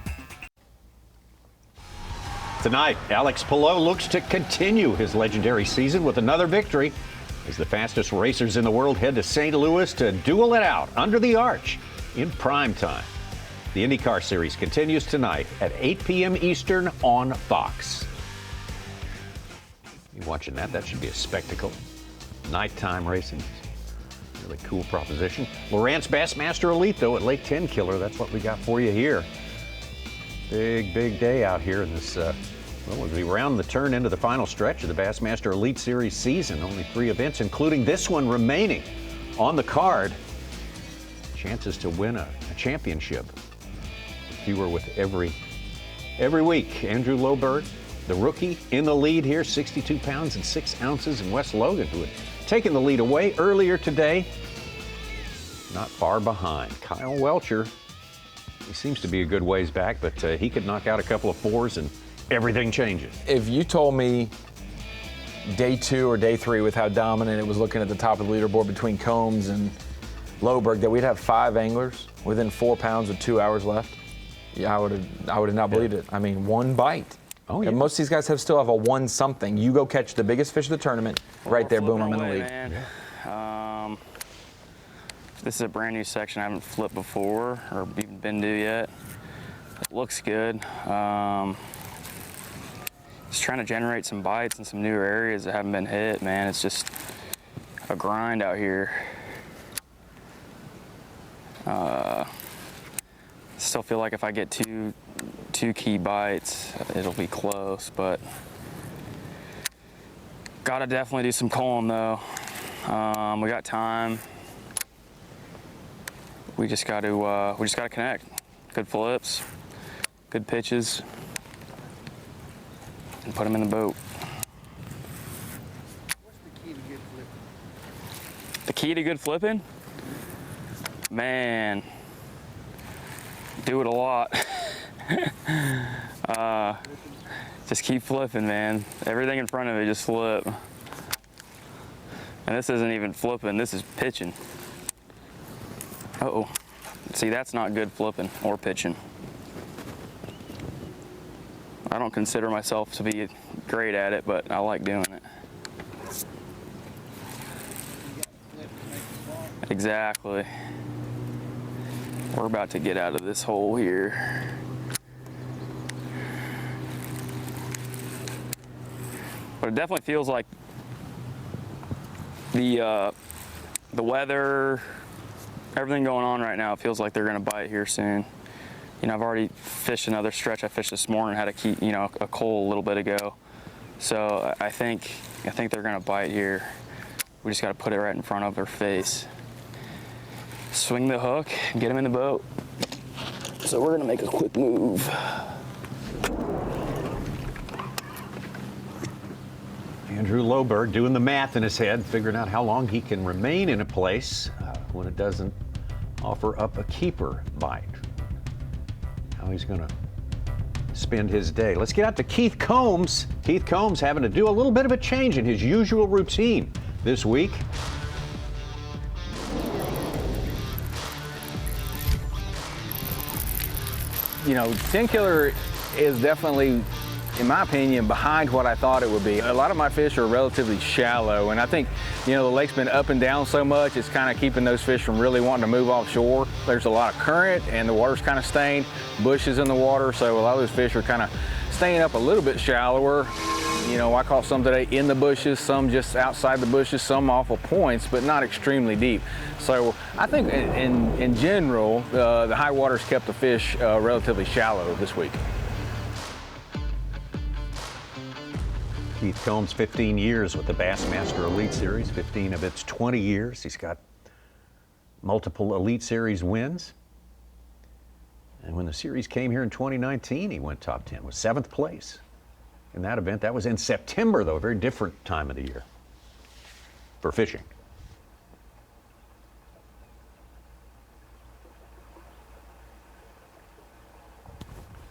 Tonight, Alex Palou looks to continue his legendary season with another victory as the fastest racers in the world head to St. Louis to duel it out under the arch in prime time. The IndyCar Series continues tonight at 8 p.m. Eastern on Fox. You watching that? That should be a spectacle. Nighttime racing. Really cool proposition. Lowrance Bassmaster Elite, though, at Lake Tenkiller. That's what we got for you here. Big day out here in this, well, as we round the turn into the final stretch of the Bassmaster Elite Series season. Only 3 events, including this one remaining on the card. Chances to win a championship. Fewer with every week. Andrew Lowberg, the rookie, in the lead here, 62 pounds and 6 ounces. And Wes Logan, who had taken the lead away earlier today, not far behind. Kyle Welcher, he seems to be a good ways back, but he could knock out a couple of 4s and everything changes. If you told me day 2 or day 3 with how dominant it was looking at the top of the leaderboard between Combs and Lowberg that we'd have 5 anglers within 4 pounds with 2 hours left, yeah, I would have not believed it. I mean, 1 bite. Oh, yeah. And most of these guys still have a 1 something. You go catch the biggest fish of the tournament, right there, boom, I'm in the lead. This is a brand new section I haven't flipped before or even been to yet. It looks good. Just trying to generate some bites in some newer areas that haven't been hit, man. It's just a grind out here. Still feel like if I get two key bites, it'll be close, but gotta definitely do some culling though. We got time. We just got to connect. Good flips, good pitches, and put them in the boat. What's the key to good flipping? The key to good flipping? Man, do it a lot. Just keep flipping, man. Everything in front of it, just flip. And this isn't even flipping, this is pitching. Uh-oh. See, that's not good flipping or pitching. I don't consider myself to be great at it, but I like doing it. Exactly. We're about to get out of this hole here. But it definitely feels like the weather, everything going on right now, it feels like they're gonna bite here soon. You know, I've already fished another stretch I fished this morning, had a coal a little bit ago. So I think they're gonna bite here. We just gotta put it right in front of their face. Swing the hook and get them in the boat. So we're gonna make a quick move. Andrew Lowberg doing the math in his head, figuring out how long he can remain in a place when it doesn't offer up a keeper bite. How he's going to spend his day. Let's get out to Keith Combs. Keith Combs having to do a little bit of a change in his usual routine this week. You know, Tenkiller is definitely, in my opinion, behind what I thought it would be. A lot of my fish are relatively shallow, and I think, you know, the lake's been up and down so much, it's kind of keeping those fish from really wanting to move offshore. There's a lot of current, and the water's kind of stained, bushes in the water, so a lot of those fish are kind of staying up a little bit shallower. You know, I caught some today in the bushes, some just outside the bushes, some off of points, but not extremely deep. So I think in general, the high water's kept the fish relatively shallow this week. Keith Combs, 15 years with the Bassmaster Elite Series, 15 of its 20 years. He's got multiple Elite Series wins. And when the series came here in 2019, he went top 10, was 7th place in that event. That was in September, though, a very different time of the year for fishing.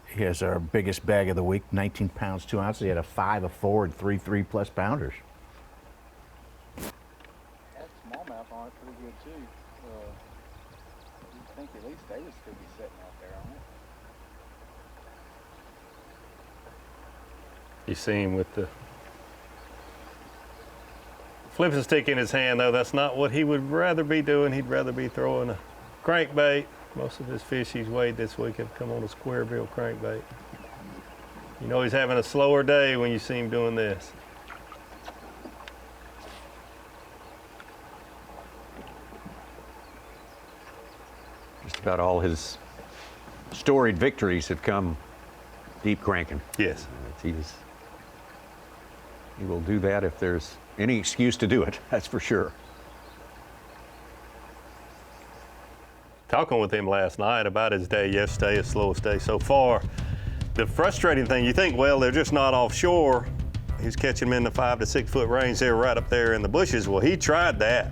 Here's our biggest bag of the week, 19 pounds, 2 ounces. He had a 5, a 4, and 3 3+ pounders. Had smallmouth on it pretty good too. I think at least they would still be sitting out there on it. You see him with the flipping stick in his hand, though. That's not what he would rather be doing. He'd rather be throwing a crankbait. Most of his fish he's weighed this week have come on a square bill crankbait. You know he's having a slower day when you see him doing this. Just about all his storied victories have come deep cranking. Yes. He will do that if there's any excuse to do it, that's for sure. Talking with him last night about his day yesterday, his slowest day so far. The frustrating thing, you think, well, they're just not offshore. He's catching them in the 5 to 6 foot range. They're right up there in the bushes. Well, he tried that.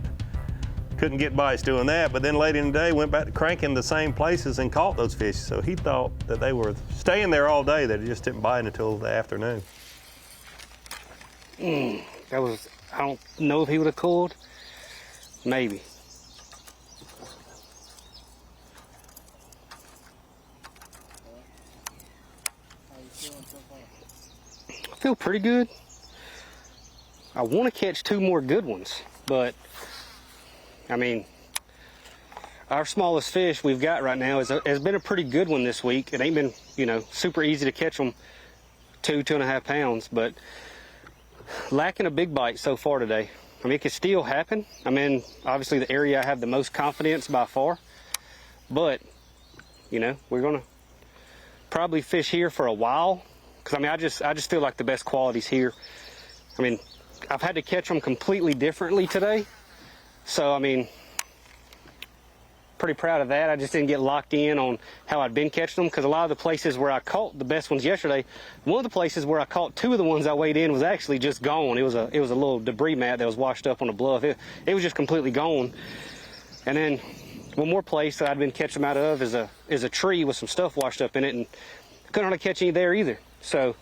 Couldn't get bites doing that, but then late in the day went back to cranking the same places and caught those fish. So he thought that they were staying there all day, that it just didn't bite until the afternoon. That was, I don't know if he would have called. Maybe. I feel pretty good. I want to catch 2 more good ones, but I mean, our smallest fish we've got right now has been a pretty good one this week. It ain't been, you know, super easy to catch them 2.5 pounds, but lacking a big bite so far today. I mean, it could still happen. I'm in, obviously, the area I have the most confidence by far, but, you know, we're going to probably fish here for a while, because, I mean, I just feel like the best quality's here. I mean, I've had to catch them completely differently today, so, I mean, pretty proud of that. I just didn't get locked in on how I'd been catching them, because a lot of the places where I caught the best ones yesterday, one of the places where I caught 2 of the ones I weighed in was actually just gone. It was a little debris mat that was washed up on the bluff. It was just completely gone. And then one more place that I'd been catching them out of is a tree with some stuff washed up in it, and couldn't hardly catch any there either. So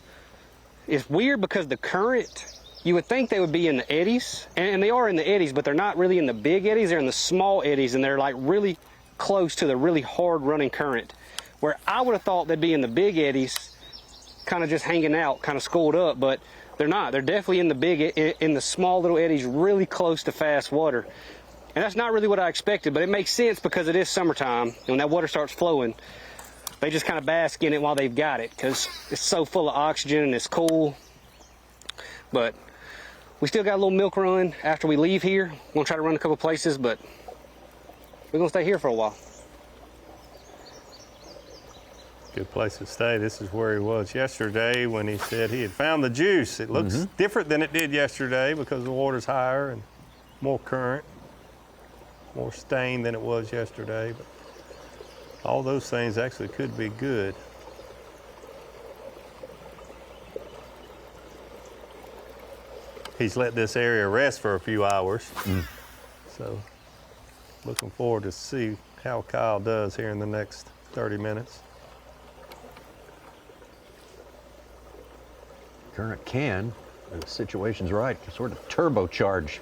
it's weird because the current, you would think they would be in the eddies, and they are in the eddies, but they're not really in the big eddies. They're in the small eddies, and they're like really close to the really hard running current, where I would have thought they'd be in the big eddies, kind of just hanging out, kind of schooled up, but they're not. They're definitely in the small little eddies, really close to fast water. And that's not really what I expected, but it makes sense because it is summertime, and when that water starts flowing, they just kind of bask in it while they've got it, because it's so full of oxygen and it's cool. But we still got a little milk run after we leave here. We're gonna try to run a couple places, but we're gonna stay here for a while. Good place to stay. This is where he was yesterday when he said he had found the juice. It looks different than it did yesterday because the water's higher and more current, more stain than it was yesterday. But all those things actually could be good. He's let this area rest for a few hours. So looking forward to see how Kyle does here in the next 30 minutes. Current can, when the situation's right, sort of turbocharge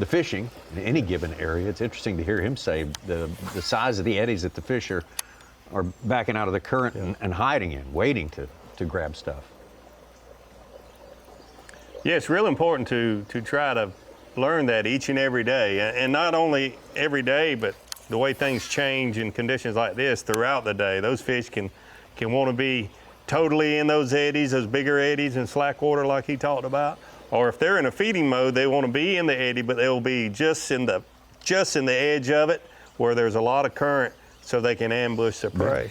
the fishing in any given area. It's interesting to hear him say the size of the eddies that the fish are backing out of the current and hiding in, waiting to grab stuff. Yeah, it's real important to try to learn that each and every day. And not only every day, but the way things change in conditions like this throughout the day. Those fish can want to be totally in those eddies, those bigger eddies in slack water like he talked about. Or if they're in a feeding mode, they want to be in the eddy, but they'll be just in the edge of it where there's a lot of current so they can ambush their prey.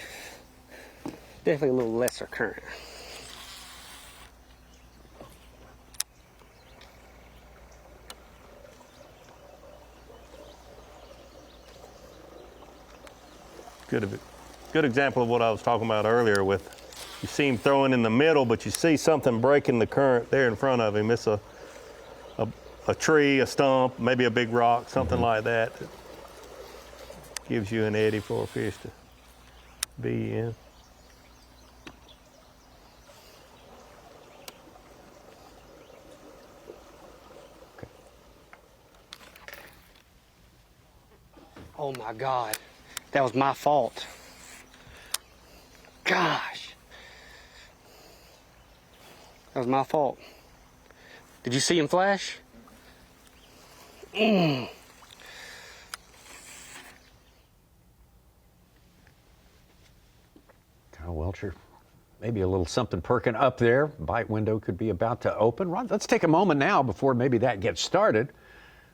Definitely a little lesser current. Good example of what I was talking about earlier with you see him throwing in the middle, but you see something breaking the current there in front of him. It's a tree, a stump, maybe a big rock, something like that. That gives you an eddy for a fish to be in. Oh my God, that was my fault. Gosh. That was my fault. Did you see him flash? Kyle Welcher, maybe a little something perking up there. Bite window could be about to open. Ron, let's take a moment now before maybe that gets started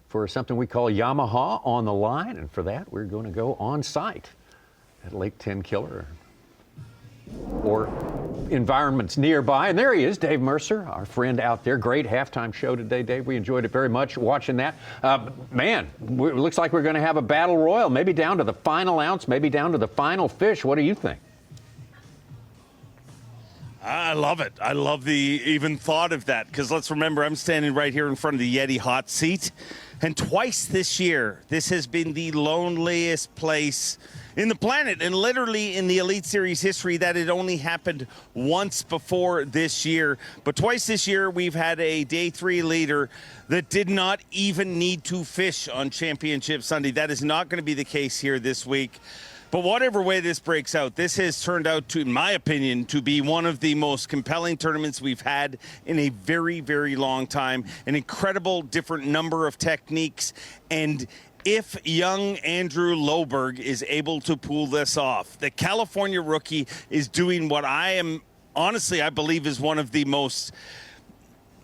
for something we call Yamaha on the line. And for that, we're going to go on site at Lake Tenkiller. Or environments nearby. And there he is, Dave Mercer, our friend out there. Great halftime show today, Dave. We enjoyed it very much watching that. Man, it looks like we're going to have a battle royal, maybe down to the final ounce, maybe down to the final fish. What do you think? I love it. I love the even thought of that, because let's remember, I'm standing right here in front of the Yeti hot seat, and twice this year, this has been the loneliest place in the planet, and literally in the Elite Series history, that had only happened once before this year. But twice this year, we've had a Day 3 leader that did not even need to fish on Championship Sunday. That is not going to be the case here this week. But whatever way this breaks out, this has turned out to, in my opinion, to be one of the most compelling tournaments we've had in a very, very long time. An incredible different number of techniques. And if young Andrew Loberg is able to pull this off, the California rookie is doing what I believe is one of the most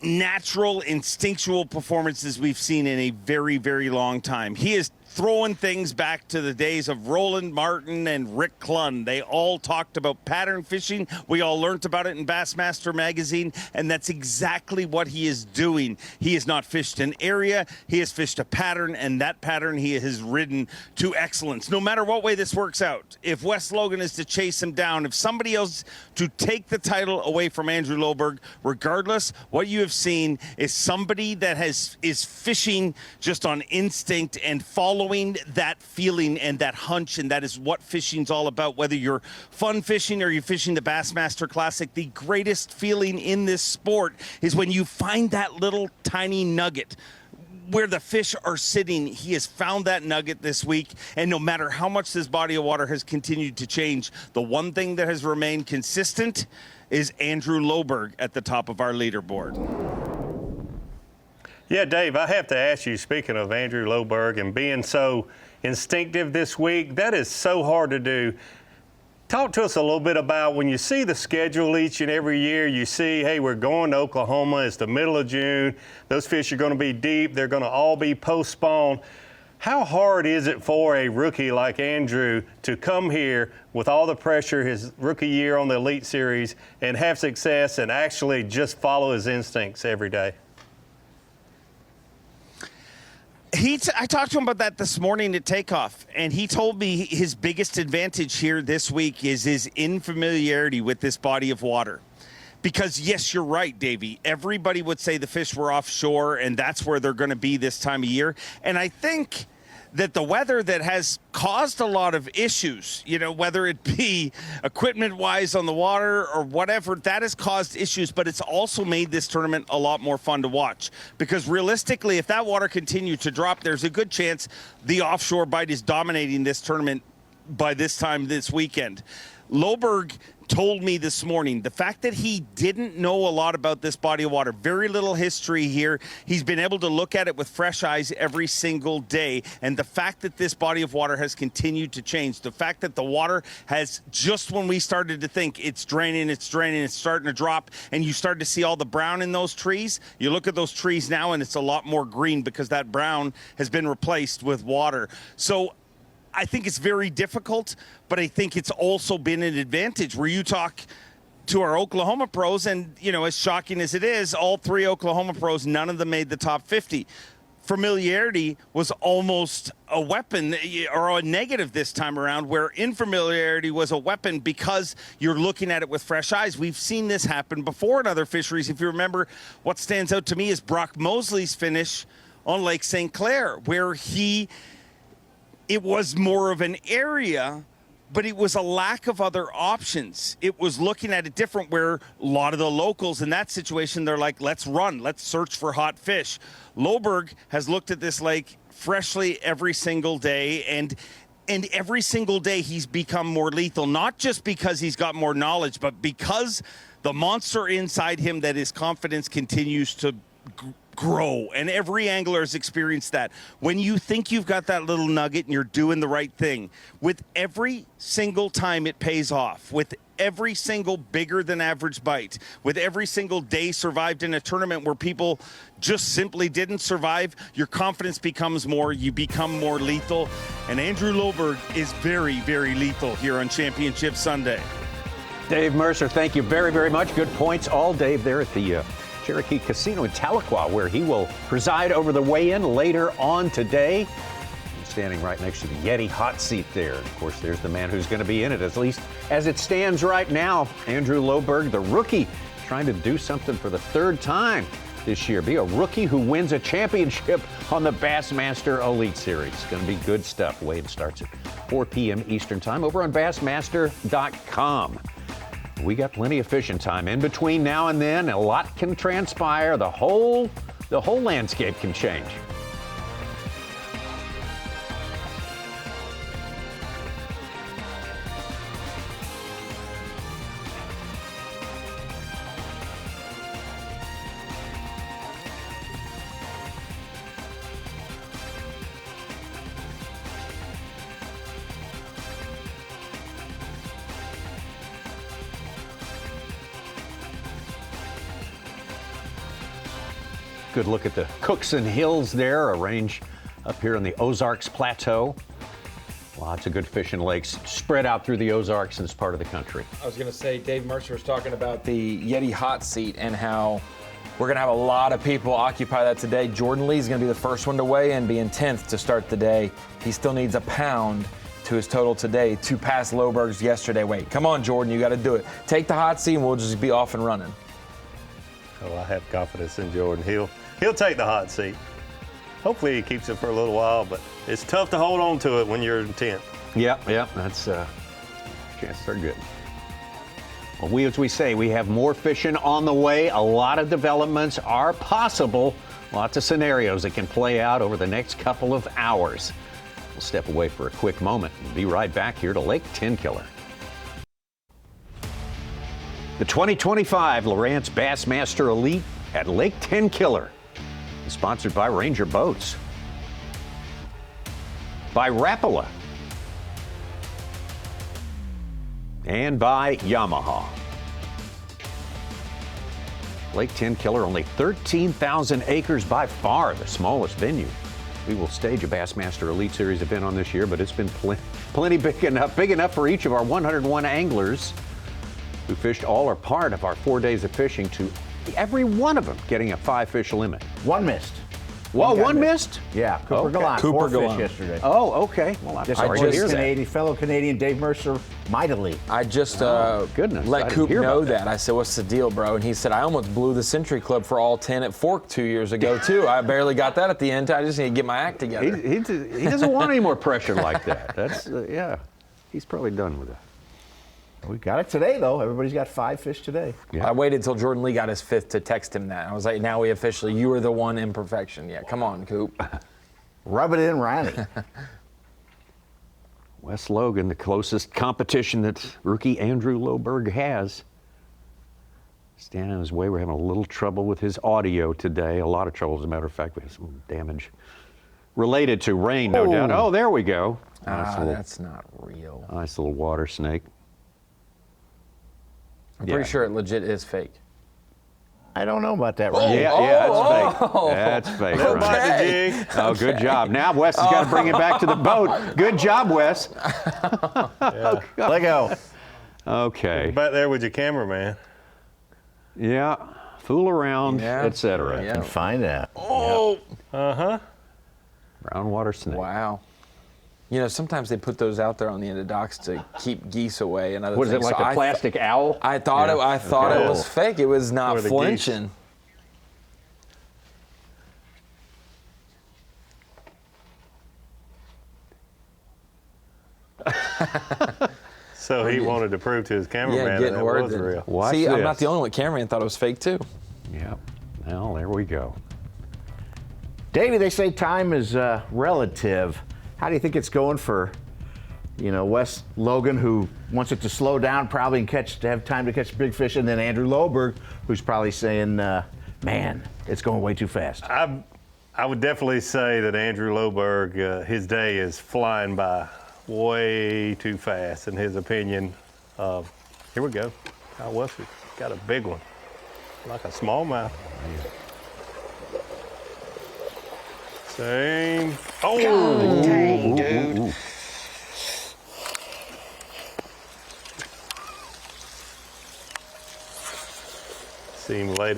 natural, instinctual performances we've seen in a very, very long time. He is throwing things back to the days of Roland Martin and Rick Clunn. They all talked about pattern fishing. We all learned about it in Bassmaster magazine, and that's exactly what he is doing. He has not fished an area, he has fished a pattern, and that pattern he has ridden to excellence. No matter what way this works out, if Wes Logan is to chase him down, if somebody else to take the title away from Andrew Loberg, regardless, what you have seen is somebody that is fishing just on instinct and following that feeling and that hunch, and that is what fishing's all about. Whether you're fun fishing or you're fishing the Bassmaster Classic, the greatest feeling in this sport is when you find that little tiny nugget where the fish are sitting. He has found that nugget this week, and no matter how much this body of water has continued to change, the one thing that has remained consistent is Andrew Loberg at the top of our leaderboard. Yeah, Dave, I have to ask you, speaking of Andrew Loberg and being so instinctive this week, that is so hard to do. Talk to us a little bit about when you see the schedule each and every year, you see, hey, we're going to Oklahoma, it's the middle of June, those fish are going to be deep, they're going to all be post-spawn. How hard is it for a rookie like Andrew to come here with all the pressure his rookie year on the Elite Series and have success and actually just follow his instincts every day? I talked to him about that this morning at takeoff, and he told me his biggest advantage here this week is his infamiliarity with this body of water. Because, yes, you're right, Davey. Everybody would say the fish were offshore, and that's where they're going to be this time of year. And I think that the weather that has caused a lot of issues, whether it be equipment-wise on the water or whatever, that has caused issues, but it's also made this tournament a lot more fun to watch. Because realistically, if that water continued to drop, there's a good chance the offshore bite is dominating this tournament by this time this weekend. Loberg told me this morning the fact that he didn't know a lot about this body of water, very little history here. He's been able to look at it with fresh eyes every single day. And the fact that this body of water has continued to change, the fact that the water has, just when we started to think it's draining, it's starting to drop, and you start to see all the brown in those trees, you look at those trees now and it's a lot more green because that brown has been replaced with water. So I think it's very difficult, but I think it's also been an advantage where you talk to our Oklahoma pros, and, as shocking as it is, all three Oklahoma pros, none of them made the top 50. Familiarity was almost a weapon or a negative this time around, where infamiliarity was a weapon because you're looking at it with fresh eyes. We've seen this happen before in other fisheries. If you remember, what stands out to me is Brock Mosley's finish on Lake St. Clair, where it was more of an area, but it was a lack of other options. It was looking at it different, where a lot of the locals in that situation, they're like, let's run, let's search for hot fish. Loberg has looked at this lake freshly every single day, and every single day he's become more lethal, not just because he's got more knowledge, but because the monster inside him, that his confidence continues to grow, and every angler has experienced that. When you think you've got that little nugget and you're doing the right thing, with every single time it pays off, with every single bigger than average bite, with every single day survived in a tournament where people just simply didn't survive, your confidence becomes more, you become more lethal, and Andrew Loberg is very, very lethal here on Championship Sunday. Dave Mercer, thank you very, very much. Good points all day there at the Cherokee Casino in Tahlequah, where he will preside over the weigh-in later on today. He's standing right next to the Yeti hot seat there. Of course, there's the man who's going to be in it, at least as it stands right now. Andrew Loberg, the rookie, trying to do something for the third time this year. Be a rookie who wins a championship on the Bassmaster Elite Series. It's going to be good stuff. Weigh-in starts at 4 p.m. Eastern Time over on Bassmaster.com. We got plenty of fishing time in between now and then. A lot can transpire. The whole landscape can change. Good look at the Cookson Hills there, a range up here on the Ozarks Plateau. Lots of good fishing lakes spread out through the Ozarks in this part of the country. I was going to say, Dave Mercer was talking about the Yeti hot seat and how we're going to have a lot of people occupy that today. Jordan Lee's going to be the first one to weigh in, being 10th to start the day. He still needs a pound to his total today to pass Loberg's yesterday weight. Come on, Jordan, you got to do it. Take the hot seat and we'll just be off and running. Oh, I have confidence in Jordan. He'll take the hot seat. Hopefully he keeps it for a little while, but it's tough to hold on to it when you're in 10th. Yep, that's chances are good. Well, as we say, we have more fishing on the way. A lot of developments are possible. Lots of scenarios that can play out over the next couple of hours. We'll step away for a quick moment and be right back here to Lake Tenkiller. The 2025 Lowrance Bassmaster Elite at Lake Tenkiller is sponsored by Ranger Boats, by Rapala, and by Yamaha. Lake Tenkiller, only 13,000 acres, by far the smallest venue. We will stage a Bassmaster Elite Series event on this year, but it's been plenty big enough for each of our 101 anglers who fished all or part of our 4 days of fishing, to every one of them getting a 5-fish limit. One missed. Whoa, one missed? Yeah, Cooper Gallant, Cooper 4 Gallant. fish yesterday. Oh, okay. Well, I'm sorry to hear that. Fellow Canadian Dave Mercer, mightily. I just goodness, let Coop know that. I said, what's the deal, bro? And he said, I almost blew the Century Club for all 10 at Fork 2 years ago, too. I barely got that at the end. I just need to get my act together. He doesn't want any more pressure like that. That's, yeah, he's probably done with it. We got it today, though. Everybody's got 5 fish today. Yeah. I waited till Jordan Lee got his 5th to text him that. I was like, now we officially, you are the one imperfection. Yeah, come on, Coop. Rub it in, Ronnie. Wes Logan, the closest competition that rookie Andrew Loberg has. Standing in his way. We're having a little trouble with his audio today. A lot of trouble, as a matter of fact. We have some damage related to rain, no doubt. Oh, there we go. That's not real. Nice little water snake. I'm pretty sure it legit is fake. I don't know about that, Ronnie. That's fake. That's fake, Ronnie. Oh, good job. Now Wes has got to bring it back to the boat. Good job, Wes. Let go. Back Okay. there with your cameraman. Yeah. Fool around, etc. And find out. Oh. Uh-huh. Brown water snake. Wow. You know, sometimes they put those out there on the end of docks to keep geese away and other things. Was it like a plastic owl? I thought it was fake. It was not flinching. So he wanted to prove to his cameraman that it was real. Watch See, this. I'm not the only one. Cameraman thought it was fake too. Yep. Well, there we go. Davey, they say time is relative. How do you think it's going for, Wes Logan, who wants it to slow down probably and to have time to catch big fish, and then Andrew Loberg, who's probably saying, man, it's going way too fast. I would definitely say that Andrew Loberg, his day is flying by way too fast, in his opinion. Here we go. Kyle Westwood got a big one, like a smallmouth. Same. Oh, God dang, dude.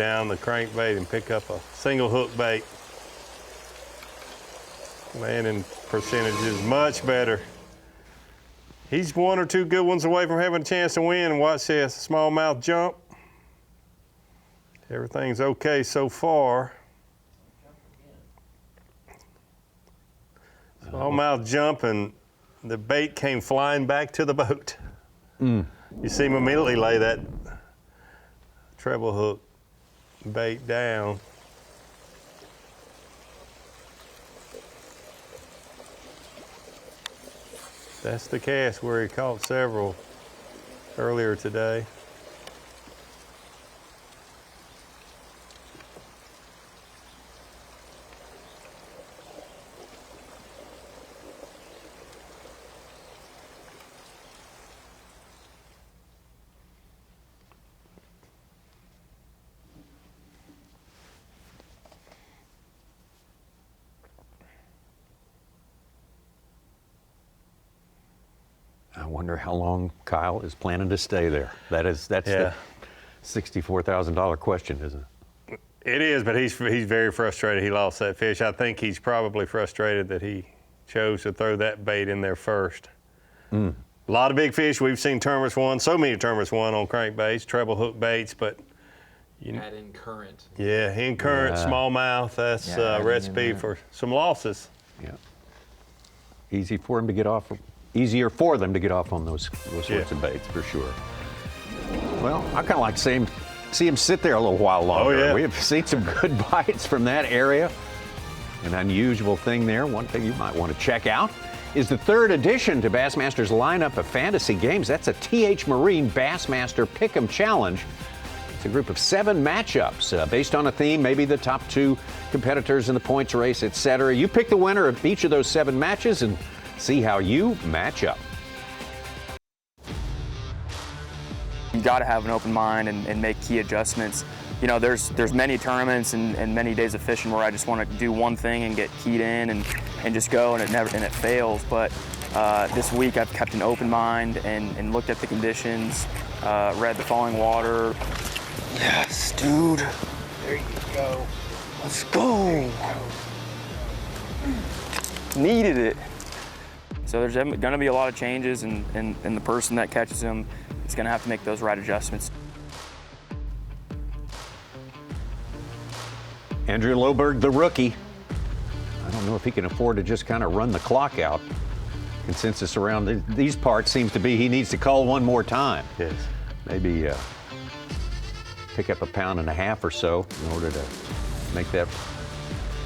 down the crankbait and pick up a single hook bait. Landing percentage is much better. He's one or two good ones away from having a chance to win. And watch this, smallmouth jump. Everything's okay so far. Smallmouth jump, and the bait came flying back to the boat. You see him immediately lay that treble hook bait down. That's the cast where he caught several earlier today. I wonder how long Kyle is planning to stay there. That's the $64,000 question, isn't it? It is, but he's very frustrated he lost that fish. I think he's probably frustrated that he chose to throw that bait in there first. A lot of big fish. We've seen tournaments won, so many tournaments won on crankbaits, treble hook baits, but Add in current. Yeah, in current, smallmouth, that's a recipe for some losses. Yeah. Easier for them to get off on those sorts of baits, for sure. Well, I kind of like to see him sit there a little while longer. Oh, yeah. We have seen some good bites from that area. An unusual thing there, one thing you might want to check out, is the third edition to Bassmaster's lineup of fantasy games. That's a TH Marine Bassmaster Pick'em Challenge. It's a group of 7 matchups based on a theme, maybe the top 2 competitors in the points race, etc. You pick the winner of each of those 7 matches and see how you match up. You got to have an open mind and make key adjustments. You know, there's many tournaments and many days of fishing where I just want to do one thing and get keyed in and just go, and it fails. But this week I've kept an open mind and looked at the conditions, read the falling water. Yes, dude. There you go. Let's go. Needed it. So there's going to be a lot of changes, and the person that catches him is going to have to make those right adjustments. Andrew Loberg, the rookie. I don't know if he can afford to just kind of run the clock out. Consensus around these parts seems to be he needs to call one more time. Yes. Maybe pick up 1.5 pounds or so in order to make that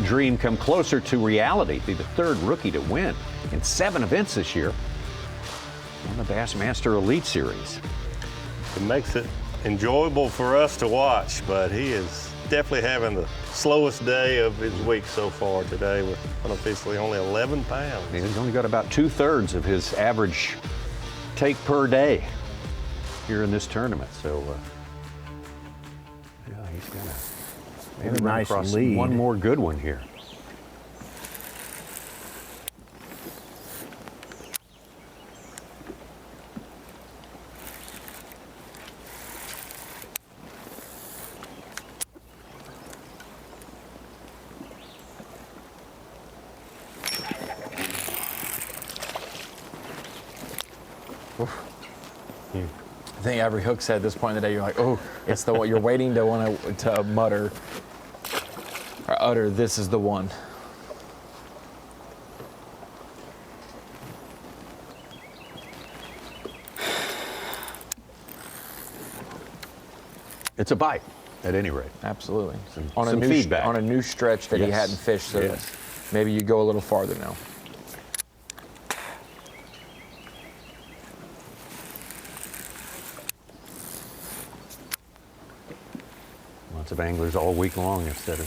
dream come closer to reality. Be the third rookie to win in 7 events this year on the Bassmaster Elite Series. It makes it enjoyable for us to watch, but he is definitely having the slowest day of his week so far today with unofficially only 11 pounds. He's only got about 2/3 of his average take per day here in this tournament. So, yeah, he's got to maybe run nice across lead. one more good one here. I think every hook set at this point in the day, you're like, oh, it's the one you're waiting to want to mutter or utter, this is the one. It's a bite, at any rate. Absolutely. Some feedback. On a new stretch that he hadn't fished, so maybe you go a little farther now. Lots of anglers all week long have said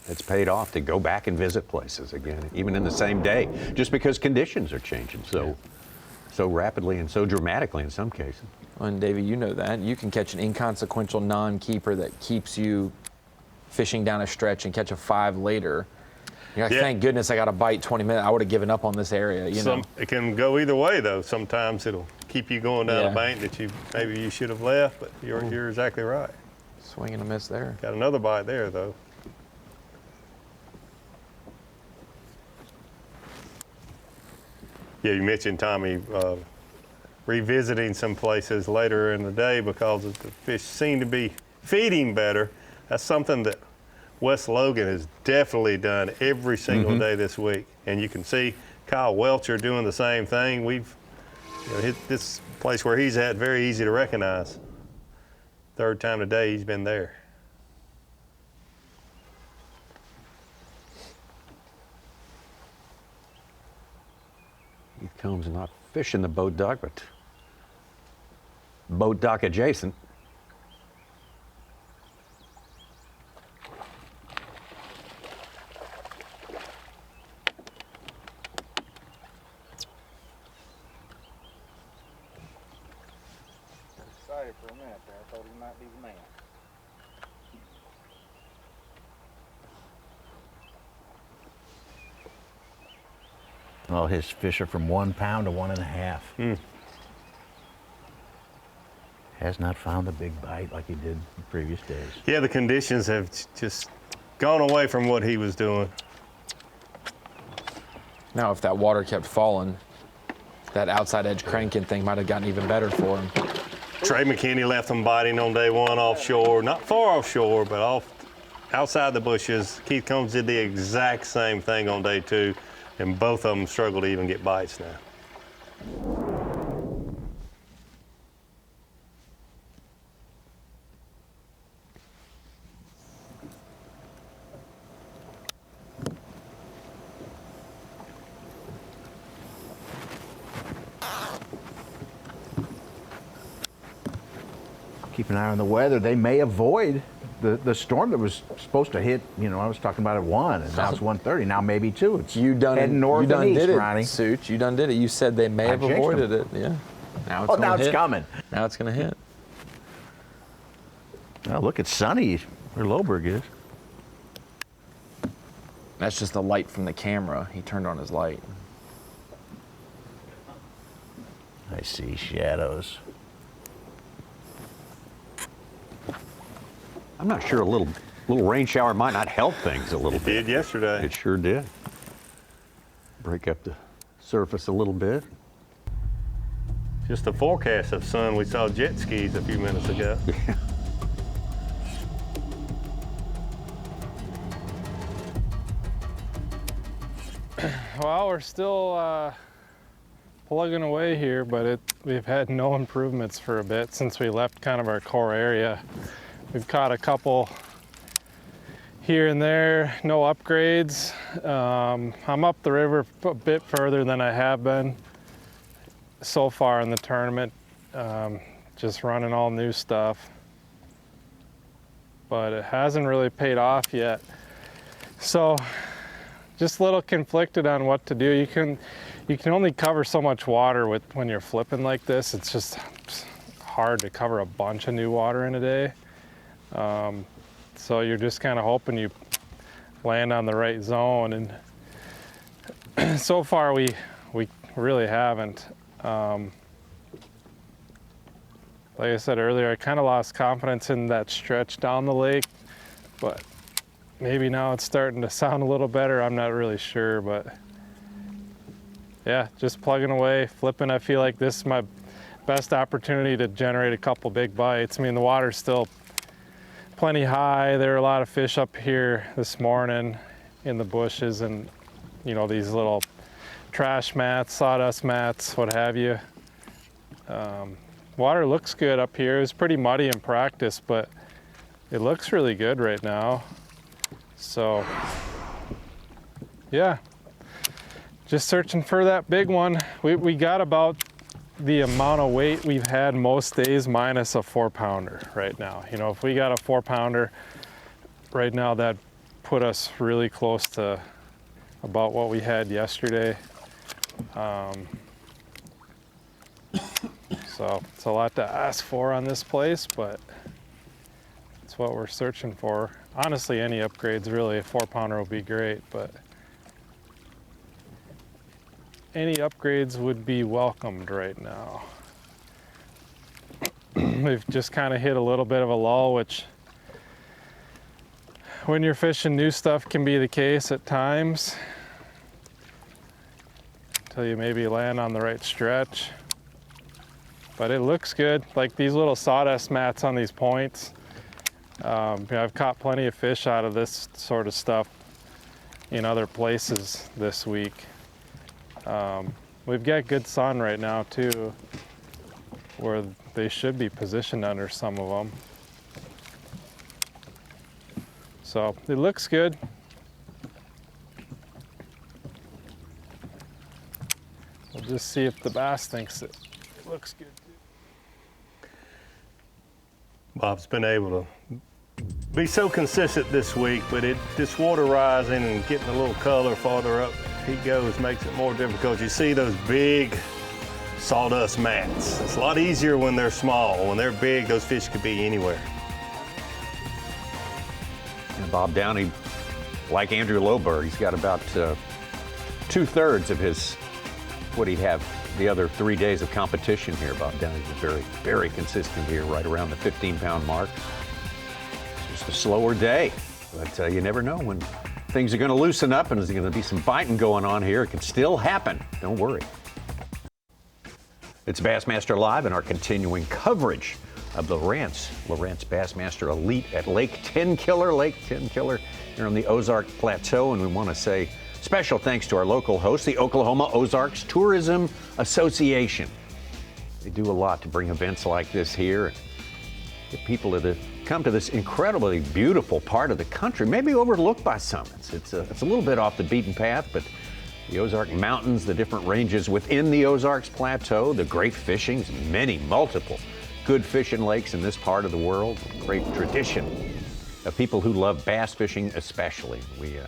it's paid off to go back and visit places again, even in the same day, just because conditions are changing so rapidly and so dramatically in some cases. Well, and Davey, you know that. You can catch an inconsequential non-keeper that keeps you fishing down a stretch and catch a 5 later. You're like, thank goodness I got a bite 20 minutes. I would have given up on this area, you know. It can go either way, though. Sometimes it'll keep you going down a bank that maybe you should have left, but you're exactly right. Swing and a miss there. Got another bite there, though. Yeah, you mentioned, Tommy, revisiting some places later in the day because the fish seem to be feeding better. That's something that Wes Logan has definitely done every single day this week. And you can see Kyle Welcher doing the same thing. We've hit this place where he's at, very easy to recognize. Third time today he's been there. Keith Combs not fishing the boat dock, but boat dock adjacent. Excited for a minute there. I thought he might be the man. Oh, his fish are from 1 pound to 1.5. Has not found the big bite like he did in previous days. Yeah, the conditions have just gone away from what he was doing. Now, if that water kept falling, that outside edge cranking thing might have gotten even better for him. Trey McKinney left them biting on day 1 offshore, not far offshore, but outside the bushes. Keith Combs did the exact same thing on day 2, and both of them struggle to even get bites now. Keep an eye on the weather. They may avoid the storm that was supposed to hit. You know, I was talking about at 1, and now it's 1:30. Now maybe 2. It's heading north and east, Ronnie. Suit. You done did it. You said they may have avoided it. Yeah. Now it's now it's coming. Now it's going to hit. Now look, it's sunny where Loberg is. That's just the light from the camera. He turned on his light. I see shadows. I'm not sure a little rain shower might not help things a little bit. It did yesterday. It sure did. Break up the surface a little bit. Just the forecast of sun. We saw jet skis a few minutes ago. Well, we're still plugging away here, but we've had no improvements for a bit since we left kind of our core area. We've caught a couple here and there, no upgrades. I'm up the river a bit further than I have been so far in the tournament, just running all new stuff. But it hasn't really paid off yet. So just a little conflicted on what to do. You can only cover so much water when you're flipping like this. It's just hard to cover a bunch of new water in a day. So you're just kind of hoping you land on the right zone, and so far we really haven't. Like I said earlier, I kind of lost confidence in that stretch down the lake, but maybe now it's starting to sound a little better. I'm not really sure, but yeah, just plugging away, flipping. I feel like this is my best opportunity to generate a couple big bites. I mean, the water's still plenty high. There are a lot of fish up here this morning in the bushes, and you know, these little trash mats, sawdust mats, what have you. Water looks good up here. It was pretty muddy in practice, but it looks really good right now. So yeah, just searching for that big one. We got about the amount of weight we've had most days minus a 4-pounder right now. You know, if we got a 4-pounder right now, that put us really close to about what we had yesterday. So it's a lot to ask for on this place, but it's what we're searching for. Honestly, any upgrades really, a 4-pounder will be great, but any upgrades would be welcomed right now. We've just kind of hit a little bit of a lull, which when you're fishing new stuff can be the case at times, until you maybe land on the right stretch. But it looks good, like these little sawdust mats on these points. I've caught plenty of fish out of this sort of stuff in other places this week. We've got good sun right now too, where they should be positioned under some of them. So it looks good. We'll just see if the bass thinks it looks good. Bob's been able to be so consistent this week, but this water rising and getting a little color farther up he goes makes it more difficult. You see those big sawdust mats. It's a lot easier when they're small. When they're big, those fish could be anywhere. And Bob Downey, like Andrew Loberg, he's got about 2/3 of his, what he'd have the other 3 days of competition here. Bob Downey's very, very consistent here, right around the 15-pound mark. It's just a slower day, but you never know when things are going to loosen up and there's going to be some biting going on here. It can still happen. Don't worry. It's Bassmaster Live and our continuing coverage of the Lowrance Bassmaster Elite at Lake Tenkiller here on the Ozark Plateau. And we want to say special thanks to our local host, the Oklahoma Ozarks Tourism Association. They do a lot to bring events like this here and get people to come to this incredibly beautiful part of the country, maybe overlooked by some. It's a little bit off the beaten path, but the Ozark Mountains, the different ranges within the Ozarks Plateau, the great fishing, multiple good fishing lakes in this part of the world, great tradition of people who love bass fishing especially. We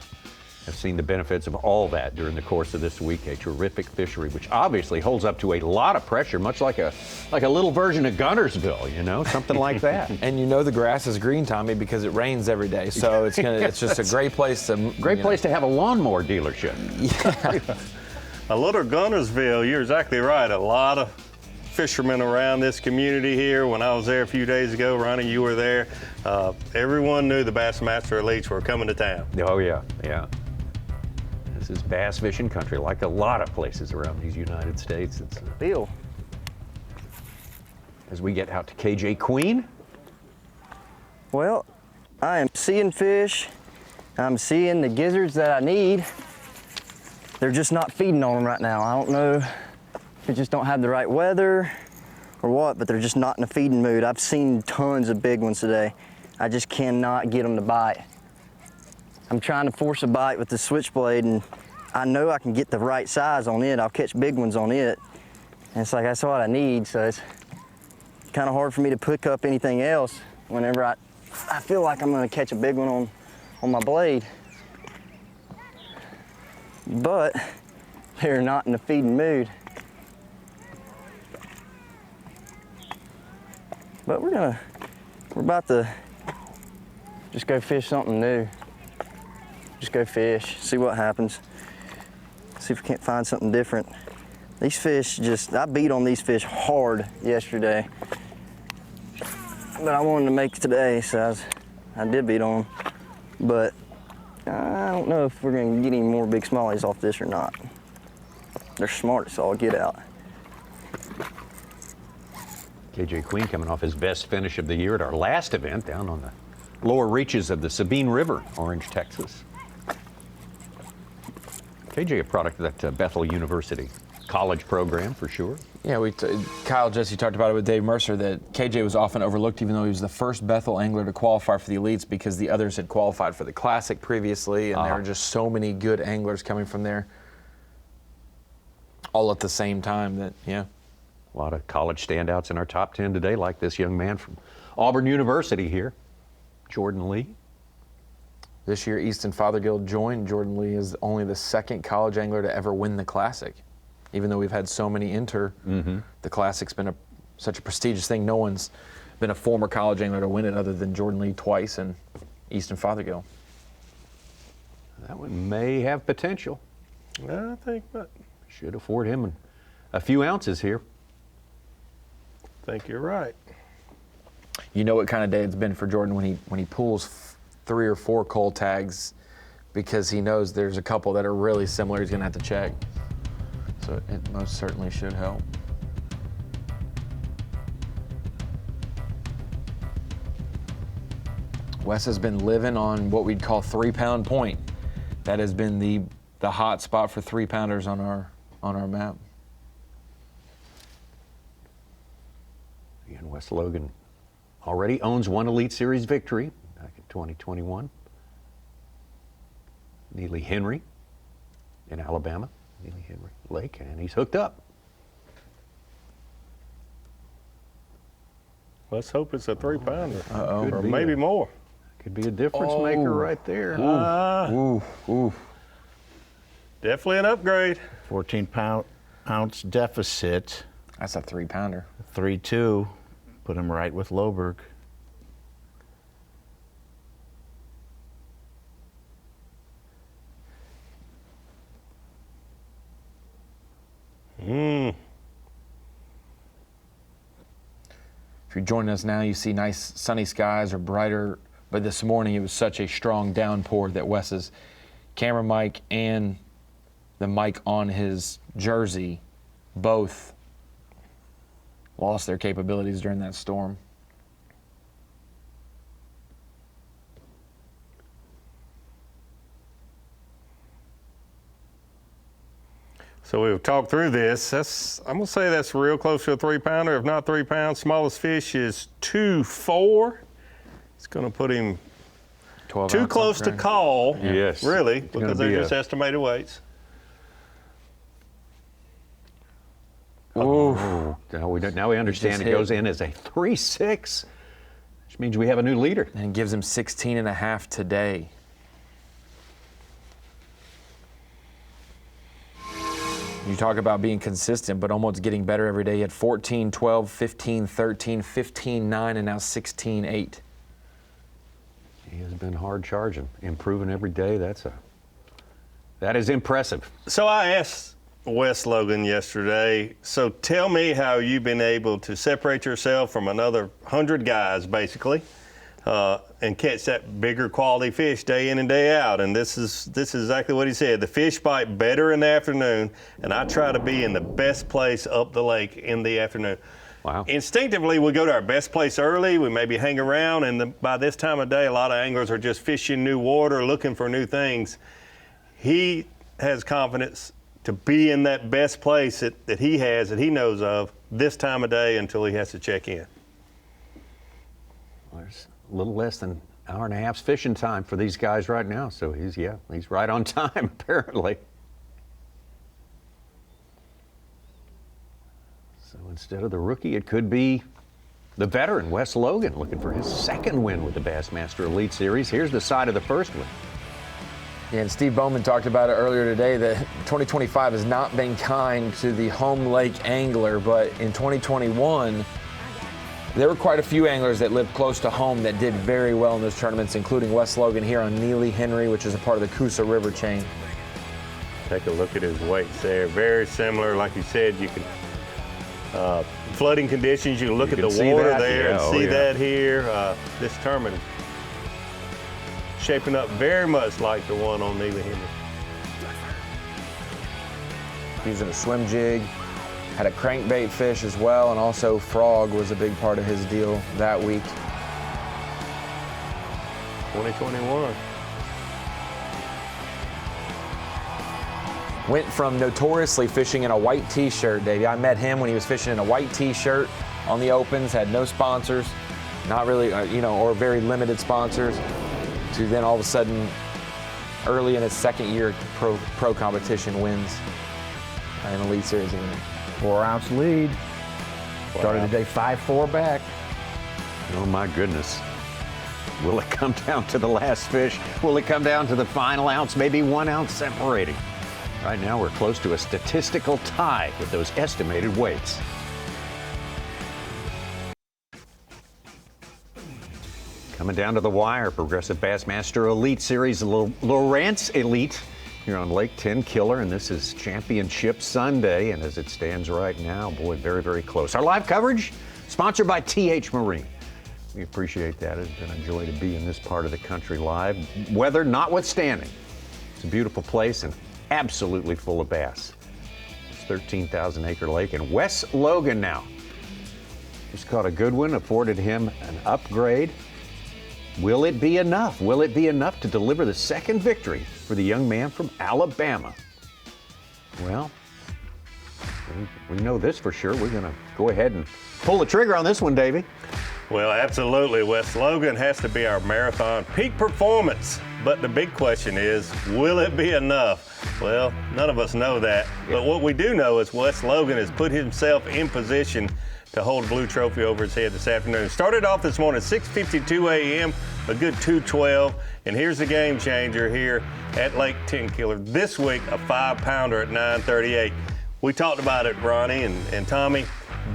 have seen the benefits of all that during the course of this week. A terrific fishery, which obviously holds up to a lot of pressure, much like a little version of Guntersville, you know, something like that. And you know the grass is green, Tommy, because it rains every day. So it's just a great place to to have a lawnmower dealership. Yeah. A little Guntersville, you're exactly right. A lot of fishermen around this community here. When I was there a few days ago, Ronnie, you were there. Everyone knew the Bassmaster Elites were coming to town. Oh yeah, yeah. This is bass fishing country, like a lot of places around these United States. It's a deal. As we get out to KJ Queen. Well, I am seeing fish. I'm seeing the gizzards that I need. They're just not feeding on them right now. I don't know if they just don't have the right weather or what, but they're just not in a feeding mood. I've seen tons of big ones today. I just cannot get them to bite. I'm trying to force a bite with the switchblade, and I know I can get the right size on it. I'll catch big ones on it. And it's like, that's what I need, so it's kind of hard for me to pick up anything else whenever I feel like I'm gonna catch a big one on my blade. But they're not in the feeding mood. But we're about to just go fish something new. Just go fish, see what happens. See if we can't find something different. These fish I beat on these fish hard yesterday. But I wanted to make today, so I did beat on them. But I don't know if we're gonna get any more big smallies off this or not. They're smart, so I'll get out. KJ Queen coming off his best finish of the year at our last event down on the lower reaches of the Sabine River, Orange, Texas. KJ, a product of that Bethel University college program for sure. Yeah, Kyle Jesse talked about it with Dave Mercer that KJ was often overlooked even though he was the first Bethel angler to qualify for the elites because the others had qualified for the Classic previously, and there were just so many good anglers coming from there all at the same time that, yeah. A lot of college standouts in our top 10 today, like this young man from Auburn University here, Jordan Lee. This year, Easton Fothergill joined. Jordan Lee is only the second college angler to ever win the Classic. Even though we've had so many enter, the Classic's been such a prestigious thing. No one's been a former college angler to win it other than Jordan Lee twice and Easton Fothergill. That one may have potential. I think that should afford him a few ounces here. I think you're right. You know what kind of day it's been for Jordan when he pulls 3 or 4 coal tags because he knows there's a couple that are really similar he's gonna have to check. So it most certainly should help. Wes has been living on what we'd call 3-pound point. That has been the hot spot for 3-pounders on our map. And Wes Logan already owns one Elite Series victory back in 2021. Neely Henry in Alabama, Neely Henry Lake, and he's hooked up. Let's hope it's a 3-pounder. Could Or be maybe more. Could be a difference maker right there. Ooh. Definitely an upgrade. 14-ounce deficit. That's a 3-pounder. 3-2. Put him right with Loberg. If you're joining us now, you see nice sunny skies or brighter, but this morning it was such a strong downpour that Wes's camera mic and the mic on his jersey both lost their capabilities during that storm. So we've talked through this. I'm gonna say that's real close to a 3-pounder, if not 3 pounds. Smallest fish is 2.4. It's gonna put him too close to call. Yes. Really, It's because they're just estimated weights. Ooh. Now we understand it goes in as a 3.6, which means we have a new leader. And it gives him 16.5 today. You talk about being consistent, but almost getting better every day. He had 14, 12, 15, 13, 15, 9, and now 16, 8. He has been hard charging, improving every day. That is impressive. So I asked Wes Logan yesterday, so tell me how you've been able to separate yourself from another 100 guys, basically, and catch that bigger quality fish day in and day out. And this is exactly what he said. The fish bite better in the afternoon, and I try to be in the best place up the lake in the afternoon. Wow. Instinctively, we go to our best place early. We maybe hang around, and by this time of day, a lot of anglers are just fishing new water, looking for new things. He has confidence to be in that best place that he has, that he knows of, this time of day until he has to check in. Well, there's a little less than an hour and a half's fishing time for these guys right now, so he's right on time, apparently. So instead of the rookie, it could be the veteran, Wes Logan, looking for his second win with the Bassmaster Elite Series. Here's the side of the first one. Yeah, and Steve Bowman talked about it earlier today that 2025 has not been kind to the home lake angler, but in 2021, there were quite a few anglers that lived close to home that did very well in those tournaments, including Wes Logan here on Neely Henry, which is a part of the Coosa River chain. Take a look at his weights there. Very similar, like you said, you can, flooding conditions, you can look at the water there and see that here. This tournament shaping up very much like the one on Neely Henry. Using a swim jig, had a crankbait fish as well, and also frog was a big part of his deal that week. 2021. Went from notoriously fishing in a white t-shirt, Davey. I met him when he was fishing in a white t-shirt on the opens, had no sponsors, not really, or very limited sponsors, to then all of a sudden, early in his second year pro competition, wins an Elite Series event. 4-ounce lead. Started the day 5-4 back. Oh my goodness. Will it come down to the last fish? Will it come down to the final ounce? Maybe 1 ounce separating. Right now we're close to a statistical tie with those estimated weights. Coming down to the wire, Progressive Bassmaster Elite Series Lowrance Elite here on Lake Tenkiller, and this is Championship Sunday, and as it stands right now, boy, very, very close. Our live coverage sponsored by TH Marine. We appreciate that. It's been a joy to be in this part of the country live. Weather notwithstanding. It's a beautiful place and absolutely full of bass. It's 13,000 acre lake, and Wes Logan now just caught a good one, afforded him an upgrade. Will it be enough? Will it be enough to deliver the second victory for the young man from Alabama? Well, we know this for sure. We're going to go ahead and pull the trigger on this one, Davey. Well, absolutely. Wes Logan has to be our marathon peak performance. But the big question is, will it be enough? Well, none of us know that. But what we do know is Wes Logan has put himself in position to hold a blue trophy over his head this afternoon. Started off this morning at 6:52 a.m., a good 2:12. And here's the game changer here at Lake Tenkiller. This week, a 5-pounder at 9:38. We talked about it, Ronnie and Tommy.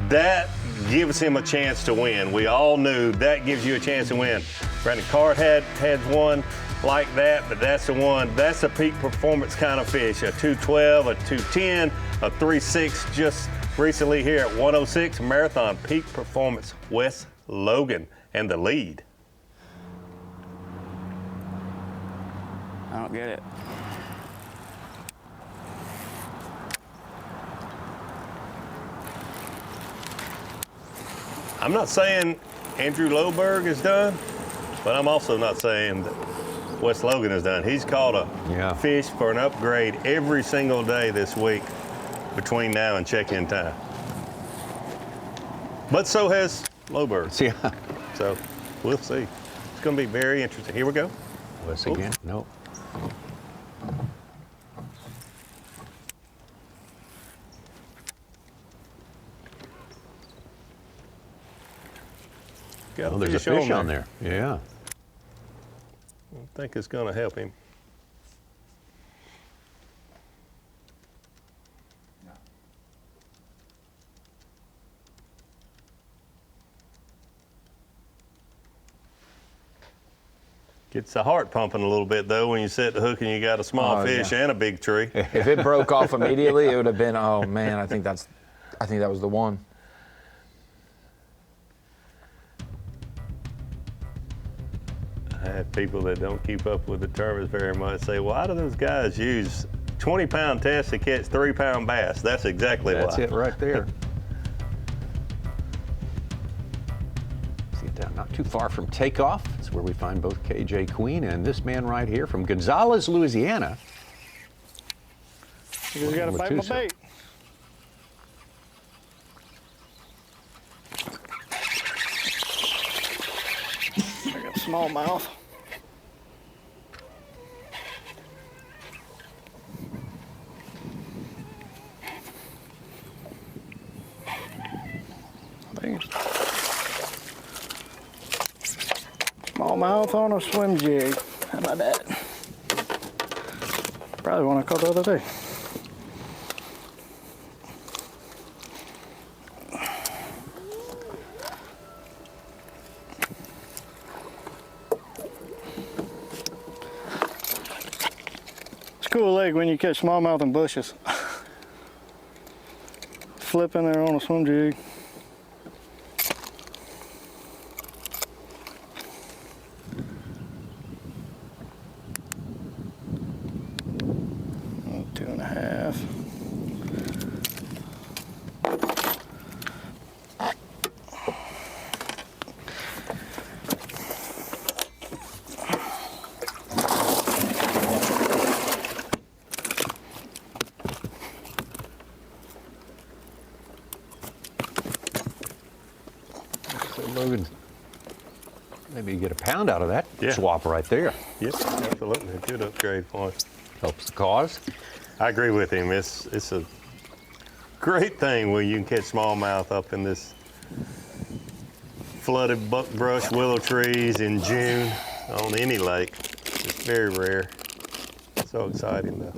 That gives him a chance to win. We all knew that gives you a chance to win. Brandon Card had one like that, but that's the one. That's a peak performance kind of fish. A 2:12, a 2:10, a 3:6 just recently here at 106. Marathon peak performance, Wes Logan, and the lead. I don't get it. I'm not saying Andrew Loberg is done, but I'm also not saying that Wes Logan is done. He's caught a fish for an upgrade every single day this week between now and check-in time. But so has Loberg. Yeah. So we'll see. It's going to be very interesting. Here we go. Wes again. Nope. Got there's a fish on there. Yeah. I think it's going to help him. Gets the heart pumping a little bit, though, when you set the hook and you got a small fish and a big tree. If it broke off immediately, it would have been, oh, man, I think that was the one. I have people that don't keep up with the tournaments very much say, why do those guys use 20-pound tests to catch 3-pound bass? That's exactly why. That's it right there. See it down not too far from takeoff. It's where we find both KJ Queen and this man right here from Gonzales, Louisiana. You just gotta bite my bait. I got a small mouth. Smallmouth on a swim jig. How about that? Probably one I caught the other day. It's a cool lake when you catch smallmouth in bushes. Flipping there on a swim jig. Maybe you get a pound out of that swap right there. Yep, absolutely. A good upgrade for us. Helps the cause. I agree with him. It's a great thing when you can catch smallmouth up in this flooded buckbrush willow trees in June on any lake. It's very rare. So exciting, though.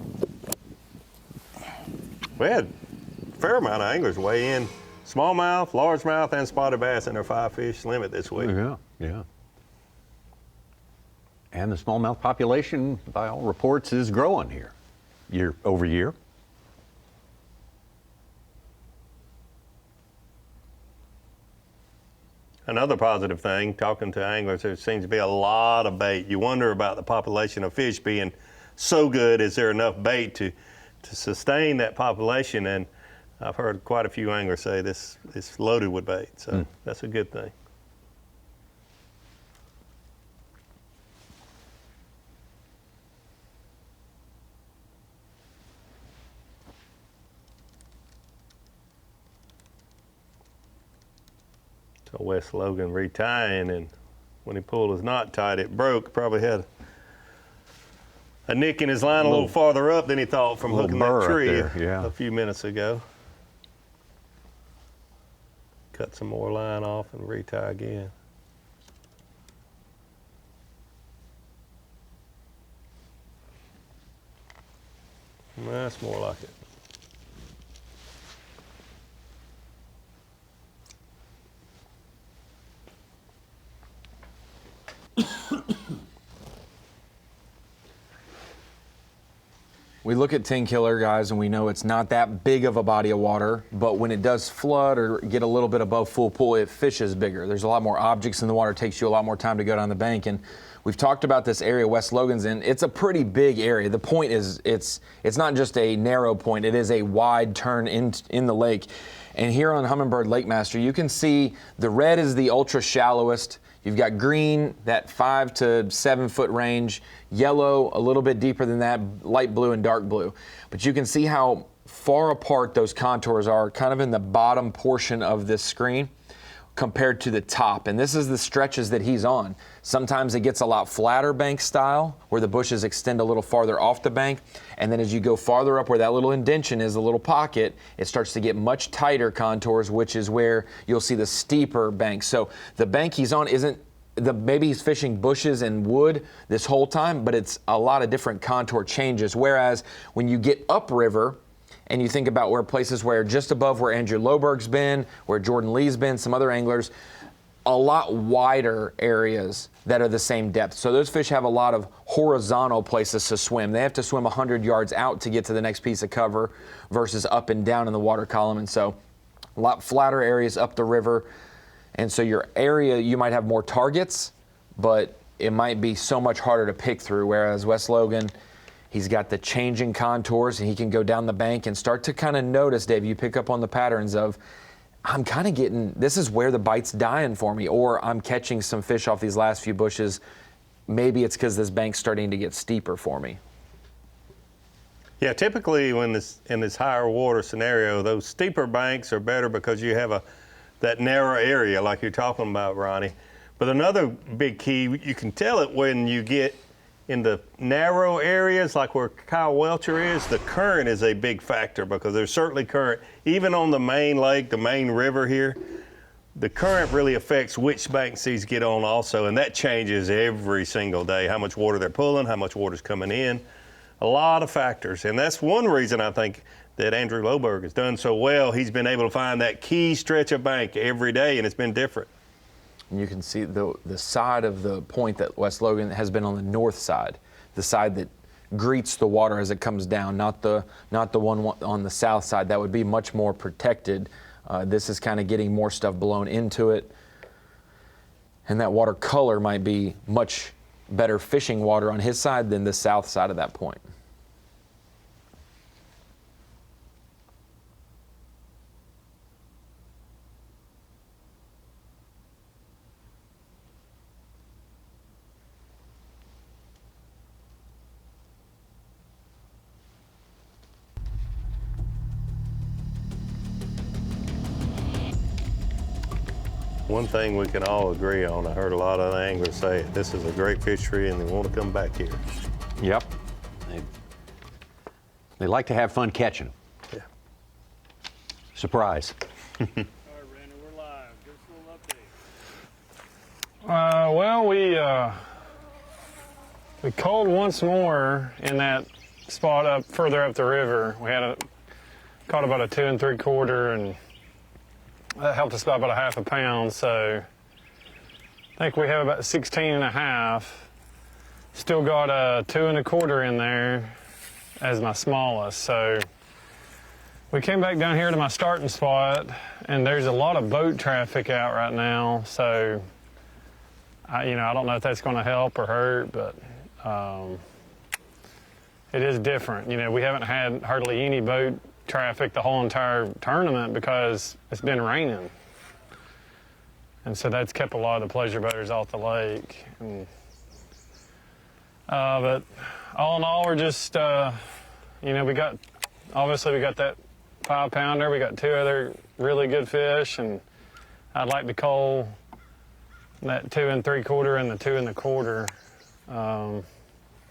We had a fair amount of anglers weigh in smallmouth, largemouth, and spotted bass in their 5-fish limit this week. Yeah. And the smallmouth population, by all reports, is growing here, year over year. another positive thing, talking to anglers, there seems to be a lot of bait. You wonder about the population of fish being so good. Is there enough bait to sustain that population? And I've heard quite a few anglers say this is loaded with bait, so that's a good thing. So Wes Logan retying, and when he pulled his knot tight, it broke. Probably had a nick in his line a little farther up than he thought from hooking that tree a few minutes ago. Cut some more line off and retie again. That's more like it. We look at Tenkiller, guys, and we know it's not that big of a body of water, but when it does flood or get a little bit above full pool, it fishes bigger. There's a lot more objects in the water. It takes you a lot more time to go down the bank. And we've talked about this area Wes Logan's in. It's a pretty big area. The point is it's not just a narrow point. It is a wide turn in the lake. And here on Humminbird Lakemaster, you can see the red is the ultra shallowest. You've got green, that 5 to 7 foot range, yellow, a little bit deeper than that, light blue and dark blue. But you can see how far apart those contours are, kind of in the bottom portion of this screen compared to the top. And this is the stretches that he's on. Sometimes it gets a lot flatter bank style, where the bushes extend a little farther off the bank. And then as you go farther up where that little indention is, a little pocket, it starts to get much tighter contours, which is where you'll see the steeper bank. So the bank he's on isn't, maybe he's fishing bushes and wood this whole time, but it's a lot of different contour changes. Whereas when you get upriver, and you think about where places where just above where Andrew Loberg's been, where Jordan Lee's been, some other anglers, a lot wider areas that are the same depth. So those fish have a lot of horizontal places to swim. They have to swim 100 yards out to get to the next piece of cover versus up and down in the water column. And so a lot flatter areas up the river. And so your area, you might have more targets, but it might be so much harder to pick through. Whereas Wes Logan, he's got the changing contours, and he can go down the bank and start to kind of notice, Dave, you pick up on the patterns of, I'm kind of getting, this is where the bite's dying for me, or I'm catching some fish off these last few bushes. Maybe it's because this bank's starting to get steeper for me. Yeah, typically when in this higher water scenario, those steeper banks are better because you have that narrow area like you're talking about, Ronnie. But another big key, you can tell it when you get in the narrow areas, like where Kyle Welcher is, the current is a big factor because there's certainly current. Even on the main lake, the main river here, the current really affects which banks these get on also, and that changes every single day, how much water they're pulling, how much water's coming in, a lot of factors. And that's one reason I think that Andrew Loberg has done so well. He's been able to find that key stretch of bank every day, and it's been different. And you can see the side of the point that Wes Logan has been on the north side, the side that greets the water as it comes down, not the one on the south side. That would be much more protected. This is kind of getting more stuff blown into it. And that water color might be much better fishing water on his side than the south side of that point. One thing we can all agree on, I heard a lot of anglers say, this is a great fishery and they want to come back here. Yep. They like to have fun catching. Yeah. Surprise. All right, Randy, we're live. Give us a little update. Well, we culled once more in that spot up further up the river. We had caught about a 2 3/4, and that helped us by about a half a pound. So I think we have about 16 1/2. Still got a 2 1/4 in there as my smallest. So We came back down here to my starting spot, and there's a lot of boat traffic out right now, so I don't know if that's going to help or hurt, but it is different. We haven't had hardly any boat traffic the whole entire tournament because it's been raining, and so that's kept a lot of the pleasure boaters off the lake. But all in all, we're just we got that 5-pounder. We got 2 other really good fish, and I'd like to cull that 2 3/4 and the 2 1/4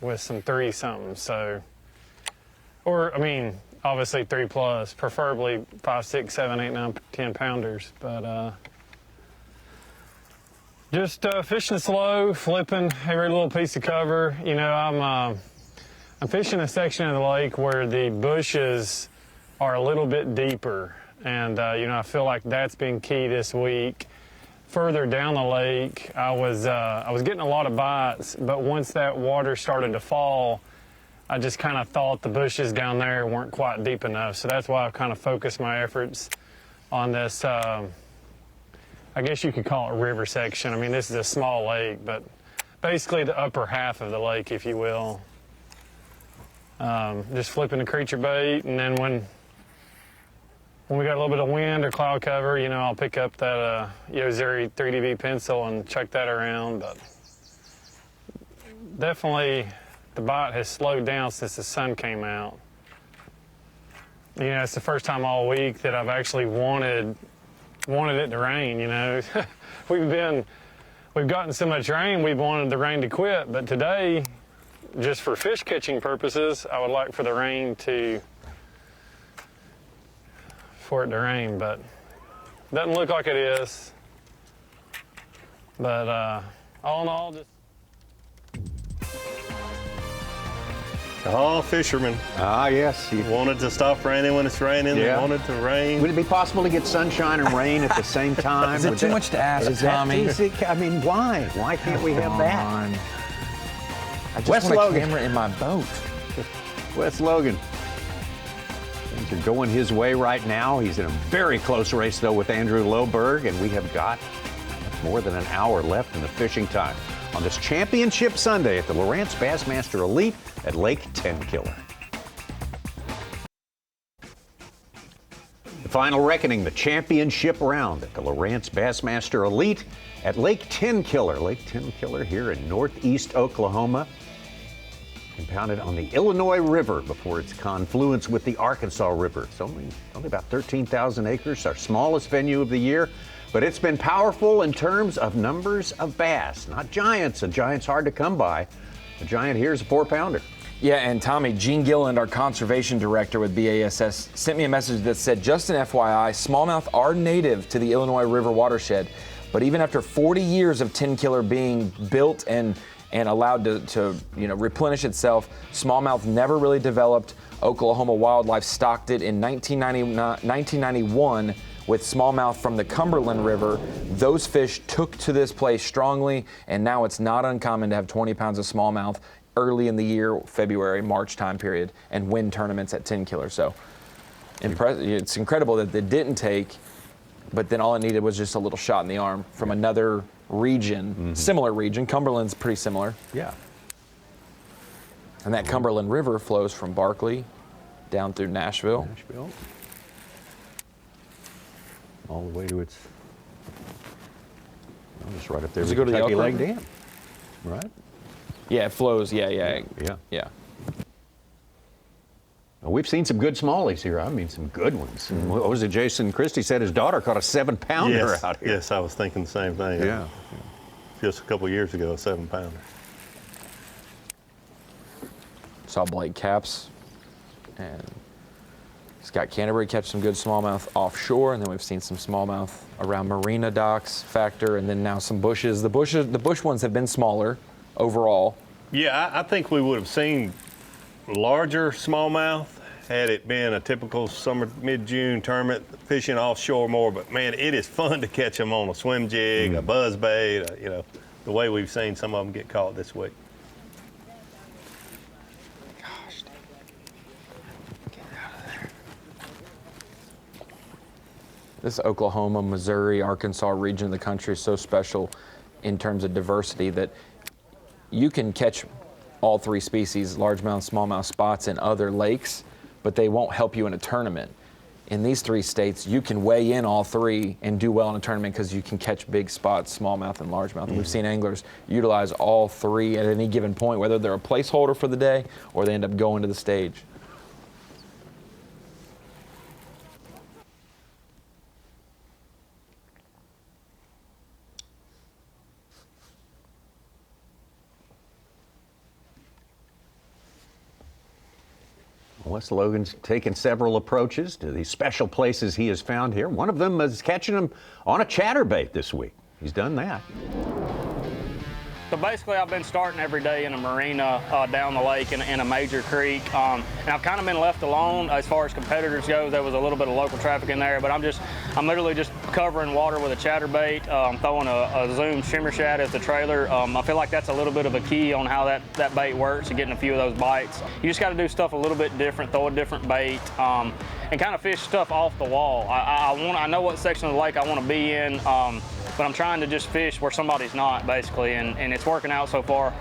with some 3-something. So, obviously 3+, preferably 5, 6, 7, 8, 9, 10 pounders. But just fishing slow, flipping every little piece of cover. I'm fishing a section of the lake where the bushes are a little bit deeper, and I feel like that's been key this week. Further down the lake, I was getting a lot of bites, but once that water started to fall, I just kind of thought the bushes down there weren't quite deep enough. So that's why I've kind of focused my efforts on this, I guess you could call it river section. I mean, this is a small lake, but basically the upper half of the lake, if you will. Just flipping the creature bait, and then when we got a little bit of wind or cloud cover, I'll pick up that Yozuri 3DB pencil and chuck that around. But definitely the bite has slowed down since the sun came out. It's the first time all week that I've actually wanted it to rain. We've gotten so much rain, we've wanted the rain to quit. But today, just for fish catching purposes, I would like for the rain for it to rain, but doesn't look like it is. But all in all, just all fishermen. Yes. Wanted to stop raining when it's raining. Yeah. They wanted to rain. Would it be possible to get sunshine and rain at the same time? Is it too much to ask, Tommy? I mean, why? Why can't we have that? I just Wes want Logan. a camera in my boat. Wes Logan. Things are going his way right now. He's in a very close race, though, with Andrew Loberg, and we have got more than an hour left in the fishing time on this Championship Sunday at the Lowrance Bassmaster Elite at Lake Tenkiller. The final reckoning, the championship round at the Lowrance Bassmaster Elite at Lake Tenkiller. Lake Tenkiller here in northeast Oklahoma, impounded on the Illinois River before its confluence with the Arkansas River. It's only about 13,000 acres, our smallest venue of the year, but it's been powerful in terms of numbers of bass, not giants. A giant's hard to come by. A giant here is a 4-pounder. Yeah, and Tommy, Gene Gilland, our conservation director with B.A.S.S, sent me a message that said, just an FYI, smallmouth are native to the Illinois River watershed, but even after 40 years of Tenkiller being built and allowed to replenish itself, smallmouth never really developed. Oklahoma Wildlife stocked it in 1991 with smallmouth from the Cumberland River. Those fish took to this place strongly, and now it's not uncommon to have 20 pounds of smallmouth early in the year, February, March time period, and win tournaments at Tenkiller. So it's incredible that they didn't take, but then all it needed was just a little shot in the arm from another region, similar region. Cumberland's pretty similar. Yeah. And that Cumberland River flows from Barkley down through Nashville. All the way to its, just right up there Does with it go to the Kentucky Elk Lake River? Dam, right? Yeah, it flows. Yeah. Well, we've seen some good smallies here. I mean, some good ones. What was it? Jason Christie said his daughter caught a 7-pounder out here. Yes, I was thinking the same thing. Yeah. Just a couple years ago, a 7-pounder. Saw Blake Capps and Scott Canterbury catch some good smallmouth offshore, and then we've seen some smallmouth around marina docks factor, and then now some bushes. The bush ones have been smaller overall. Yeah, I think we would have seen larger smallmouth had it been a typical summer, mid-June tournament, fishing offshore more. But man, it is fun to catch them on a swim jig, a buzz bait, the way we've seen some of them get caught this week. This Oklahoma, Missouri, Arkansas region of the country is so special in terms of diversity that you can catch all three species, largemouth, smallmouth spots in other lakes, but they won't help you in a tournament. In these three states, you can weigh in all three and do well in a tournament because you can catch big spots, smallmouth and largemouth. And we've seen anglers utilize all three at any given point, whether they're a placeholder for the day or they end up going to the stage. Wes Logan's taken several approaches to these special places he has found here. One of them is catching them on a chatterbait this week. He's done that. So basically, I've been starting every day in a marina down the lake in a major creek, and I've kind of been left alone as far as competitors go. There was a little bit of local traffic in there, but I'm literally just covering water with a chatterbait. I'm throwing a Zoom shimmer shad as the trailer. I feel like that's a little bit of a key on how that bait works and getting a few of those bites. You just got to do stuff a little bit different, throw a different bait, and kind of fish stuff off the wall. I know what section of the lake I want to be in. But I'm trying to just fish where somebody's not, basically, and it's working out so far,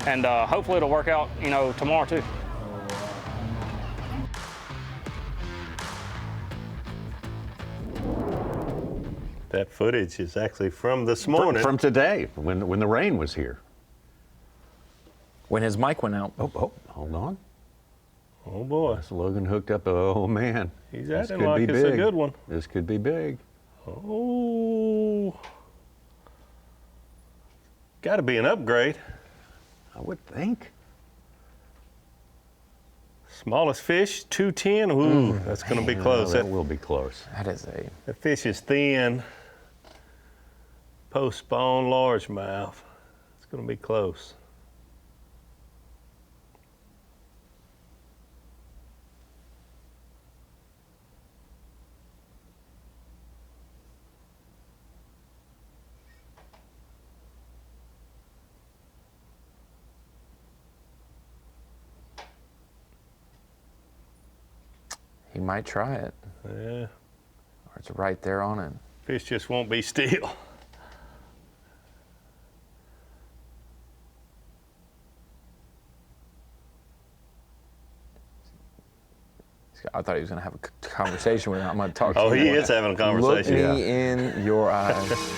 and hopefully it'll work out, tomorrow too. That footage is actually from this morning. From today, when the rain was here. When his mic went out. Oh, hold on. Oh boy. Wes Logan hooked up. Oh man. He's acting like it's a good one. This could be big. Oh. Got to be an upgrade. I would think. Smallest fish, 210. Ooh, that's going to be close. That will be close. That fish is thin. Post-spawn largemouth. It's going to be close. He might try it. Yeah. Or it's right there on it. Fish just won't be still. I thought he was going to have a conversation with him. I'm going to talk to Oh, you. he is having a conversation. Look me in your eyes.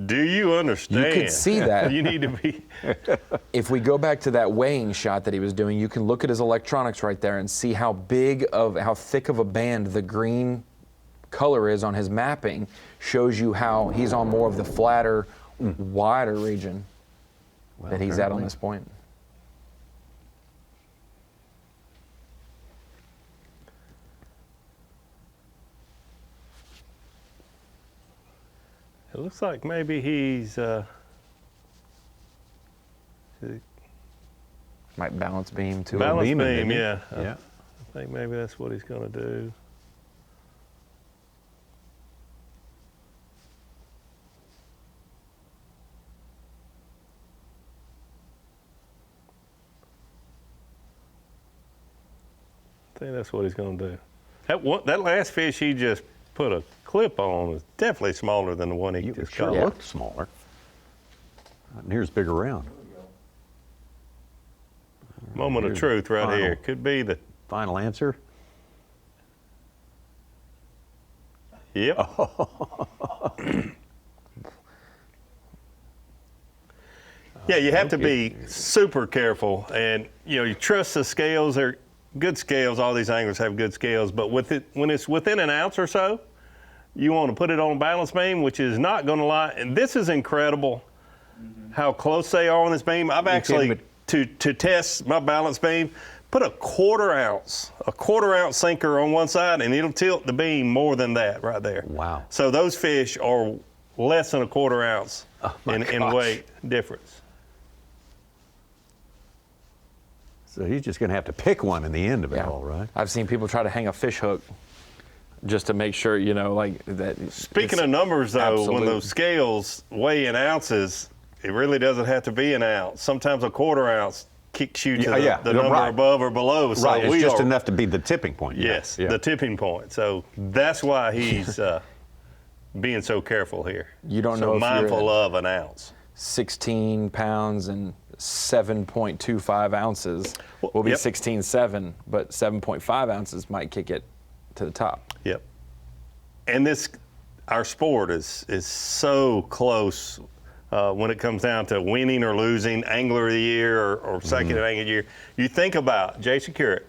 Do you understand? You can see that. You need to be. If we go back to that weighing shot that he was doing, you can look at his electronics right there and see how thick of a band the green color is on his mapping. Shows you how he's on more of the flatter, wider region that he's at on this point. It looks like maybe he's might balance beam to balance a beam, yeah. Yeah. I think maybe that's what he's going to do. I think that's what he's going to do. That last fish he just put a clip on is definitely smaller than the one he just caught. Sure looked smaller. Not near as big around. Moment of truth right here. Could be the final answer. Yep. Yeah, you have to be super careful, and you trust the scales. They're good scales. All these anglers have good scales, but when it's within an ounce or so, you want to put it on balance beam, which is not going to lie. And this is incredible, how close they are on this beam. I've actually to test my balance beam, put a quarter ounce sinker on one side, and it'll tilt the beam more than that right there. Wow. So those fish are less than a quarter ounce in weight difference. So he's just going to have to pick one in the end of it all, right? I've seen people try to hang a fish hook just to make sure, like that. Speaking of numbers, though, when those scales weigh in ounces, it really doesn't have to be an ounce. Sometimes a quarter ounce kicks you to the number right. above or below. So right, it's just enough to be the tipping point. Yes, yeah. the tipping point. So that's why he's being so careful here. You don't so know if mindful you're of an ounce. 16 pounds and 7.25 ounces will be 16.7, but 7.5 ounces might kick it to the top. Yep. And our sport is so close when it comes down to winning or losing, Angler of the Year or second Angler of the Year. You think about Jason Curritt,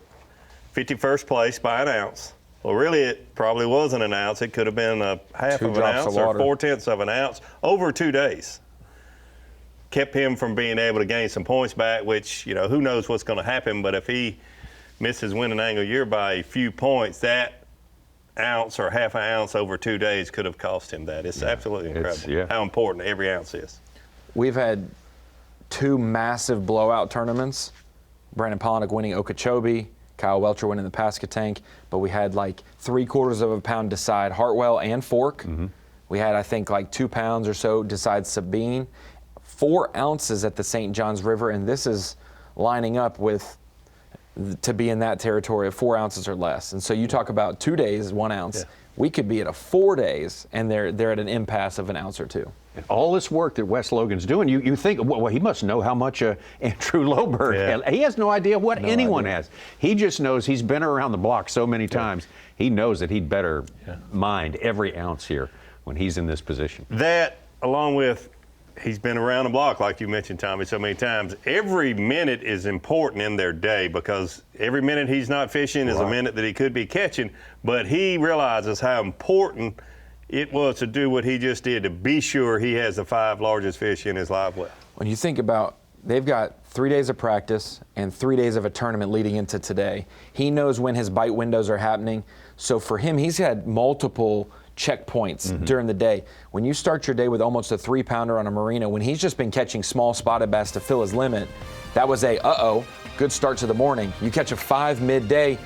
51st place by an ounce. Well, really, it probably wasn't an ounce. It could have been a half of an ounce or 4/10 of an ounce over 2 days. Kept him from being able to gain some points back, which, who knows what's going to happen. But if he misses winning Angler of the Year by a few points, that ounce or half an ounce over 2 days could have cost him that. It's absolutely incredible how important every ounce is. We've had 2 massive blowout tournaments. Brandon Polinick winning Okeechobee, Kyle Welcher winning the Pascatank, but we had like 3/4 of a pound decide Hartwell and Fork. We had, I think, like 2 pounds or so decide Sabine. 4 ounces at the St. Johns River, and this is lining up with to be in that territory of 4 ounces or less. And so you talk about 2 days, 1 ounce. Yeah. We could be at a 4 days, and they're at an impasse of an ounce or two. And all this work that Wes Logan's doing, you think, well, he must know how much Andrew Loberg has. He has no idea what anyone has. He just knows he's been around the block so many times. He knows that he'd better mind every ounce here when he's in this position. That, along with he's been around the block, like you mentioned, Tommy, so many times. Every minute is important in their day because every minute he's not fishing is a minute that he could be catching, but he realizes how important it was to do what he just did to be sure he has the 5 largest fish in his live well. When you think about, they've got 3 days of practice and 3 days of a tournament leading into today. He knows when his bite windows are happening. So for him, he's had multiple checkpoints during the day. When you start your day with almost a 3-pounder on a marina, when he's just been catching small spotted bass to fill his limit, that was a good start to the morning. You catch a 5 midday,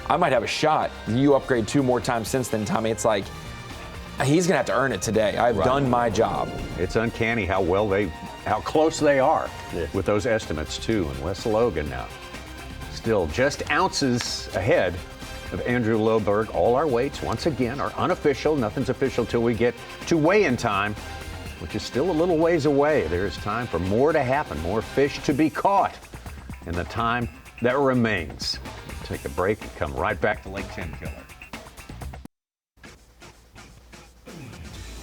I might have a shot. You upgrade 2 more times since then, Tommy. It's like, he's gonna have to earn it today. I've done my job. It's uncanny how close they are with those estimates too. And Wes Logan now still just ounces ahead of Andrew Loberg. All our weights, once again, are unofficial. Nothing's official till we get to weigh-in time, which is still a little ways away. There is time for more to happen, more fish to be caught in the time that remains. We'll take a break and come right back to Lake Tenkiller.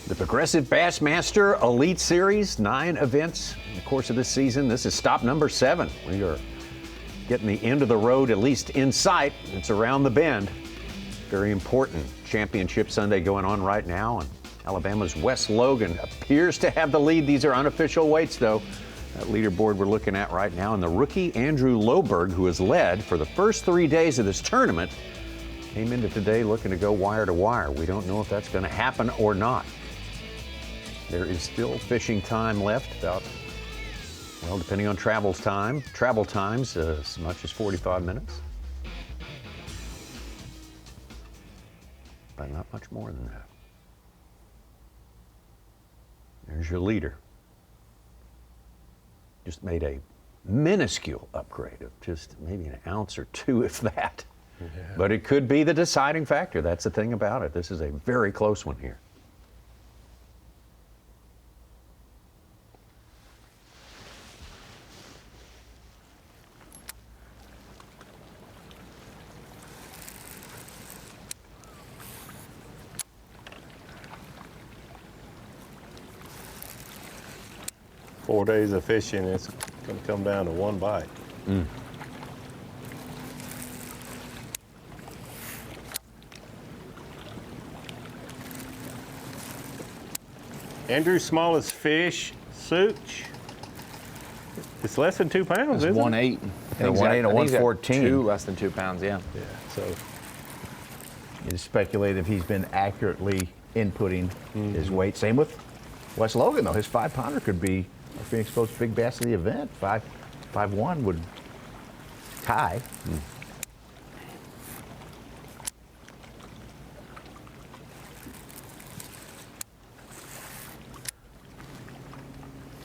The Progressive Bassmaster Elite Series, 9 events in the course of this season. This is stop number 7. We are getting the end of the road, at least in sight. It's around the bend. Very important championship Sunday going on right now. And Alabama's Wes Logan appears to have the lead. These are unofficial weights, though. That leaderboard we're looking at right now. And the rookie Andrew Loberg, who has led for the first 3 days of this tournament, came into today looking to go wire to wire. We don't know if that's going to happen or not. There is still fishing time left, about, well, depending on travel times, as much as 45 minutes. But not much more than that. There's your leader. Just made a minuscule upgrade of just maybe an ounce or 2, if that. Yeah. But it could be the deciding factor. That's the thing about it. This is a very close one here. Four days of fishing, it's going to come down to 1 bite. Andrew's smallest fish, Such, it's less than 2 pounds, isn't it? 1.8. Yeah, 1.8 and 114. 2 less than 2 pounds, yeah. So you just speculate if he's been accurately inputting his weight. Same with Wes Logan, though. His 5-pounder could be our Phoenix Coast big bass of the event. 5.1 would tie.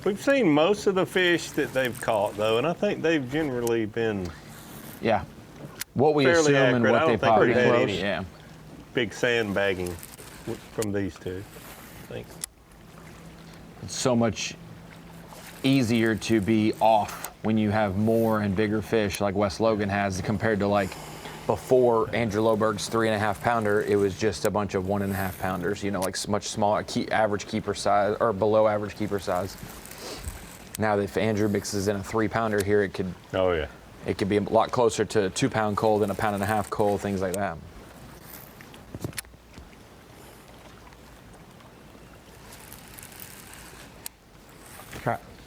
We've seen most of the fish that they've caught, though, and I think they've generally been what we fairly assume and accurate. what I they don't think probably we've had close. any Yeah. big sandbagging from these two, I think. It's so much easier to be off when you have more and bigger fish like Wes Logan has compared to like before Andrew Loberg's 3.5 pounder. It was just a bunch of 1.5 pounders, you know, like much smaller, average keeper size or below average keeper size. Now, if Andrew mixes in a 3 pounder here, it could it could be a lot closer to a 2 pound cold than a 1.5 pound cold, things like that.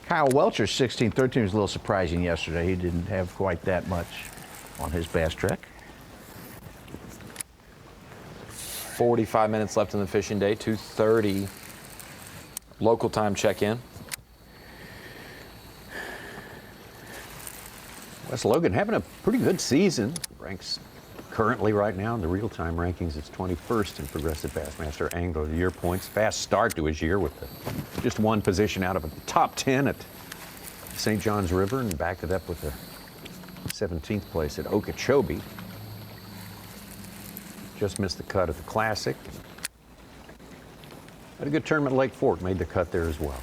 Kyle Welcher's 16-13 was a little surprising yesterday. He didn't have quite that much on his bass trek. 45 minutes left in the fishing day, 2:30 local time check-in. Wes Logan having a pretty good season. Ranks currently right now in the real-time rankings. It's 21st in Progressive Bassmaster Angler of the Year points. Fast start to his year with just one position out of a top 10 at St. John's River and backed it up with the 17th place at Okeechobee. Just missed the cut at the Classic. Had a good tournament at Lake Fork, made the cut there as well.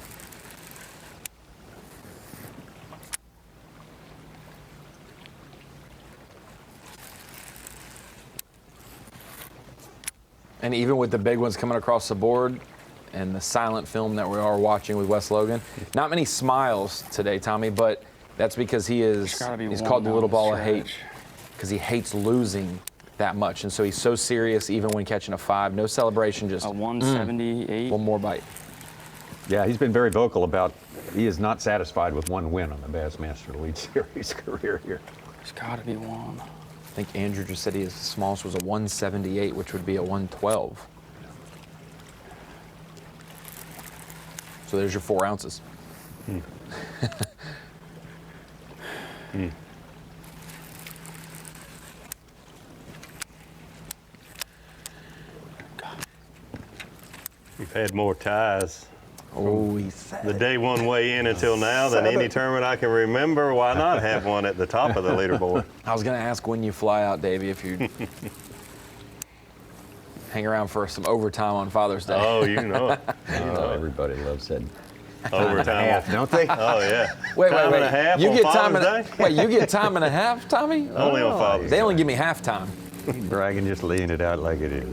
And even with the big ones coming across the board and the silent film that we are watching with Wes Logan, not many smiles today, Tommy, but that's because he's called the little ball of hate because he hates losing that much. And so he's so serious even when catching a 5. No celebration, just a 178. One more bite. Yeah, he's been very vocal about he is not satisfied with one win on the Bassmaster Elite Series career here. There's got to be one. I think Andrew just said his smallest was a 178, which would be a 112. So there's your 4 ounces. We've had more ties. Oh, he said the day one weigh in until now than any tournament I can remember. Why not have one at the top of the leaderboard? I was going to ask when you fly out, Davey, if you hang around for some overtime on Father's Day. Oh, you know it. Everybody loves that. Overtime, half, don't they? Oh yeah. Wait, time and a half you on get Father's time Day? Wait, you get time and a half, Tommy? Only on Father's They Day. only give me half time. Bragging, just laying it out like it is.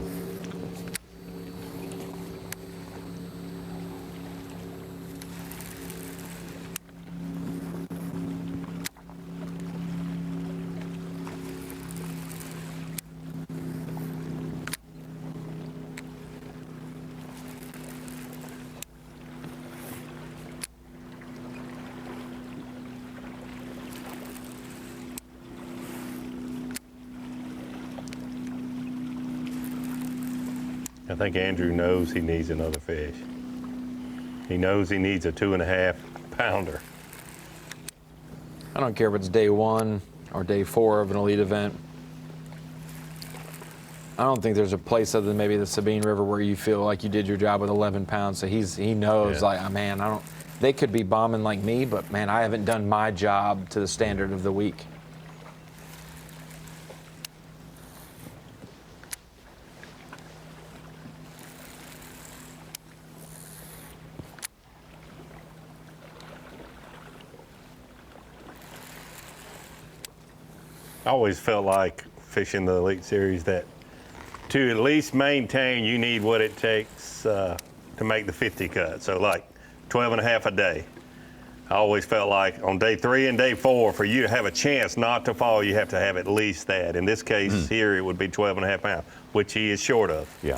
I think Andrew knows he needs another fish. He knows he needs a 2.5 pounder. I don't care if it's day 1 or day 4 of an elite event. I don't think there's a place other than maybe the Sabine River where you feel like you did your job with 11 pounds. So he knows, like, man, they could be bombing like me, but man, I haven't done my job to the standard of the week. I always felt like fishing the Elite Series that to at least maintain, you need what it takes to make the 50 cut. So like 12.5 a day. I always felt like on day 3 and day 4, for you to have a chance not to fall, you have to have at least that. In this case here, it would be 12.5 pounds, which he is short of. Yeah.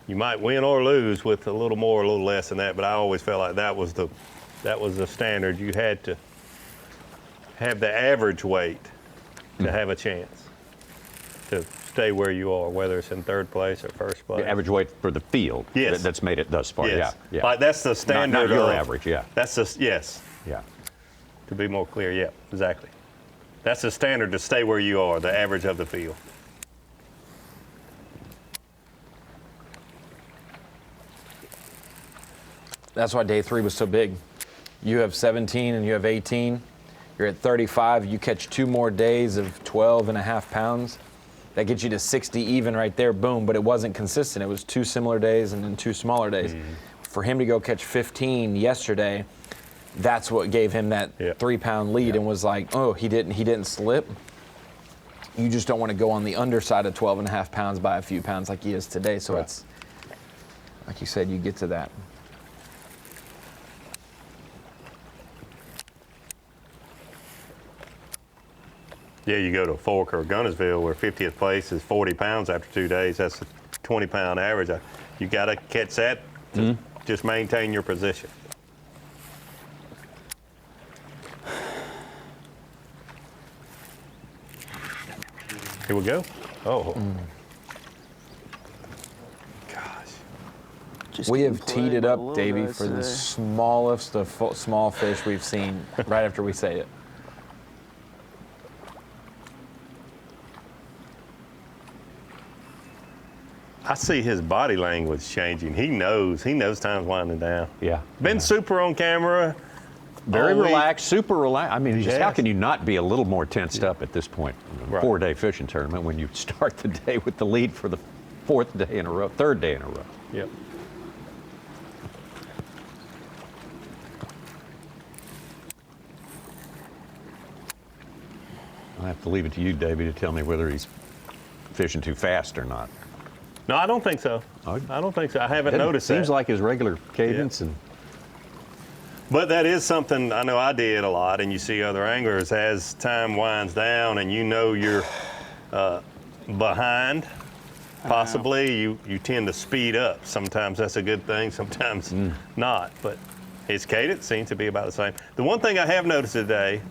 You might win or lose with a little more or a little less than that, but I always felt like that was the standard. You had to have the average weight to have a chance to stay where you are, whether it's in 3rd place or 1st place. The average weight for the field. Yes. That's made it thus far. Yes. Yeah. Like that's the standard. Not your of, average, yeah. That's the, yes. Yeah. To be more clear, yeah, exactly. That's the standard to stay where you are, the average of the field. That's why day 3 was so big. You have 17 and you have 18. You're at 35. You catch 2 more days of 12.5 pounds. That gets you to 60 even right there, boom. But it wasn't consistent. It was 2 similar days and then 2 smaller days. For him to go catch 15 yesterday, that's what gave him that 3-pound lead and was like, oh, he didn't slip. You just don't want to go on the underside of 12.5 pounds by a few pounds like he is today. So it's, like you said, you get to that. Yeah, you go to Fork or Gunnersville where 50th place is 40 pounds after 2 days. That's a 20-pound average. You got to catch that to just maintain your position. Here we go. Oh. Gosh. We have teed it up, Davey, for the smallest of small fish we've seen right after we say it. I see his body language changing. He knows time's winding down. Yeah. Been super on camera. Very relaxed, super relaxed. I mean, just how can you not be a little more tensed up at this point? In a 4-day fishing tournament when you start the day with the lead for the 4th day in a row, 3rd day in a row. Yep. I'll have to leave it to you, Davey, to tell me whether he's fishing too fast or not. No, I don't think so. I don't think so. I haven't noticed that. Seems like his regular cadence. But that is something I know I did a lot, and you see other anglers as time winds down and you know you're behind, possibly, you tend to speed up. Sometimes that's a good thing, sometimes not. But his cadence seems to be about the same. The one thing I have noticed today,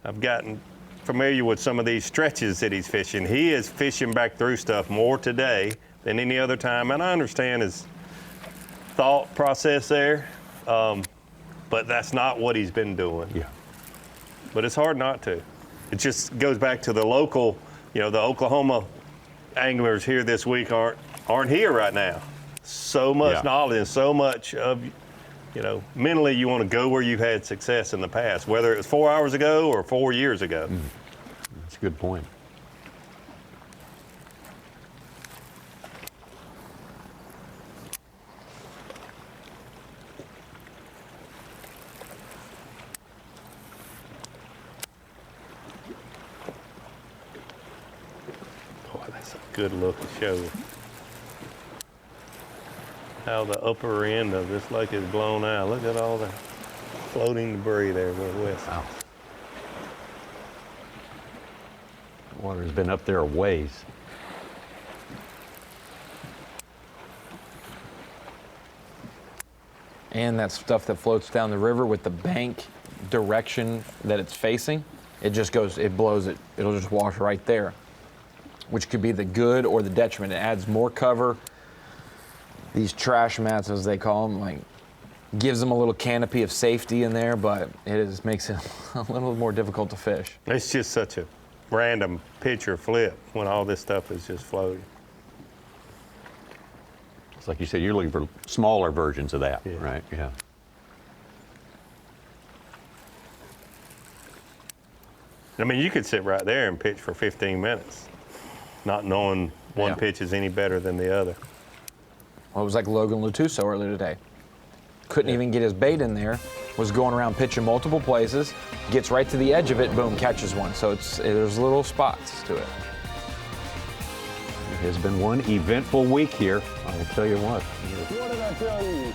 I've gotten familiar with some of these stretches that he's fishing. He is fishing back through stuff more today than any other time, and I understand his thought process there, but that's not what he's been doing. Yeah. But it's hard not to. It just goes back to the local, the Oklahoma anglers here this week aren't here right now. So much knowledge and so much of, mentally you want to go where you've had success in the past, whether it was 4 hours ago or 4 years ago. That's a good point. Good look to show how the upper end of this lake is blown out. Look at all the floating debris there going west. Wow. Water's been up there a ways. And that stuff that floats down the river with the bank direction that it's facing, it just goes, it blows it. It'll just wash right there, which could be the good or the detriment. It adds more cover. These trash mats, as they call them, gives them a little canopy of safety in there, but it makes it a little more difficult to fish. It's just such a random pitch or flip when all this stuff is just floating. It's like you said, you're looking for smaller versions of that, right? Yeah. I mean, you could sit right there and pitch for 15 minutes, not knowing one pitch is any better than the other. Well, it was like Logan Latuso earlier today. Couldn't even get his bait in there, was going around pitching multiple places, gets right to the edge of it, boom, catches one. So there's little spots to it. It has been one eventful week here, I will tell you what. What did I tell you?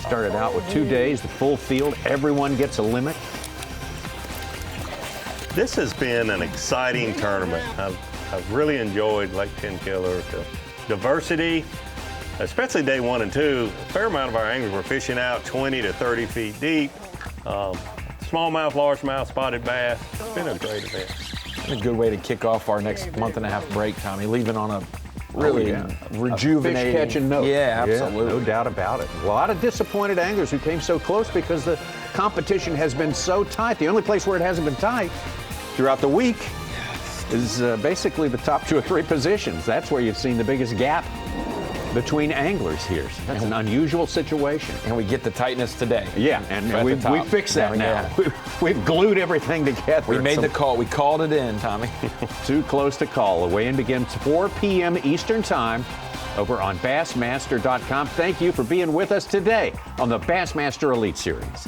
Started out with 2 days, the full field, everyone gets a limit. This has been an exciting tournament. I've really enjoyed Lake Tenkiller. The diversity, especially day 1 and 2, a fair amount of our anglers were fishing out 20 to 30 feet deep. Smallmouth, largemouth, spotted bass. It's been a great event. A good way to kick off our next month-and-a-half break, Tommy, leaving on a really rejuvenating. Fish-catching note. Yeah, absolutely. No doubt about it. A lot of disappointed anglers who came so close because the competition has been so tight. The only place where it hasn't been tight throughout the week is basically the top 2 or 3 positions. That's where you've seen the biggest gap. between anglers here. That's an unusual situation. And we get the tightness today. Yeah, and we fixed that now. We've glued everything together. We made the call. We called it in, Tommy. Too close to call. The weigh-in begins 4 p.m. Eastern Time over on Bassmaster.com. Thank you for being with us today on the Bassmaster Elite Series.